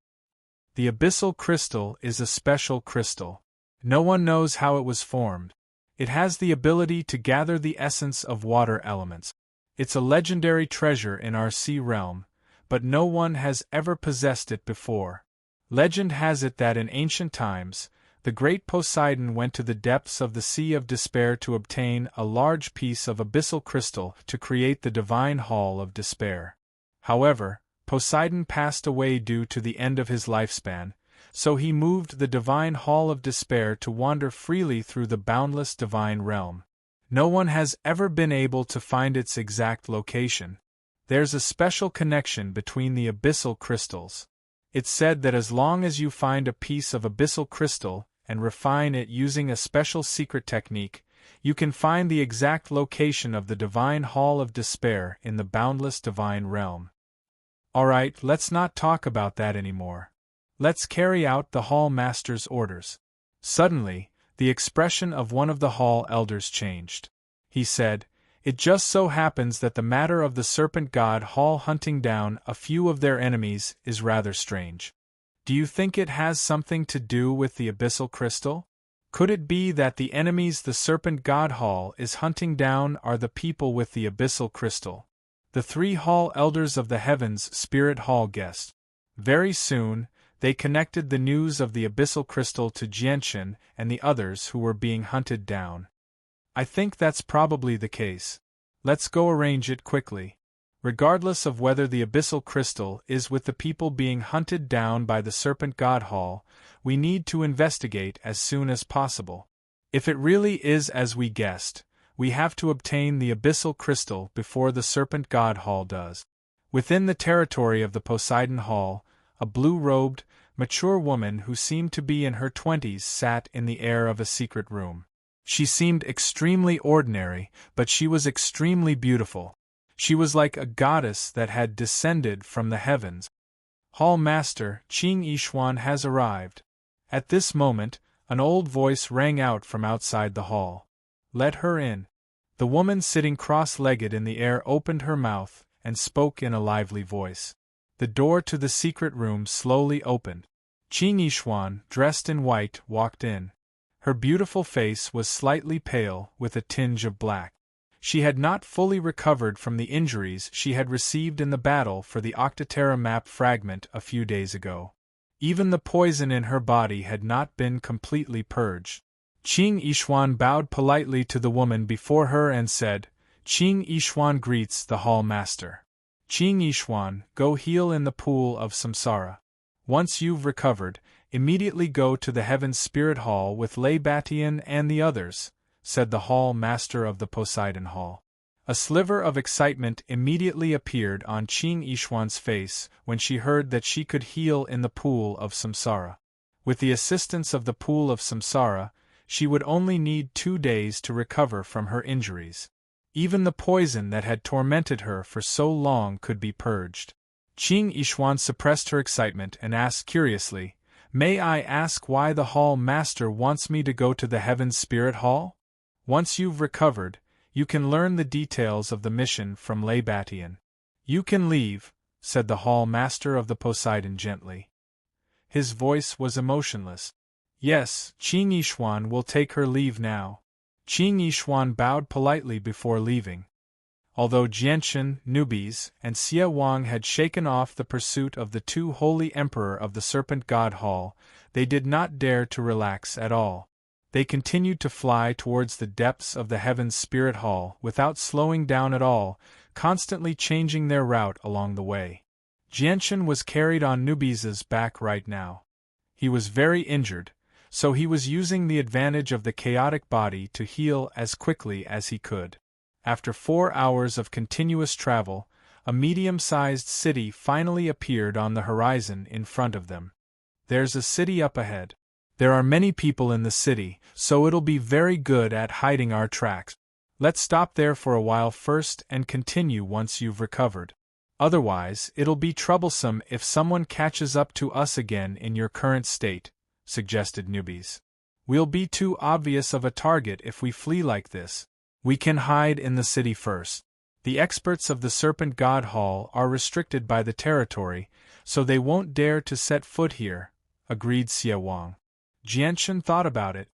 The abyssal crystal is a special crystal. No one knows how it was formed. It has the ability to gather the essence of water elements. It's a legendary treasure in our sea realm, but no one has ever possessed it before. Legend has it that in ancient times, the great Poseidon went to the depths of the Sea of Despair to obtain a large piece of abyssal crystal to create the Divine Hall of Despair. However, Poseidon passed away due to the end of his lifespan, so he moved the Divine Hall of Despair to wander freely through the boundless divine realm. No one has ever been able to find its exact location. There's a special connection between the abyssal crystals. It's said that as long as you find a piece of abyssal crystal and refine it using a special secret technique, you can find the exact location of the Divine Hall of Despair in the boundless divine realm. Alright, let's not talk about that anymore. Let's carry out the Hall Master's orders. Suddenly, the expression of one of the Hall Elders changed. He said, "It just so happens that the matter of the Serpent God Hall hunting down a few of their enemies is rather strange. Do you think it has something to do with the abyssal crystal? Could it be that the enemies the Serpent God Hall is hunting down are the people with the abyssal crystal?" The 3 Hall Elders of the Heavens Spirit Hall guessed. Very soon, they connected the news of the abyssal crystal to Jianchen and the others who were being hunted down. "I think that's probably the case. Let's go arrange it quickly." Regardless of whether the abyssal crystal is with the people being hunted down by the Serpent God Hall, we need to investigate as soon as possible. If it really is as we guessed, we have to obtain the abyssal crystal before the Serpent God Hall does. Within the territory of the Poseidon Hall, a blue-robed, mature woman who seemed to be in her 20s sat in the air of a secret room. She seemed extremely ordinary, but she was extremely beautiful. She was like a goddess that had descended from the heavens. Hall Master Qing Yishuan has arrived. At this moment, an old voice rang out from outside the hall. Let her in. The woman sitting cross-legged in the air opened her mouth and spoke in a lively voice. The door to the secret room slowly opened. Qing Yishuan, dressed in white, walked in. Her beautiful face was slightly pale with a tinge of black. She had not fully recovered from the injuries she had received in the battle for the Octaterra map fragment a few days ago. Even the poison in her body had not been completely purged. Qing Yishuan bowed politely to the woman before her and said, Qing Yishuan greets the hall master. Qing Yishuan, go heal in the pool of samsara. Once you've recovered, immediately go to the Heaven's Spirit Hall with Lei Batian and the others, said the hall master of the Poseidon Hall. A sliver of excitement immediately appeared on Qing Yishuan's face when she heard that she could heal in the pool of samsara. With the assistance of the pool of samsara, she would only need 2 days to recover from her injuries. Even the poison that had tormented her for so long could be purged. Qing Yishuan suppressed her excitement and asked curiously, May I ask why the hall master wants me to go to the Heaven's Spirit Hall? Once you've recovered, you can learn the details of the mission from Lei Batian. You can leave, said the hall master of the Poseidon gently. His voice was emotionless. Yes, Qing Yishuan will take her leave now. Qing Yishuan bowed politely before leaving. Although Jianshan, Nubis, and Xie Wang had shaken off the pursuit of the 2 holy emperor of the Serpent God Hall, they did not dare to relax at all. They continued to fly towards the depths of the Heaven's Spirit Hall without slowing down at all, constantly changing their route along the way. Jianshan was carried on Nubis's back right now. He was very injured, so he was using the advantage of the chaotic body to heal as quickly as he could. After 4 hours of continuous travel, a medium-sized city finally appeared on the horizon in front of them. There's a city up ahead. There are many people in the city, so it'll be very good at hiding our tracks. Let's stop there for a while first and continue once you've recovered. Otherwise, it'll be troublesome if someone catches up to us again in your current state, suggested Nubis. We'll be too obvious of a target if we flee like this. We can hide in the city first. The experts of the Serpent God Hall are restricted by the territory, so they won't dare to set foot here, agreed Xie Wang. Jianshan thought about it.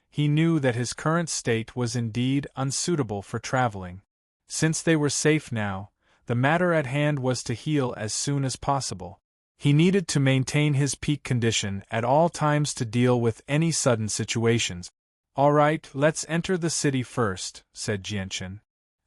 He knew that his current state was indeed unsuitable for traveling. Since they were safe now, the matter at hand was to heal as soon as possible. He needed to maintain his peak condition at all times to deal with any sudden situations. All right, let's enter the city first, said Jianshan.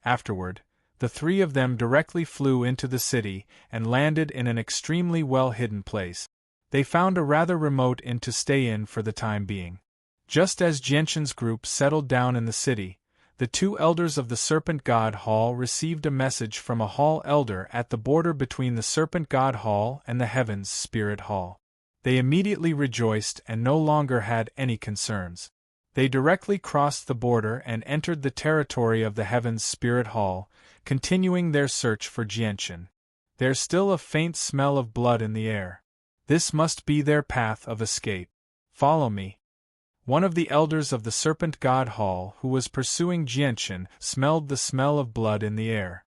Afterward, the 3 of them directly flew into the city and landed in an extremely well-hidden place. They found a rather remote inn to stay in for the time being. Just as Jianshan's group settled down in the city, the 2 elders of the Serpent God Hall received a message from a hall elder at the border between the Serpent God Hall and the Heaven's Spirit Hall. They immediately rejoiced and no longer had any concerns. They directly crossed the border and entered the territory of the Heaven's Spirit Hall, continuing their search for Jianshan. There's still a faint smell of blood in the air. This must be their path of escape. Follow me. One of the elders of the Serpent God Hall who was pursuing Jianshan smelled the smell of blood in the air.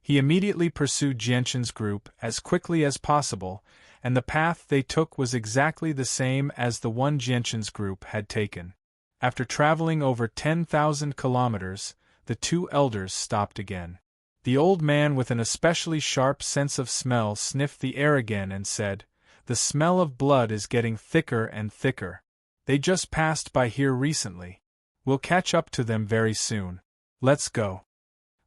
He immediately pursued Jianshan's group as quickly as possible, and the path they took was exactly the same as the one Jianshan's group had taken. After traveling over 10,000 kilometers, the 2 elders stopped again. The old man with an especially sharp sense of smell sniffed the air again and said, "The smell of blood is getting thicker and thicker. They just passed by here recently. We'll catch up to them very soon. Let's go."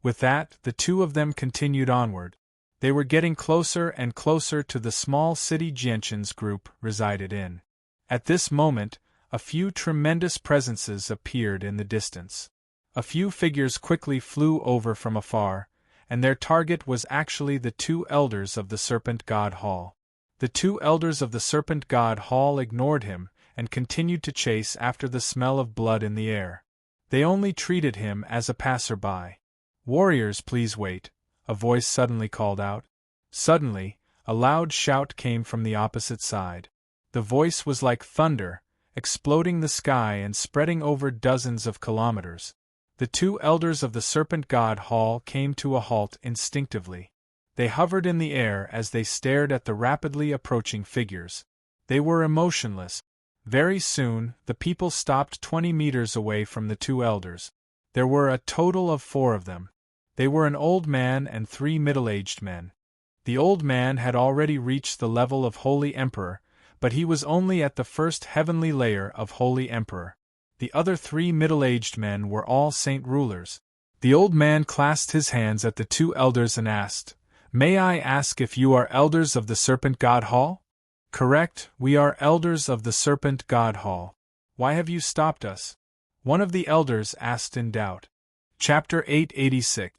With that, the two of them continued onward. They were getting closer and closer to the small city Jianshan's group resided in. At this moment, a few tremendous presences appeared in the distance. A few figures quickly flew over from afar, and their target was actually the two elders of the Serpent God Hall. The two elders of the Serpent God Hall ignored him and continued to chase after the smell of blood in the air. They only treated him as a passerby. "Warriors, please wait," a voice suddenly called out. Suddenly, a loud shout came from the opposite side. The voice was like thunder, exploding the sky and spreading over dozens of kilometers. The two elders of the Serpent God Hall came to a halt instinctively. They hovered in the air as they stared at the rapidly approaching figures. They were emotionless. Very soon, the people stopped 20 meters away from the two elders. There were a total of 4 of them. They were an old man and 3 middle-aged men. The old man had already reached the level of Holy Emperor, but he was only at the first heavenly layer of Holy Emperor. The other 3 middle-aged men were all saint rulers. The old man clasped his hands at the two elders and asked, "May I ask if you are elders of the Serpent God Hall?" "Correct, we are elders of the Serpent God Hall." "Why have you stopped us?" one of the elders asked in doubt. Chapter 886.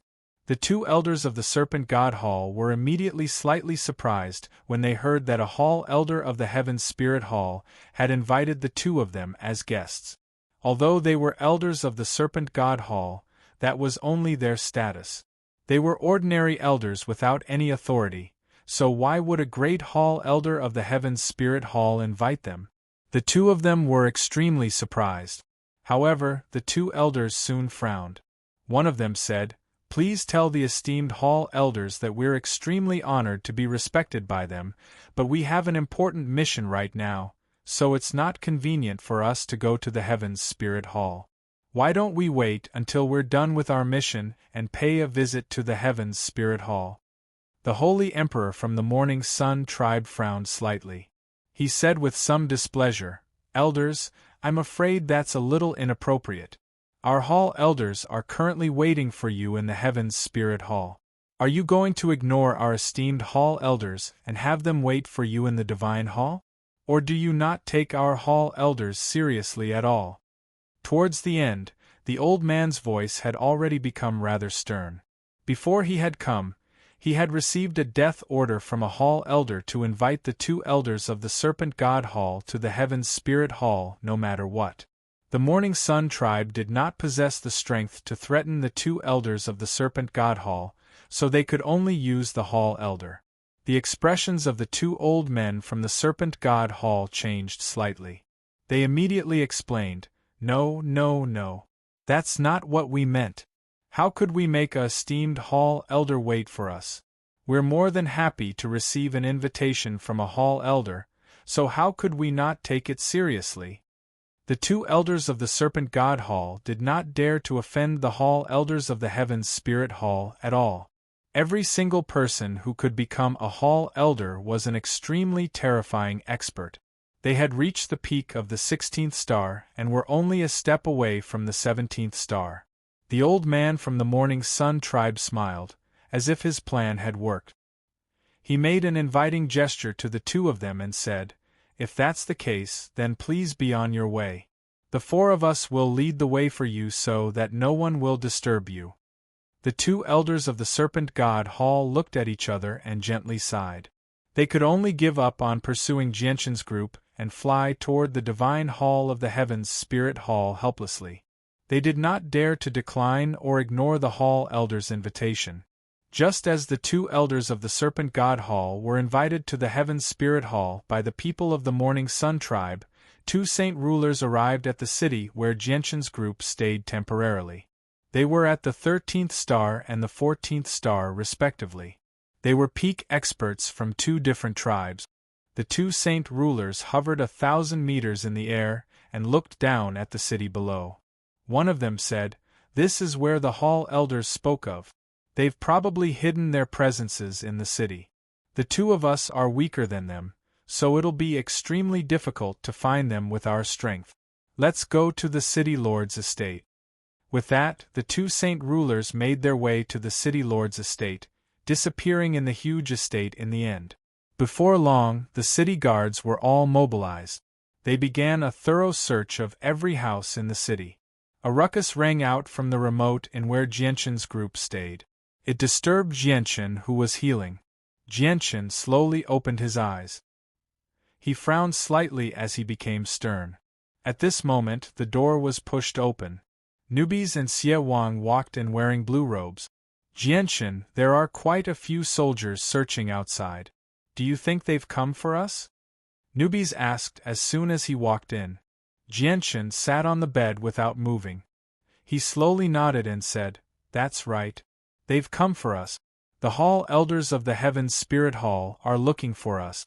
The two elders of the Serpent God Hall were immediately slightly surprised when they heard that a Hall Elder of the Heaven's Spirit Hall had invited the two of them as guests. Although they were elders of the Serpent God Hall, that was only their status. They were ordinary elders without any authority, so why would a great Hall Elder of the Heaven's Spirit Hall invite them? The two of them were extremely surprised. However, the two elders soon frowned. One of them said, "Please tell the esteemed Hall Elders that we're extremely honored to be respected by them, but we have an important mission right now, so it's not convenient for us to go to the Heaven's Spirit Hall. Why don't we wait until we're done with our mission and pay a visit to the Heaven's Spirit Hall?" The Holy Emperor from the Morning Sun tribe frowned slightly. He said with some displeasure, "Elders, I'm afraid that's a little inappropriate. Our Hall Elders are currently waiting for you in the Heaven's Spirit Hall. Are you going to ignore our esteemed Hall Elders and have them wait for you in the Divine Hall? Or do you not take our Hall Elders seriously at all?" Towards the end, the old man's voice had already become rather stern. Before he had come, he had received a death order from a Hall Elder to invite the two elders of the Serpent God Hall to the Heaven's Spirit Hall no matter what. The Morning Sun tribe did not possess the strength to threaten the two elders of the Serpent God Hall, so they could only use the Hall Elder. The expressions of the two old men from the Serpent God Hall changed slightly. They immediately explained, "No, no, no. That's not what we meant. How could we make a esteemed Hall Elder wait for us? We're more than happy to receive an invitation from a Hall Elder, so how could we not take it seriously?" The two elders of the Serpent God Hall did not dare to offend the Hall Elders of the Heaven's Spirit Hall at all. Every single person who could become a Hall Elder was an extremely terrifying expert. They had reached the peak of the 16th star and were only a step away from the 17th star. The old man from the Morning Sun tribe smiled, as if his plan had worked. He made an inviting gesture to the two of them and said, "If that's the case, then please be on your way. The 4 of us will lead the way for you so that no one will disturb you." The two elders of the Serpent God Hall looked at each other and gently sighed. They could only give up on pursuing Jianshan's group and fly toward the Divine Hall of the Heaven's Spirit Hall helplessly. They did not dare to decline or ignore the Hall Elder's invitation. Just as the two elders of the Serpent God Hall were invited to the Heaven's Spirit Hall by the people of the Morning Sun tribe, 2 saint rulers arrived at the city where Jianshan's group stayed temporarily. They were at the 13th star and the 14th star respectively. They were peak experts from 2 different tribes. The 2 saint rulers hovered 1,000 meters in the air and looked down at the city below. One of them said, "This is where the Hall Elders spoke of. They've probably hidden their presences in the city. The 2 of us are weaker than them, so it'll be extremely difficult to find them with our strength. Let's go to the city lord's estate." With that, the two saint rulers made their way to the city lord's estate, disappearing in the huge estate in the end. Before long, the city guards were all mobilized. They began a thorough search of every house in the city. A ruckus rang out from the remote in where Jianqin's group stayed. It disturbed Jianqin, who was healing. Jianqin slowly opened his eyes. He frowned slightly as he became stern. At this moment, the door was pushed open. Newbies and Xie Wang walked in wearing blue robes. Jianqin, there are quite a few soldiers searching outside. Do you think they've come for us? Newbies asked as soon as he walked in. Jianqin sat on the bed without moving. He slowly nodded and said, "That's right. They've come for us. The Hall Elders of the Heaven's Spirit Hall are looking for us."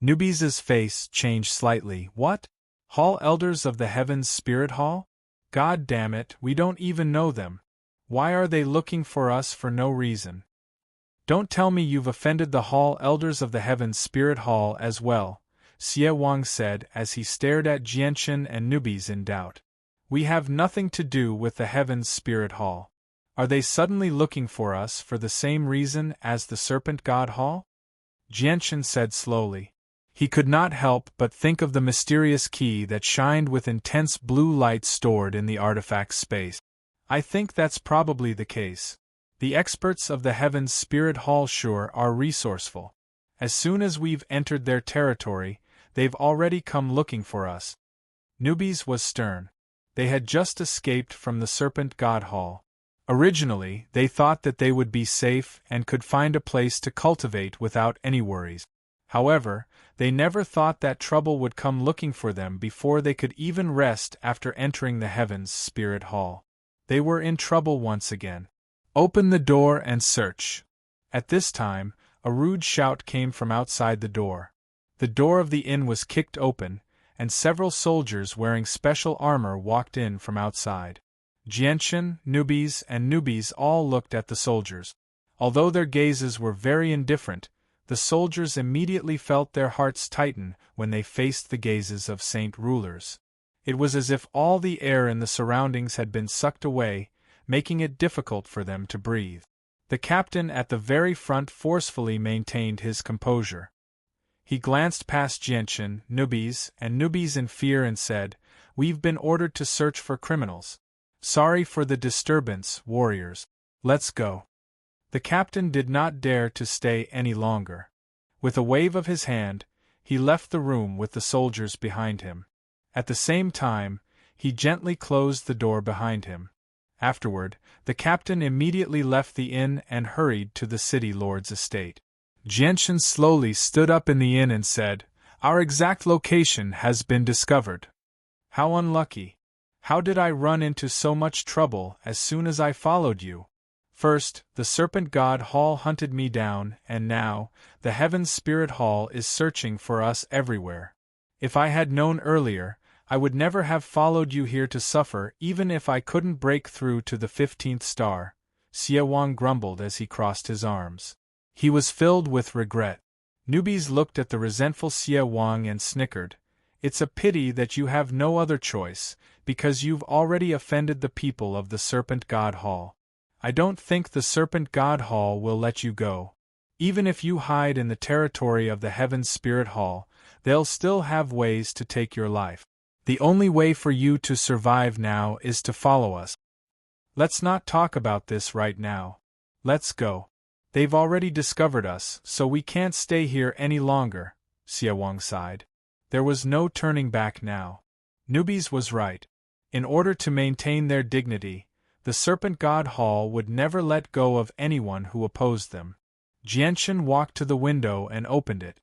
Newbies' face changed slightly. "What? Hall Elders of the Heaven's Spirit Hall? God damn it, we don't even know them. Why are they looking for us for no reason? Don't tell me you've offended the Hall Elders of the Heaven's Spirit Hall as well," Xie Wang said as he stared at Jianqin and Newbies in doubt. "We have nothing to do with the Heaven's Spirit Hall. Are they suddenly looking for us for the same reason as the Serpent God Hall?" Jianqin said slowly. He could not help but think of the mysterious key that shined with intense blue light stored in the artifact space. "I think that's probably the case. The experts of the Heaven's Spirit Hall sure are resourceful. As soon as we've entered their territory, they've already come looking for us." Newbies was stern. They had just escaped from the Serpent God Hall. Originally, they thought that they would be safe and could find a place to cultivate without any worries. However, they never thought that trouble would come looking for them before they could even rest after entering the Heaven's Spirit Hall. They were in trouble once again. "Open the door and search." At this time, a rude shout came from outside the door. The door of the inn was kicked open, and several soldiers wearing special armor walked in from outside. Jianqin, Newbies, and Newbies all looked at the soldiers. Although their gazes were very indifferent, the soldiers immediately felt their hearts tighten when they faced the gazes of saint rulers. It was as if all the air in the surroundings had been sucked away, making it difficult for them to breathe. The captain at the very front forcefully maintained his composure. He glanced past Jianqin, Newbies, and Newbies in fear and said, "We've been ordered to search for criminals. Sorry for the disturbance, warriors. Let's go." The captain did not dare to stay any longer. With a wave of his hand, he left the room with the soldiers behind him. At the same time, he gently closed the door behind him. Afterward, the captain immediately left the inn and hurried to the city lord's estate. Jianqin slowly stood up in the inn and said, "Our exact location has been discovered. How unlucky. How did I run into so much trouble as soon as I followed you? First, the Serpent God Hall hunted me down, and now, the Heaven's Spirit Hall is searching for us everywhere. If I had known earlier, I would never have followed you here to suffer even if I couldn't break through to the 15th star," Xie Wang grumbled as he crossed his arms. He was filled with regret. Newbies looked at the resentful Xie Wang and snickered. "It's a pity that you have no other choice, because you've already offended the people of the Serpent God Hall. I don't think the Serpent God Hall will let you go. Even if you hide in the territory of the Heaven's Spirit Hall, they'll still have ways to take your life. The only way for you to survive now is to follow us. Let's not talk about this right now. Let's go. They've already discovered us, so we can't stay here any longer," Xie Wang sighed. There was no turning back now. Newbies was right. In order to maintain their dignity, the Serpent God Hall would never let go of anyone who opposed them. Jianqin walked to the window and opened it.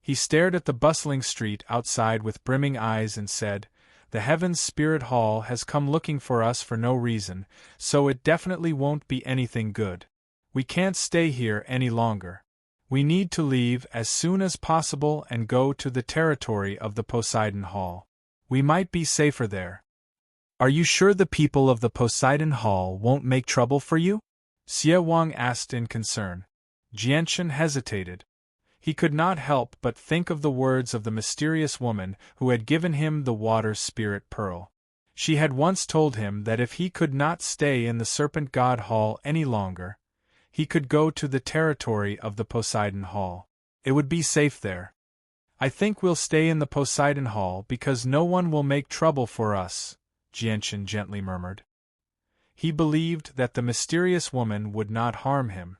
He stared at the bustling street outside with brimming eyes and said, "The Heaven's Spirit Hall has come looking for us for no reason, so it definitely won't be anything good. We can't stay here any longer. We need to leave as soon as possible and go to the territory of the Poseidon Hall. We might be safer there." "Are you sure the people of the Poseidon Hall won't make trouble for you?" Xie Wang asked in concern. Jianqin hesitated. He could not help but think of the words of the mysterious woman who had given him the water spirit pearl. She had once told him that if he could not stay in the Serpent God Hall any longer, he could go to the territory of the Poseidon Hall. It would be safe there. I think we'll stay in the Poseidon Hall because no one will make trouble for us, Jianchen gently murmured. He believed that the mysterious woman would not harm him.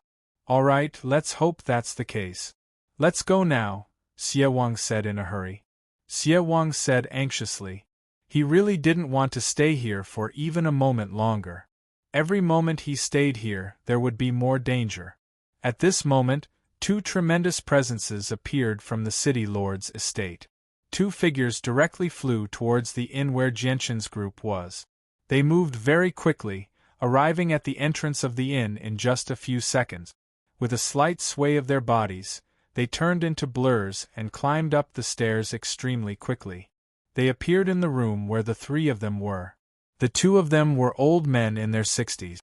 All right, let's hope that's the case. Let's go now, Xie Wang said in a hurry. Xie Wang said anxiously. He really didn't want to stay here for even a moment longer. Every moment he stayed here, there would be more danger. At this moment, two tremendous presences appeared from the city lord's estate. Two figures directly flew towards the inn where Jianchen's group was. They moved very quickly, arriving at the entrance of the inn in just a few seconds. With a slight sway of their bodies, they turned into blurs and climbed up the stairs extremely quickly. They appeared in the room where the three of them were. The two of them were old men in their 60s.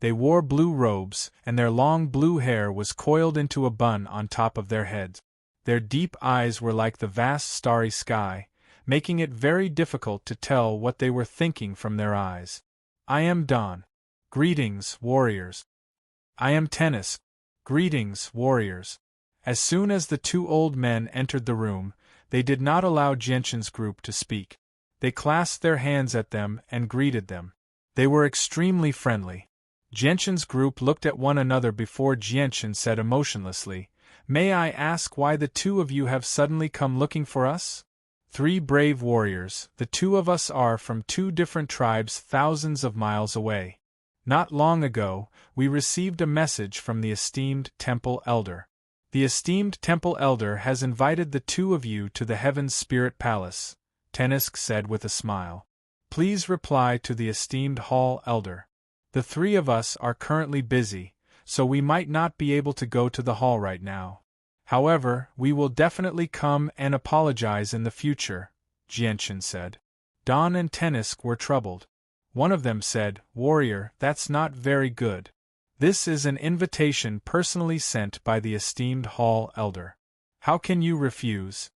They wore blue robes, and their long blue hair was coiled into a bun on top of their heads. Their deep eyes were like the vast starry sky, making it very difficult to tell what they were thinking from their eyes. I am Dawn. Greetings, warriors. I am Tennis. Greetings, warriors. As soon as the two old men entered the room, they did not allow Jianchen's group to speak. They clasped their hands at them and greeted them. They were extremely friendly. Jianchen's group looked at one another before Jianchen said emotionlessly, "May I ask why the two of you have suddenly come looking for us?" "Three brave warriors, the two of us are from two different tribes thousands of miles away. Not long ago, we received a message from the esteemed Temple Elder. The esteemed Temple Elder has invited the two of you to the Heaven's Spirit Palace," Tennisk said with a smile. "Please reply to the esteemed Hall Elder. The three of us are currently busy, so we might not be able to go to the hall right now. However, we will definitely come and apologize in the future," Jianchen said. Dawn and Tennisk were troubled. One of them said, "Warrior, that's not very good. This is an invitation personally sent by the esteemed Hall Elder. How can you refuse?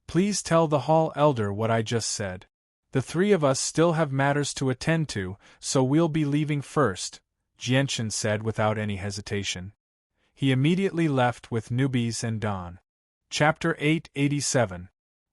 Please tell the Hall Elder what I just said. The three of us still have matters to attend to, so we'll be leaving first," Jianchen said without any hesitation. He immediately left with newbies and Dawn. Chapter 887.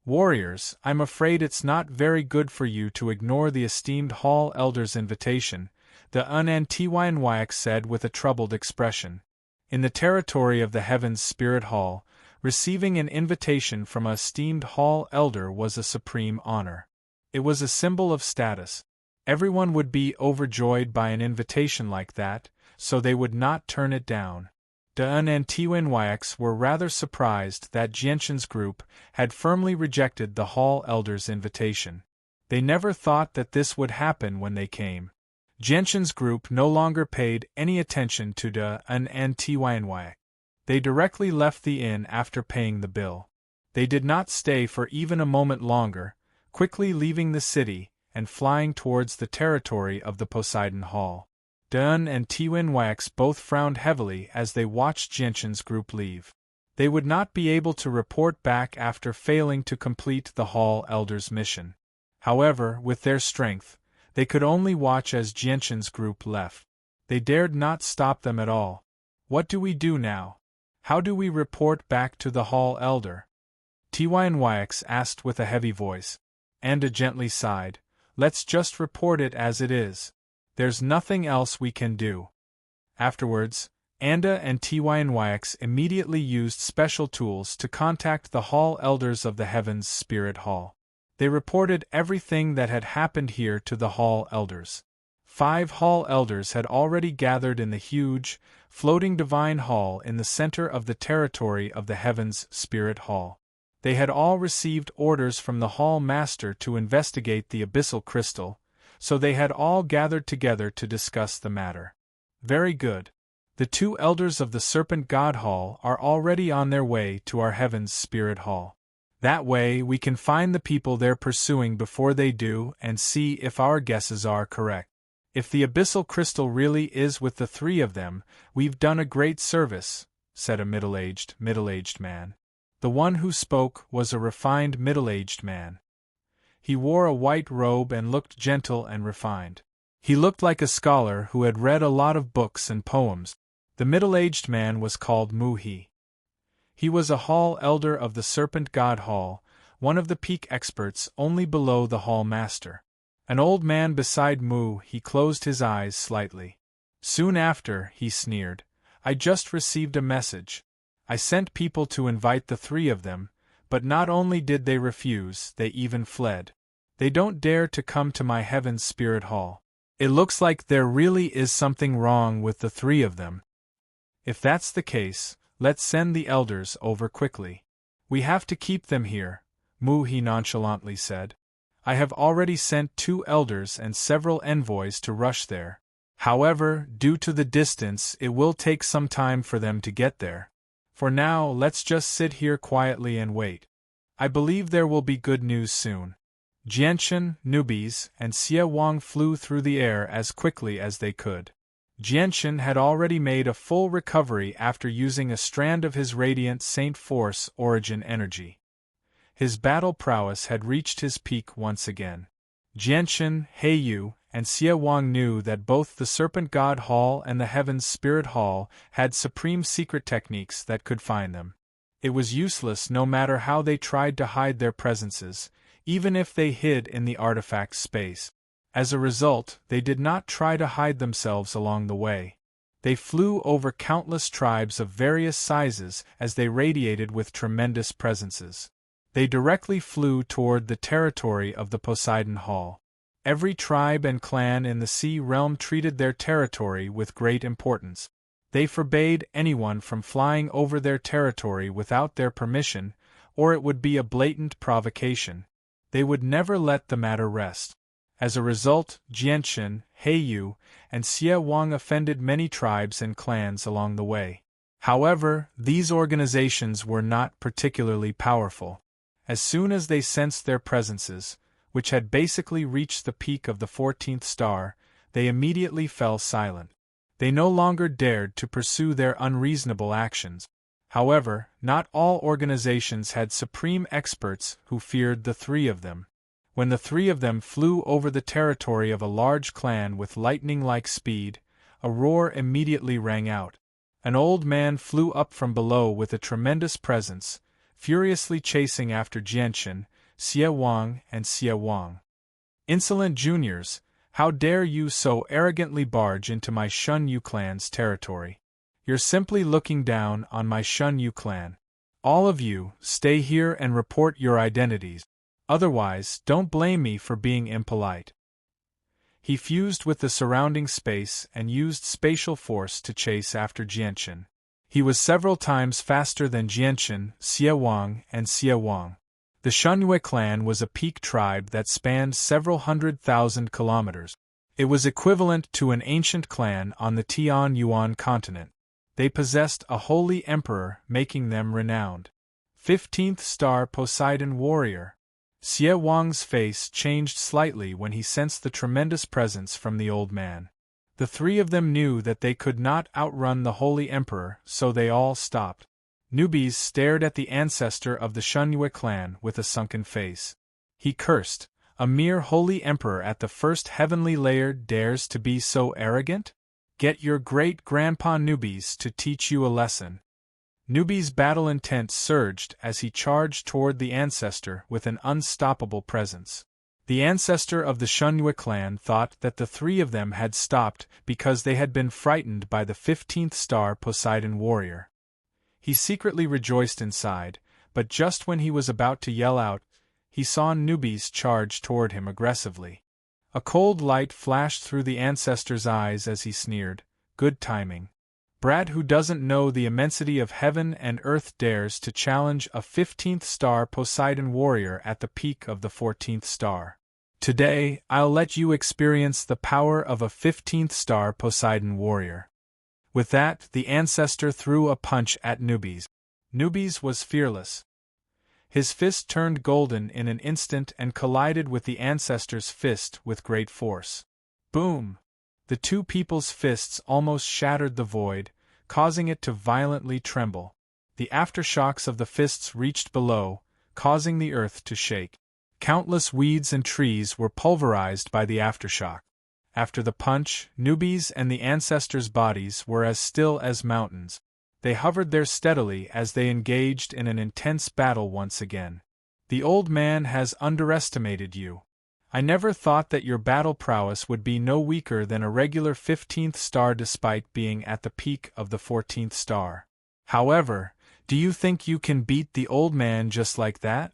Warriors, I'm afraid it's not very good for you to ignore the esteemed Hall Elder's invitation, the Unantiwynyak said with a troubled expression. In the territory of the Heaven's Spirit Hall, receiving an invitation from a esteemed Hall Elder was a supreme honor. It was a symbol of status. Everyone would be overjoyed by an invitation like that, so they would not turn it down. The Unantiwanyaks were rather surprised that Jianchen's group had firmly rejected the Hall Elder's invitation. They never thought that this would happen when they came. Jianchen's group no longer paid any attention to the Unantiwanyak. They directly left the inn after paying the bill. They did not stay for even a moment longer, quickly leaving the city and flying towards the territory of the Poseidon Hall. Dun and Tiwinwaks both frowned heavily as they watched Jianchen's group leave. They would not be able to report back after failing to complete the Hall Elder's mission. However, with their strength, they could only watch as Jianchen's group left. They dared not stop them at all. What do we do now? How do we report back to the Hall Elder? Tiwinwaks asked with a heavy voice. Anda gently sighed. Let's just report it as it is. There's nothing else we can do. Afterwards, Anda and Tiwinwaks immediately used special tools to contact the Hall Elders of the Heaven's Spirit Hall. They reported everything that had happened here to the Hall Elders. 5 Hall Elders had already gathered in the huge, floating divine hall in the center of the territory of the Heaven's Spirit Hall. They had all received orders from the Hall Master to investigate the abyssal crystal, so they had all gathered together to discuss the matter. Very good. The 2 elders of the Serpent God Hall are already on their way to our Heaven's Spirit Hall. That way we can find the people they're pursuing before they do and see if our guesses are correct. If the abyssal crystal really is with the 3 of them, we've done a great service, said a middle-aged man. The one who spoke was a refined middle-aged man. He wore a white robe and looked gentle and refined. He looked like a scholar who had read a lot of books and poems. The middle-aged man was called Mu-He. He was a hall elder of the Serpent God Hall, one of the peak experts only below the hall master. An old man beside Mu-He closed his eyes slightly. Soon after, he sneered, "I just received a message. I sent people to invite the three of them, but not only did they refuse, they even fled. They don't dare to come to my Heaven's Spirit Hall. It looks like there really is something wrong with the three of them. If that's the case, let's send the elders over quickly. We have to keep them here," Mu-He nonchalantly said. "I have already sent 2 elders and several envoys to rush there. However, due to the distance, it will take some time for them to get there. For now, let's just sit here quietly and wait. I believe there will be good news soon." Jianchen, Nubis, and Xie Wang flew through the air as quickly as they could. Jianchen had already made a full recovery after using a strand of his radiant Saint Force origin energy. His battle prowess had reached his peak once again. Jianchen, Heiyu, and Xie Wang knew that both the Serpent God Hall and the Heaven's Spirit Hall had supreme secret techniques that could find them. It was useless no matter how they tried to hide their presences, even if they hid in the artifact space. As a result, they did not try to hide themselves along the way. They flew over countless tribes of various sizes as they radiated with tremendous presences. They directly flew toward the territory of the Poseidon Hall. Every tribe and clan in the sea realm treated their territory with great importance. They forbade anyone from flying over their territory without their permission, or it would be a blatant provocation. They would never let the matter rest. As a result, Jianchen, Heiyu, and Xie Wang offended many tribes and clans along the way. However, these organizations were not particularly powerful. As soon as they sensed their presences, which had basically reached the peak of the 14th star, they immediately fell silent. They no longer dared to pursue their unreasonable actions. However, not all organizations had supreme experts who feared the 3 of them. When the 3 of them flew over the territory of a large clan with lightning-like speed, a roar immediately rang out. An old man flew up from below with a tremendous presence, furiously chasing after Jianchen, Xie Wang, and Xie Wang. "Insolent juniors, how dare you so arrogantly barge into my Shun Yu clan's territory? You're simply looking down on my Shun Yu clan. All of you, stay here and report your identities. Otherwise, don't blame me for being impolite." He fused with the surrounding space and used spatial force to chase after Jianchen. He was several times faster than Jianchen, Xie Wang, and Xie Wang. The Shunyue clan was a peak tribe that spanned several 100,000 kilometers. It was equivalent to an ancient clan on the Tian-Yuan continent. They possessed a holy emperor, making them renowned. 15th star Poseidon warrior. Xie Wang's face changed slightly when he sensed the tremendous presence from the old man. The 3 of them knew that they could not outrun the Holy Emperor, so they all stopped. Nubis stared at the ancestor of the Shunyue clan with a sunken face. He cursed, "A mere Holy Emperor at the first heavenly layer dares to be so arrogant? Get your great-grandpa Nubis to teach you a lesson." Nubis' battle intent surged as he charged toward the ancestor with an unstoppable presence. The ancestor of the Shunyue clan thought that the 3 of them had stopped because they had been frightened by the 15th star Poseidon warrior. He secretly rejoiced inside, but just when he was about to yell out, he saw Nubis charge toward him aggressively. A cold light flashed through the ancestor's eyes as he sneered, "Good timing. Brat who doesn't know the immensity of heaven and earth dares to challenge a 15th star Poseidon warrior at the peak of the 14th star. Today, I'll let you experience the power of a 15th star Poseidon warrior." With that, the ancestor threw a punch at Nubis. Nubis was fearless. His fist turned golden in an instant and collided with the ancestor's fist with great force. Boom! The 2 people's fists almost shattered the void, causing it to violently tremble. The aftershocks of the fists reached below, causing the earth to shake. Countless weeds and trees were pulverized by the aftershock. After the punch, newbies and the ancestors' bodies were as still as mountains. They hovered there steadily as they engaged in an intense battle once again. The old man has underestimated you. I never thought that your battle prowess would be no weaker than a regular 15th star despite being at the peak of the 14th star. However, do you think you can beat the old man just like that?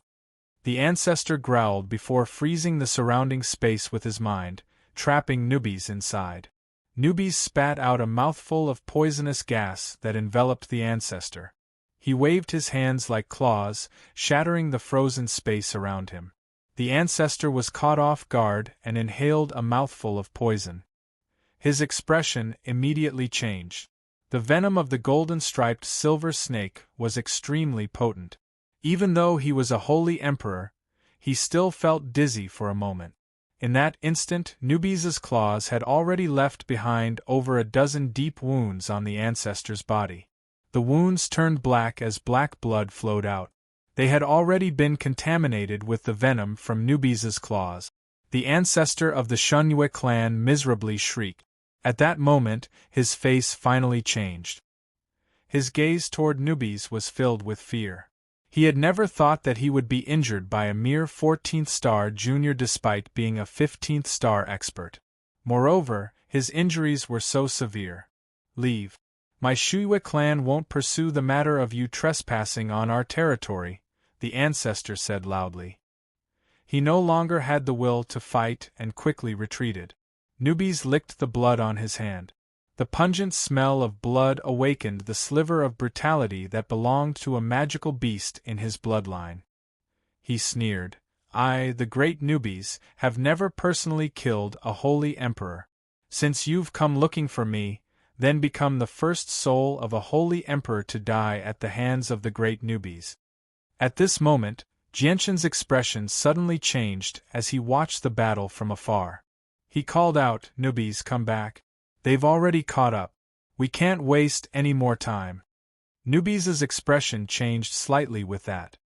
The ancestor growled before freezing the surrounding space with his mind, trapping newbies inside. Newbies spat out a mouthful of poisonous gas that enveloped the ancestor. He waved his hands like claws, shattering the frozen space around him. The ancestor was caught off guard and inhaled a mouthful of poison. His expression immediately changed. The venom of the golden-striped silver snake was extremely potent. Even though he was a holy emperor, he still felt dizzy for a moment. In that instant, Nubis's claws had already left behind over a dozen deep wounds on the ancestor's body. The wounds turned black as black blood flowed out. They had already been contaminated with the venom from Nubis's claws. The ancestor of the Shunyue clan miserably shrieked. At that moment, his face finally changed. His gaze toward Nubis was filled with fear. He had never thought that he would be injured by a mere 14th star junior despite being a 15th star expert. Moreover, his injuries were so severe. Leave. My Shunyue clan won't pursue the matter of you trespassing on our territory, the ancestor said loudly. He no longer had the will to fight and quickly retreated. Nubis licked the blood on his hand. The pungent smell of blood awakened the sliver of brutality that belonged to a magical beast in his bloodline. He sneered, I, the great Nubis, have never personally killed a holy emperor. Since you've come looking for me, then become the first soul of a holy emperor to die at the hands of the great Nubis. At this moment, Jianshan's expression suddenly changed as he watched the battle from afar. He called out, Nubis, come back. They've already caught up. We can't waste any more time. Nubis's expression changed slightly with that.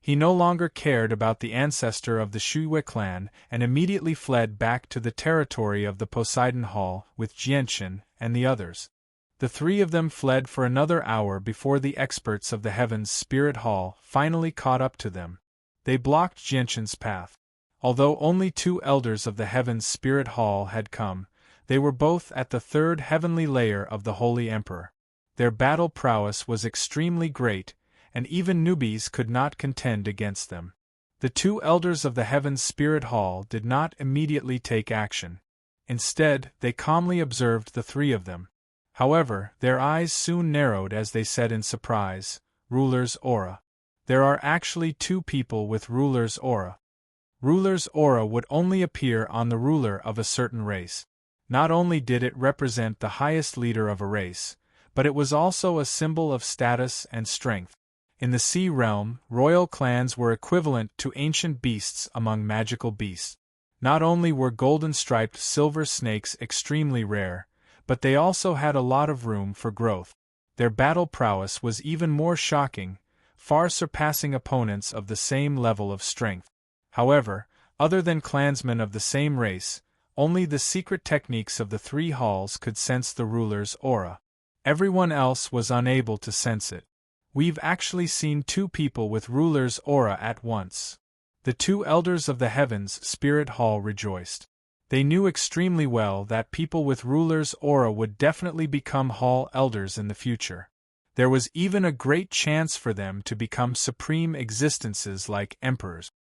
He no longer cared about the ancestor of the Shunyue clan and immediately fled back to the territory of the Poseidon Hall with Jianshan and the others. The three of them fled for another hour before the experts of the Heavens Spirit Hall finally caught up to them. They blocked Jianshan's path. Although only 2 elders of the Heavens Spirit Hall had come, they were both at the 3rd heavenly layer of the Holy Emperor. Their battle prowess was extremely great, and even Nubis could not contend against them. The 2 elders of the Heavens Spirit Hall did not immediately take action. Instead, they calmly observed the 3 of them. However, their eyes soon narrowed as they said in surprise, Ruler's aura. There are actually 2 people with Ruler's aura. Ruler's aura would only appear on the ruler of a certain race. Not only did it represent the highest leader of a race, but it was also a symbol of status and strength. In the sea realm, royal clans were equivalent to ancient beasts among magical beasts. Not only were golden-striped silver snakes extremely rare, but they also had a lot of room for growth. Their battle prowess was even more shocking, far surpassing opponents of the same level of strength. However, other than clansmen of the same race, only the secret techniques of the 3 halls could sense the ruler's aura. Everyone else was unable to sense it. We've actually seen 2 people with ruler's aura at once. The 2 elders of the Heavens Spirit Hall rejoiced. They knew extremely well that people with ruler's aura would definitely become hall elders in the future. There was even a great chance for them to become supreme existences like emperors.